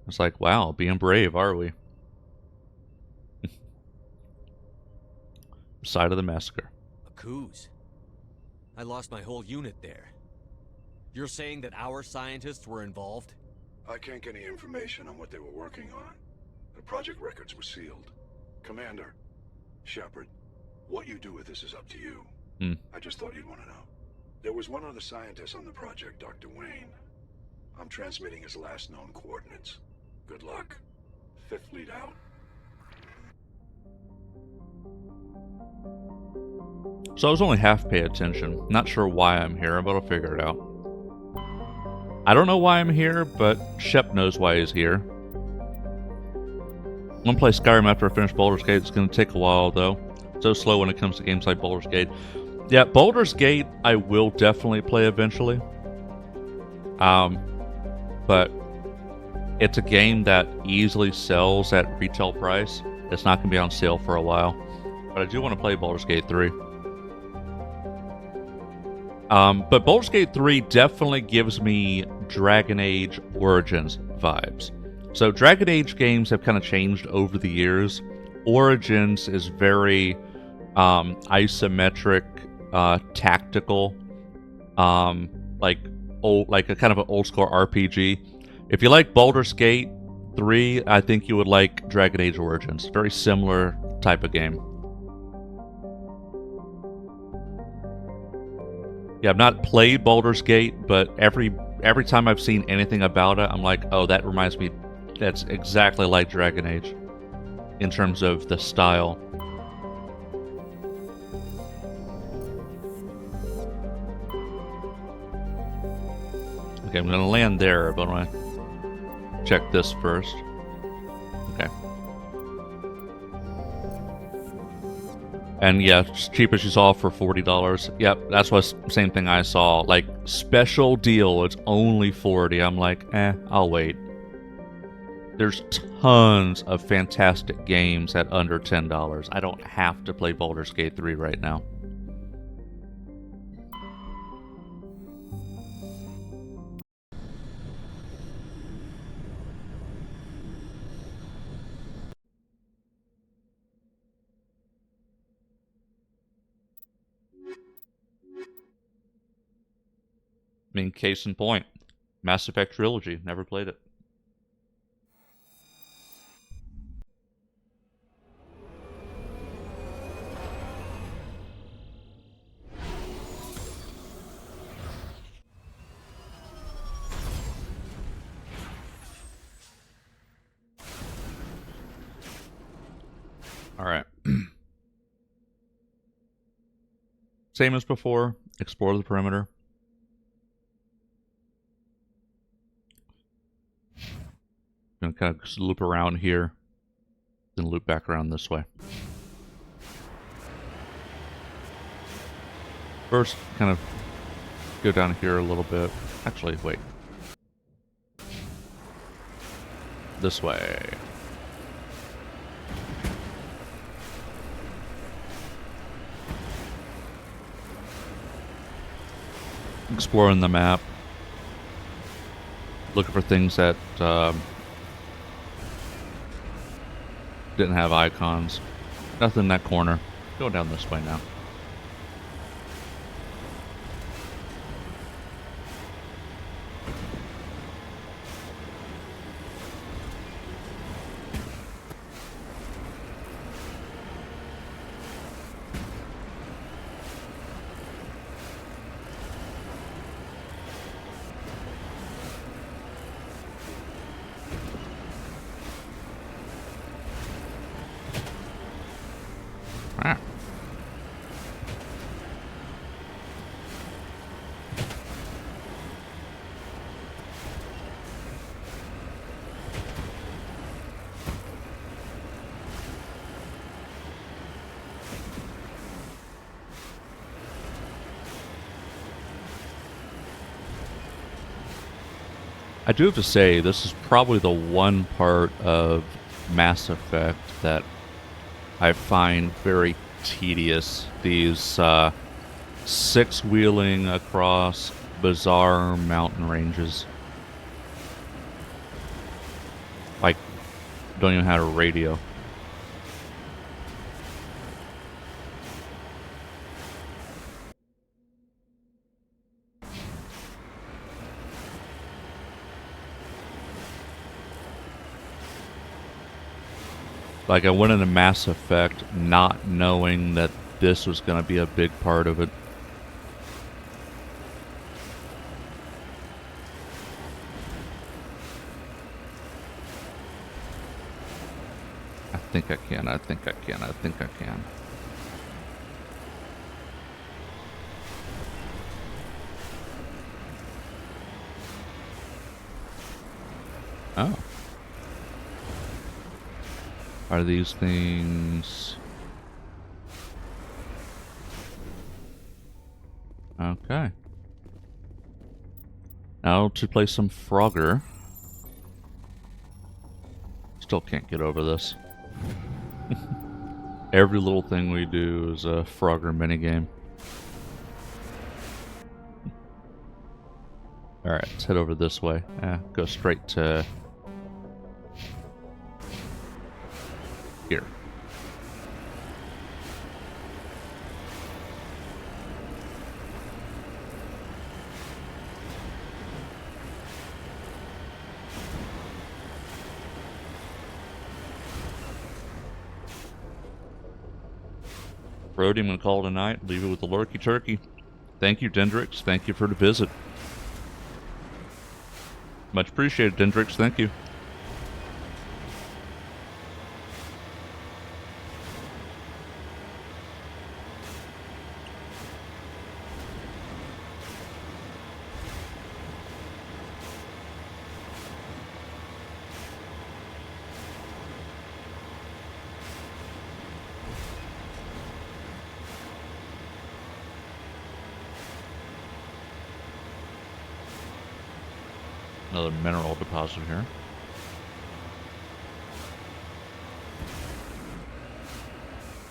It's like, wow, being brave, are we? Side of the massacre. A Kuz. I lost my whole unit there. You're saying that our scientists were involved? I can't get any information on what they were working on. The project records were sealed. Commander, Shepard, what you do with this is up to you. I just thought you'd want to know. There was one other scientist on the project, Dr. Wayne. I'm transmitting his last known coordinates. Good luck. 5th Fleet out. So I was only half paying attention. Not sure why I'm here, but I'll figure it out. I don't know why I'm here, but Shep knows why he's here. I'm gonna play Skyrim after I finish Baldur's Gate. It's gonna take a while, though. So slow when it comes to games like Baldur's Gate. Yeah, Baldur's Gate I will definitely play eventually. But it's a game that easily sells at retail price. It's not gonna be on sale for a while. But I do want to play Baldur's Gate 3. But Baldur's Gate 3 definitely gives me Dragon Age Origins vibes. So Dragon Age games have kind of changed over the years. Origins is very isometric, tactical, like a kind of an old school RPG. If you like Baldur's Gate 3, I think you would like Dragon Age Origins. Very similar type of game. Yeah, I've not played Baldur's Gate, but every time I've seen anything about it, I'm like, oh, that reminds me, that's exactly like Dragon Age in terms of the style. Okay, I'm gonna land there, but I want to check this first. Okay. And yeah, cheapest you saw for $40. Yep, that's what same thing I saw. Like, special deal, it's only $40. I'm like, I'll wait. There's tons of fantastic games at under $10. I don't have to play Baldur's Gate 3 right now. I mean, case in point, Mass Effect Trilogy, never played it. All right. Same as before, explore the perimeter. Gonna kind of loop around here, then loop back around this way. First, kind of go down here a little bit. Actually, wait. This way. Exploring the map. Looking for things that didn't have icons. Nothing in that corner. Going down this way now. I do have to say, this is probably the one part of Mass Effect that I find very tedious. These six-wheeling across bizarre mountain ranges. Like, don't even have a radio. Like, I went into Mass Effect not knowing that this was going to be a big part of it. I think I can. Oh. Are these things... Okay. Now to play some Frogger. Still can't get over this. Every little thing we do is a Frogger minigame. Alright, let's head over this way. Go straight to... here. Brody, I'm going to call it a night. Leave it with the lurky turkey. Thank you, Dendrix. Thank you for the visit. Much appreciated, Dendrix. Thank you. Another mineral deposit here.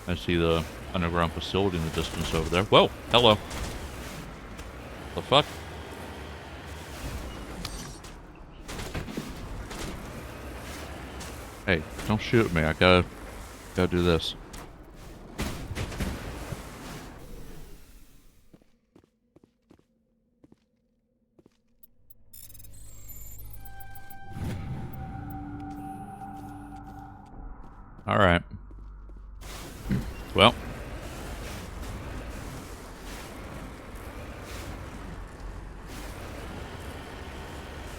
I see the underground facility in the distance over there. Whoa! Hello! The fuck? Hey, don't shoot me. I gotta do this. Alright. Well.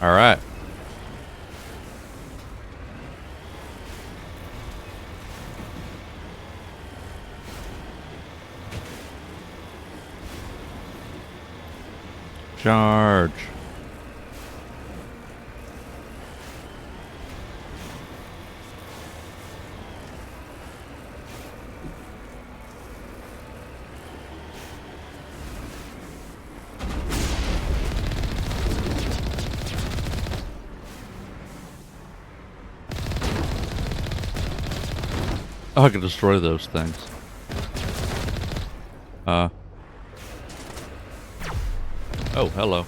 Alright. Charge. Oh, I can destroy those things. Oh, hello.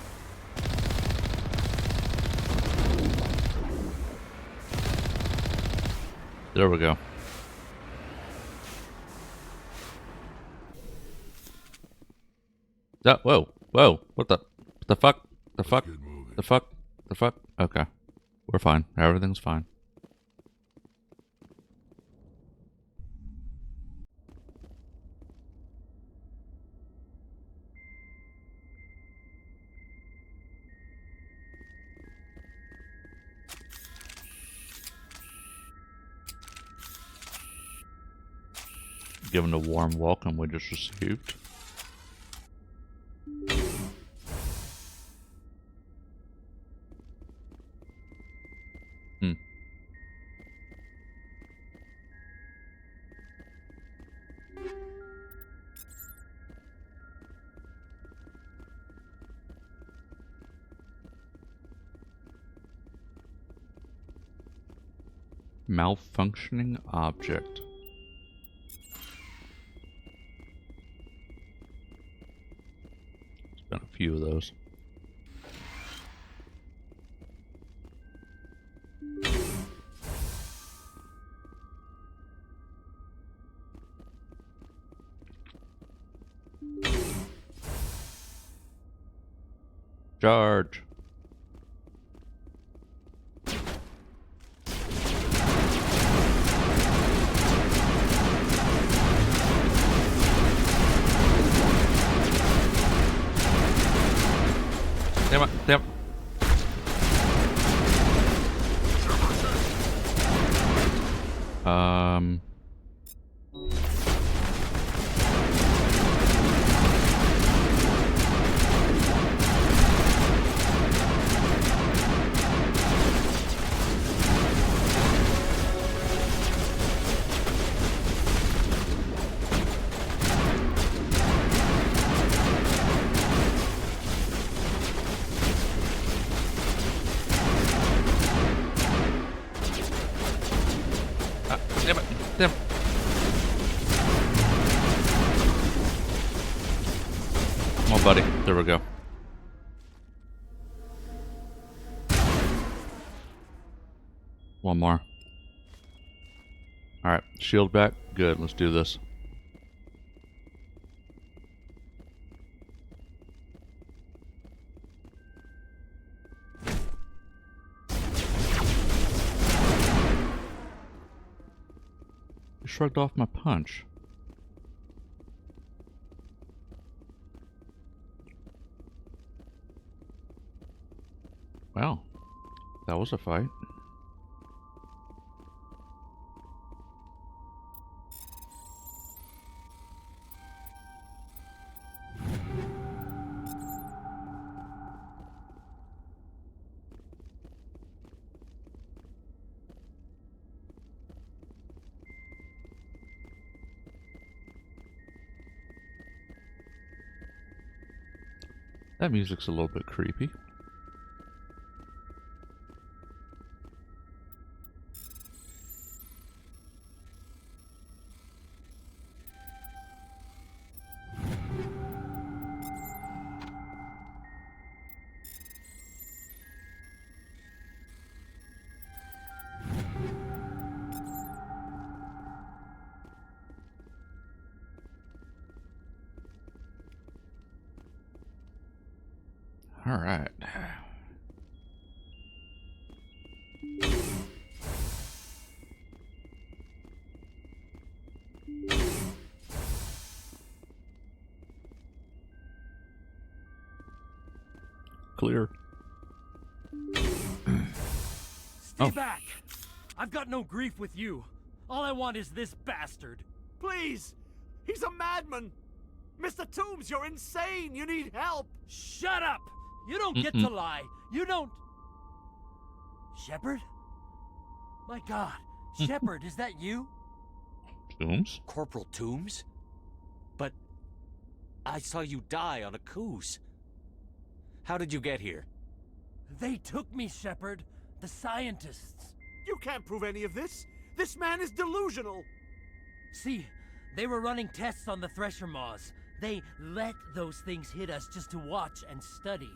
There we go. That, whoa, what the fuck? The fuck? The fuck? The fuck? Okay. We're fine. Everything's fine. Given the warm welcome we just received. Malfunctioning object. There's been a few of those. Charge. Damn it. Damn it. Damn it. Come on, buddy. There we go. One more. Alright, shield back. Good, let's do this. You shrugged off my punch. Well, that was a fight. That music's a little bit creepy. All right. Clear. Stay back! I've got no grief with you. All I want is this bastard. Please! He's a madman! Mr. Toombs, you're insane! You need help! Shut up! You don't get to lie. You don't... Shepard? My God. Shepard, is that you? Toombs? Corporal Toombs? But I saw you die on a cruise. How did you get here? They took me, Shepard. The scientists. You can't prove any of this. This man is delusional. See, they were running tests on the Thresher Maws. They let those things hit us just to watch and study.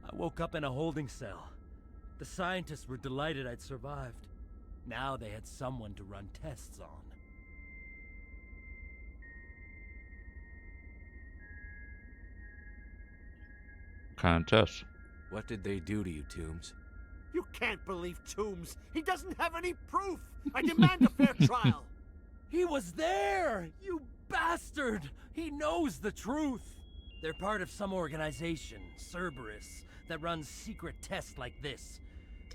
I woke up in a holding cell. The scientists were delighted I'd survived. Now they had someone to run tests on. Kind of tests. What did they do to you, Toombs? You can't believe Toombs. He doesn't have any proof. I demand a fair trial. He was there! You bastard! He knows the truth! They're part of some organization, Cerberus, that runs secret tests like this.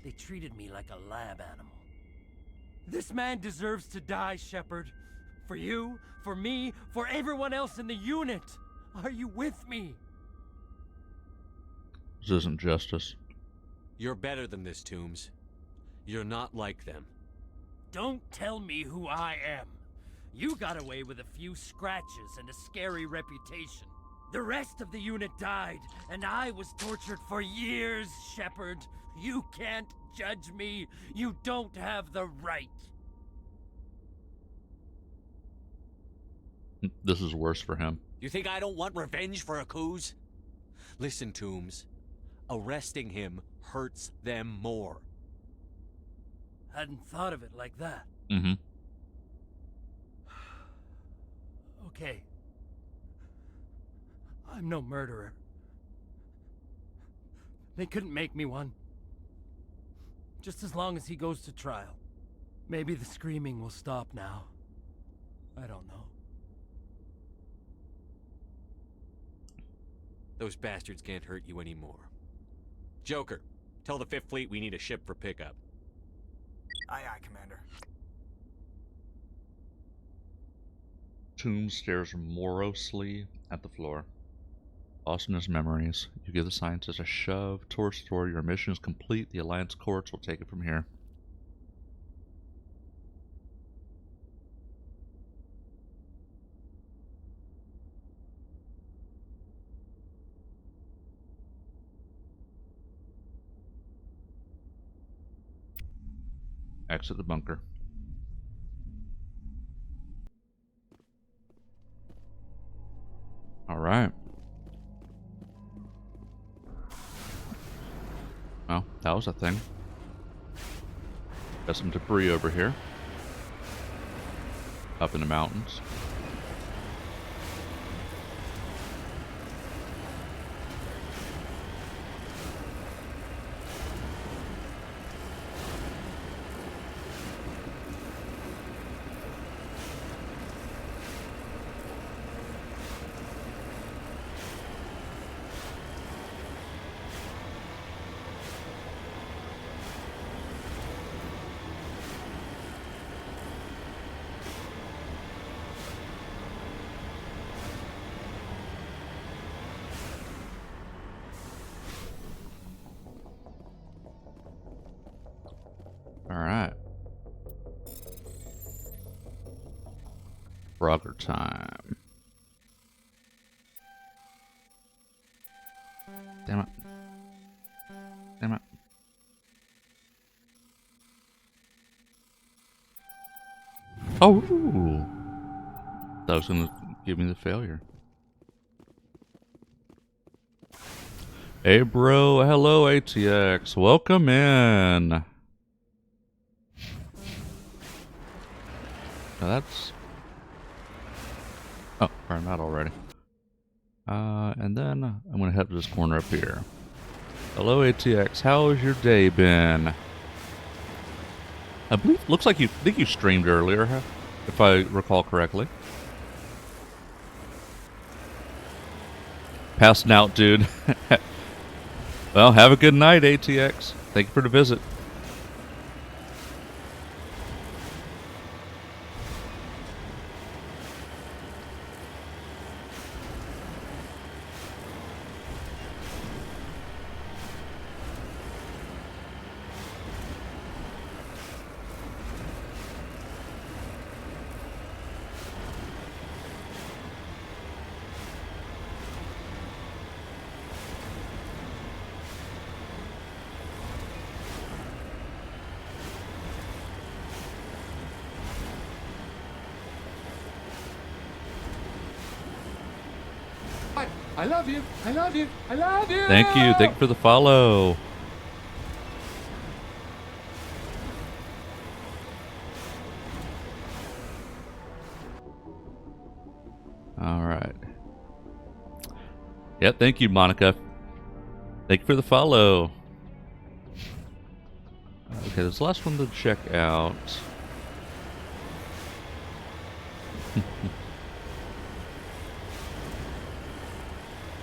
They treated me like a lab animal. This man deserves to die, Shepard. For you, for me, for everyone else in the unit. Are you with me? This isn't justice. You're better than this, Toombs. You're not like them. Don't tell me who I am. You got away with a few scratches and a scary reputation. The rest of the unit died, and I was tortured for years, Shepard. You can't judge me. You don't have the right. This is worse for him. You think I don't want revenge for a cruise? Listen, Toombs. Arresting him hurts them more. Hadn't thought of it like that. Mm-hmm. Okay. I'm no murderer. They couldn't make me one. Just as long as he goes to trial. Maybe the screaming will stop now. I don't know. Those bastards can't hurt you anymore. Joker, tell the 5th Fleet we need a ship for pickup. Aye, aye, Commander. Toombs stares morosely at the floor. Lost in his memories, you give the scientist a shove towards the door. Your mission is complete. The Alliance courts will take it from here. Exit the bunker. Alright. Well, that was a thing. Got some debris over here. Up in the mountains. Alright. Frogger time. Damn it. Damn it. Oh! That was gonna give me the failure. Hey bro, hello ATX. Welcome in. Now that's... Oh, I'm out already. And then I'm gonna head to this corner up here. Hello ATX, how has your day been? I believe, looks like think you streamed earlier, huh? If I recall correctly. Passing out, dude. Well, have a good night, ATX. Thank you for the visit. I love you. I love you. I love you. Thank you. Thank you for the follow. All right. Yep. Thank you, Monica. Thank you for the follow. Okay, this last one to check out.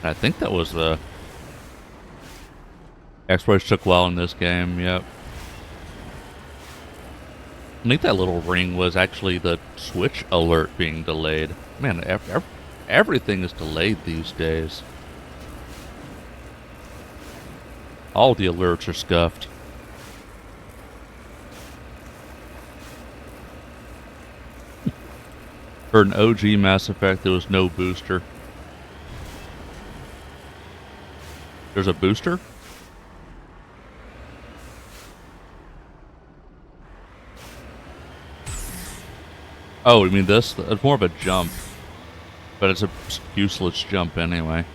I think that was the exploration took a while in this game. Yep. I think that little ring was actually the Switch alert being delayed. Man, everything is delayed these days. All the alerts are scuffed. For an OG Mass Effect, there was no booster. There's a booster? Oh, you mean this? It's more of a jump. But it's a useless jump anyway.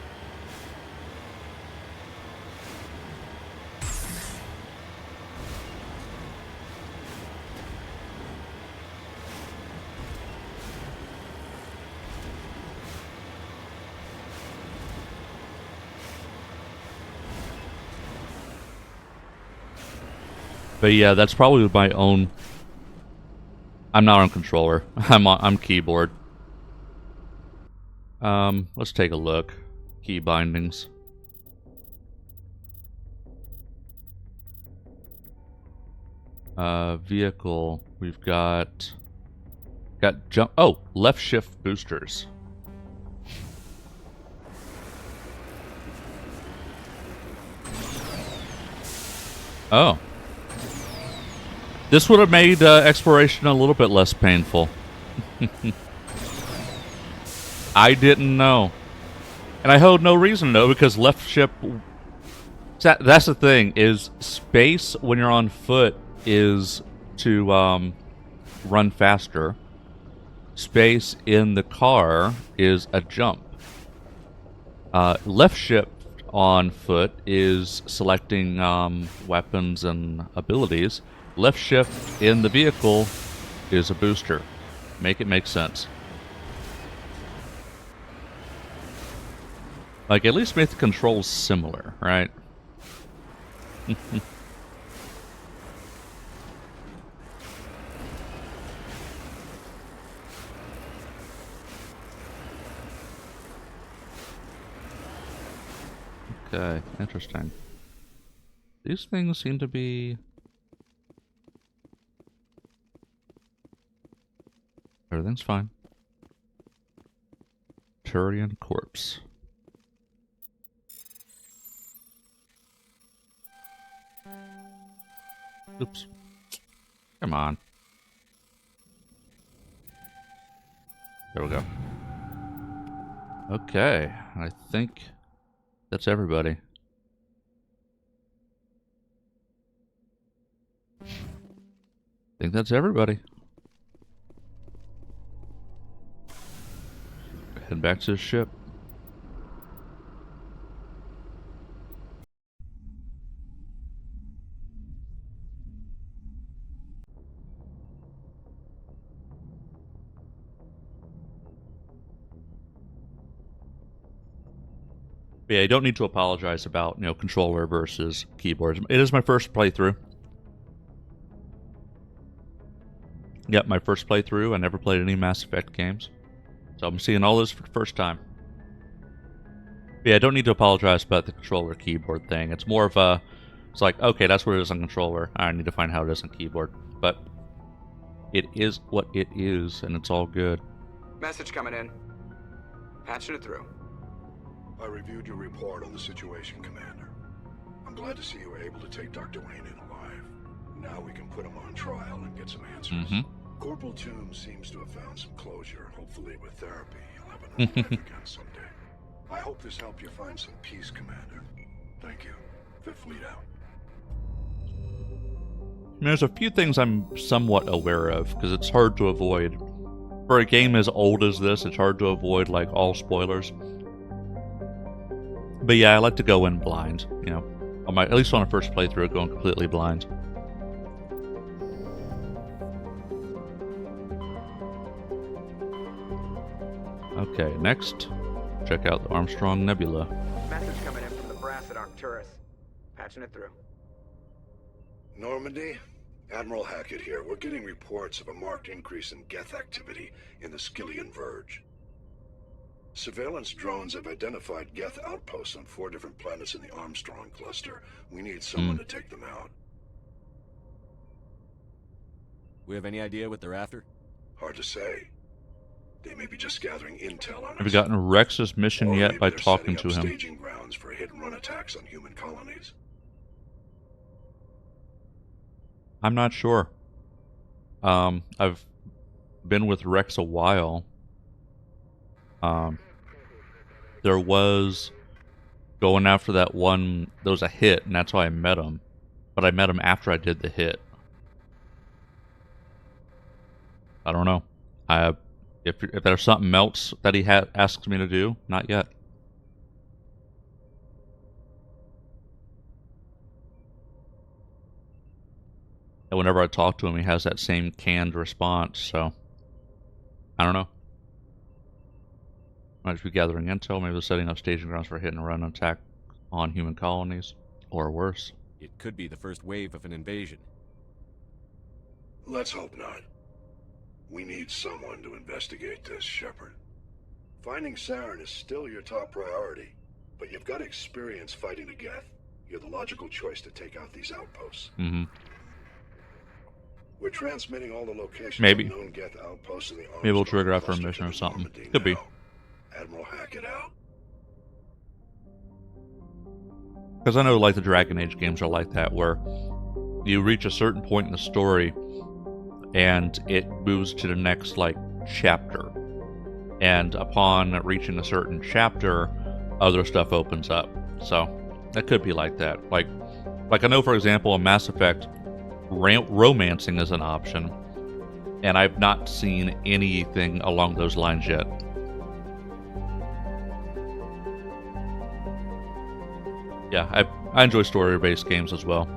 But yeah, that's probably my own. I'm not on controller. I'm keyboard. Let's take a look. Key bindings. Vehicle. We've got jump. Oh, left shift boosters. Oh. This would have made exploration a little bit less painful. I didn't know. And I hold no reason to know because left shift... That's the thing, is space when you're on foot is to run faster. Space in the car is a jump. Left shift on foot is selecting weapons and abilities. Left shift in the vehicle is a booster. Make it make sense. Like, at least make the controls similar, right? Okay, interesting. These things seem to be... Everything's fine. Turian corpse. Oops. Come on. There we go. Okay, I think that's everybody. I think that's everybody. Head back to the ship. Yeah, I don't need to apologize about, controller versus keyboard. It is my first playthrough. Yep, my first playthrough. I never played any Mass Effect games. So I'm seeing all this for the first time. Yeah, I don't need to apologize about the controller keyboard thing. It's more of a... It's like, okay, that's what it is on controller. I need to find how it is on keyboard. But it is what it is, and it's all good. Message coming in. Patching it through. I reviewed your report on the situation, Commander. I'm glad to see you were able to take Dr. Wayne in alive. Now we can put him on trial and get some answers. Corporal Toombs seems to have found some closure. Hopefully with therapy, he'll have a normal life again someday. I hope this helped you find some peace, Commander. Thank you. Fifth Fleet out. There's a few things I'm somewhat aware of, because it's hard to avoid. For a game as old as this, it's hard to avoid, like, all spoilers. But yeah, I like to go in blind, at least on a first playthrough, going completely blind. Okay, next, check out the Armstrong Nebula. Message coming in from the brass at Arcturus. Patching it through. Normandy? Admiral Hackett here. We're getting reports of a marked increase in Geth activity in the Skyllian Verge. Surveillance drones have identified Geth outposts on 4 different planets in the Armstrong cluster. We need someone to take them out. We have any idea what they're after? Hard to say. They may be just gathering intel on us. Have you gotten Rex's mission Or yet maybe by they're talking setting to up him? Staging grounds for hit-and-run attacks on human colonies. I'm not sure. I've been with Rex a while. There was going after that one. There was a hit, and that's how I met him. But I met him after I did the hit. I don't know. If there's something else that he asks me to do, not yet. And whenever I talk to him, he has that same canned response. So I don't know. Might just be gathering intel. Maybe they're setting up staging grounds for a hit and run attack on human colonies, or worse. It could be the first wave of an invasion. Let's hope not. We need someone to investigate this, Shepard. Finding Saren is still your top priority, but you've got experience fighting the Geth. You're the logical choice to take out these outposts. We're transmitting all the locations Maybe. of known Geth outposts in the Armstrong Maybe we'll trigger after a cluster mission to or the something. Normandy Could be. now. Admiral Hackett out. Because I know, like, the Dragon Age games are like that, where you reach a certain point in the story, and it moves to the next, like, chapter. And upon reaching a certain chapter, other stuff opens up. So, that could be like that. Like I know, for example, in Mass Effect, romancing is an option, and I've not seen anything along those lines yet. Yeah, I enjoy story-based games as well.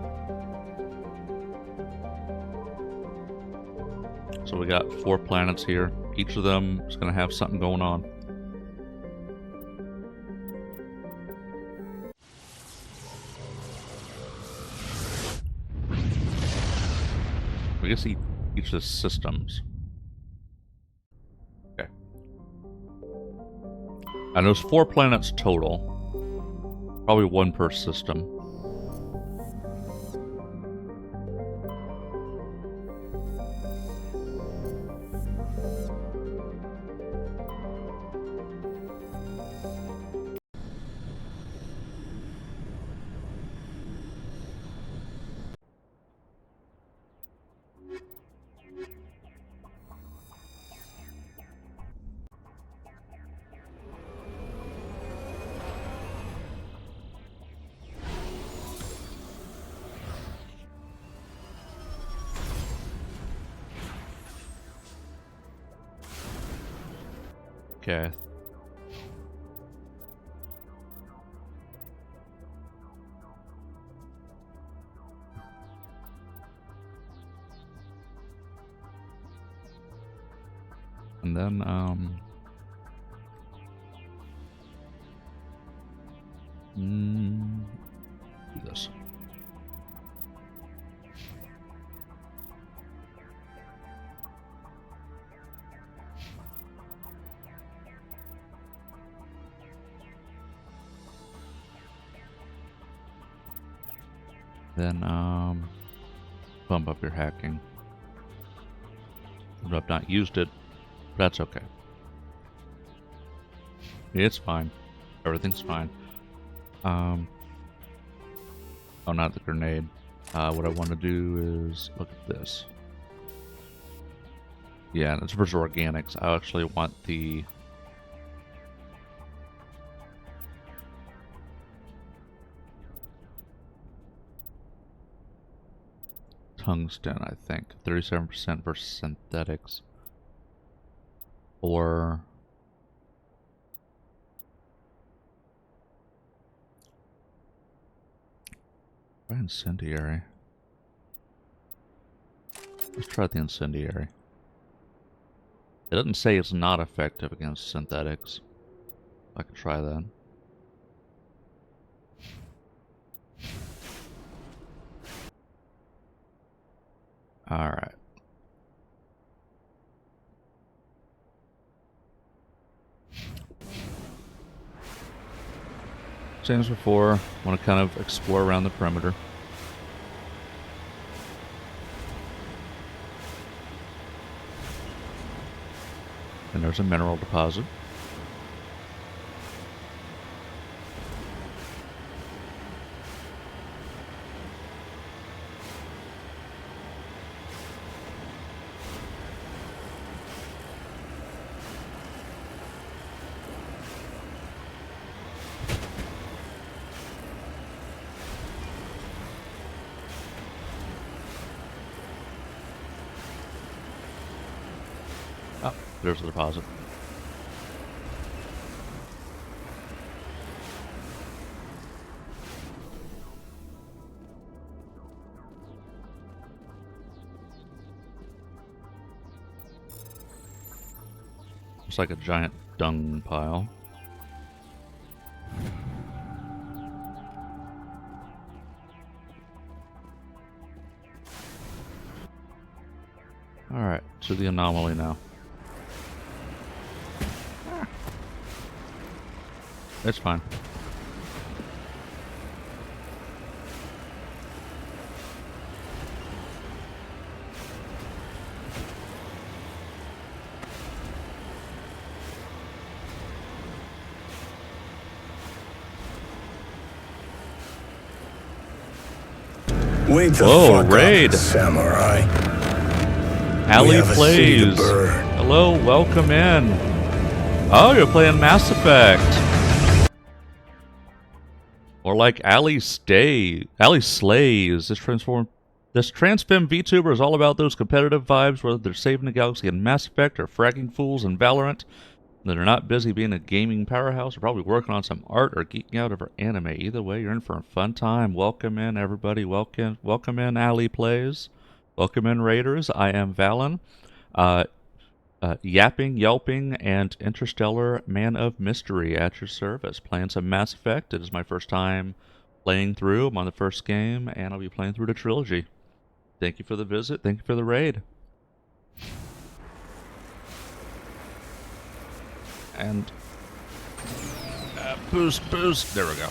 So we got 4 planets here. Each of them is going to have something going on. I guess each of the systems. Okay. And there's 4 planets total. Probably 1 per system. Okay. And then, do this. Then, bump up your hacking. I've not used it, but that's okay. It's fine. Everything's fine. Oh, not the grenade. What I want to do is look at this. Yeah, it's versus organics. I actually want the tungsten, I think. 37% versus synthetics. Or try incendiary. Let's try the incendiary. It doesn't say it's not effective against synthetics. I could try that. Alright. Same as before, want to kind of explore around the perimeter. And there's a mineral deposit. Oh, there's the deposit. Looks like a giant dung pile. Alright, to the anomaly now. It's fine. Wait the Whoa, fuck raid. up, samurai. Ali plays. Hello, welcome in. Oh, you're playing Mass Effect. Or like Ali slays. This This Transfem VTuber is all about those competitive vibes, whether they're saving the galaxy in Mass Effect or fragging fools in Valorant. That are not busy being a gaming powerhouse, or probably working on some art or geeking out over anime. Either way, you're in for a fun time. Welcome in, everybody. Welcome in, Ali Plays. Welcome in, Raiders. I am Valen. Yapping, Yelping, and Interstellar Man of Mystery at your service. Playing some Mass Effect. It is my first time playing through. I'm on the first game, and I'll be playing through the trilogy. Thank you for the visit. Thank you for the raid. And boost. There we go.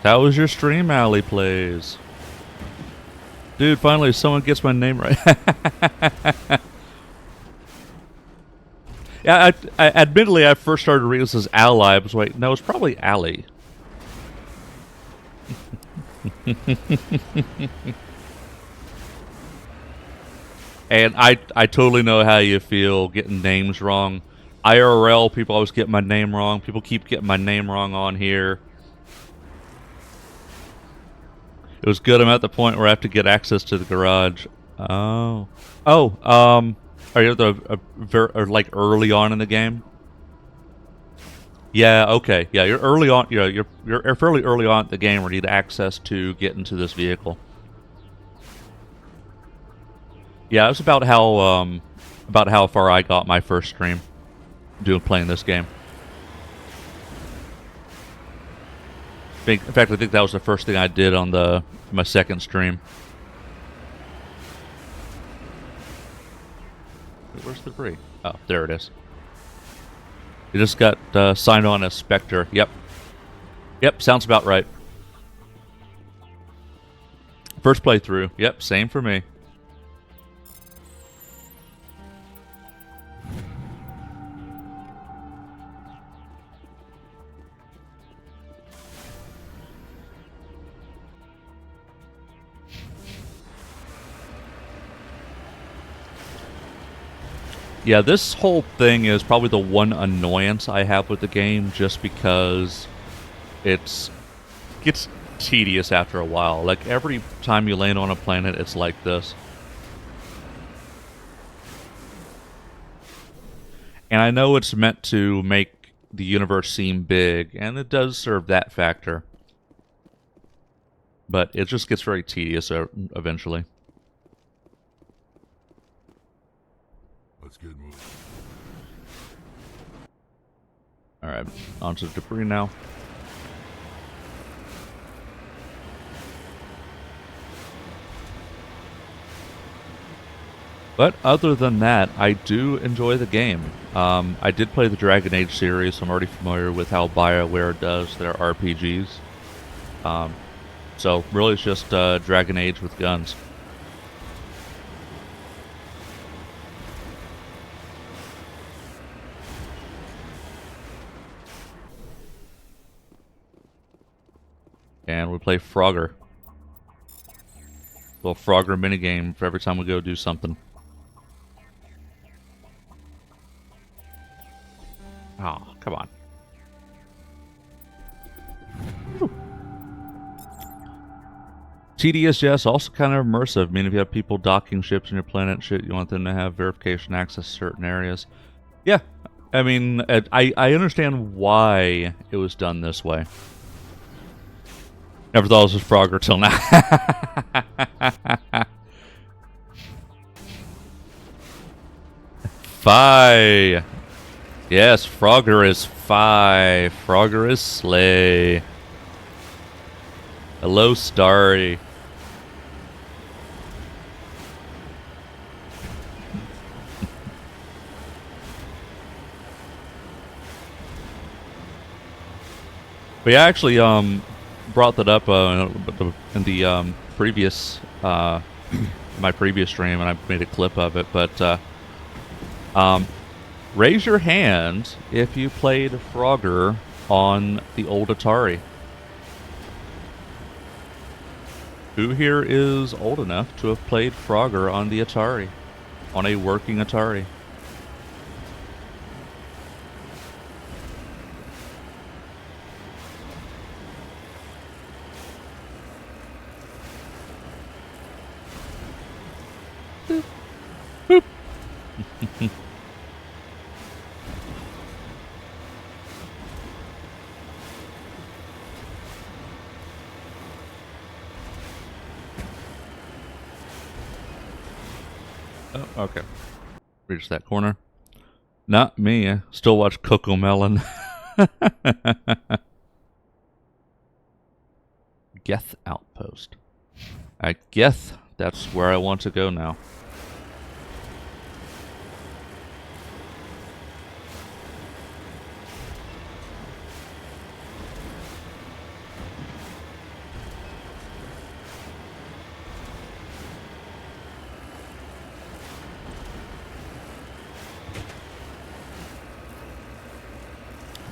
How was your stream, Ali Plays? Dude, finally someone gets my name right. Yeah, I admittedly, I first started reading this as Ally. I was like, no, it's probably Ali. And I totally know how you feel getting names wrong. IRL, people always get my name wrong. People keep getting my name wrong on here. It was good. I'm at the point where I have to get access to the garage. Are you at the like early on in the game? Yeah. Okay. Yeah. You're early on. You're fairly early on in the game where you need access to get into this vehicle. Yeah, that's about how far I got my first stream playing this game. In fact, I think that was the first thing I did on my second stream. Where's the debris? Oh, there it is. It just got signed on as Spectre. Yep. Yep, sounds about right. First playthrough. Yep, same for me. Yeah, this whole thing is probably the one annoyance I have with the game, just because it gets tedious after a while. Like, every time you land on a planet, it's like this. And I know it's meant to make the universe seem big, and it does serve that factor. But it just gets very tedious eventually. Let's get moving. Alright, onto the debris now. But other than that, I do enjoy the game. I did play the Dragon Age series, so I'm already familiar with how BioWare does their RPGs. So really it's just Dragon Age with guns. And we play Frogger. Little Frogger minigame for every time we go do something. Oh, come on. Whew. TDS, yes, also kind of immersive. I mean, if you have people docking ships on your planet and shit, you want them to have verification access to certain areas. Yeah, I mean, I understand why it was done this way. Never thought it was Frogger till now. Fi. Yes, Frogger is Fi. Frogger is Slay. Hello, Starry. But yeah, actually, brought that up in the previous my previous stream, and I made a clip of it. But raise your hand if you played Frogger on the old Atari. Who here is old enough to have played Frogger on the Atari, on a working Atari? Oh, okay. Reach that corner. Not me. Still watch Coco Melon. Geth Outpost. I guess that's where I want to go now.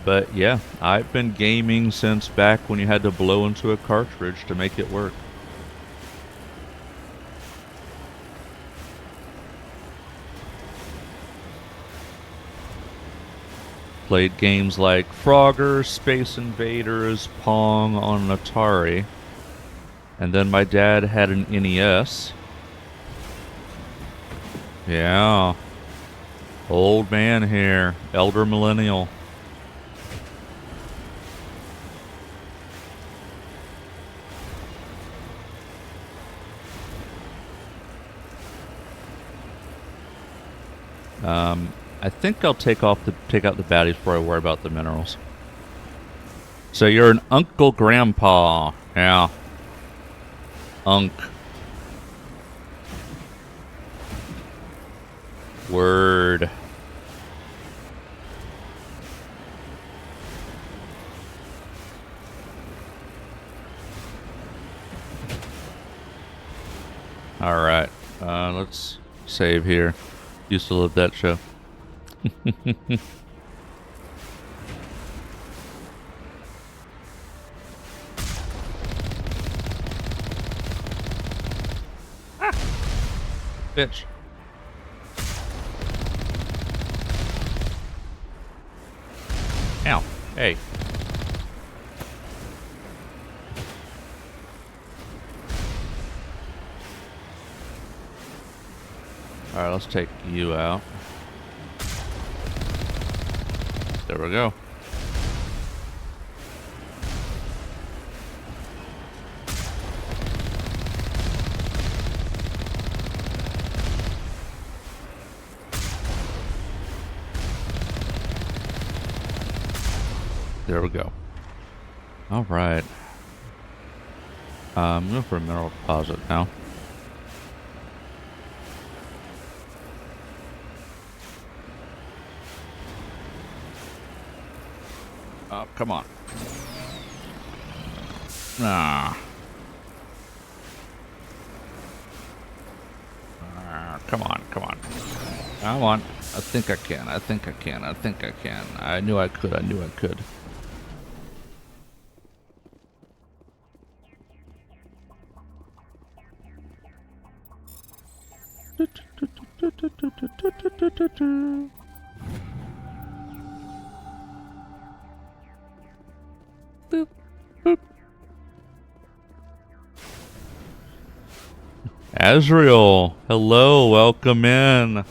But yeah, I've been gaming since back when you had to blow into a cartridge to make it work. Played games like Frogger, Space Invaders, Pong on an Atari. And then my dad had an NES. Yeah. Old man here. Elder millennial. I think I'll take out the baddies before I worry about the minerals. So you're an Uncle Grandpa. Yeah. Unk. Word. Alright. Let's save here. Used to love that show. Ah! Bitch. Ow. Hey. Alright, let's take you out. There we go. There we go. All right. I'm going for a mineral deposit now. Oh, come on. Ah. Come on, come on. Come on. I think I can. I think I can. I think I can. I knew I could. I knew I could. Boop, boop. Azrael, hello, welcome in.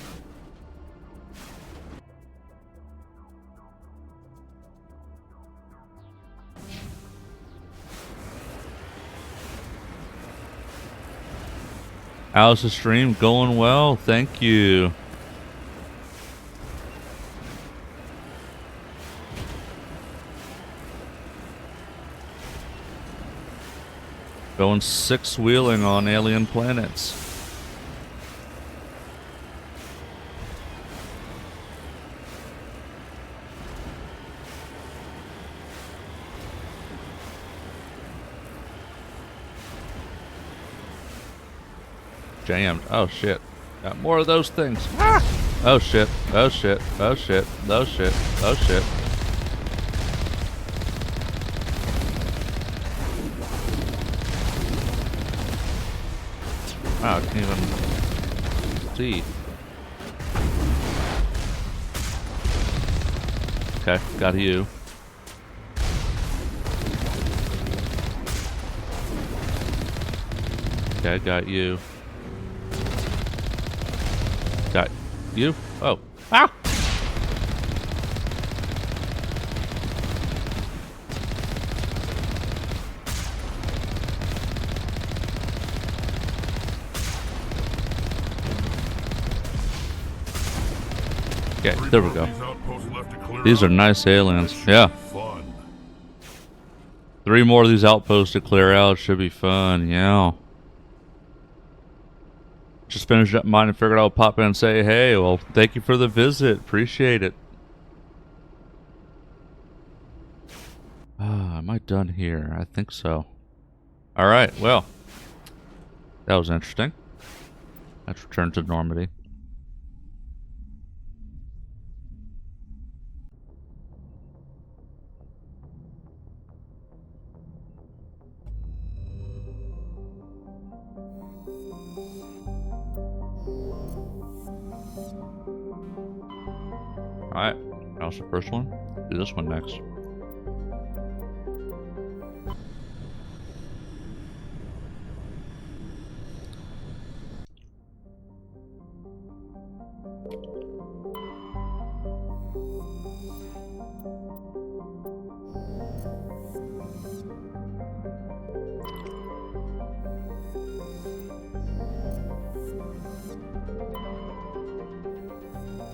How's the stream going? Well, thank you. Going six-wheeling on alien planets. Jammed. Oh shit. Got more of those things. Ah! Oh shit. Oh shit. Oh shit. Oh shit. Oh shit. Wow, I can't even see. Okay, got you. Okay, got you. Got you? Oh. Ah! Okay, there we go. These are nice aliens. Yeah. 3 more of these outposts to clear out. Should be fun. Yeah. Just finished up mine and figured I'll pop in and say, hey, well, thank you for the visit. Appreciate it. Am I done here? I think so. Alright, well. That was interesting. Let's return to Normandy. Alright, that was the first one. Do this one next.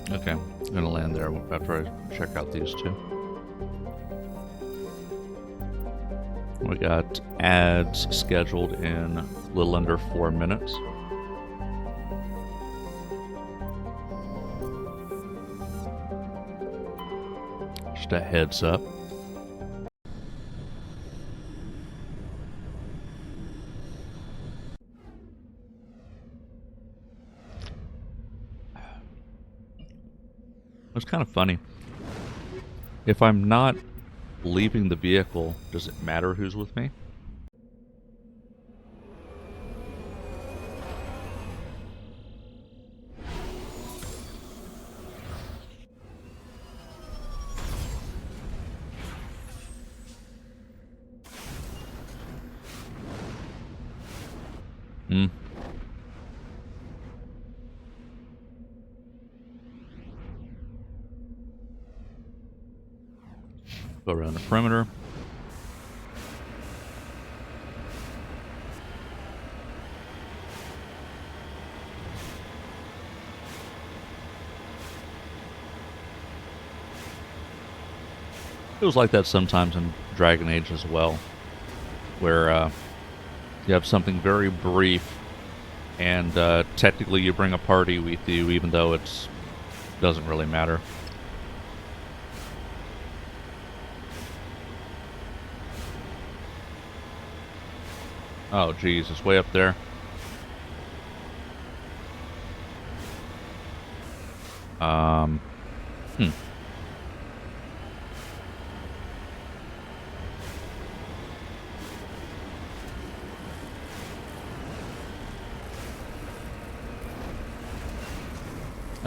Okay, I'm gonna land there after I check out these two. We got ads scheduled in a little under 4 minutes. Just a heads up. It's kind of funny. If I'm not leaving the vehicle, does it matter who's with me? Hmm. Go around the perimeter. It was like that sometimes in Dragon Age as well, where you have something very brief, and technically you bring a party with you, even though it doesn't really matter. Oh, geez, it's way up there.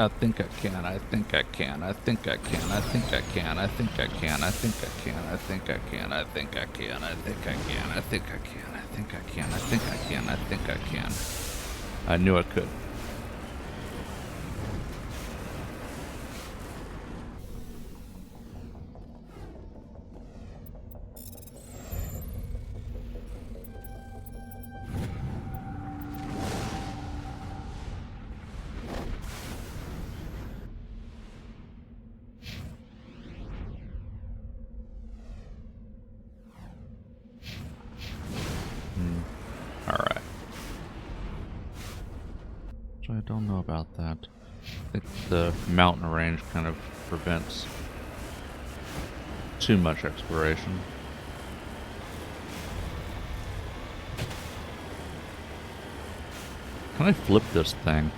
I think I can, I think I can, I think I can, I think I can, I think I can, I think I can, I think I can, I think I can, I think I can, I think I can, I think I can, I think I can, I think I can. I knew I could. Alright. So I don't know about that. I think the mountain range kind of prevents too much exploration. Can I flip this thing?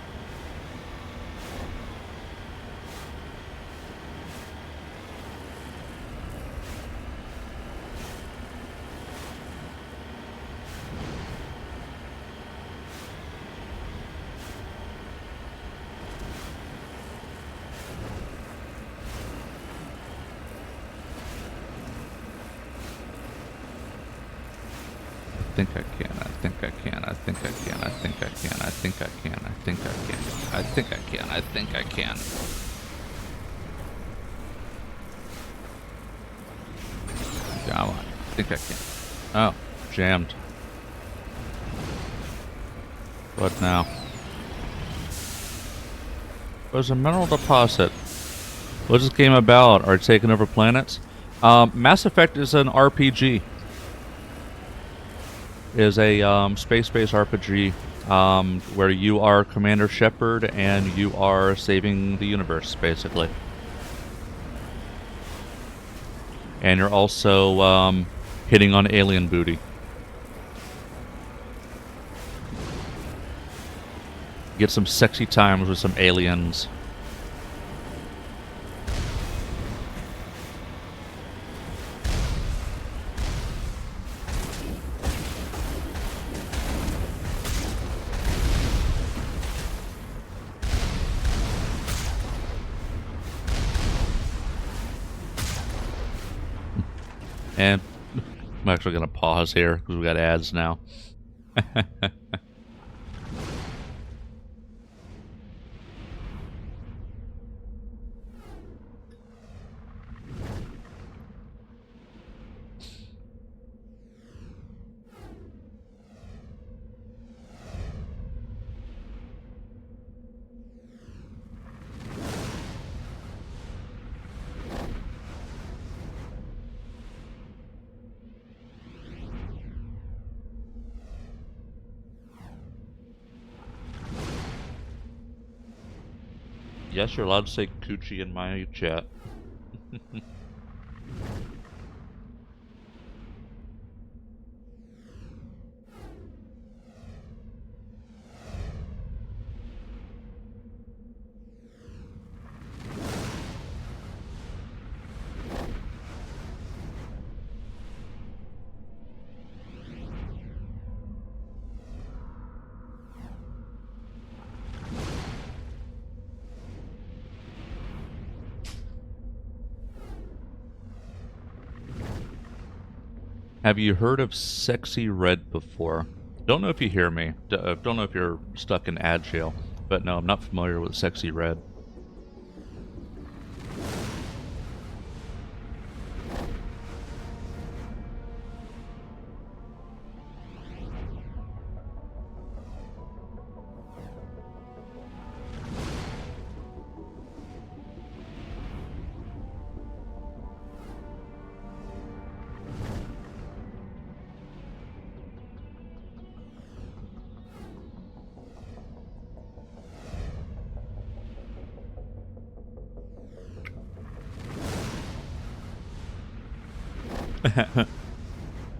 I think I can, I think I can, I think I can, I think I can, I think I can, I think I can, I think I can, I think I can. Come on, I think I can. Oh, jammed. What now? There's a mineral deposit. What's this game about? Are taking over planets? Mass Effect is an RPG. Is a space-based RPG where you are Commander Shepard and you are saving the universe, basically. And you're also hitting on alien booty. Get some sexy times with some aliens. And I'm actually going to pause here because we got ads now. Yes, you're allowed to say coochie in my chat. Have you heard of Sexy Red before? Don't know if you hear me. Don't know if you're stuck in ad jail. But no, I'm not familiar with Sexy Red.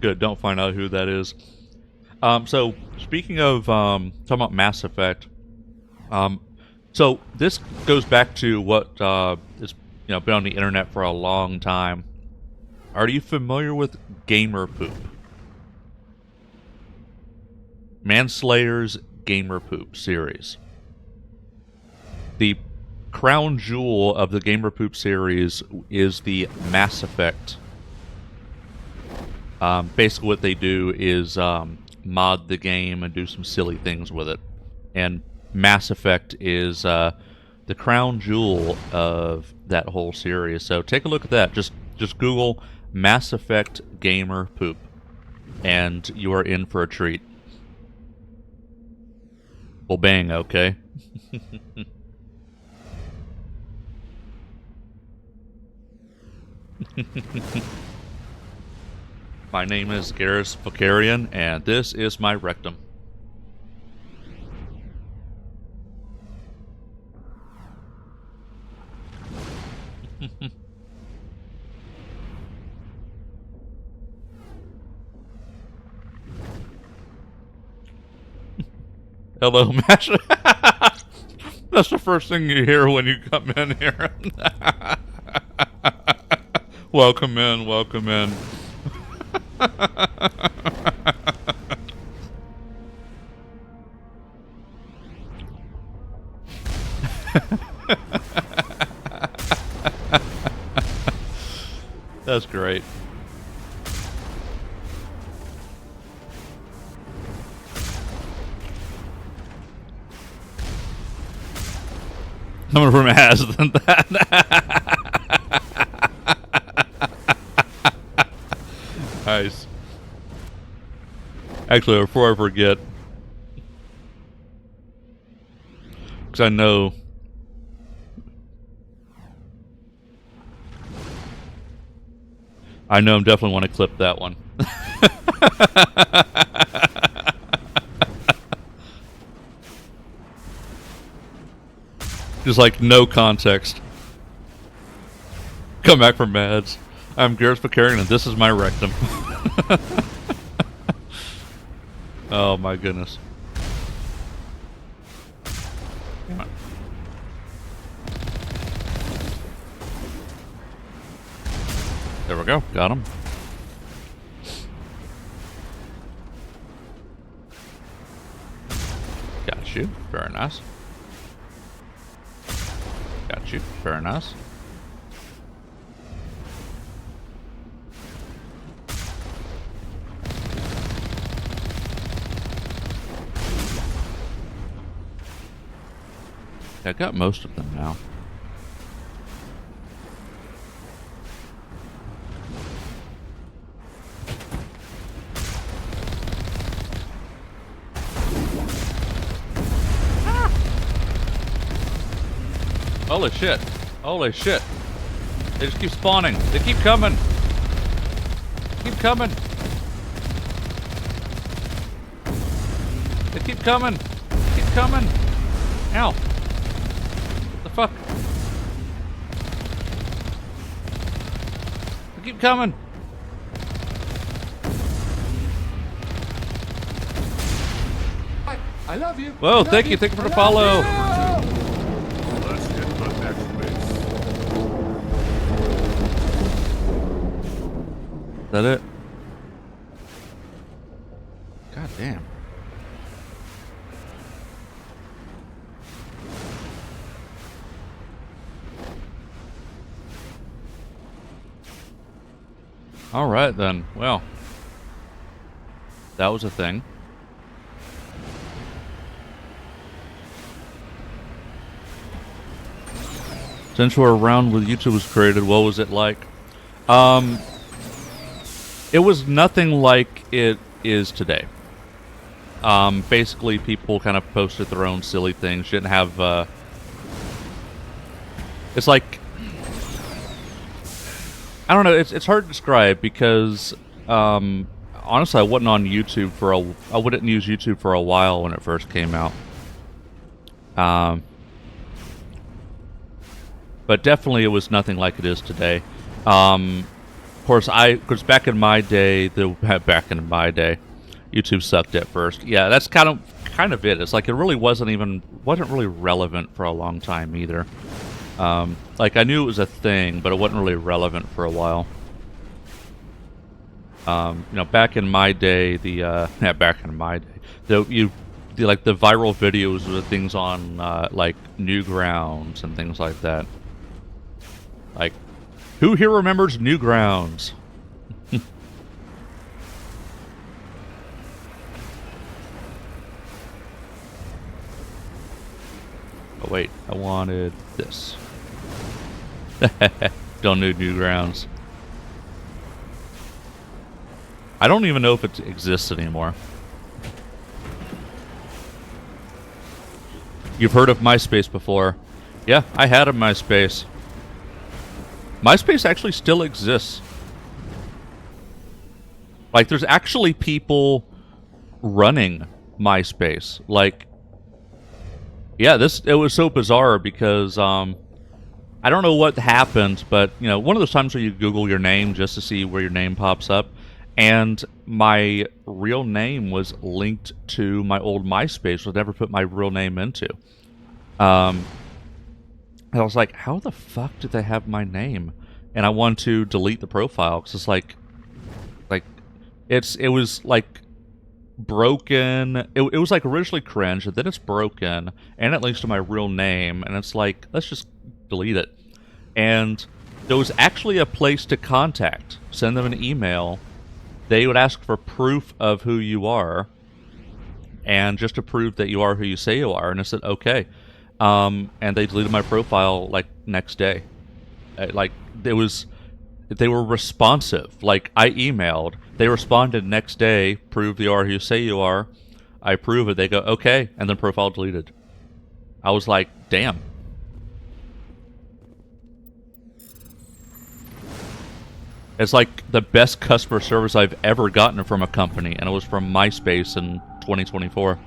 Good, don't find out who that is. So, speaking of talking about Mass Effect, so this goes back to what is been on the internet for a long time. Are you familiar with gamer poop? Manslayer's Gamer Poop series. The crown jewel of the Gamer Poop series is the Mass Effect. Basically what they do is mod the game and do some silly things with it. And Mass Effect is the crown jewel of that whole series. So take a look at that. Just Google Mass Effect Gamer Poop, and you are in for a treat. Well, bang, okay. My name is Garrus Vakarian, and this is my rectum. Hello, Mash. That's the first thing you hear when you come in here. Welcome in, welcome in. That's great. Coming from ass than that. Nice. Actually, before I forget, because I know I know I'm definitely want to clip that one. Just like no context. Come back from meds. I'm Garrus Vakarian and this is my rectum. Oh my goodness. Come on. There we go. Got him. Got you. Very nice. Got you. Very nice. I got most of them now. Holy shit. Holy shit. They just keep spawning. They keep coming. Keep coming. They keep coming. Keep coming. Ow. What the fuck? They keep coming. I love you. Whoa, thank you. Thank you for the follow. Let's get to the next base. Is that it? God damn. All right then. Well, that was a thing. Since we're around when YouTube was created, what was it like? It was nothing like it is today. Basically, people kind of posted their own silly things. You didn't have, it's like, I don't know, it's hard to describe because, honestly, I wasn't on YouTube I wouldn't use YouTube for a while when it first came out. But definitely it was nothing like it is today. Of course, because back in my day, YouTube sucked at first. Yeah, that's kind of it. It's like it really wasn't really relevant for a long time either. Like I knew it was a thing, but it wasn't really relevant for a while. You know, back in my day, the viral videos were things on like Newgrounds and things like that. Like, who here remembers Newgrounds? Oh wait, I wanted this. Don't know Newgrounds. I don't even know if it exists anymore. You've heard of MySpace before. Yeah, I had a MySpace. MySpace actually still exists. Like, there's actually people running MySpace. Like, yeah, it was so bizarre because, I don't know what happened, but, you know, one of those times where you Google your name just to see where your name pops up, and my real name was linked to my old MySpace, which I never put my real name into. I was like, how the fuck did they have my name? And I wanted to delete the profile because it's like it was like broken. It was like originally cringe, and then it's broken, and it links to my real name, and it's like, let's just delete it. And there was actually a place to contact. Send them an email. They would ask for proof of who you are, and just to prove that you are who you say you are. And I said, okay. And they deleted my profile like next day. Like they were responsive. Like I emailed, they responded next day. Prove you are who you say you are. I prove it. They go okay, and then profile deleted. I was like, damn. It's like the best customer service I've ever gotten from a company, and it was from MySpace in 2024.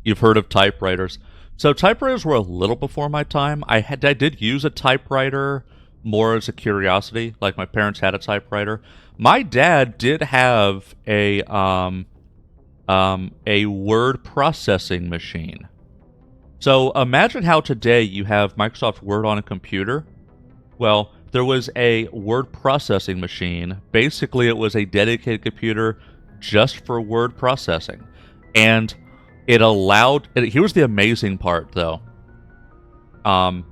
You've heard of typewriters. So typewriters were a little before my time. I did use a typewriter more as a curiosity. Like my parents had a typewriter. My dad did have a word processing machine. So imagine how today you have Microsoft Word on a computer. Well, there was a word processing machine. Basically, it was a dedicated computer just for word processing. And it allowed... Here's the amazing part, though. And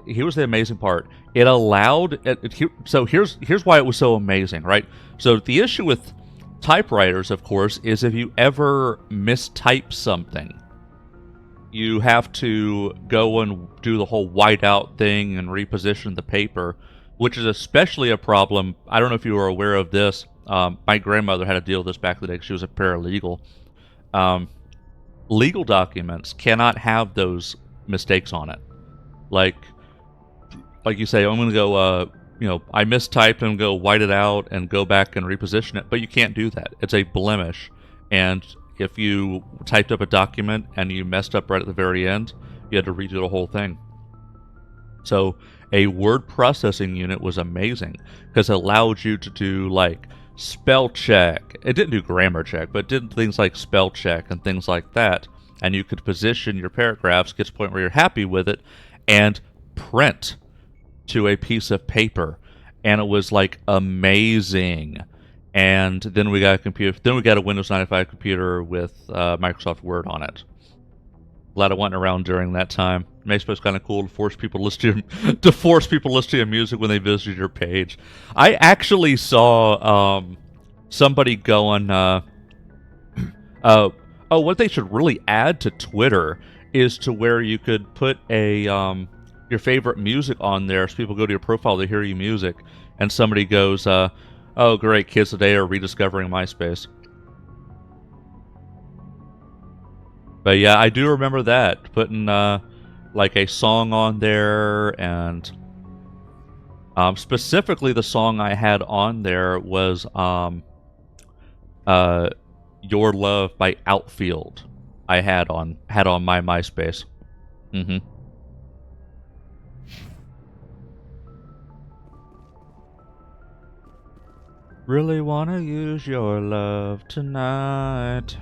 here's the amazing part. It allowed... So here's why it was so amazing, right? So the issue with typewriters, of course, is if you ever mistype something, you have to go and do the whole whiteout thing and reposition the paper, which is especially a problem. I don't know if you were aware of this. My grandmother had to deal with this back in the day because she was a paralegal. Legal documents cannot have those mistakes on it. Like you say, I'm going to go, I mistyped and go white it out and go back and reposition it, but you can't do that. It's a blemish. And if you typed up a document and you messed up right at the very end, you had to redo the whole thing. So a word processing unit was amazing because it allowed you to do like spell check. It didn't do grammar check, but it did things like spell check and things like that. And you could position your paragraphs, get to the point where you're happy with it, and print to a piece of paper. And it was like amazing. And then we got a computer. Then we got a Windows 95 computer with Microsoft Word on it. Glad I went around during that time. Makes it kind of cool to force people to listen to your music when they visited your page. I actually saw somebody going. What they should really add to Twitter is to where you could put a your favorite music on there, so people go to your profile to hear your music, and somebody goes, "Oh, great, kids today are rediscovering MySpace." But yeah, I do remember that, putting like a song on there, and specifically the song I had on there was "Your Love" by Outfield. I had on my MySpace. Really wanna use your love tonight.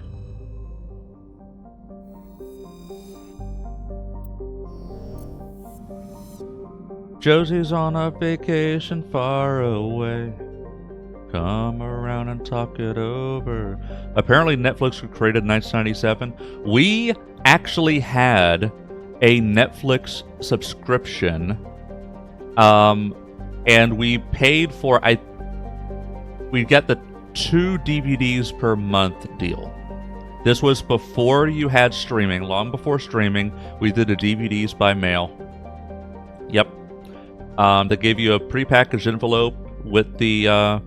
Josie's on a vacation far away. Come around and talk it over. Apparently Netflix was created in 1997. We actually had a Netflix subscription. And we paid for... We got the 2 DVDs per month deal. This was before you had streaming. Long before streaming, we did the DVDs by mail. Yep. They gave you a prepackaged envelope with the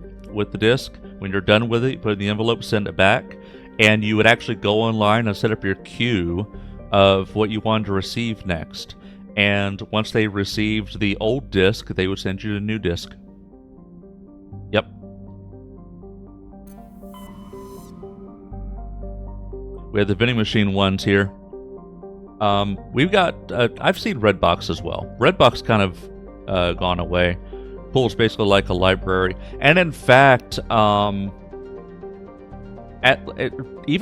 disc. When you're done with it, you put it in the envelope, send it back, and you would actually go online and set up your queue of what you wanted to receive next. And once they received the old disc, they would send you the new disc. Yep. We have the vending machine ones here. We've got... I've seen Redbox as well. Redbox kind of gone away. Pool's basically like a library. And in fact, even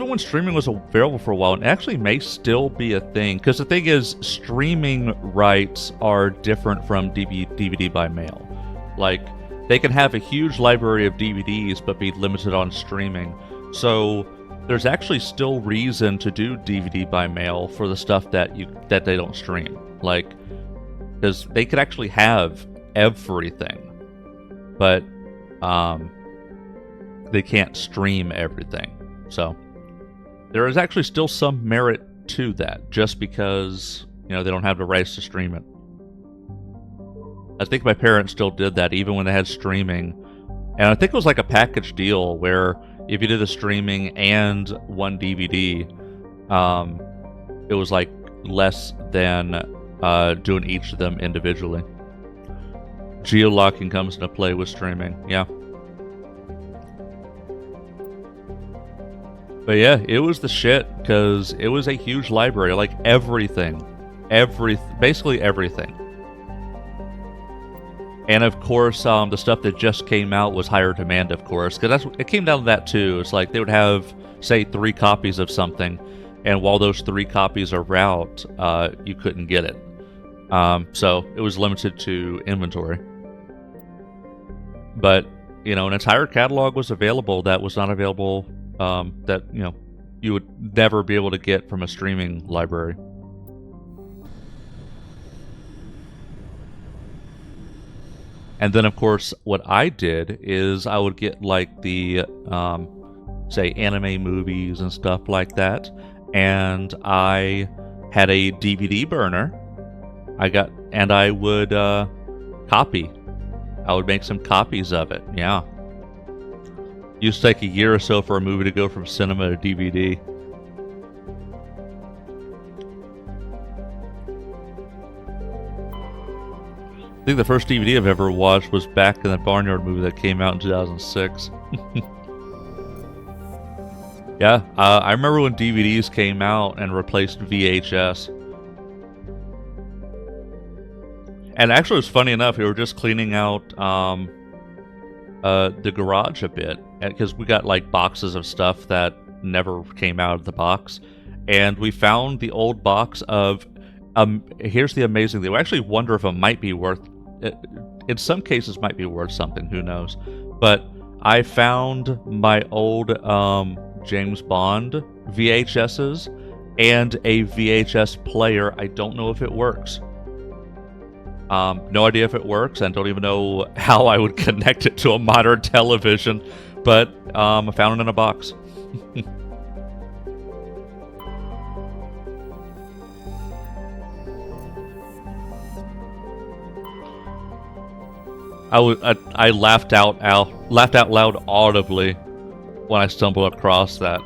when streaming was available for a while, it actually may still be a thing. Because the thing is, streaming rights are different from DVD by mail. Like, they can have a huge library of DVDs, but be limited on streaming. So there's actually still reason to do DVD by mail for the stuff that they don't stream. Like, because they could actually have everything, but they can't stream everything. So there is actually still some merit to that, just because they don't have the rights to stream it. I think my parents still did that even when they had streaming, and I think it was like a package deal where if you did the streaming and one DVD, it was like less than doing each of them individually. Geolocking comes into play with streaming, yeah. But yeah, it was the shit, because it was a huge library, like everything. Basically everything. And of course, the stuff that just came out was higher demand, of course, because it came down to that too. It's like they would have, say, 3 copies of something, and while those 3 copies are out, you couldn't get it. So it was limited to inventory. But, you know, an entire catalog was available that was not available, that, you know, you would never be able to get from a streaming library. And then, of course, what I did is I would get, like, the, say, anime movies and stuff like that. And I had a DVD burner. And I would copy. I would make some copies of it, yeah. Used to take a year or so for a movie to go from cinema to DVD. I think the first DVD I've ever watched was back in that Barnyard movie that came out in 2006. Yeah, I remember when DVDs came out and replaced VHS. And actually, it was funny enough, we were just cleaning out the garage a bit, because we got like boxes of stuff that never came out of the box, and we found the old box of here's the amazing thing. We actually wonder if it might be worth, in some cases might be worth something, who knows. But I found my old James Bond VHSs and a VHS player. I don't know if it works. No idea if it works, and don't even know how I would connect it to a modern television, but I found it in a box. I laughed out loud audibly when I stumbled across that.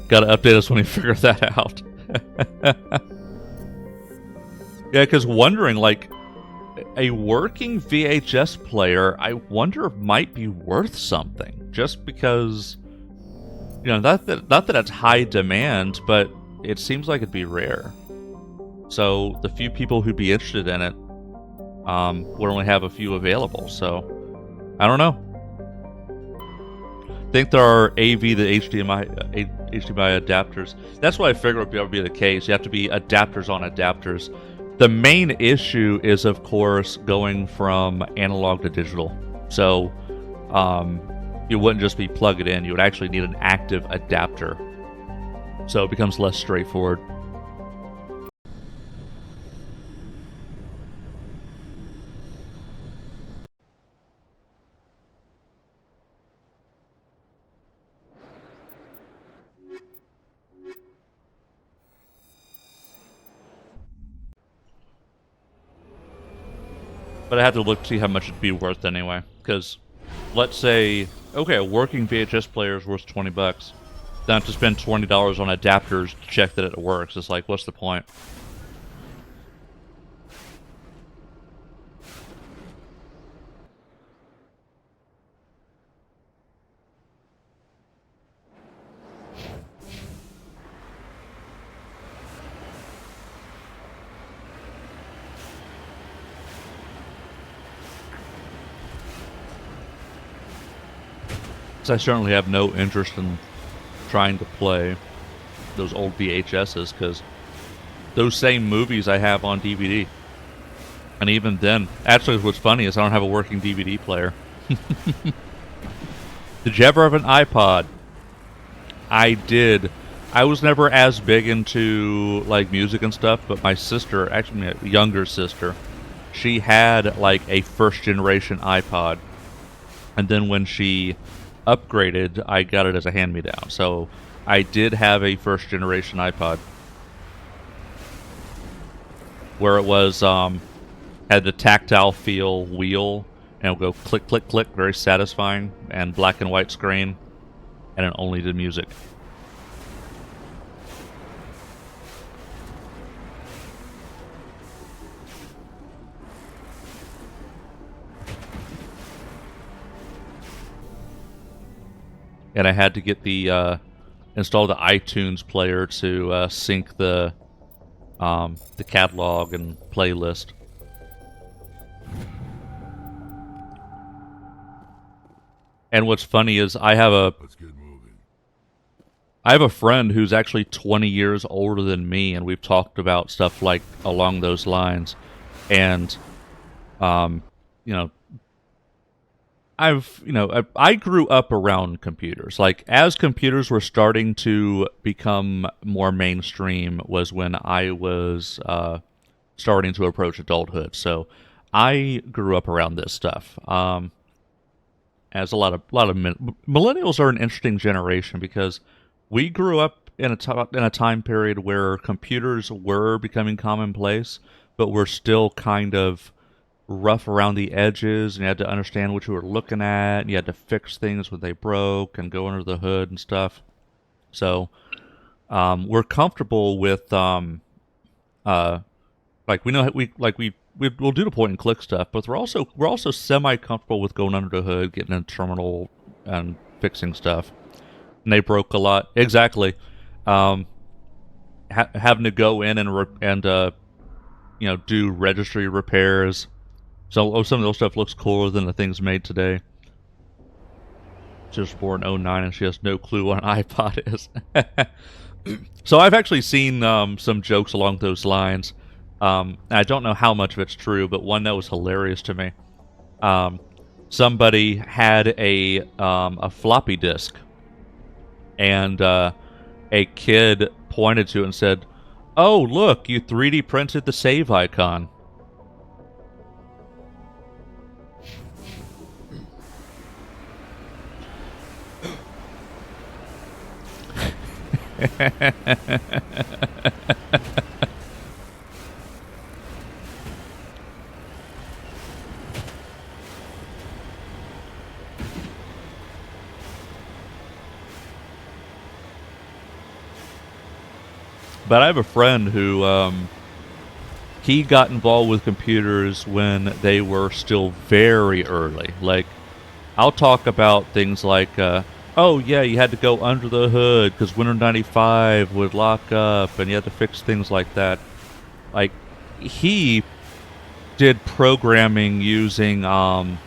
Gotta update us when we figure that out. Yeah, because wondering, like, a working VHS player, I wonder if might be worth something. Just because, you know, not that it's high demand, but it seems like it'd be rare. So the few people who'd be interested in it would only have a few available. So I don't know. I think there are AV to HDMI adapters. That's what I figured would be the case. You have to be adapters on adapters. The main issue is, of course, going from analog to digital. So you wouldn't just be plug it in. You would actually need an active adapter. So it becomes less straightforward. But I have to look to see how much it'd be worth anyway. Because, let's say, okay, a working VHS player is worth $20. Then I have to spend $20 on adapters to check that it works. It's like, what's the point? I certainly have no interest in trying to play those old VHSs, because those same movies I have on DVD. And even then, actually what's funny is I don't have a working DVD player. Did you ever have an iPod? I did. I was never as big into like music and stuff, but my sister, actually my younger sister, she had like a first generation iPod. And then when she upgraded, I got it as a hand-me-down. So I did have a first generation iPod where it was had the tactile feel wheel, and it'll go click, click, click, very satisfying, and black and white screen, and it only did music. And I had to get the install the iTunes player to sync the catalog and playlist. And what's funny is I have a friend who's actually 20 years older than me, and we've talked about stuff like along those lines. And you know, I grew up around computers. Like, as computers were starting to become more mainstream was when I was starting to approach adulthood. So I grew up around this stuff. As a lot of millennials are an interesting generation because we grew up in a time period where computers were becoming commonplace, but we're still kind of rough around the edges, and you had to understand what you were looking at, and you had to fix things when they broke and go under the hood and stuff. So we're comfortable with like, we know we'll do the point and click stuff, but we're also semi comfortable with going under the hood, getting a terminal and fixing stuff. And they broke a lot. Exactly. Having to go in and do registry repairs. So some of those stuff looks cooler than the things made today. She was born in 09 and she has no clue what an iPod is. So I've actually seen some jokes along those lines. I don't know how much of it's true, but one that was hilarious to me. Somebody had a floppy disk, and a kid pointed to it and said, "Oh, look, you 3D printed the save icon." But I have a friend who, he got involved with computers when they were still very early. Like, I'll talk about things like, oh yeah, you had to go under the hood because Windows 95 would lock up, and you had to fix things like that. Like, he did programming using, can't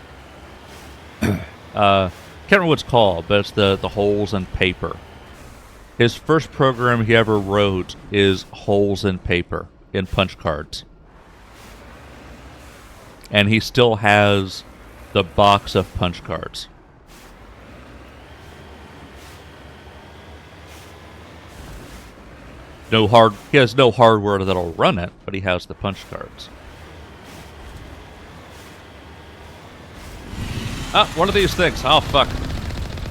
remember what it's called, but it's the holes in paper. His first program he ever wrote is holes in paper, in punch cards. And he still has the box of punch cards. He has no hardware that'll run it, but he has the punch cards. Ah, one of these things. Oh, fuck.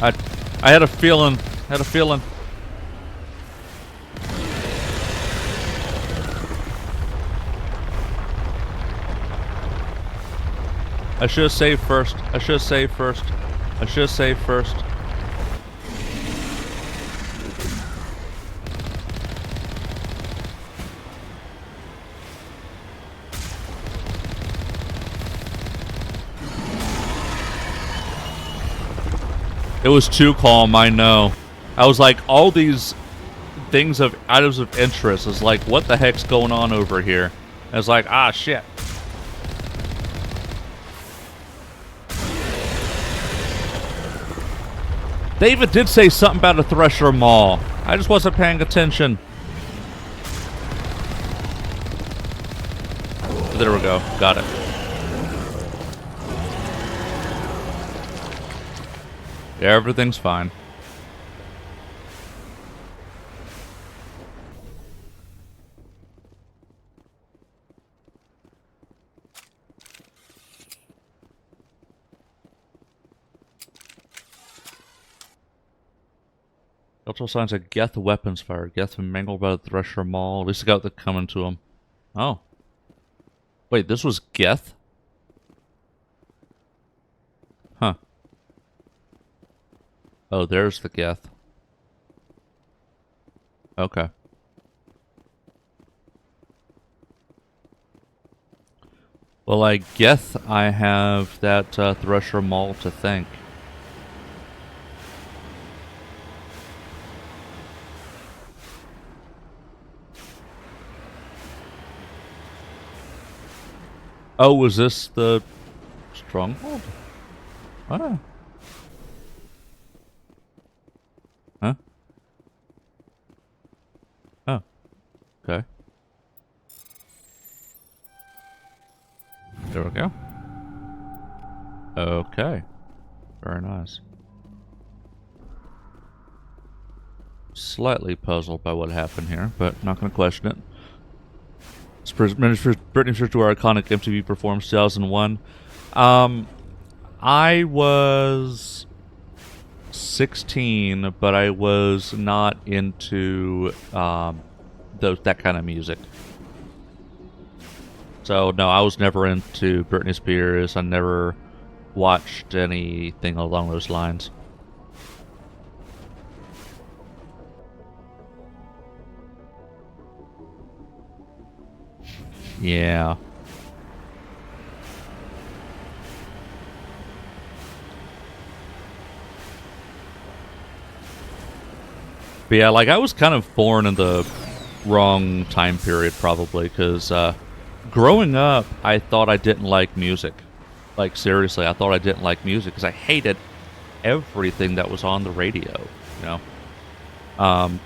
I had a feeling. I should have saved first. It was too calm, I know. I was like, all these items of interest is like, what the heck's going on over here? I was like, ah, shit. They even did say something about a Thresher Mall. I just wasn't paying attention. There we go. Got it. Yeah, everything's fine. Also signs a Geth weapons fire. Geth been mangled by the Thresher Mall. At least they got the coming to him. Oh. Wait, this was Geth? Oh, there's the Geth. Okay. Well, I guess I have that Thresher Mall to thank. Oh, was this the stronghold? Ah. Huh? Oh. Okay. There we go. Okay. Very nice. Slightly puzzled by what happened here, but not going to question it. Britney Spears to our iconic MTV performance 2001. I was 16, but I was not into that kind of music. So no, I was never into Britney Spears. I never watched anything along those lines. Yeah. But yeah, like I was kind of born in the wrong time period probably, because growing up, I thought I didn't like music. Like seriously, I thought I didn't like music because I hated everything that was on the radio, you know.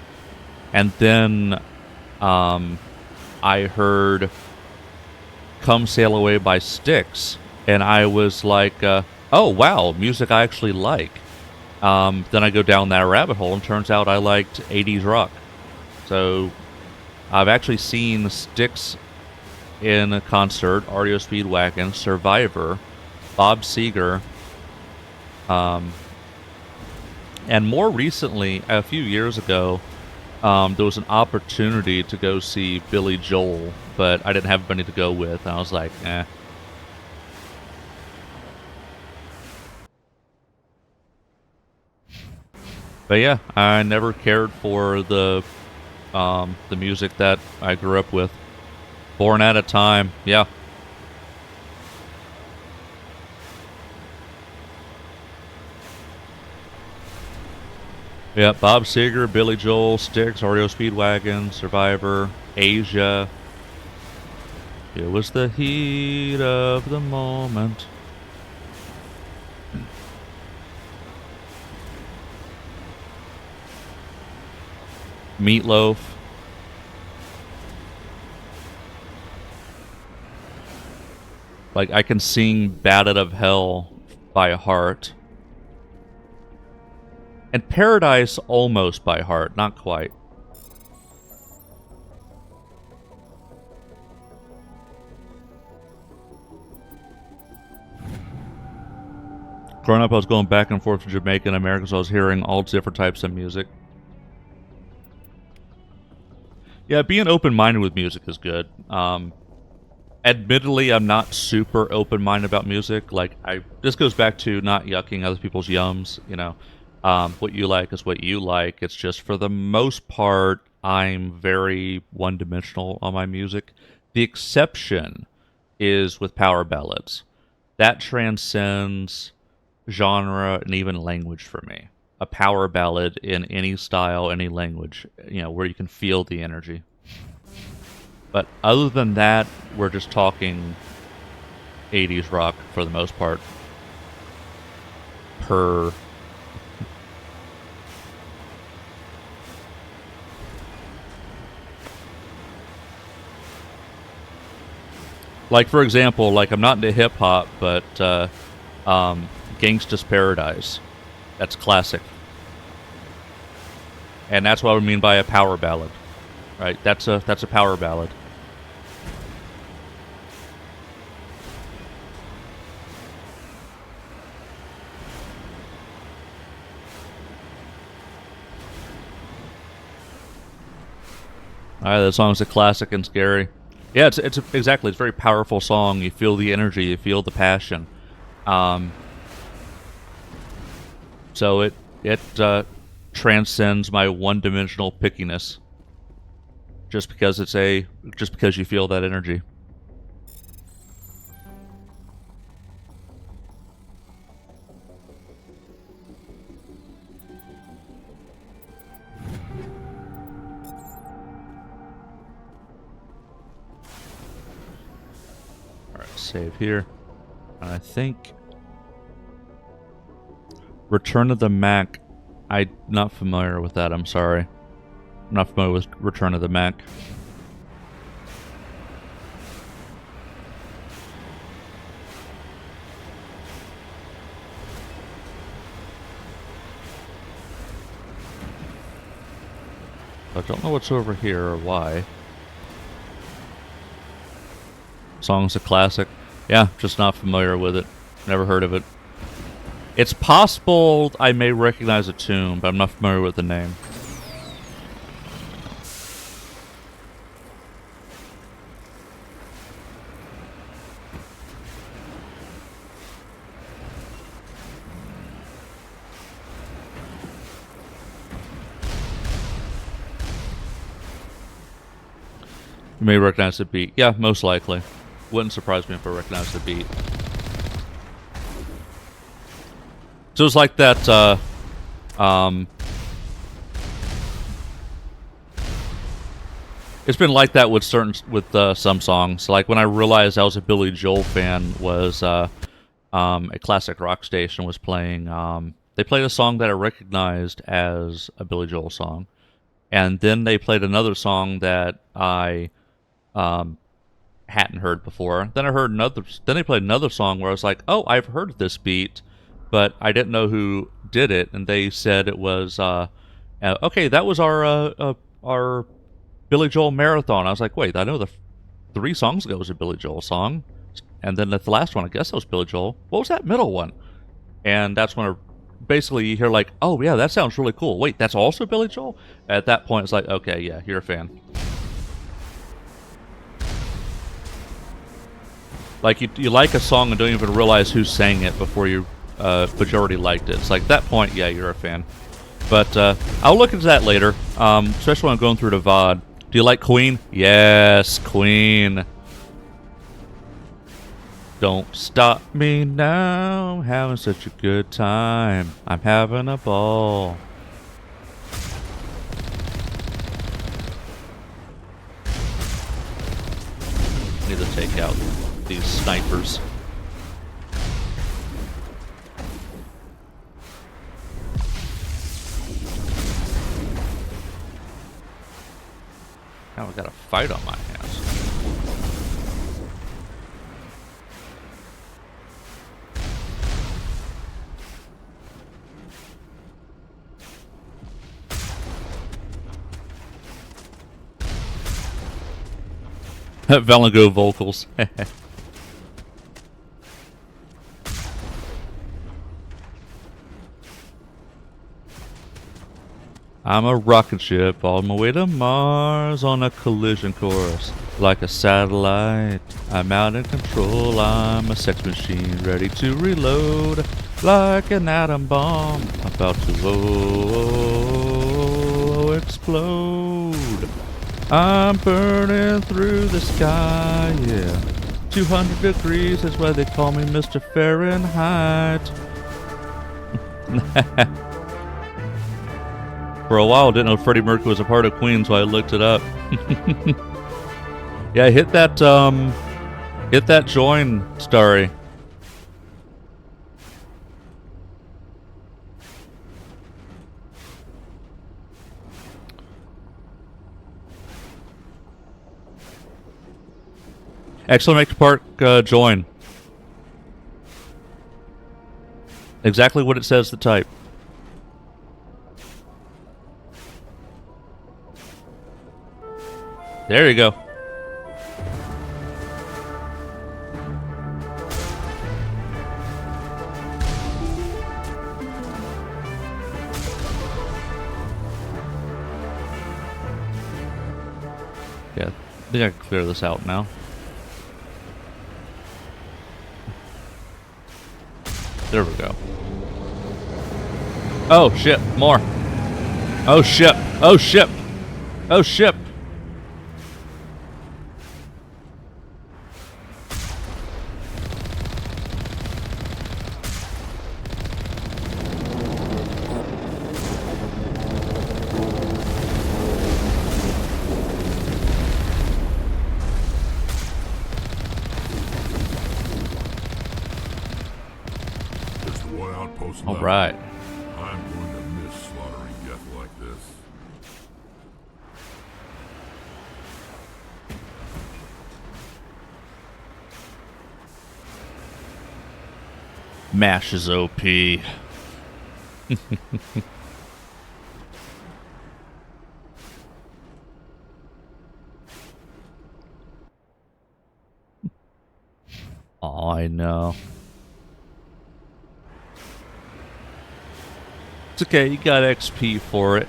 And then I heard "Come Sail Away" by Styx, and I was like, oh wow, music I actually like. Then I go down that rabbit hole, and turns out I liked 80s rock. So I've actually seen Styx in a concert, REO Speedwagon, Survivor, Bob Seger, and more recently, a few years ago, there was an opportunity to go see Billy Joel, but I didn't have anybody to go with, and I was like, eh. But yeah, I never cared for the music that I grew up with. Born at a time, yeah. Yeah, Bob Seger, Billy Joel, Styx, REO Speedwagon, Survivor, Asia. It was the heat of the moment. Meatloaf. Like, I can sing Bat Out of Hell by heart. And Paradise almost by heart, not quite. Growing up, I was going back and forth to Jamaica and America, so I was hearing all different types of music. Yeah, being open-minded with music is good. Admittedly, I'm not super open-minded about music. Like, this goes back to not yucking other people's yums, you know. What you like is what you like. It's just, for the most part, I'm very one-dimensional on my music. The exception is with power ballads. That transcends genre and even language for me. A power ballad in any style, any language, you know, where you can feel the energy. But other than that, we're just talking 80s rock for the most part. Like, for example, like, I'm not into hip-hop, but Gangsta's Paradise. That's classic. And that's what I mean by a power ballad. Right? That's a power ballad. Alright, that song's a classic and scary. Yeah, it's exactly. It's a very powerful song. You feel the energy. You feel the passion. So It transcends my one-dimensional pickiness. Just because you feel that energy. All right, save here. And I think Return of the Mac. I'm not familiar with that. I'm sorry. I'm not familiar with Return of the Mac. I don't know what's over here or why. Song's a classic. Yeah, just not familiar with it. Never heard of it. It's possible I may recognize a tune, but I'm not familiar with the name. You may recognize the beat. Yeah, most likely. Wouldn't surprise me if I recognized the beat. So it's like that, it's been like that with some songs. Like when I realized I was a Billy Joel fan was, a classic rock station was playing, they played a song that I recognized as a Billy Joel song. And then they played another song that I, hadn't heard before. Then they played another song where I was like, oh, I've heard this beat, but I didn't know who did it, and they said it was okay, that was our Billy Joel marathon. I was like, wait, I know 3 songs ago was a Billy Joel song, and then the last one, I guess that was Billy Joel. What was that middle one? And that's when basically you hear like, oh yeah, that sounds really cool. Wait, that's also Billy Joel? At that point, it's like, okay, yeah, you're a fan. Like, you like a song and don't even realize who sang it before but you already liked it. It's like, that point, yeah, you're a fan. But, I'll look into that later, especially when I'm going through the VOD. Do you like Queen? Yes, Queen. Don't stop me now, I'm having such a good time. I'm having a ball. Need to take out these snipers. Now I got a fight on my hands. Valango vocals. I'm a rocket ship on my way to Mars on a collision course. Like a satellite, I'm out of control. I'm a sex machine ready to reload. Like an atom bomb about to explode. I'm burning through the sky, yeah. 200 degrees is why they call me Mr. Fahrenheit. For a while, I didn't know Freddie Mercury was a part of Queen, so I looked it up. Yeah, hit that join, Starry. Exclamation Park join. Exactly what it says to type. There you go. Yeah, I think I can clear this out now. There we go. Oh shit, more. Oh shit, oh shit, oh shit. There's the one outpost All left. right. I'm going to miss slaughtering death like this. MASH is OP. Oh, I know. It's okay, you got XP for it.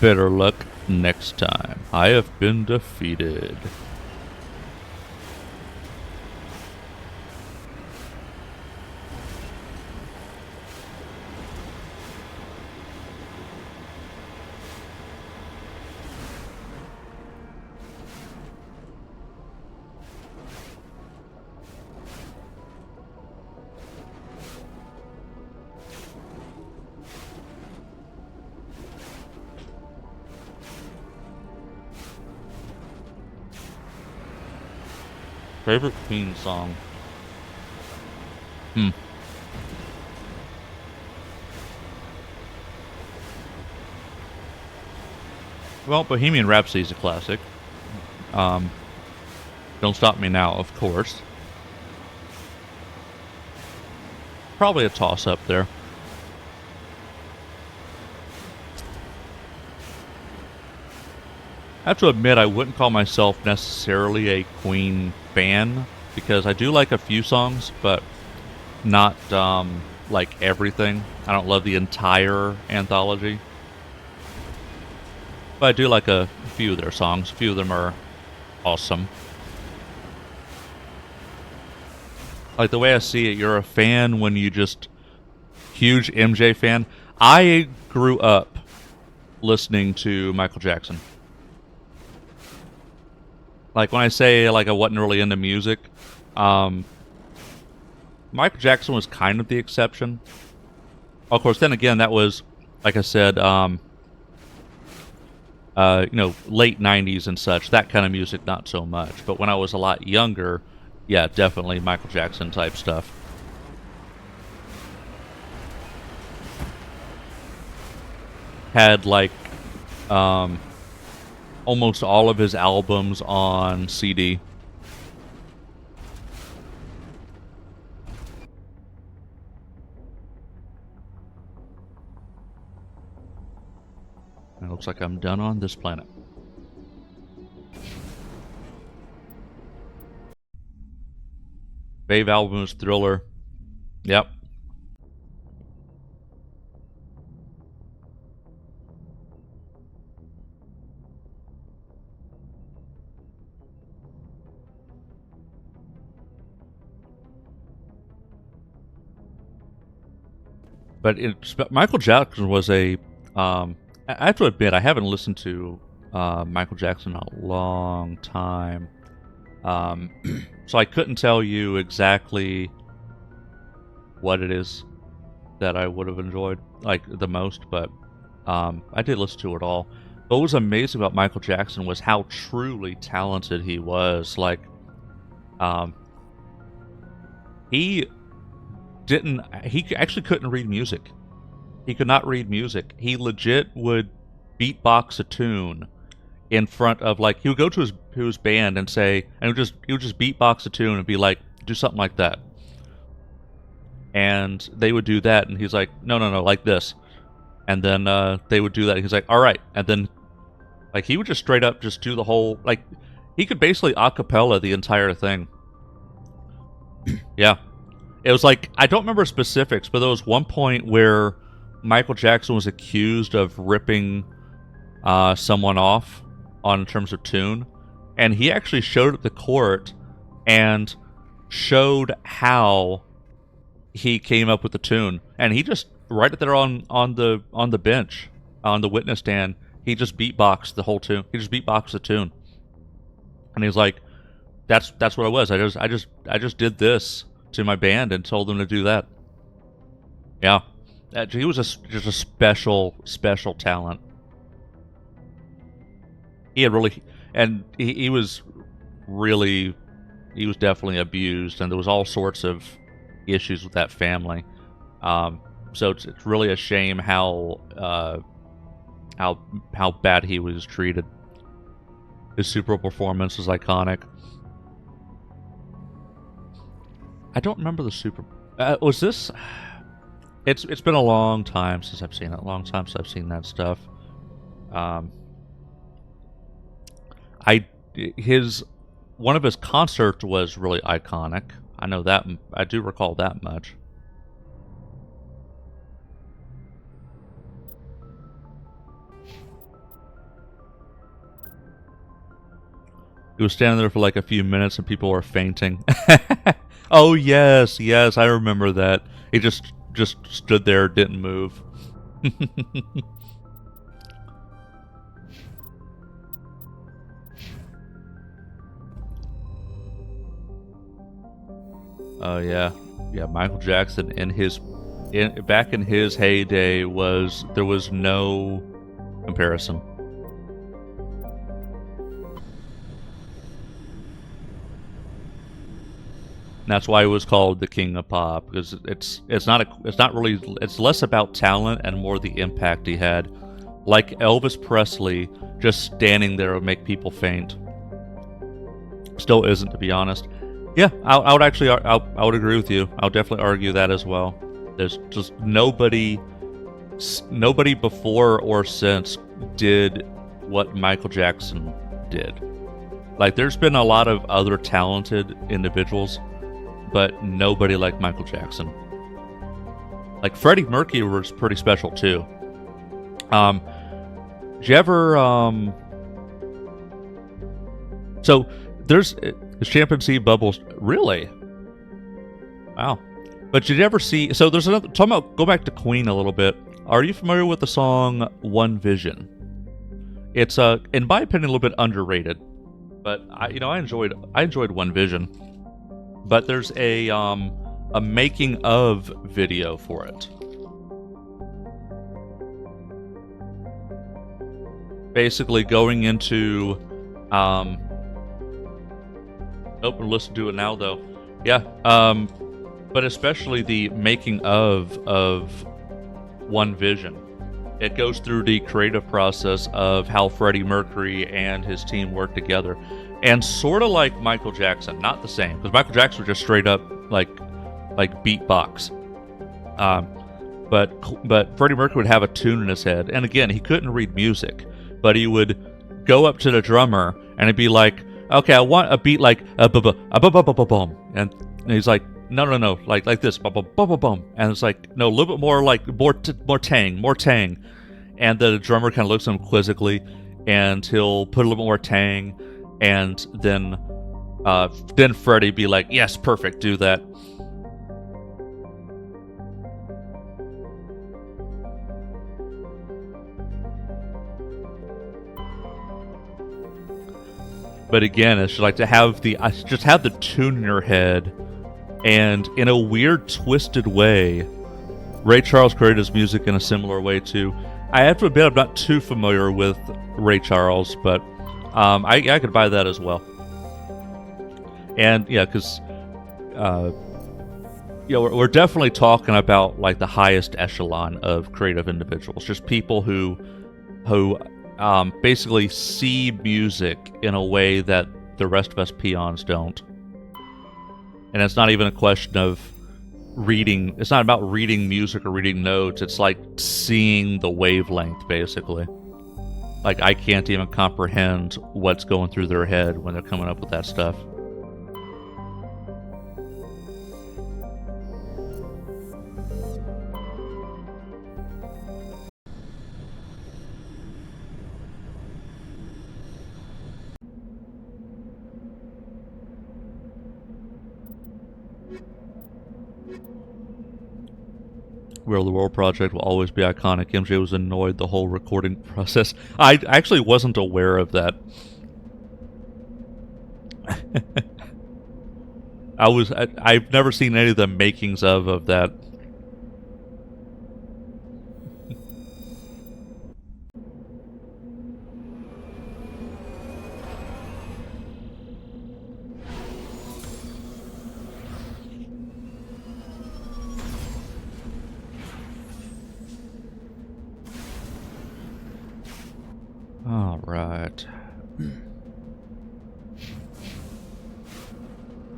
Better luck next time. I have been defeated. Favorite Queen song? Well, Bohemian Rhapsody is a classic. Don't Stop Me Now, of course. Probably a toss-up there. I have to admit, I wouldn't call myself necessarily a Queen fan, because I do like a few songs, but not like everything. I don't love the entire anthology. But I do like a few of their songs. A few of them are awesome. Like, the way I see it, you're a fan when you just... Huge MJ fan. I grew up listening to Michael Jackson. Like, when I say, like, I wasn't really into music, Michael Jackson was kind of the exception. Of course, then again, that was, like I said, you know, late 90s and such. That kind of music, not so much. But when I was a lot younger, yeah, definitely Michael Jackson type stuff. Had, like, almost all of his albums on CD. It looks like I'm done on this planet. Fave album is Thriller. Yep. But Michael Jackson was a... I have to admit, I haven't listened to Michael Jackson in a long time. So I couldn't tell you exactly what it is that I would have enjoyed, like, the most, but I did listen to it all. But what was amazing about Michael Jackson was how truly talented he was. Like, he actually couldn't read music. He could not read music. He legit would beatbox a tune in front of, like, he would go to his band and say, and he would just beatbox a tune and be like, do something like that. And they would do that, and he's like, no, like this. And then they would do that, and he's like, all right. And then, like, he would just straight up just do the whole, like, he could basically a cappella the entire thing. Yeah. It was like, I don't remember specifics, but there was one point where Michael Jackson was accused of ripping someone off on terms of tune, and he actually showed at the court and showed how he came up with the tune, and he just right there on the bench on the witness stand, he just beatboxed the whole tune. He just beatboxed the tune, and he's like, "That's what it was. I just did this to my band and told them to do that." Yeah, he was just a special talent. He had really, and he was really, he was definitely abused, and there was all sorts of issues with that family. So it's really a shame how bad he was treated. His Super Bowl performance was iconic. I don't remember the Super. Was this? It's been a long time since I've seen it. A long time since I've seen that stuff. One of his concerts was really iconic. I know that. I do recall that much. He was standing there for like a few minutes and people were fainting. Oh yes, I remember that. He just stood there, didn't move. Oh yeah. Michael Jackson back in his heyday there was no comparison. And that's why it was called the King of Pop, because it's less about talent and more the impact he had. Like Elvis Presley, just standing there would make people faint. Still isn't, to be honest. Yeah, I would agree with you. I'll definitely argue that as well. There's just nobody before or since did what Michael Jackson did. Like, there's been a lot of other talented individuals, but nobody like Michael Jackson. Like, Freddie Mercury was pretty special too. Did you ever so there's Champagne Sea Bubbles, really? Wow. But did you ever see, so there's another, talking about, go back to Queen a little bit. Are you familiar with the song One Vision? It's in my opinion, a little bit underrated, but I enjoyed One Vision. But there's a making of video for it. Basically going into listen to it now though. Yeah. But especially the making of One Vision. It goes through the creative process of how Freddie Mercury and his team worked together. And sort of like Michael Jackson, not the same, because Michael Jackson was just straight up like beatbox. But Freddie Mercury would have a tune in his head, and again, he couldn't read music, but he would go up to the drummer and he'd be like, "Okay, I want a beat like a bum," and he's like, "No, like this, bum," and it's like, "No, a little bit more, like more tang," and the drummer kind of looks at him quizzically, and he'll put a little bit more tang. And then Freddie be like, "Yes, perfect, do that." But again, it's just like to have the tune in your head, and in a weird, twisted way, Ray Charles created his music in a similar way too. I have to admit, I'm not too familiar with Ray Charles, but I could buy that as well. And yeah, because we're definitely talking about like the highest echelon of creative individuals, just people who basically see music in a way that the rest of us peons don't. And it's not even a question of reading. It's not about reading music or reading notes. It's like seeing the wavelength, basically. Like, I can't even comprehend what's going through their head when they're coming up with that stuff. Real the World project will always be iconic. MJ was annoyed the whole recording process. I actually wasn't aware of that. I've never seen any of the makings of that. All right.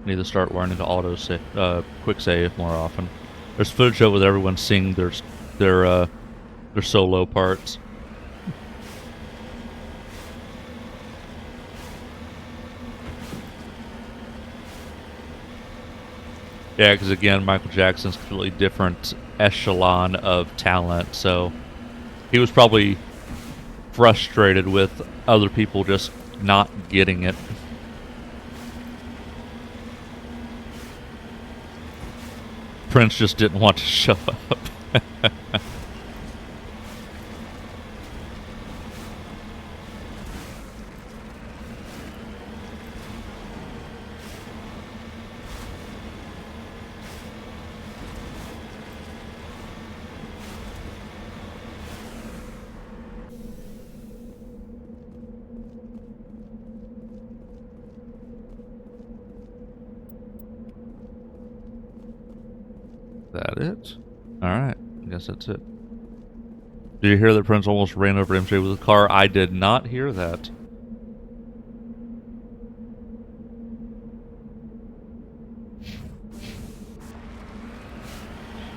Need to start learning to quick save more often. There's footage of it with everyone singing their solo parts. Yeah, because again, Michael Jackson's completely different echelon of talent, so he was probably frustrated with other people just not getting it. Prince just didn't want to show up. That it? Alright, I guess that's it. Did you hear that Prince almost ran over MJ with a car? I did not hear that.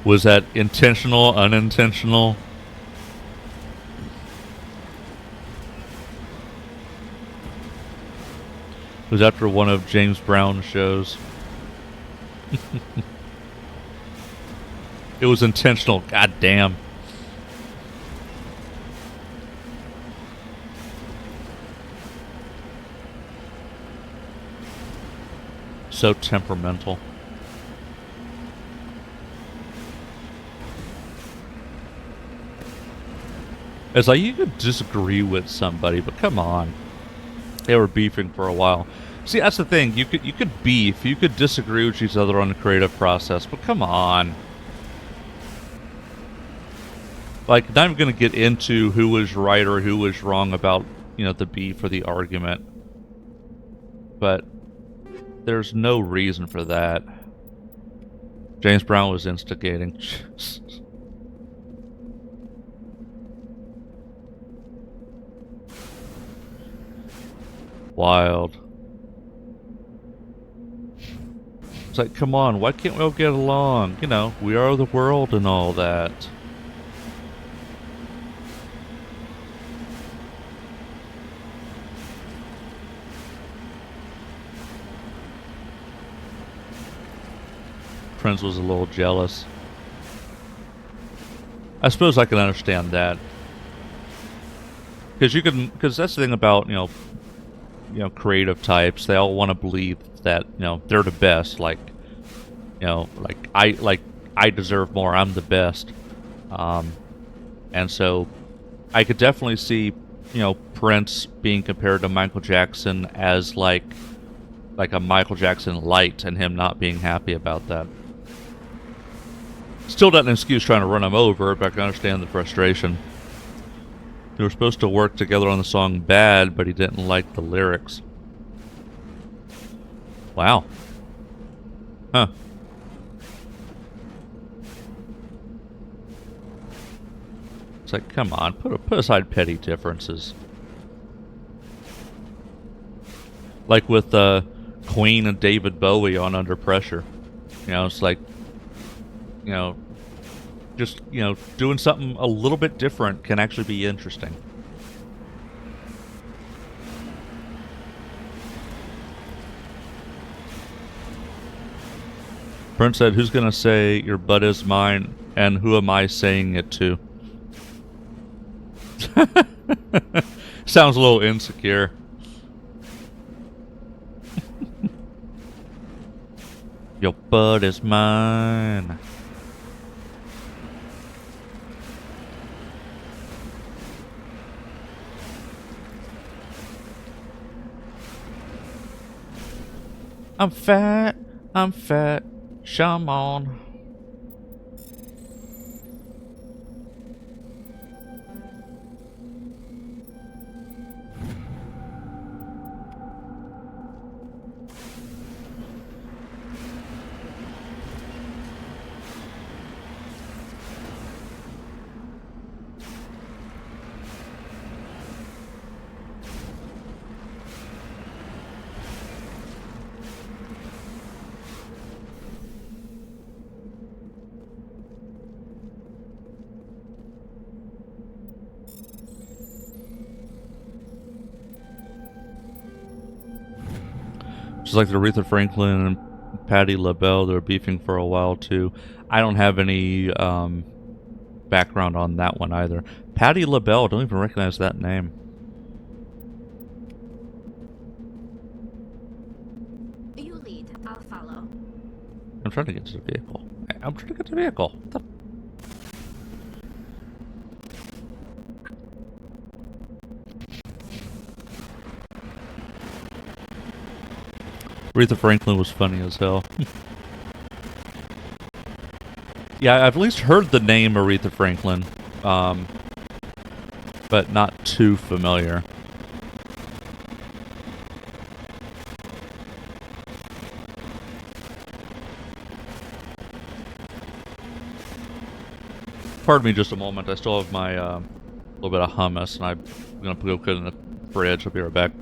Was that intentional, unintentional? It was after one of James Brown's shows. It was intentional, goddamn. So temperamental. It's like you could disagree with somebody, but come on. They were beefing for a while. See, that's the thing. You could beef, you could disagree with each other on the creative process, but come on. Like, not even going to get into who was right or who was wrong about, the beef or the argument. But there's no reason for that. James Brown was instigating. Wild. It's like, come on, why can't we all get along? We are the world and all that. Prince was a little jealous. I suppose I can understand that. Because that's the thing about, creative types. They all want to believe that, they're the best. Like I deserve more. I'm the best. And so I could definitely see, Prince being compared to Michael Jackson as like a Michael Jackson light and him not being happy about that. Still not an excuse trying to run him over, but I can understand the frustration. They were supposed to work together on the song Bad, but he didn't like the lyrics. Wow. Huh. It's like, come on, put aside petty differences. Like with Queen and David Bowie on Under Pressure. It's like, just, doing something a little bit different can actually be interesting. Prince said, who's gonna say your butt is mine, and who am I saying it to? Sounds a little insecure. Your butt is mine. I'm fat. I'm fat. Shaman. Just like the Aretha Franklin and Patti LaBelle, they're beefing for a while too. I don't have any background on that one either. Patti LaBelle, don't even recognize that name. You lead, I'll follow. I'm trying to get to the vehicle. I'm trying to get to the vehicle. What the Aretha Franklin was funny as hell. Yeah, I've at least heard the name Aretha Franklin, but not too familiar. Pardon me just a moment. I still have my little bit of hummus, and I'm gonna go put it in the fridge. I'll be right back.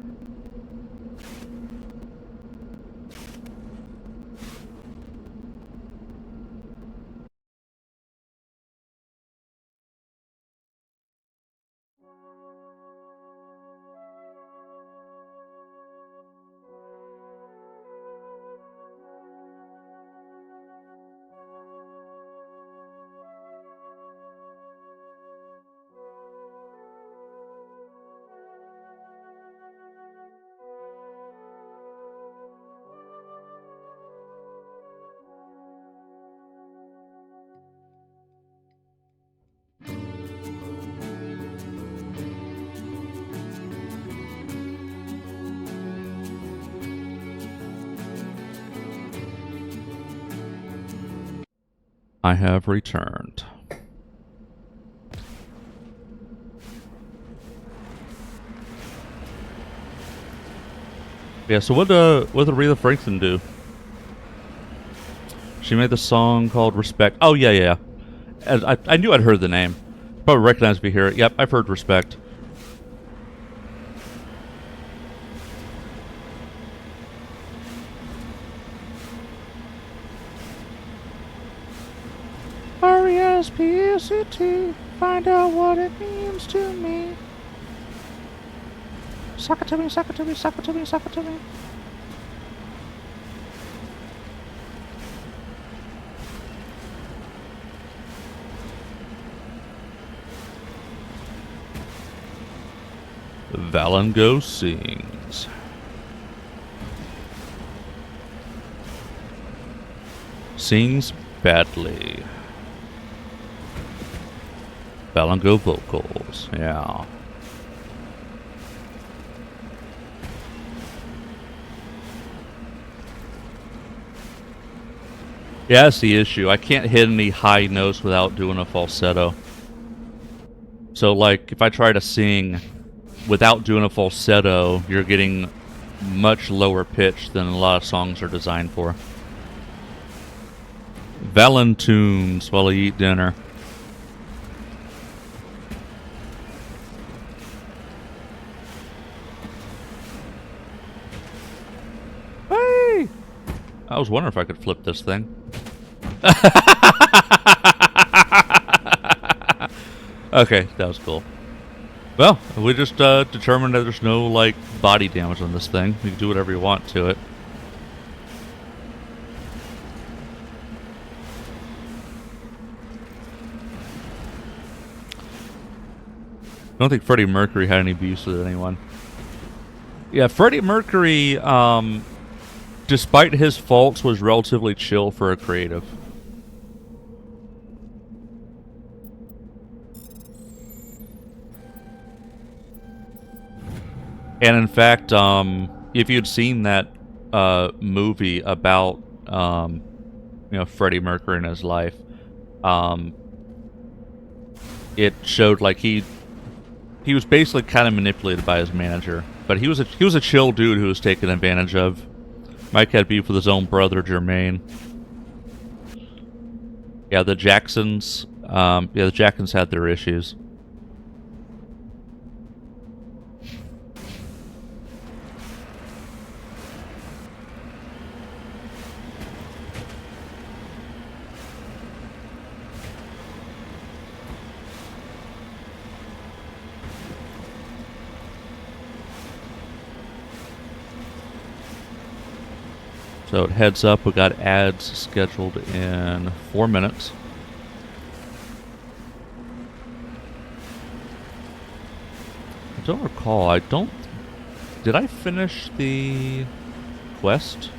I have returned. Yeah, so what did Aretha Franklin do? She made the song called Respect. Oh, yeah. I knew I'd heard the name. Probably recognized me here. Yep, I've heard Respect. R-E-S-P-E-C-T. Find out what it means to me. Suck it to me, suck it to me, suck it to me, suck it to me. Valango sings. Sings badly. Valango vocals, yeah. Yeah, that's the issue. I can't hit any high notes without doing a falsetto. So, like, if I try to sing without doing a falsetto, you're getting much lower pitch than a lot of songs are designed for. Valentunes while I eat dinner. Hey! I was wondering if I could flip this thing. Okay, that was cool. Well, we just determined that there's no, like, body damage on this thing. You can do whatever you want to it. I don't think Freddie Mercury had any beefs with anyone. Yeah, Freddie Mercury, despite his faults, was relatively chill for a creative. And in fact, if you'd seen that movie about Freddie Mercury and his life. It showed like he was basically kind of manipulated by his manager, but he was a chill dude who was taken advantage of. Mike had beef with his own brother Jermaine. Yeah, the Jacksons. The Jacksons had their issues. So heads up, we got ads scheduled in 4 minutes. I don't recall. Did I finish the quest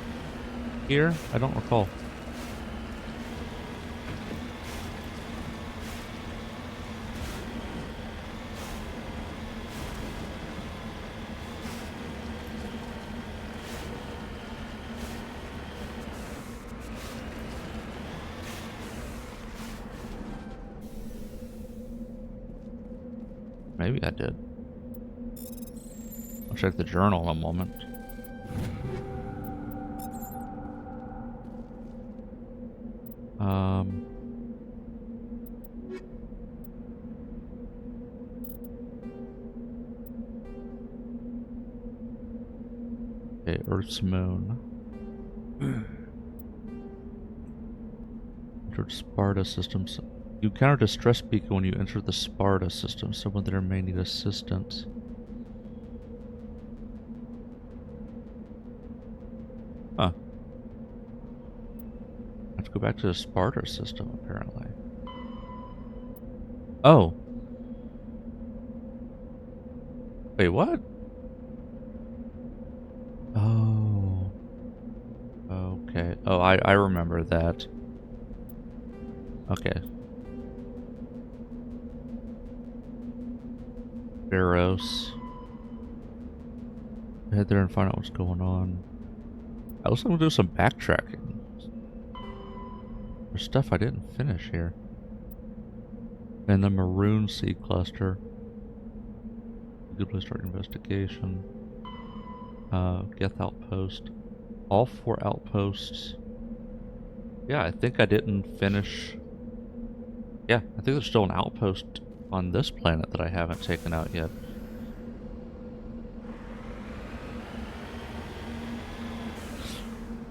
here? I don't recall. Maybe I did. I'll check the journal in a moment. Okay, Earth's moon. Entered Sparta systems. You encountered a distress beacon when you entered the Sparta system. Someone there may need assistance. Huh. I have to go back to the Sparta system, apparently. Oh. Wait, what? Oh. Okay. Oh, I remember that. Okay. Barros. Head there and find out what's going on. I was gonna do some backtracking. There's stuff I didn't finish here. And the Maroon Sea Cluster. Good place to start investigation. Geth Outpost. All 4 outposts. Yeah, I think I didn't finish. Yeah, I think there's still an outpost on this planet that I haven't taken out yet.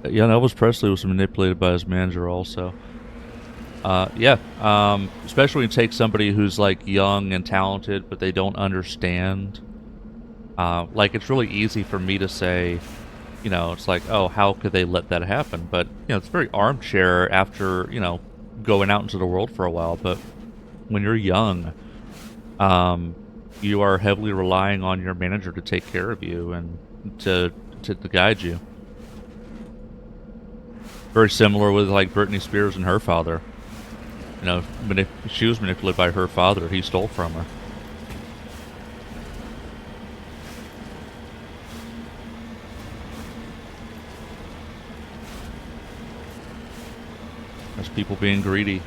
Yeah, Elvis Presley was manipulated by his manager also. Especially when you take somebody who's like young and talented, but they don't understand. Like, it's really easy for me to say, it's like, oh, how could they let that happen? But, it's very armchair after, going out into the world for a while. But when you're young, you are heavily relying on your manager to take care of you and to guide you. Very similar with like Britney Spears and her father. She was manipulated by her father. He stole from her. There's people being greedy.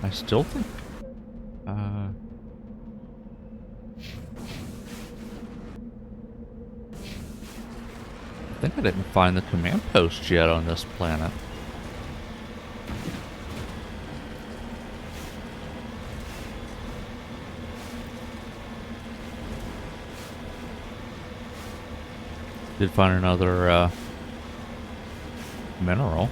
I still think I think I didn't find the command post yet on this planet. Did find another mineral.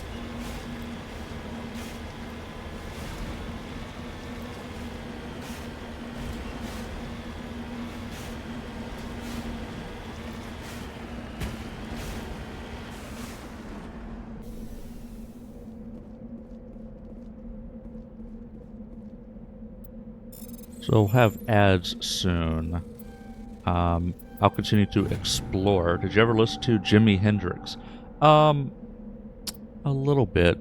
So we'll have ads soon. I'll continue to explore. Did you ever listen to Jimi Hendrix? A little bit.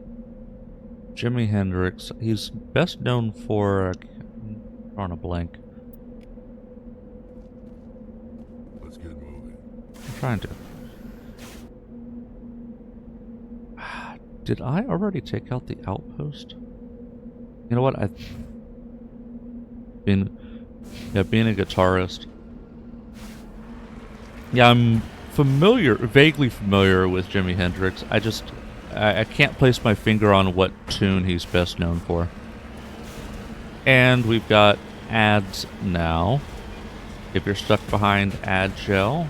Jimi Hendrix, he's best known for Drawing a blank. Let's get moving. I'm trying to. Did I already take out the outpost? You know what? Being a guitarist. Yeah, I'm vaguely familiar with Jimi Hendrix. I can't place my finger on what tune he's best known for. And we've got ads now. If you're stuck behind ad gel,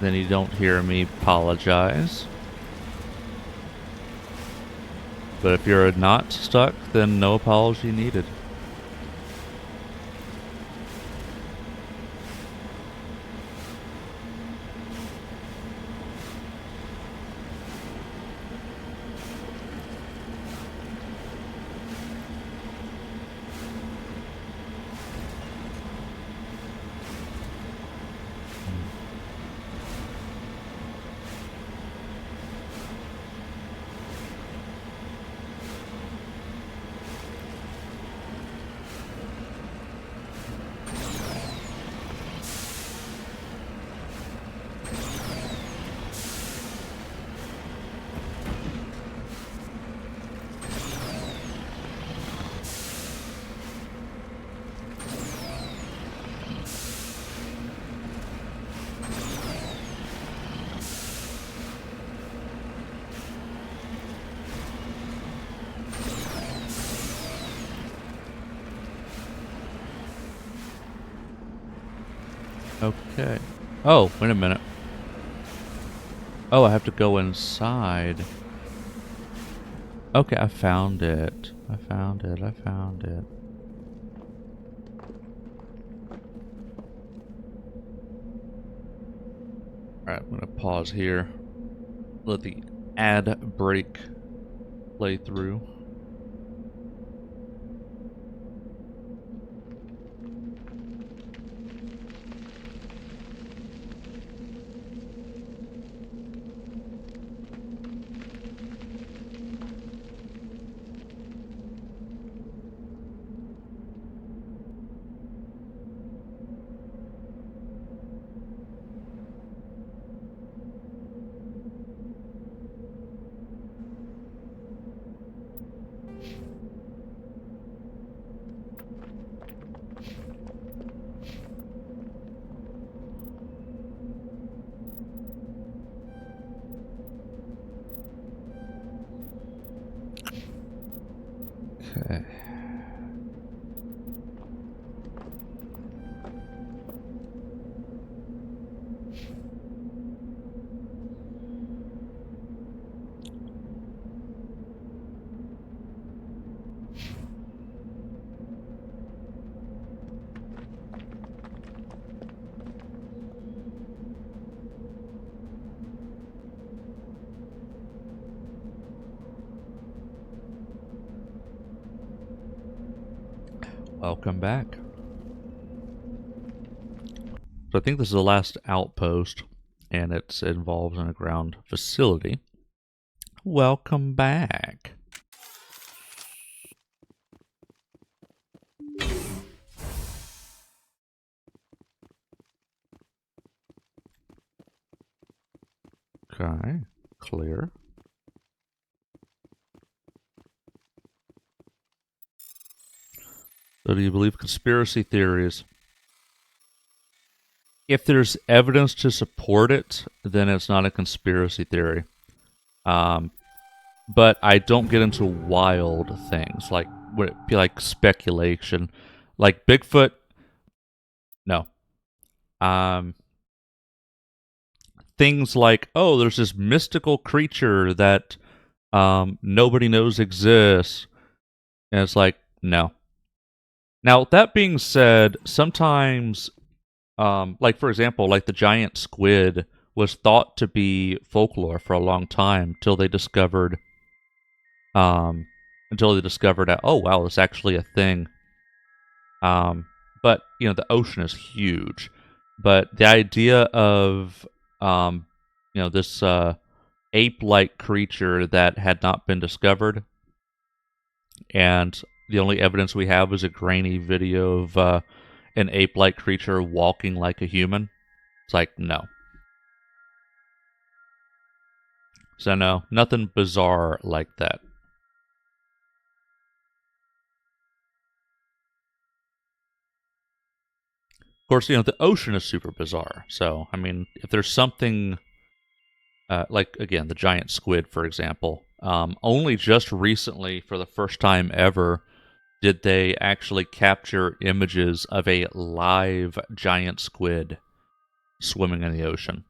then you don't hear me apologize. But if you're not stuck, then no apology needed. Okay. Oh, wait a minute. Oh, I have to go inside. Okay, I found it. I found it. Alright, I'm gonna pause here. Let the ad break play through. Okay. Welcome back. So I think this is the last outpost, and it involves an underground facility. Welcome back. Okay, clear. So do you believe conspiracy theories? If there's evidence to support it, then it's not a conspiracy theory. But I don't get into wild things like would it be like speculation, like Bigfoot. No. Things like, oh, there's this mystical creature that nobody knows exists, and it's like, no. Now that being said, sometimes, like for example, like the giant squid was thought to be folklore for a long time until they discovered that, oh wow, it's actually a thing. But you know, the ocean is huge. But the idea of this ape-like creature that had not been discovered, and the only evidence we have is a grainy video of an ape-like creature walking like a human. It's like, no. So no, nothing bizarre like that. Of course, the ocean is super bizarre. So, I mean, if there's something like, again, the giant squid, for example, only just recently, for the first time ever, did they actually capture images of a live giant squid swimming in the ocean.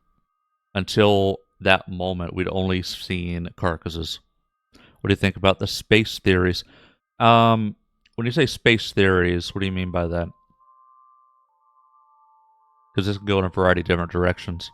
Until that moment, we'd only seen carcasses. What do you think about the space theories? When you say space theories, what do you mean by that? Because this can go in a variety of different directions.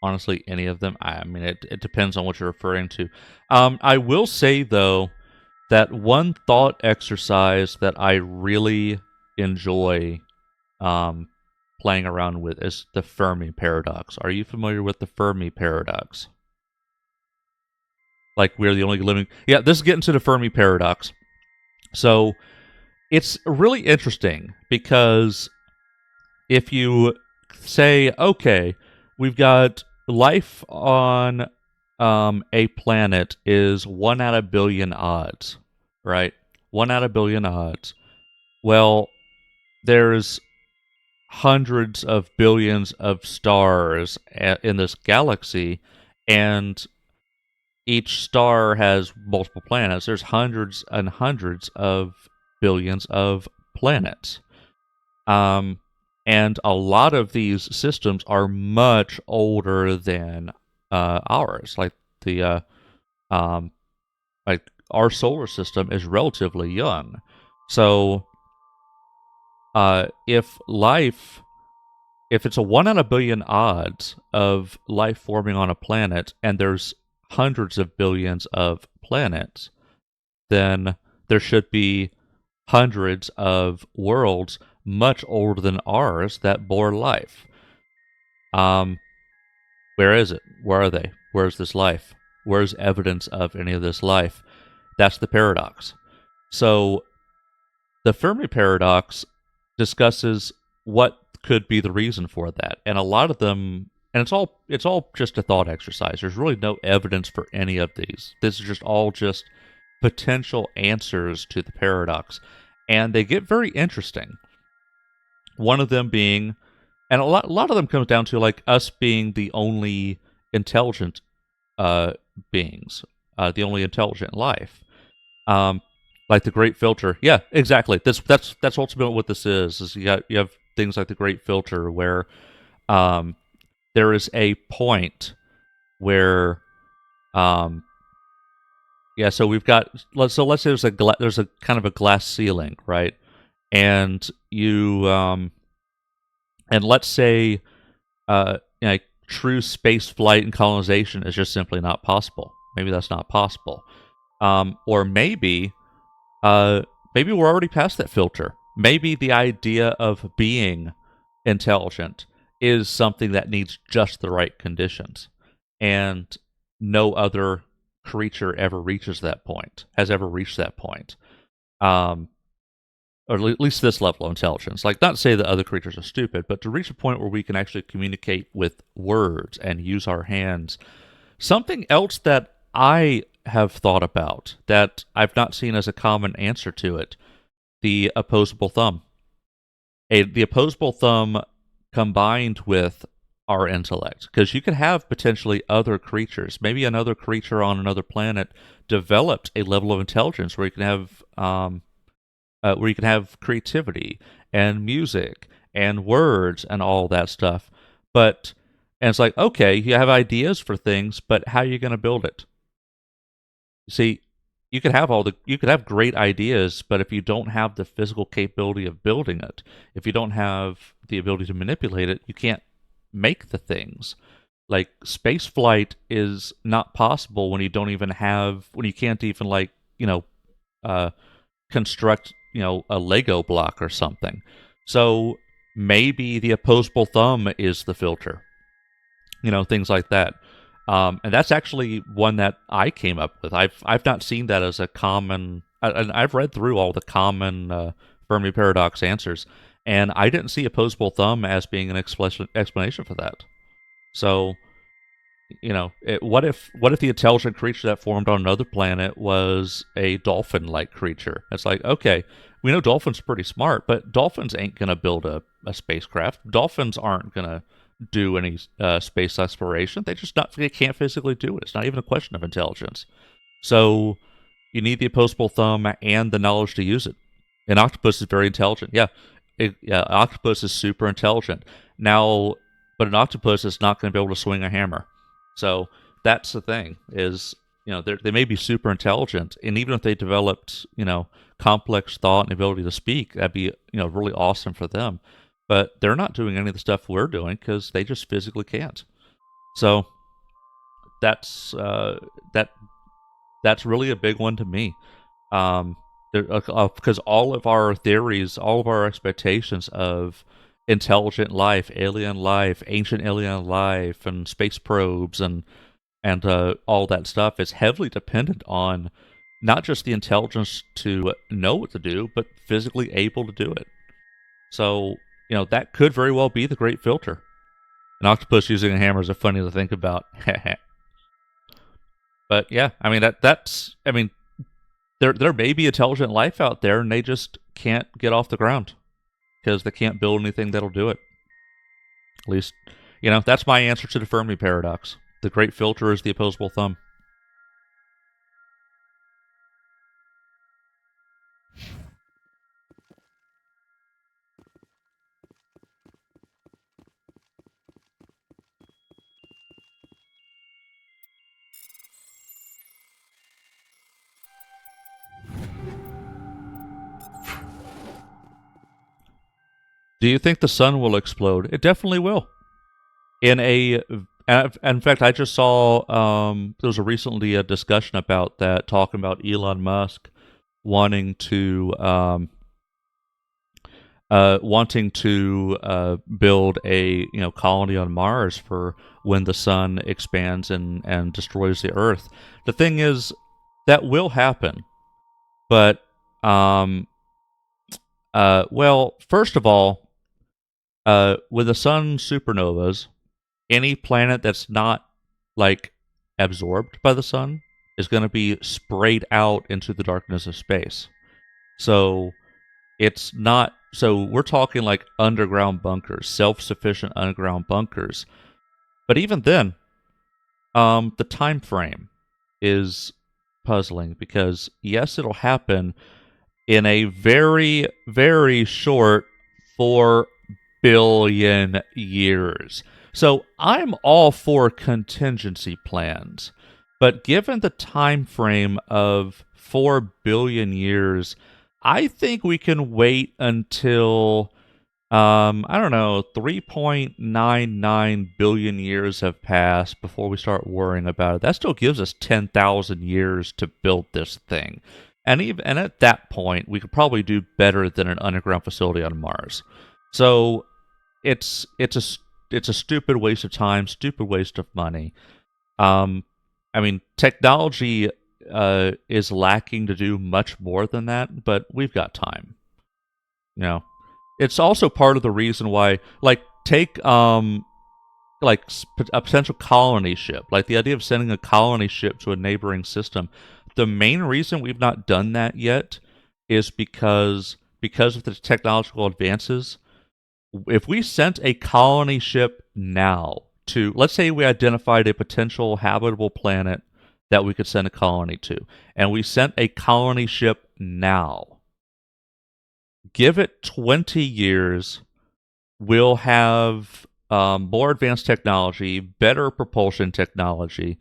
Honestly, any of them. I mean, it depends on what you're referring to. I will say, though, that one thought exercise that I really enjoy playing around with is the Fermi paradox. Are you familiar with the Fermi paradox? Like, we're the only living... Yeah, this is getting to the Fermi paradox. So, it's really interesting, because if you say, okay, we've got life on a planet is 1 out of a billion odds, right? 1 out of a billion odds. Well, there's hundreds of billions of stars in this galaxy, and each star has multiple planets. There's hundreds and hundreds of billions of planets. And a lot of these systems are much older than ours. Like like our solar system is relatively young. So, if it's a 1 out of a billion odds of life forming on a planet, and there's hundreds of billions of planets, then there should be hundreds of worlds much older than ours that bore life. Where is it? Where are they? Where's this life? Where's evidence of any of this life? That's the paradox. So, the Fermi paradox discusses what could be the reason for that, and a lot of them, and it's all just a thought exercise. There's really no evidence for any of these. This is just all just potential answers to the paradox, and they get very interesting. One of them being, and a lot of them comes down to like us being the only intelligent beings, the only intelligent life. Like the Great Filter. Yeah, exactly. That's ultimately what this is. Is you have things like the Great Filter where there is a point where yeah, so we've got let's say there's a kind of a glass ceiling, right? And you and let's say true space flight and colonization is just simply not possible. Maybe that's not possible. Or maybe we're already past that filter. Maybe the idea of being intelligent is something that needs just the right conditions. And no other creature ever reaches that point, has ever reached that point. Or at least this level of intelligence. Like, not to say that other creatures are stupid, but to reach a point where we can actually communicate with words and use our hands. Something else that I have thought about that I've not seen as a common answer to it, the opposable thumb. The opposable thumb combined with our intellect, because you could have potentially other creatures. Maybe another creature on another planet developed a level of intelligence where you can have creativity and music and words and all that stuff. And it's like, okay, you have ideas for things, but how are you going to build it? See, you could have great ideas, but if you don't have the physical capability of building it, if you don't have the ability to manipulate it, you can't make the things. Like, space flight is not possible when you can't even construct, a Lego block or something. So maybe the opposable thumb is the filter. Things like that. And that's actually one that I came up with. I've not seen that as a common. And I've read through all the common Fermi paradox answers, and I didn't see opposable thumb as being an explanation for that. So, what if the intelligent creature that formed on another planet was a dolphin-like creature? It's like, okay, we know dolphins are pretty smart, but dolphins ain't gonna build a spacecraft. Dolphins aren't gonna do any space exploration. They can't physically do it. It's not even a question of intelligence. So you need the opposable thumb and the knowledge to use it. An octopus is very intelligent. Yeah, an octopus is super intelligent. Now, but an octopus is not going to be able to swing a hammer. So that's the thing is, they may be super intelligent, and even if they developed, complex thought and ability to speak, that'd be, really awesome for them. But they're not doing any of the stuff we're doing because they just physically can't. So that's really a big one to me. Because all of our theories, all of our expectations of intelligent life, alien life, ancient alien life, and space probes, and all that stuff is heavily dependent on not just the intelligence to know what to do, but physically able to do it. So, that could very well be the great filter. An octopus using a hammer is funny to think about. But yeah, I mean there may be intelligent life out there, and they just can't get off the ground because they can't build anything that'll do it. At least, that's my answer to the Fermi paradox. The great filter is the opposable thumb. Do you think the sun will explode? It definitely will. In fact, I just saw there was recently a discussion about that, talking about Elon Musk wanting to build a colony on Mars for when the sun expands and destroys the Earth. The thing is, that will happen, but well, first of all, with the sun supernovas, any planet that's not absorbed by the sun is going to be sprayed out into the darkness of space. So it's not. So we're talking underground bunkers, self-sufficient underground bunkers. But even then, the time frame is puzzling because yes, it'll happen in a very, very short 4 billion years. So I'm all for contingency plans, but given the time frame of 4 billion years, I think we can wait until I don't know, 3.99 billion years have passed before we start worrying about it. That still gives us 10,000 years to build this thing. And at that point, we could probably do better than an underground facility on Mars. So it's a stupid waste of time, stupid waste of money. I mean, technology is lacking to do much more than that, but we've got time. It's also part of the reason why, take a potential colony ship, the idea of sending a colony ship to a neighboring system. The main reason we've not done that yet is because of the technological advances. If we sent a colony ship now to, let's say we identified a potential habitable planet that we could send a colony to, and we sent a colony ship now, give it 20 years, we'll have more advanced technology, better propulsion technology,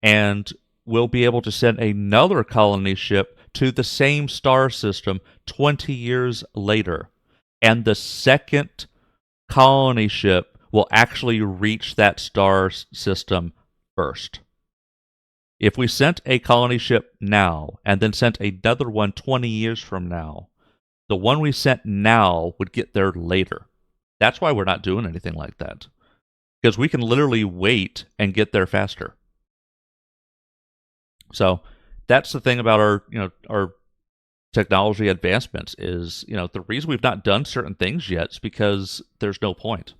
and we'll be able to send another colony ship to the same star system 20 years later. And the second colony ship will actually reach that star system first. If we sent a colony ship now and then sent another one 20 years from now, the one we sent now would get there later. That's why we're not doing anything like that. Because we can literally wait and get there faster. So that's the thing about our technology advancements is, the reason we've not done certain things yet is because there's no point.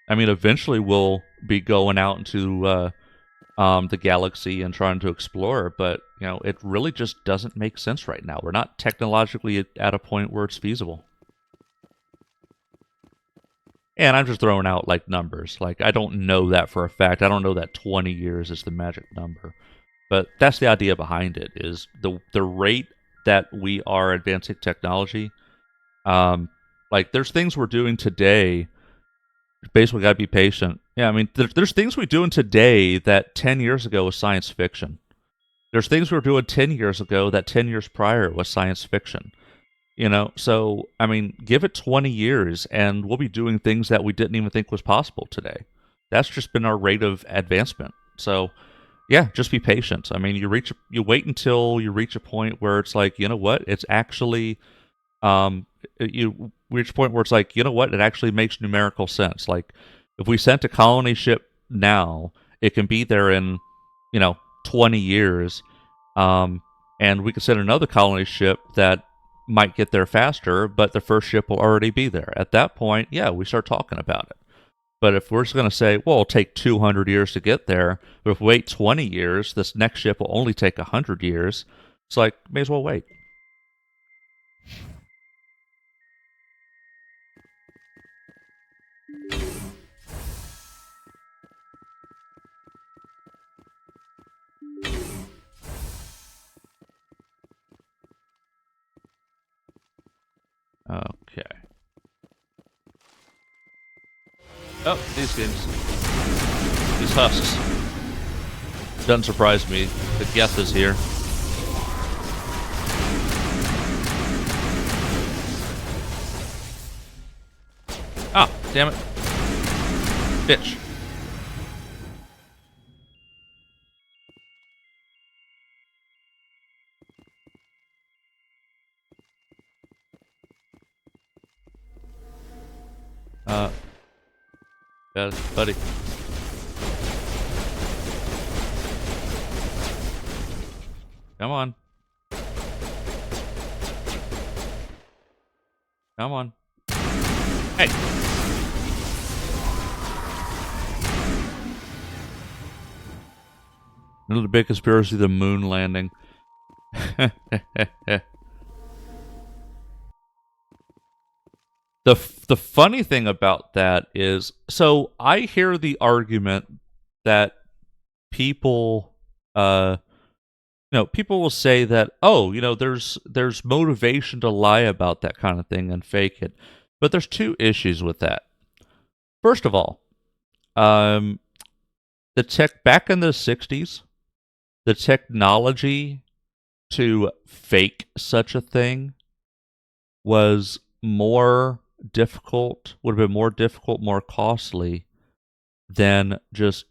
I mean, eventually we'll be going out into the galaxy and trying to explore, but it really just doesn't make sense right now. We're not technologically at a point where it's feasible. And I'm just throwing out like numbers. Like, I don't know that for a fact. I don't know that 20 years is the magic number. But that's the idea behind it, is the rate that we are advancing technology. Like, there's things we're doing today. Basically, got to be patient. Yeah, I mean, there's things we're doing today that 10 years ago was science fiction. There's things we were doing 10 years ago that 10 years prior was science fiction. So, I mean, give it 20 years and we'll be doing things that we didn't even think was possible today. That's just been our rate of advancement. So, yeah, just be patient. I mean, you wait until you reach a point where it's like, you know what? It's actually, you reach a point where it's like, you know what? It actually makes numerical sense. Like, if we sent a colony ship now, it can be there in, 20 years. And we could send another colony ship that might get there faster, but the first ship will already be there. At that point, yeah, we start talking about it. But if we're just going to say, well, it'll take 200 years to get there, but if we wait 20 years, this next ship will only take 100 years, it's like, may as well wait. Okay. Oh, these games. These husks. Doesn't surprise me. The Geth is here. Ah, damn it. Bitch. Buddy. Come on. Come on. Hey. Another big conspiracy, the moon landing. The funny thing about that is, so I hear the argument that people people will say that, oh, there's motivation to lie about that kind of thing and fake it. But there's two issues with that. First of all, the tech back in the 60s, the technology to fake such a thing was more difficult, would have been more difficult, more costly than just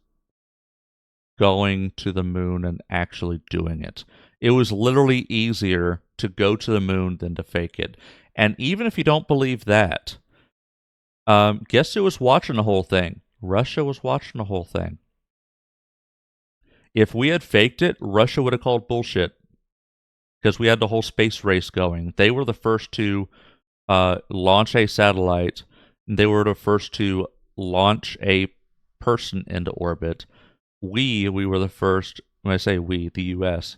going to the moon and actually doing it. It was literally easier to go to the moon than to fake it. And even if you don't believe that, guess who was watching the whole thing? Russia was watching the whole thing. If we had faked it, Russia would have called bullshit, because we had the whole space race going. They were the first to launch a satellite. They were the first to launch a person into orbit. We were the first, when I say we, the US,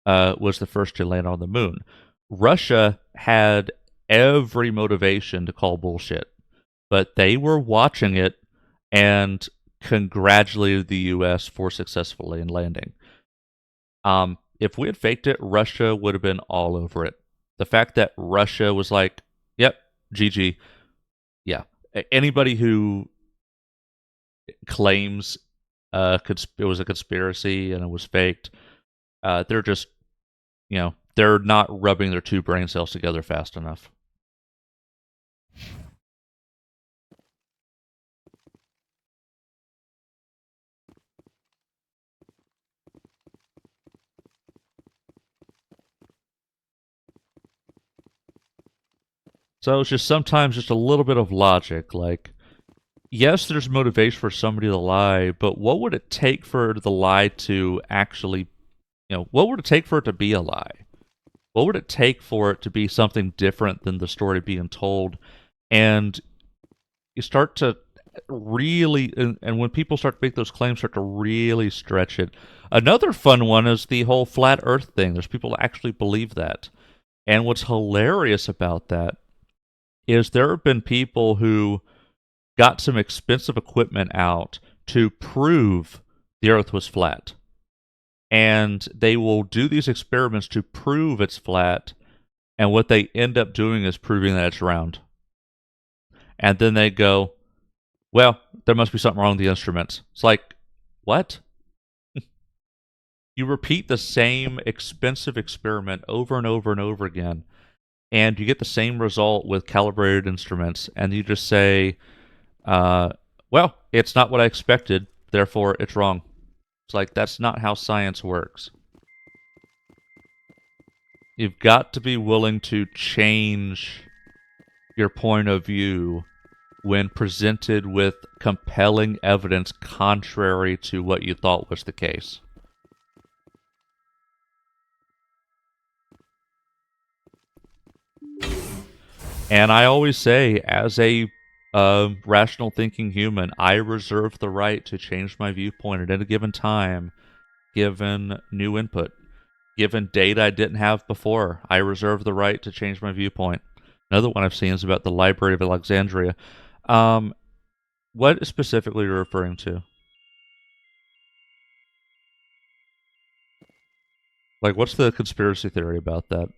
was the first to land on the moon. Russia had every motivation to call bullshit, but they were watching it and congratulated the US for successfully in landing. If we had faked it, Russia would have been all over it. The fact that Russia was like, yep, GG. Yeah. Anybody who claims it was a conspiracy and it was faked, they're just, they're not rubbing their two brain cells together fast enough. So it's just sometimes just a little bit of logic. Like, yes, there's motivation for somebody to lie, but what would it take for the lie to actually, what would it take for it to be a lie? What would it take for it to be something different than the story being told? And you start to really, and when people start to make those claims, start to really stretch it. Another fun one is the whole flat Earth thing. There's people that actually believe that. And what's hilarious about that is there have been people who got some expensive equipment out to prove the Earth was flat. And they will do these experiments to prove it's flat, and what they end up doing is proving that it's round. And then they go, well, there must be something wrong with the instruments. It's like, what? You repeat the same expensive experiment over and over and over again, and you get the same result with calibrated instruments, and you just say, well, it's not what I expected, therefore it's wrong. It's like, that's not how science works. You've got to be willing to change your point of view when presented with compelling evidence contrary to what you thought was the case. And I always say, as a rational thinking human, I reserve the right to change my viewpoint at any given time, given new input. Given data I didn't have before, I reserve the right to change my viewpoint. Another one I've seen is about the Library of Alexandria. What specifically are you referring to? Like, what's the conspiracy theory about that?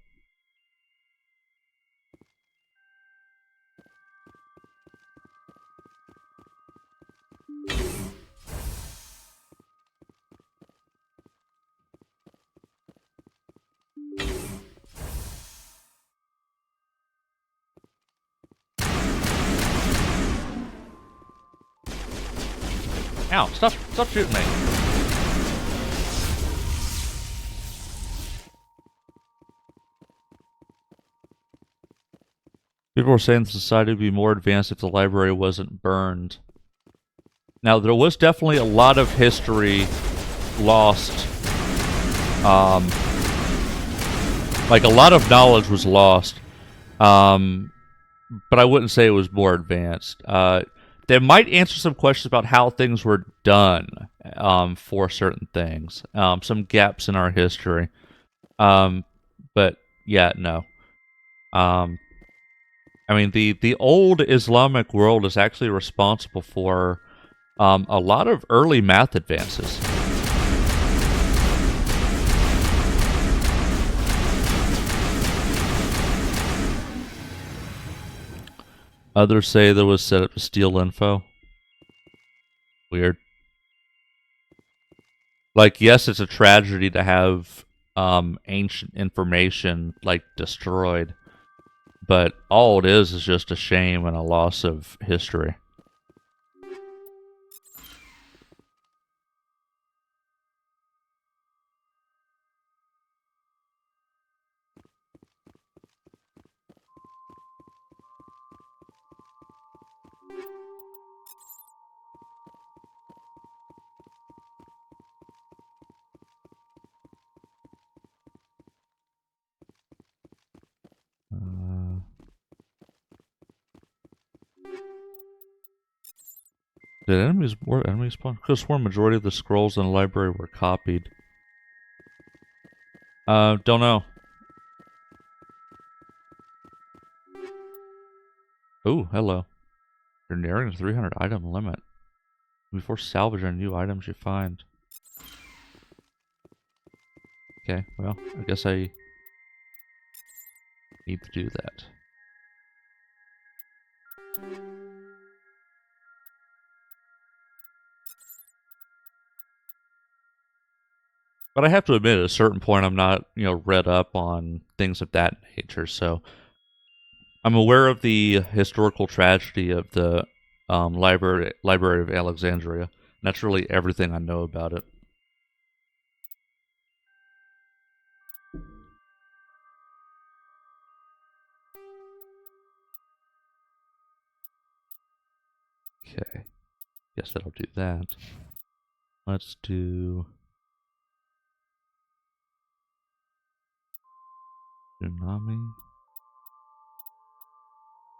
Ow, stop shooting me. People were saying the society would be more advanced if the library wasn't burned. Now, there was definitely a lot of history lost. Like, a lot of knowledge was lost. But I wouldn't say it was more advanced. They might answer some questions about how things were done for certain things. Some gaps in our history. But, yeah, no. I mean, the old Islamic world is actually responsible for a lot of early math advances. Others say there was set up to steal info. Weird. Like, yes, it's a tragedy to have ancient information, like, destroyed. But all it is just a shame and a loss of history. Did enemies spawn? Could have sworn majority of the scrolls in the library were copied. Don't know. Ooh, hello. You're nearing the 300 item limit. Before salvaging new items you find. Okay, well, I guess I need to do that. But I have to admit, at a certain point, I'm not, read up on things of that nature. So I'm aware of the historical tragedy of the Library of Alexandria. And that's really everything I know about it. I said I'll do that. Let's do tsunami.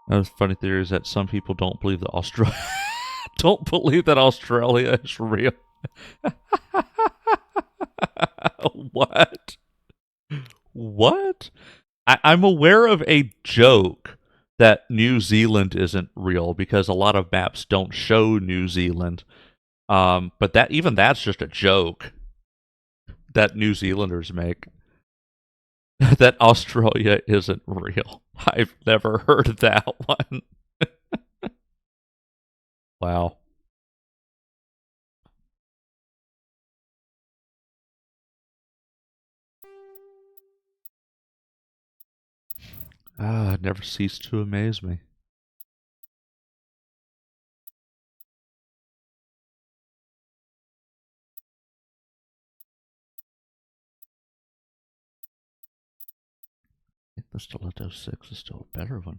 Another funny theory is that some people don't believe that Australia is real. What? What? I'm aware of a joke that New Zealand isn't real because a lot of maps don't show New Zealand. But that's just a joke that New Zealanders make. That Australia isn't real. I've never heard of that one. Wow. It never ceased to amaze me. I think the Stiletto 6 is still a better one.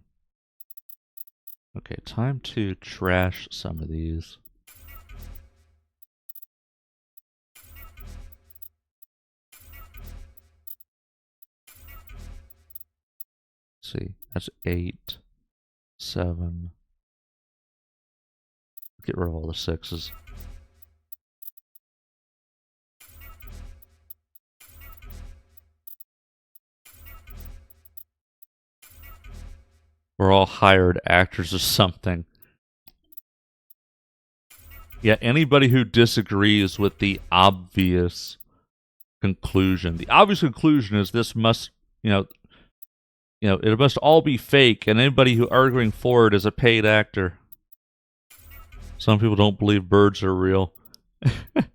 Okay, time to trash some of these. Let's see, that's 8, 7. Get rid of all the 6s. We're all hired actors or something. Yeah, anybody who disagrees with the obvious conclusion. The obvious conclusion is this must, it must all be fake, and anybody who arguing for it is a paid actor. Some people don't believe birds are real.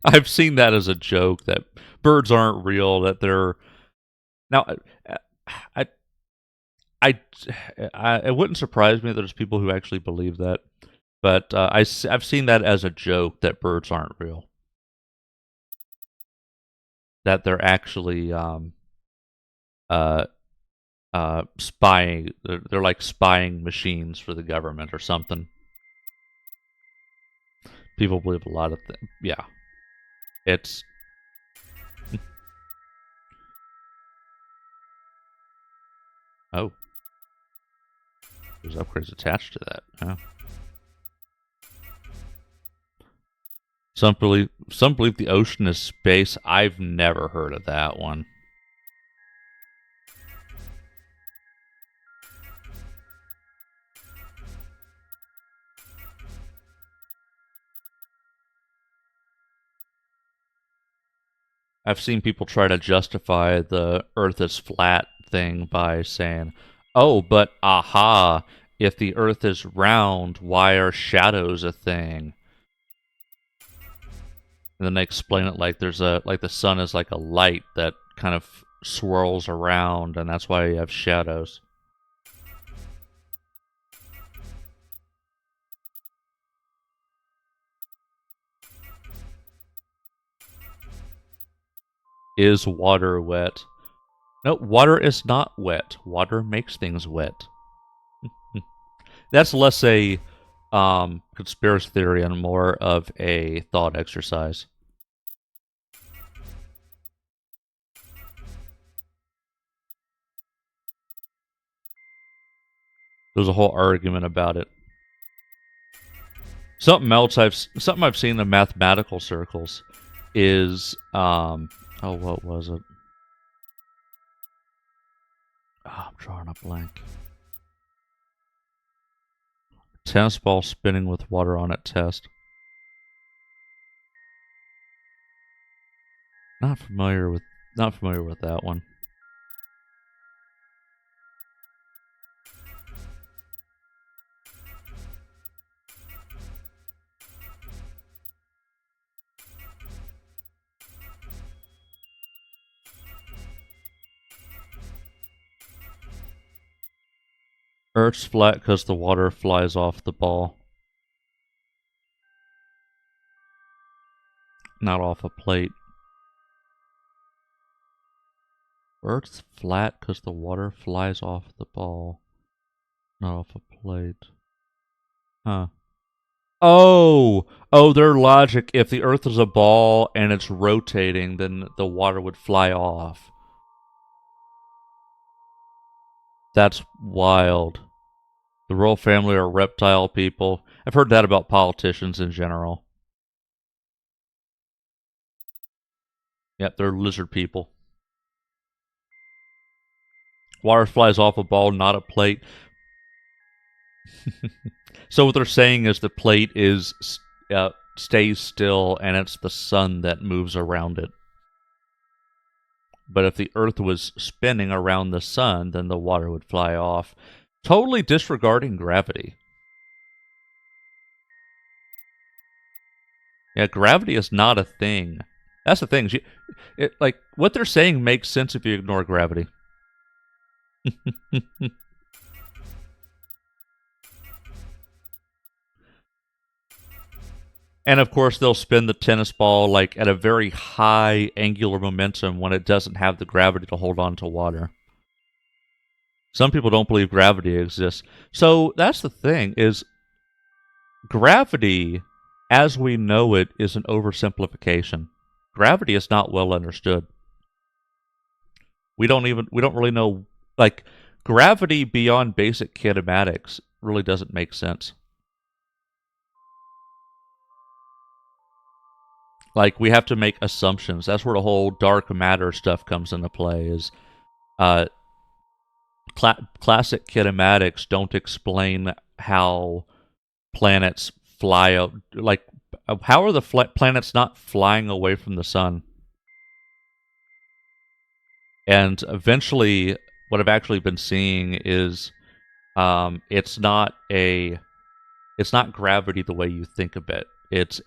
I've seen that as a joke, that birds aren't real, that they're... Now, it wouldn't surprise me that there's people who actually believe that, but I've seen that as a joke, that birds aren't real. That they're actually spying. They're like spying machines for the government or something. People believe a lot of things. Yeah. It's... Oh. There's upgrades attached to that. Huh? Some believe the ocean is space. I've never heard of that one. I've seen people try to justify the Earth is flat thing by saying, oh, but aha, if the Earth is round, why are shadows a thing? And then they explain it like like the sun is like a light that kind of swirls around, and that's why you have shadows. Is water wet? No, water is not wet. Water makes things wet. That's less a conspiracy theory and more of a thought exercise. There's a whole argument about it. Something I've seen in mathematical circles is oh, what was it? Oh, I'm drawing a blank. Tennis ball spinning with water on it test. Not familiar with that one. Earth's flat because the water flies off the ball. Not off a plate. Earth's flat because the water flies off the ball. Not off a plate. Huh. Oh, their logic, if the Earth is a ball and it's rotating, then the water would fly off. That's wild. The royal family are reptile people. I've heard that about politicians in general. Yep, they're lizard people. Water flies off a ball, not a plate. So what they're saying is the plate stays still, and it's the sun that moves around it. But if the Earth was spinning around the sun, then the water would fly off, totally disregarding gravity. Yeah, gravity is not a thing. That's the thing. Like, what they're saying makes sense if you ignore gravity. And of course, they'll spin the tennis ball like at a very high angular momentum when it doesn't have the gravity to hold on to water. Some people don't believe gravity exists. So that's the thing, is gravity, as we know it, is an oversimplification. Gravity is not well understood. We don't really know, like, gravity beyond basic kinematics really doesn't make sense. Like, we have to make assumptions. That's where the whole dark matter stuff comes into play, is classic kinematics don't explain how planets fly out. Like, how are the planets not flying away from the sun? And eventually, what I've actually been seeing is it's not gravity the way you think of it. It's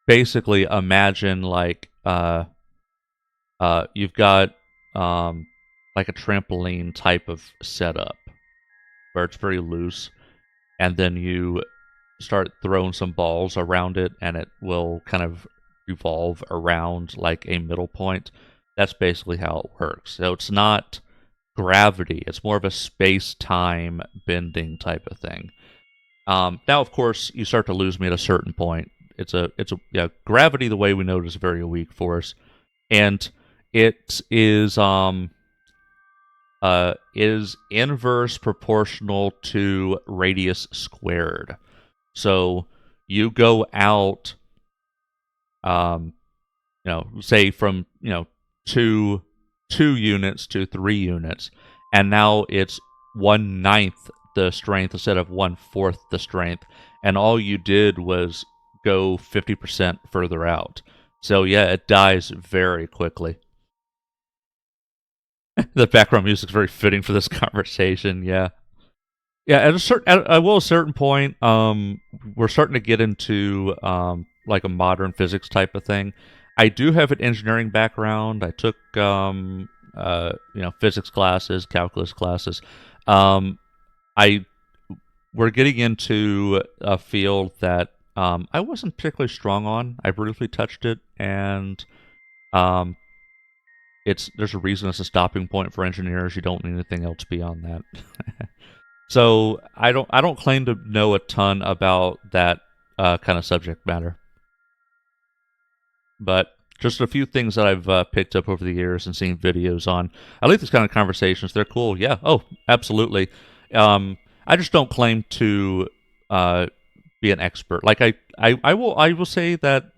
basically imagine like you've got like a trampoline type of setup where it's very loose, and then you start throwing some balls around it, and it will kind of revolve around like a middle point. That's basically how it works. So it's not gravity. It's more of a space-time bending type of thing. Now, of course, you start to lose me at a certain point. Gravity, the way we know it, is a very weak force, and it is inverse proportional to radius squared. So you go out, say from 2 units to 3 units, and now it's 1/9 the strength instead of 1/4 the strength, and all you did was go 50% further out. So yeah, it dies very quickly. The background music is very fitting for this conversation. Yeah, at a certain point, we're starting to get into like a modern physics type of thing. I do have an engineering background. I took physics classes, calculus classes. We're getting into a field that I wasn't particularly strong on. I briefly touched it, and there's a reason it's a stopping point for engineers. You don't need anything else beyond that. So I don't claim to know a ton about that kind of subject matter, but just a few things that I've picked up over the years and seen videos on. I like these kind of conversations. They're cool. Yeah. Oh, absolutely. I just don't claim to be an expert. Like I will say that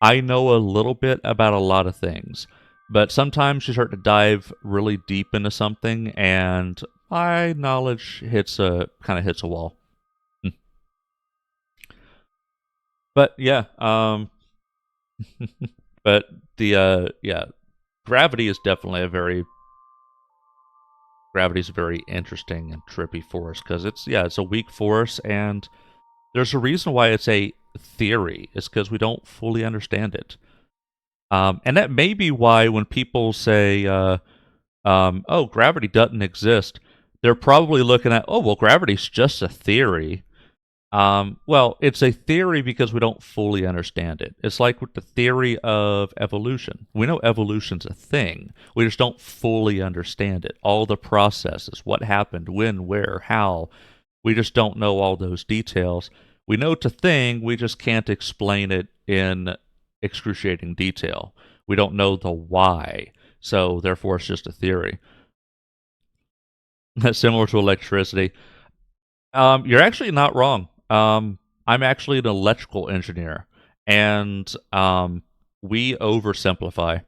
I know a little bit about a lot of things, but sometimes you start to dive really deep into something, and my knowledge kind of hits a wall. But yeah, but gravity is definitely gravity's a very interesting and trippy force, because it's a weak force, and there's a reason why it's a theory. It's because we don't fully understand it. And that may be why when people say, oh, gravity doesn't exist, they're probably looking at, oh, well, gravity's just a theory. Well, it's a theory because we don't fully understand it. It's like with the theory of evolution. We know evolution's a thing. We just don't fully understand it. All the processes, what happened, when, where, how, We just don't know all those details. We know it's a thing, we just can't explain it in excruciating detail. We don't know the why, so therefore it's just a theory. Similar to electricity. You're actually not wrong. I'm actually an electrical engineer, and we oversimplify.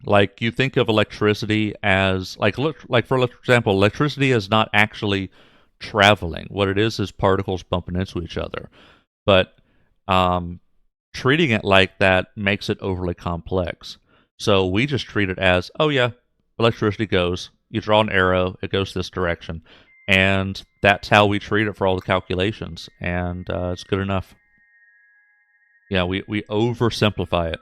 Like, you think of electricity as like for example, electricity is not actually traveling. What it is particles bumping into each other. But treating it like that makes it overly complex. So we just treat it as, oh yeah, electricity goes. You draw an arrow, it goes this direction. And that's how we treat it for all the calculations. And it's good enough. Yeah, we oversimplify it.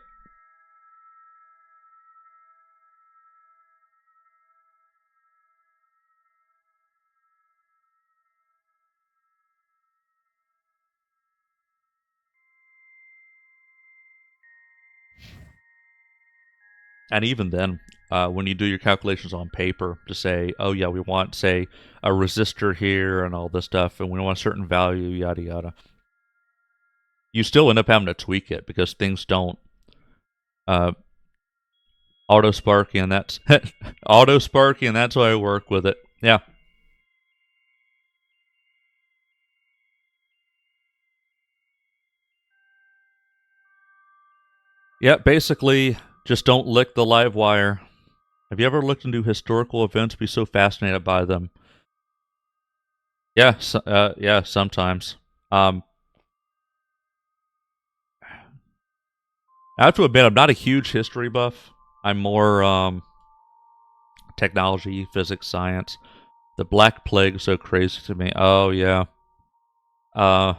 And even then, when you do your calculations on paper to say, oh yeah, we want, say, a resistor here and all this stuff, and we want a certain value, yada yada, you still end up having to tweak it because things don't auto sparky, and that's auto sparky, and that's why I work with it. Yeah. Yeah, basically, just don't lick the live wire. Have you ever looked into historical events? Be so fascinated by them. Yeah, yeah, sometimes. I have to admit, I'm not a huge history buff. I'm more technology, physics, science. The Black Plague is so crazy to me. Oh yeah. Uh,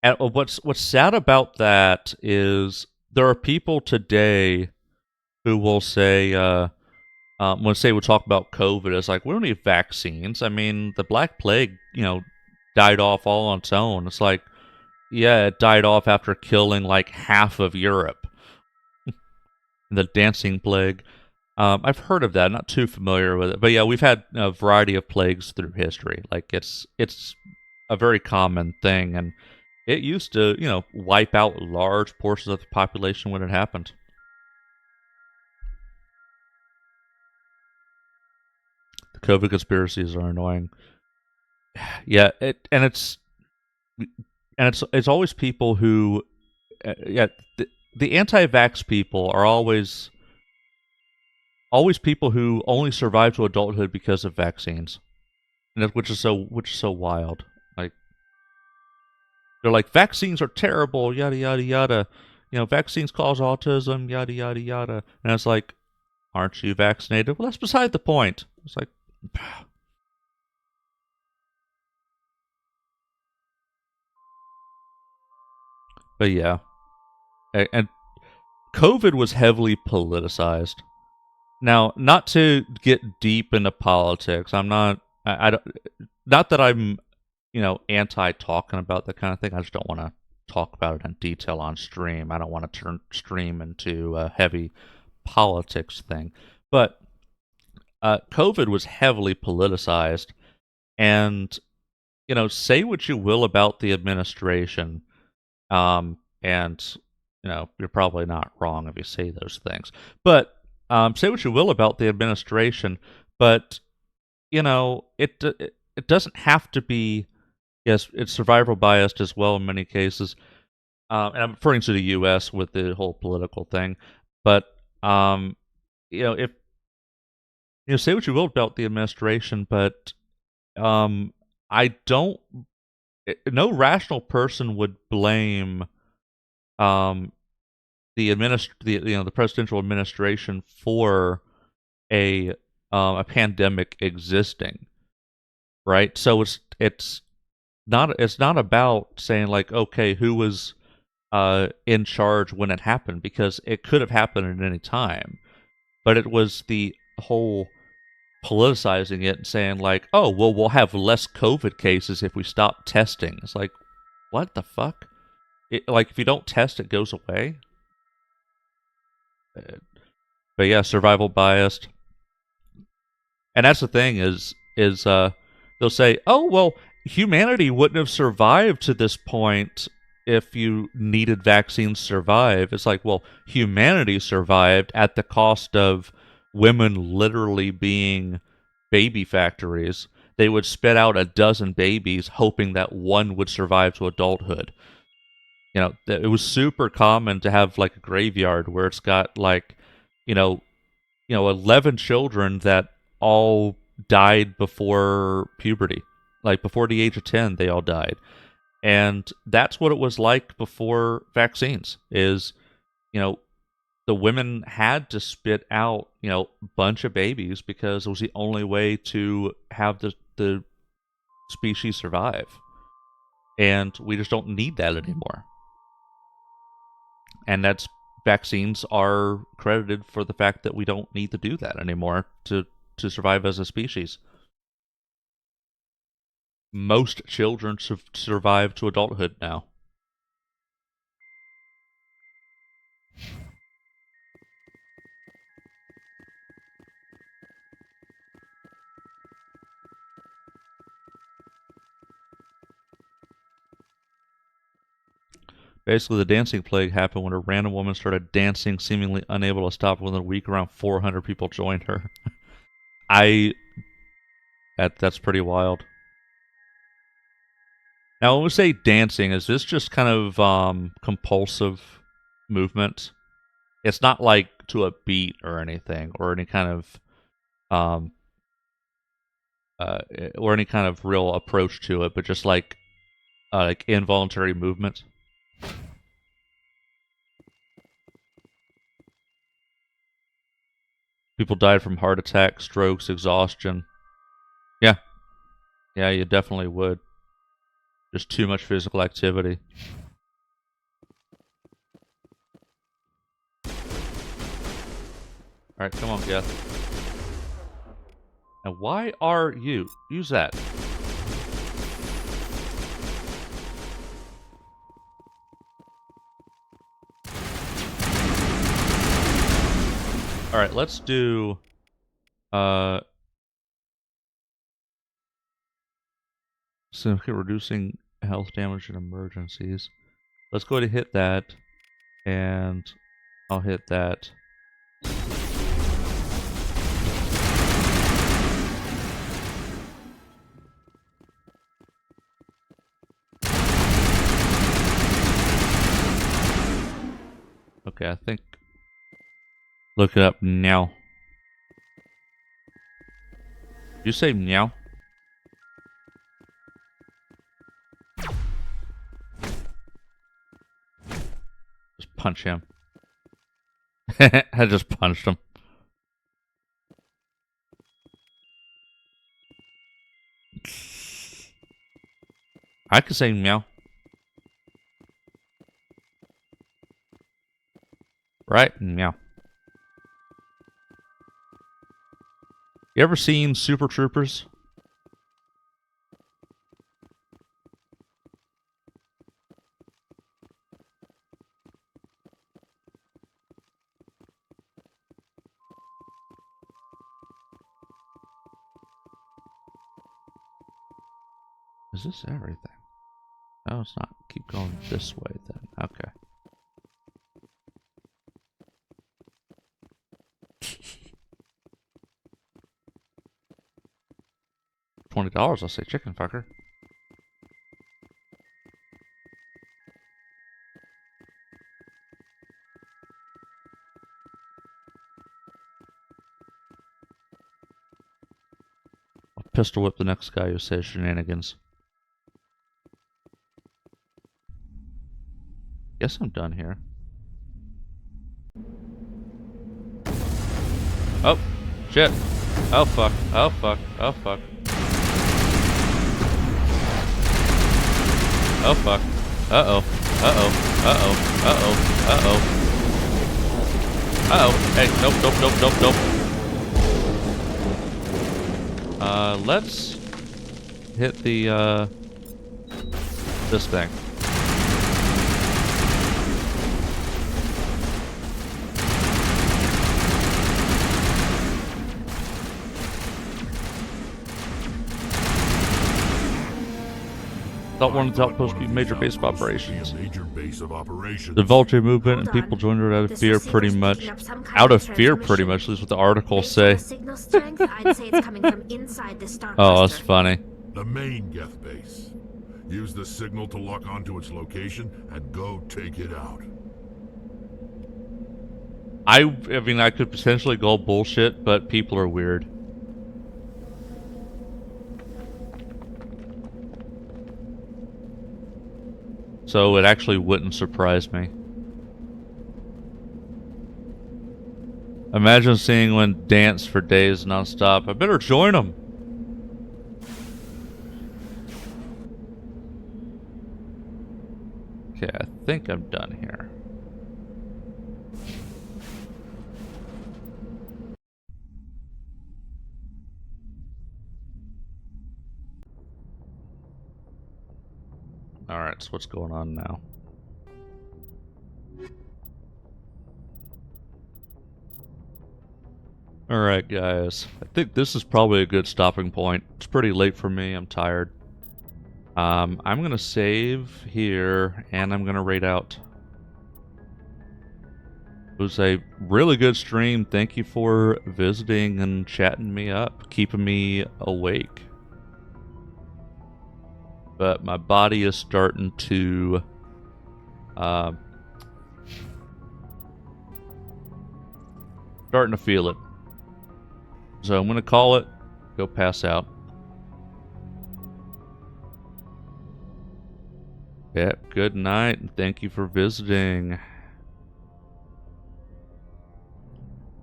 and what's sad about that is there are people today who will say, when say we talk about COVID, it's like, we don't need vaccines. I mean, the Black Plague, died off all on its own. It's like, yeah, it died off after killing like half of Europe. The Dancing Plague. I've heard of that. Not too familiar with it, but yeah, we've had a variety of plagues through history. Like, it's a very common thing, and it used to, wipe out large portions of the population when it happened. The COVID conspiracies are annoying. Yeah, it's always people who, the anti-vax people are always people who only survive to adulthood because of vaccines, and which is so wild. Like, they're like, vaccines are terrible, yada yada yada. Vaccines cause autism, yada yada yada. And it's like, aren't you vaccinated? Well, that's beside the point. It's like, but yeah, and COVID was heavily politicized. Now, not to get deep into politics, I'm not. I don't. Not that I'm, anti talking about that kind of thing. I just don't want to talk about it in detail on stream. I don't want to turn stream into a heavy politics thing. But COVID was heavily politicized, and say what you will about the administration, and you're probably not wrong if you say those things. But say what you will about the administration, but it doesn't have to be. Yes, it's survival biased as well in many cases. And I'm referring to the U.S. with the whole political thing. But if say what you will about the administration, but I don't. No rational person would blame the presidential administration for a pandemic existing, right? So it's not about saying like, okay, who was in charge when it happened, because it could have happened at any time, but it was the whole politicizing it and saying like, oh well, we'll have less COVID cases if we stop testing. It's like, what the fuck? Like, if you don't test, it goes away. But yeah, survival biased. And that's the thing is they'll say, oh, well, humanity wouldn't have survived to this point if you needed vaccines to survive. It's like, well, humanity survived at the cost of women literally being baby factories. They would spit out a dozen babies hoping that one would survive to adulthood. You know, it was super common to have like a graveyard where it's got like, you know, 11 children that all died before puberty. Like before the age of 10, they all died. And that's what it was like before vaccines is, you know, the women had to spit out, a bunch of babies because it was the only way to have the species survive. And we just don't need that anymore. And that's vaccines are credited for the fact that we don't need to do that anymore to survive as a species. Most children survive to adulthood now. Basically, the dancing plague happened when a random woman started dancing, seemingly unable to stop. Within a week, around 400 people joined her. That's pretty wild. Now, when we say dancing, is this just kind of compulsive movement? It's not like to a beat or anything, or any kind of real approach to it, but just like involuntary movement. People died from heart attack, strokes, exhaustion. Yeah, you definitely would. Just too much physical activity. Alright, come on, Geth. Now, why are you? Use that. Alright, let's do... significant reducing health damage in emergencies. Let's go ahead and hit that. And I'll hit that. Okay, I think... Look it up now. Did you say meow? Just punch him. I just punched him. I could say meow. Right? Meow. You ever seen Super Troopers? Is this everything? No, it's not. Keep going this way then. Okay. $20, I'll say chicken fucker. I'll pistol whip the next guy who says shenanigans. Guess I'm done here. Oh, shit. Oh fuck. Oh fuck. Oh fuck. Oh fuck. Uh-oh. Uh-oh. Uh-oh. Uh-oh. Uh-oh. Uh-oh. Hey, nope, nope, nope, nope, nope. Let's hit the, this thing. Thought one of the outposts would be a major base of operations. Major base of operations. The Vulture movement and people joined it out of fear, pretty much. Out of fear, pretty much. At least what the articles say. Signal strength, I'd say it's coming from inside the star Oh, cluster. that's funny. The main Geth base. Use the signal to lock onto its location and go take it out. I mean, I could potentially go bullshit, but people are weird. So it actually wouldn't surprise me. Imagine seeing one dance for days nonstop. I better join them. Okay, I think I'm done here. Alright, so what's going on now? Alright guys, I think this is probably a good stopping point. It's pretty late for me, I'm tired. I'm gonna save here, and I'm gonna raid out. It was a really good stream. Thank you for visiting and chatting me up, keeping me awake. But my body is starting to feel it. So I'm gonna call it, go pass out. Yep, good night, and thank you for visiting.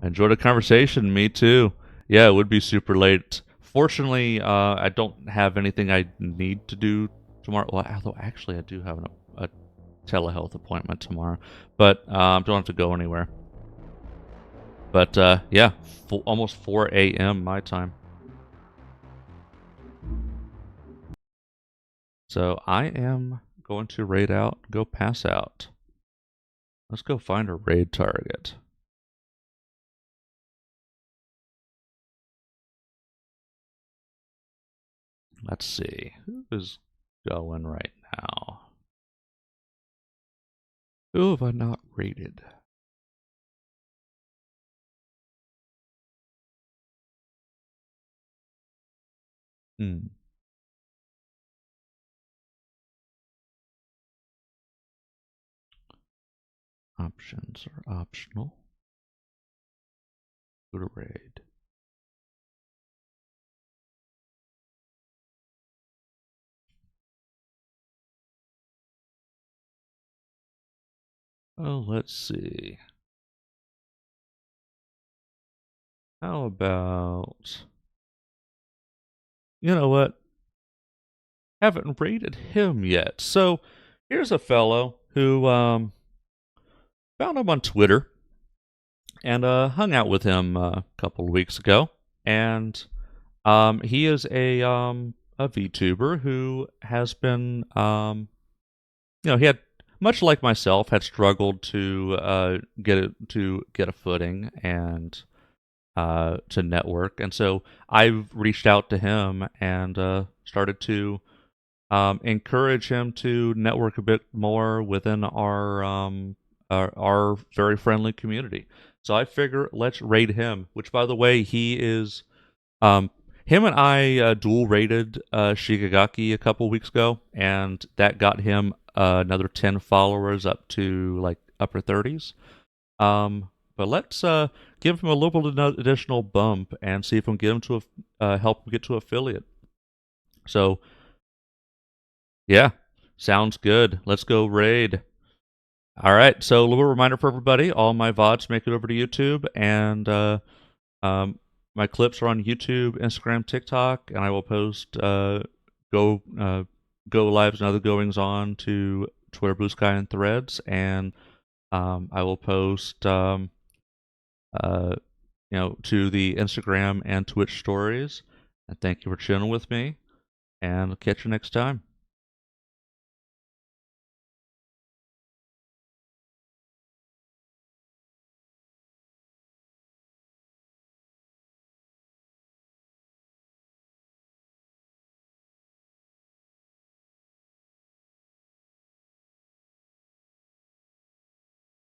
Enjoyed the conversation, me too. Yeah, it would be super late. Fortunately, I don't have anything I need to do tomorrow. Well, although actually I do have a telehealth appointment tomorrow. But don't have to go anywhere. But yeah, almost 4 a.m. my time. So I am going to raid out, go pass out. Let's go find a raid target. Let's see, who is going right now? Who have I not raided? Options are optional. Go to raid. Oh, let's see. How about... You know what? Haven't rated him yet. So, here's a fellow who found him on Twitter and hung out with him a couple of weeks ago. And he is a VTuber who has been, you know, he had, much like myself, had struggled to get a footing and to network, and so I've reached out to him and started to encourage him to network a bit more within our very friendly community. So I figure let's raid him. Which, by the way, he is him and I dual raided Shigagaki a couple weeks ago, and that got him another 10 followers up to like upper 30s. But let's give him a little bit of additional bump and see if we can get him to help him get to affiliate. So, yeah, sounds good. Let's go raid. All right, so a little reminder for everybody: all my VODs make it over to YouTube, and my clips are on YouTube, Instagram, TikTok, and I will post go lives and other goings on to Twitter, Blue Sky, and Threads, and I will post you know, to the Instagram and Twitch stories. And thank you for chilling with me, and I'll catch you next time.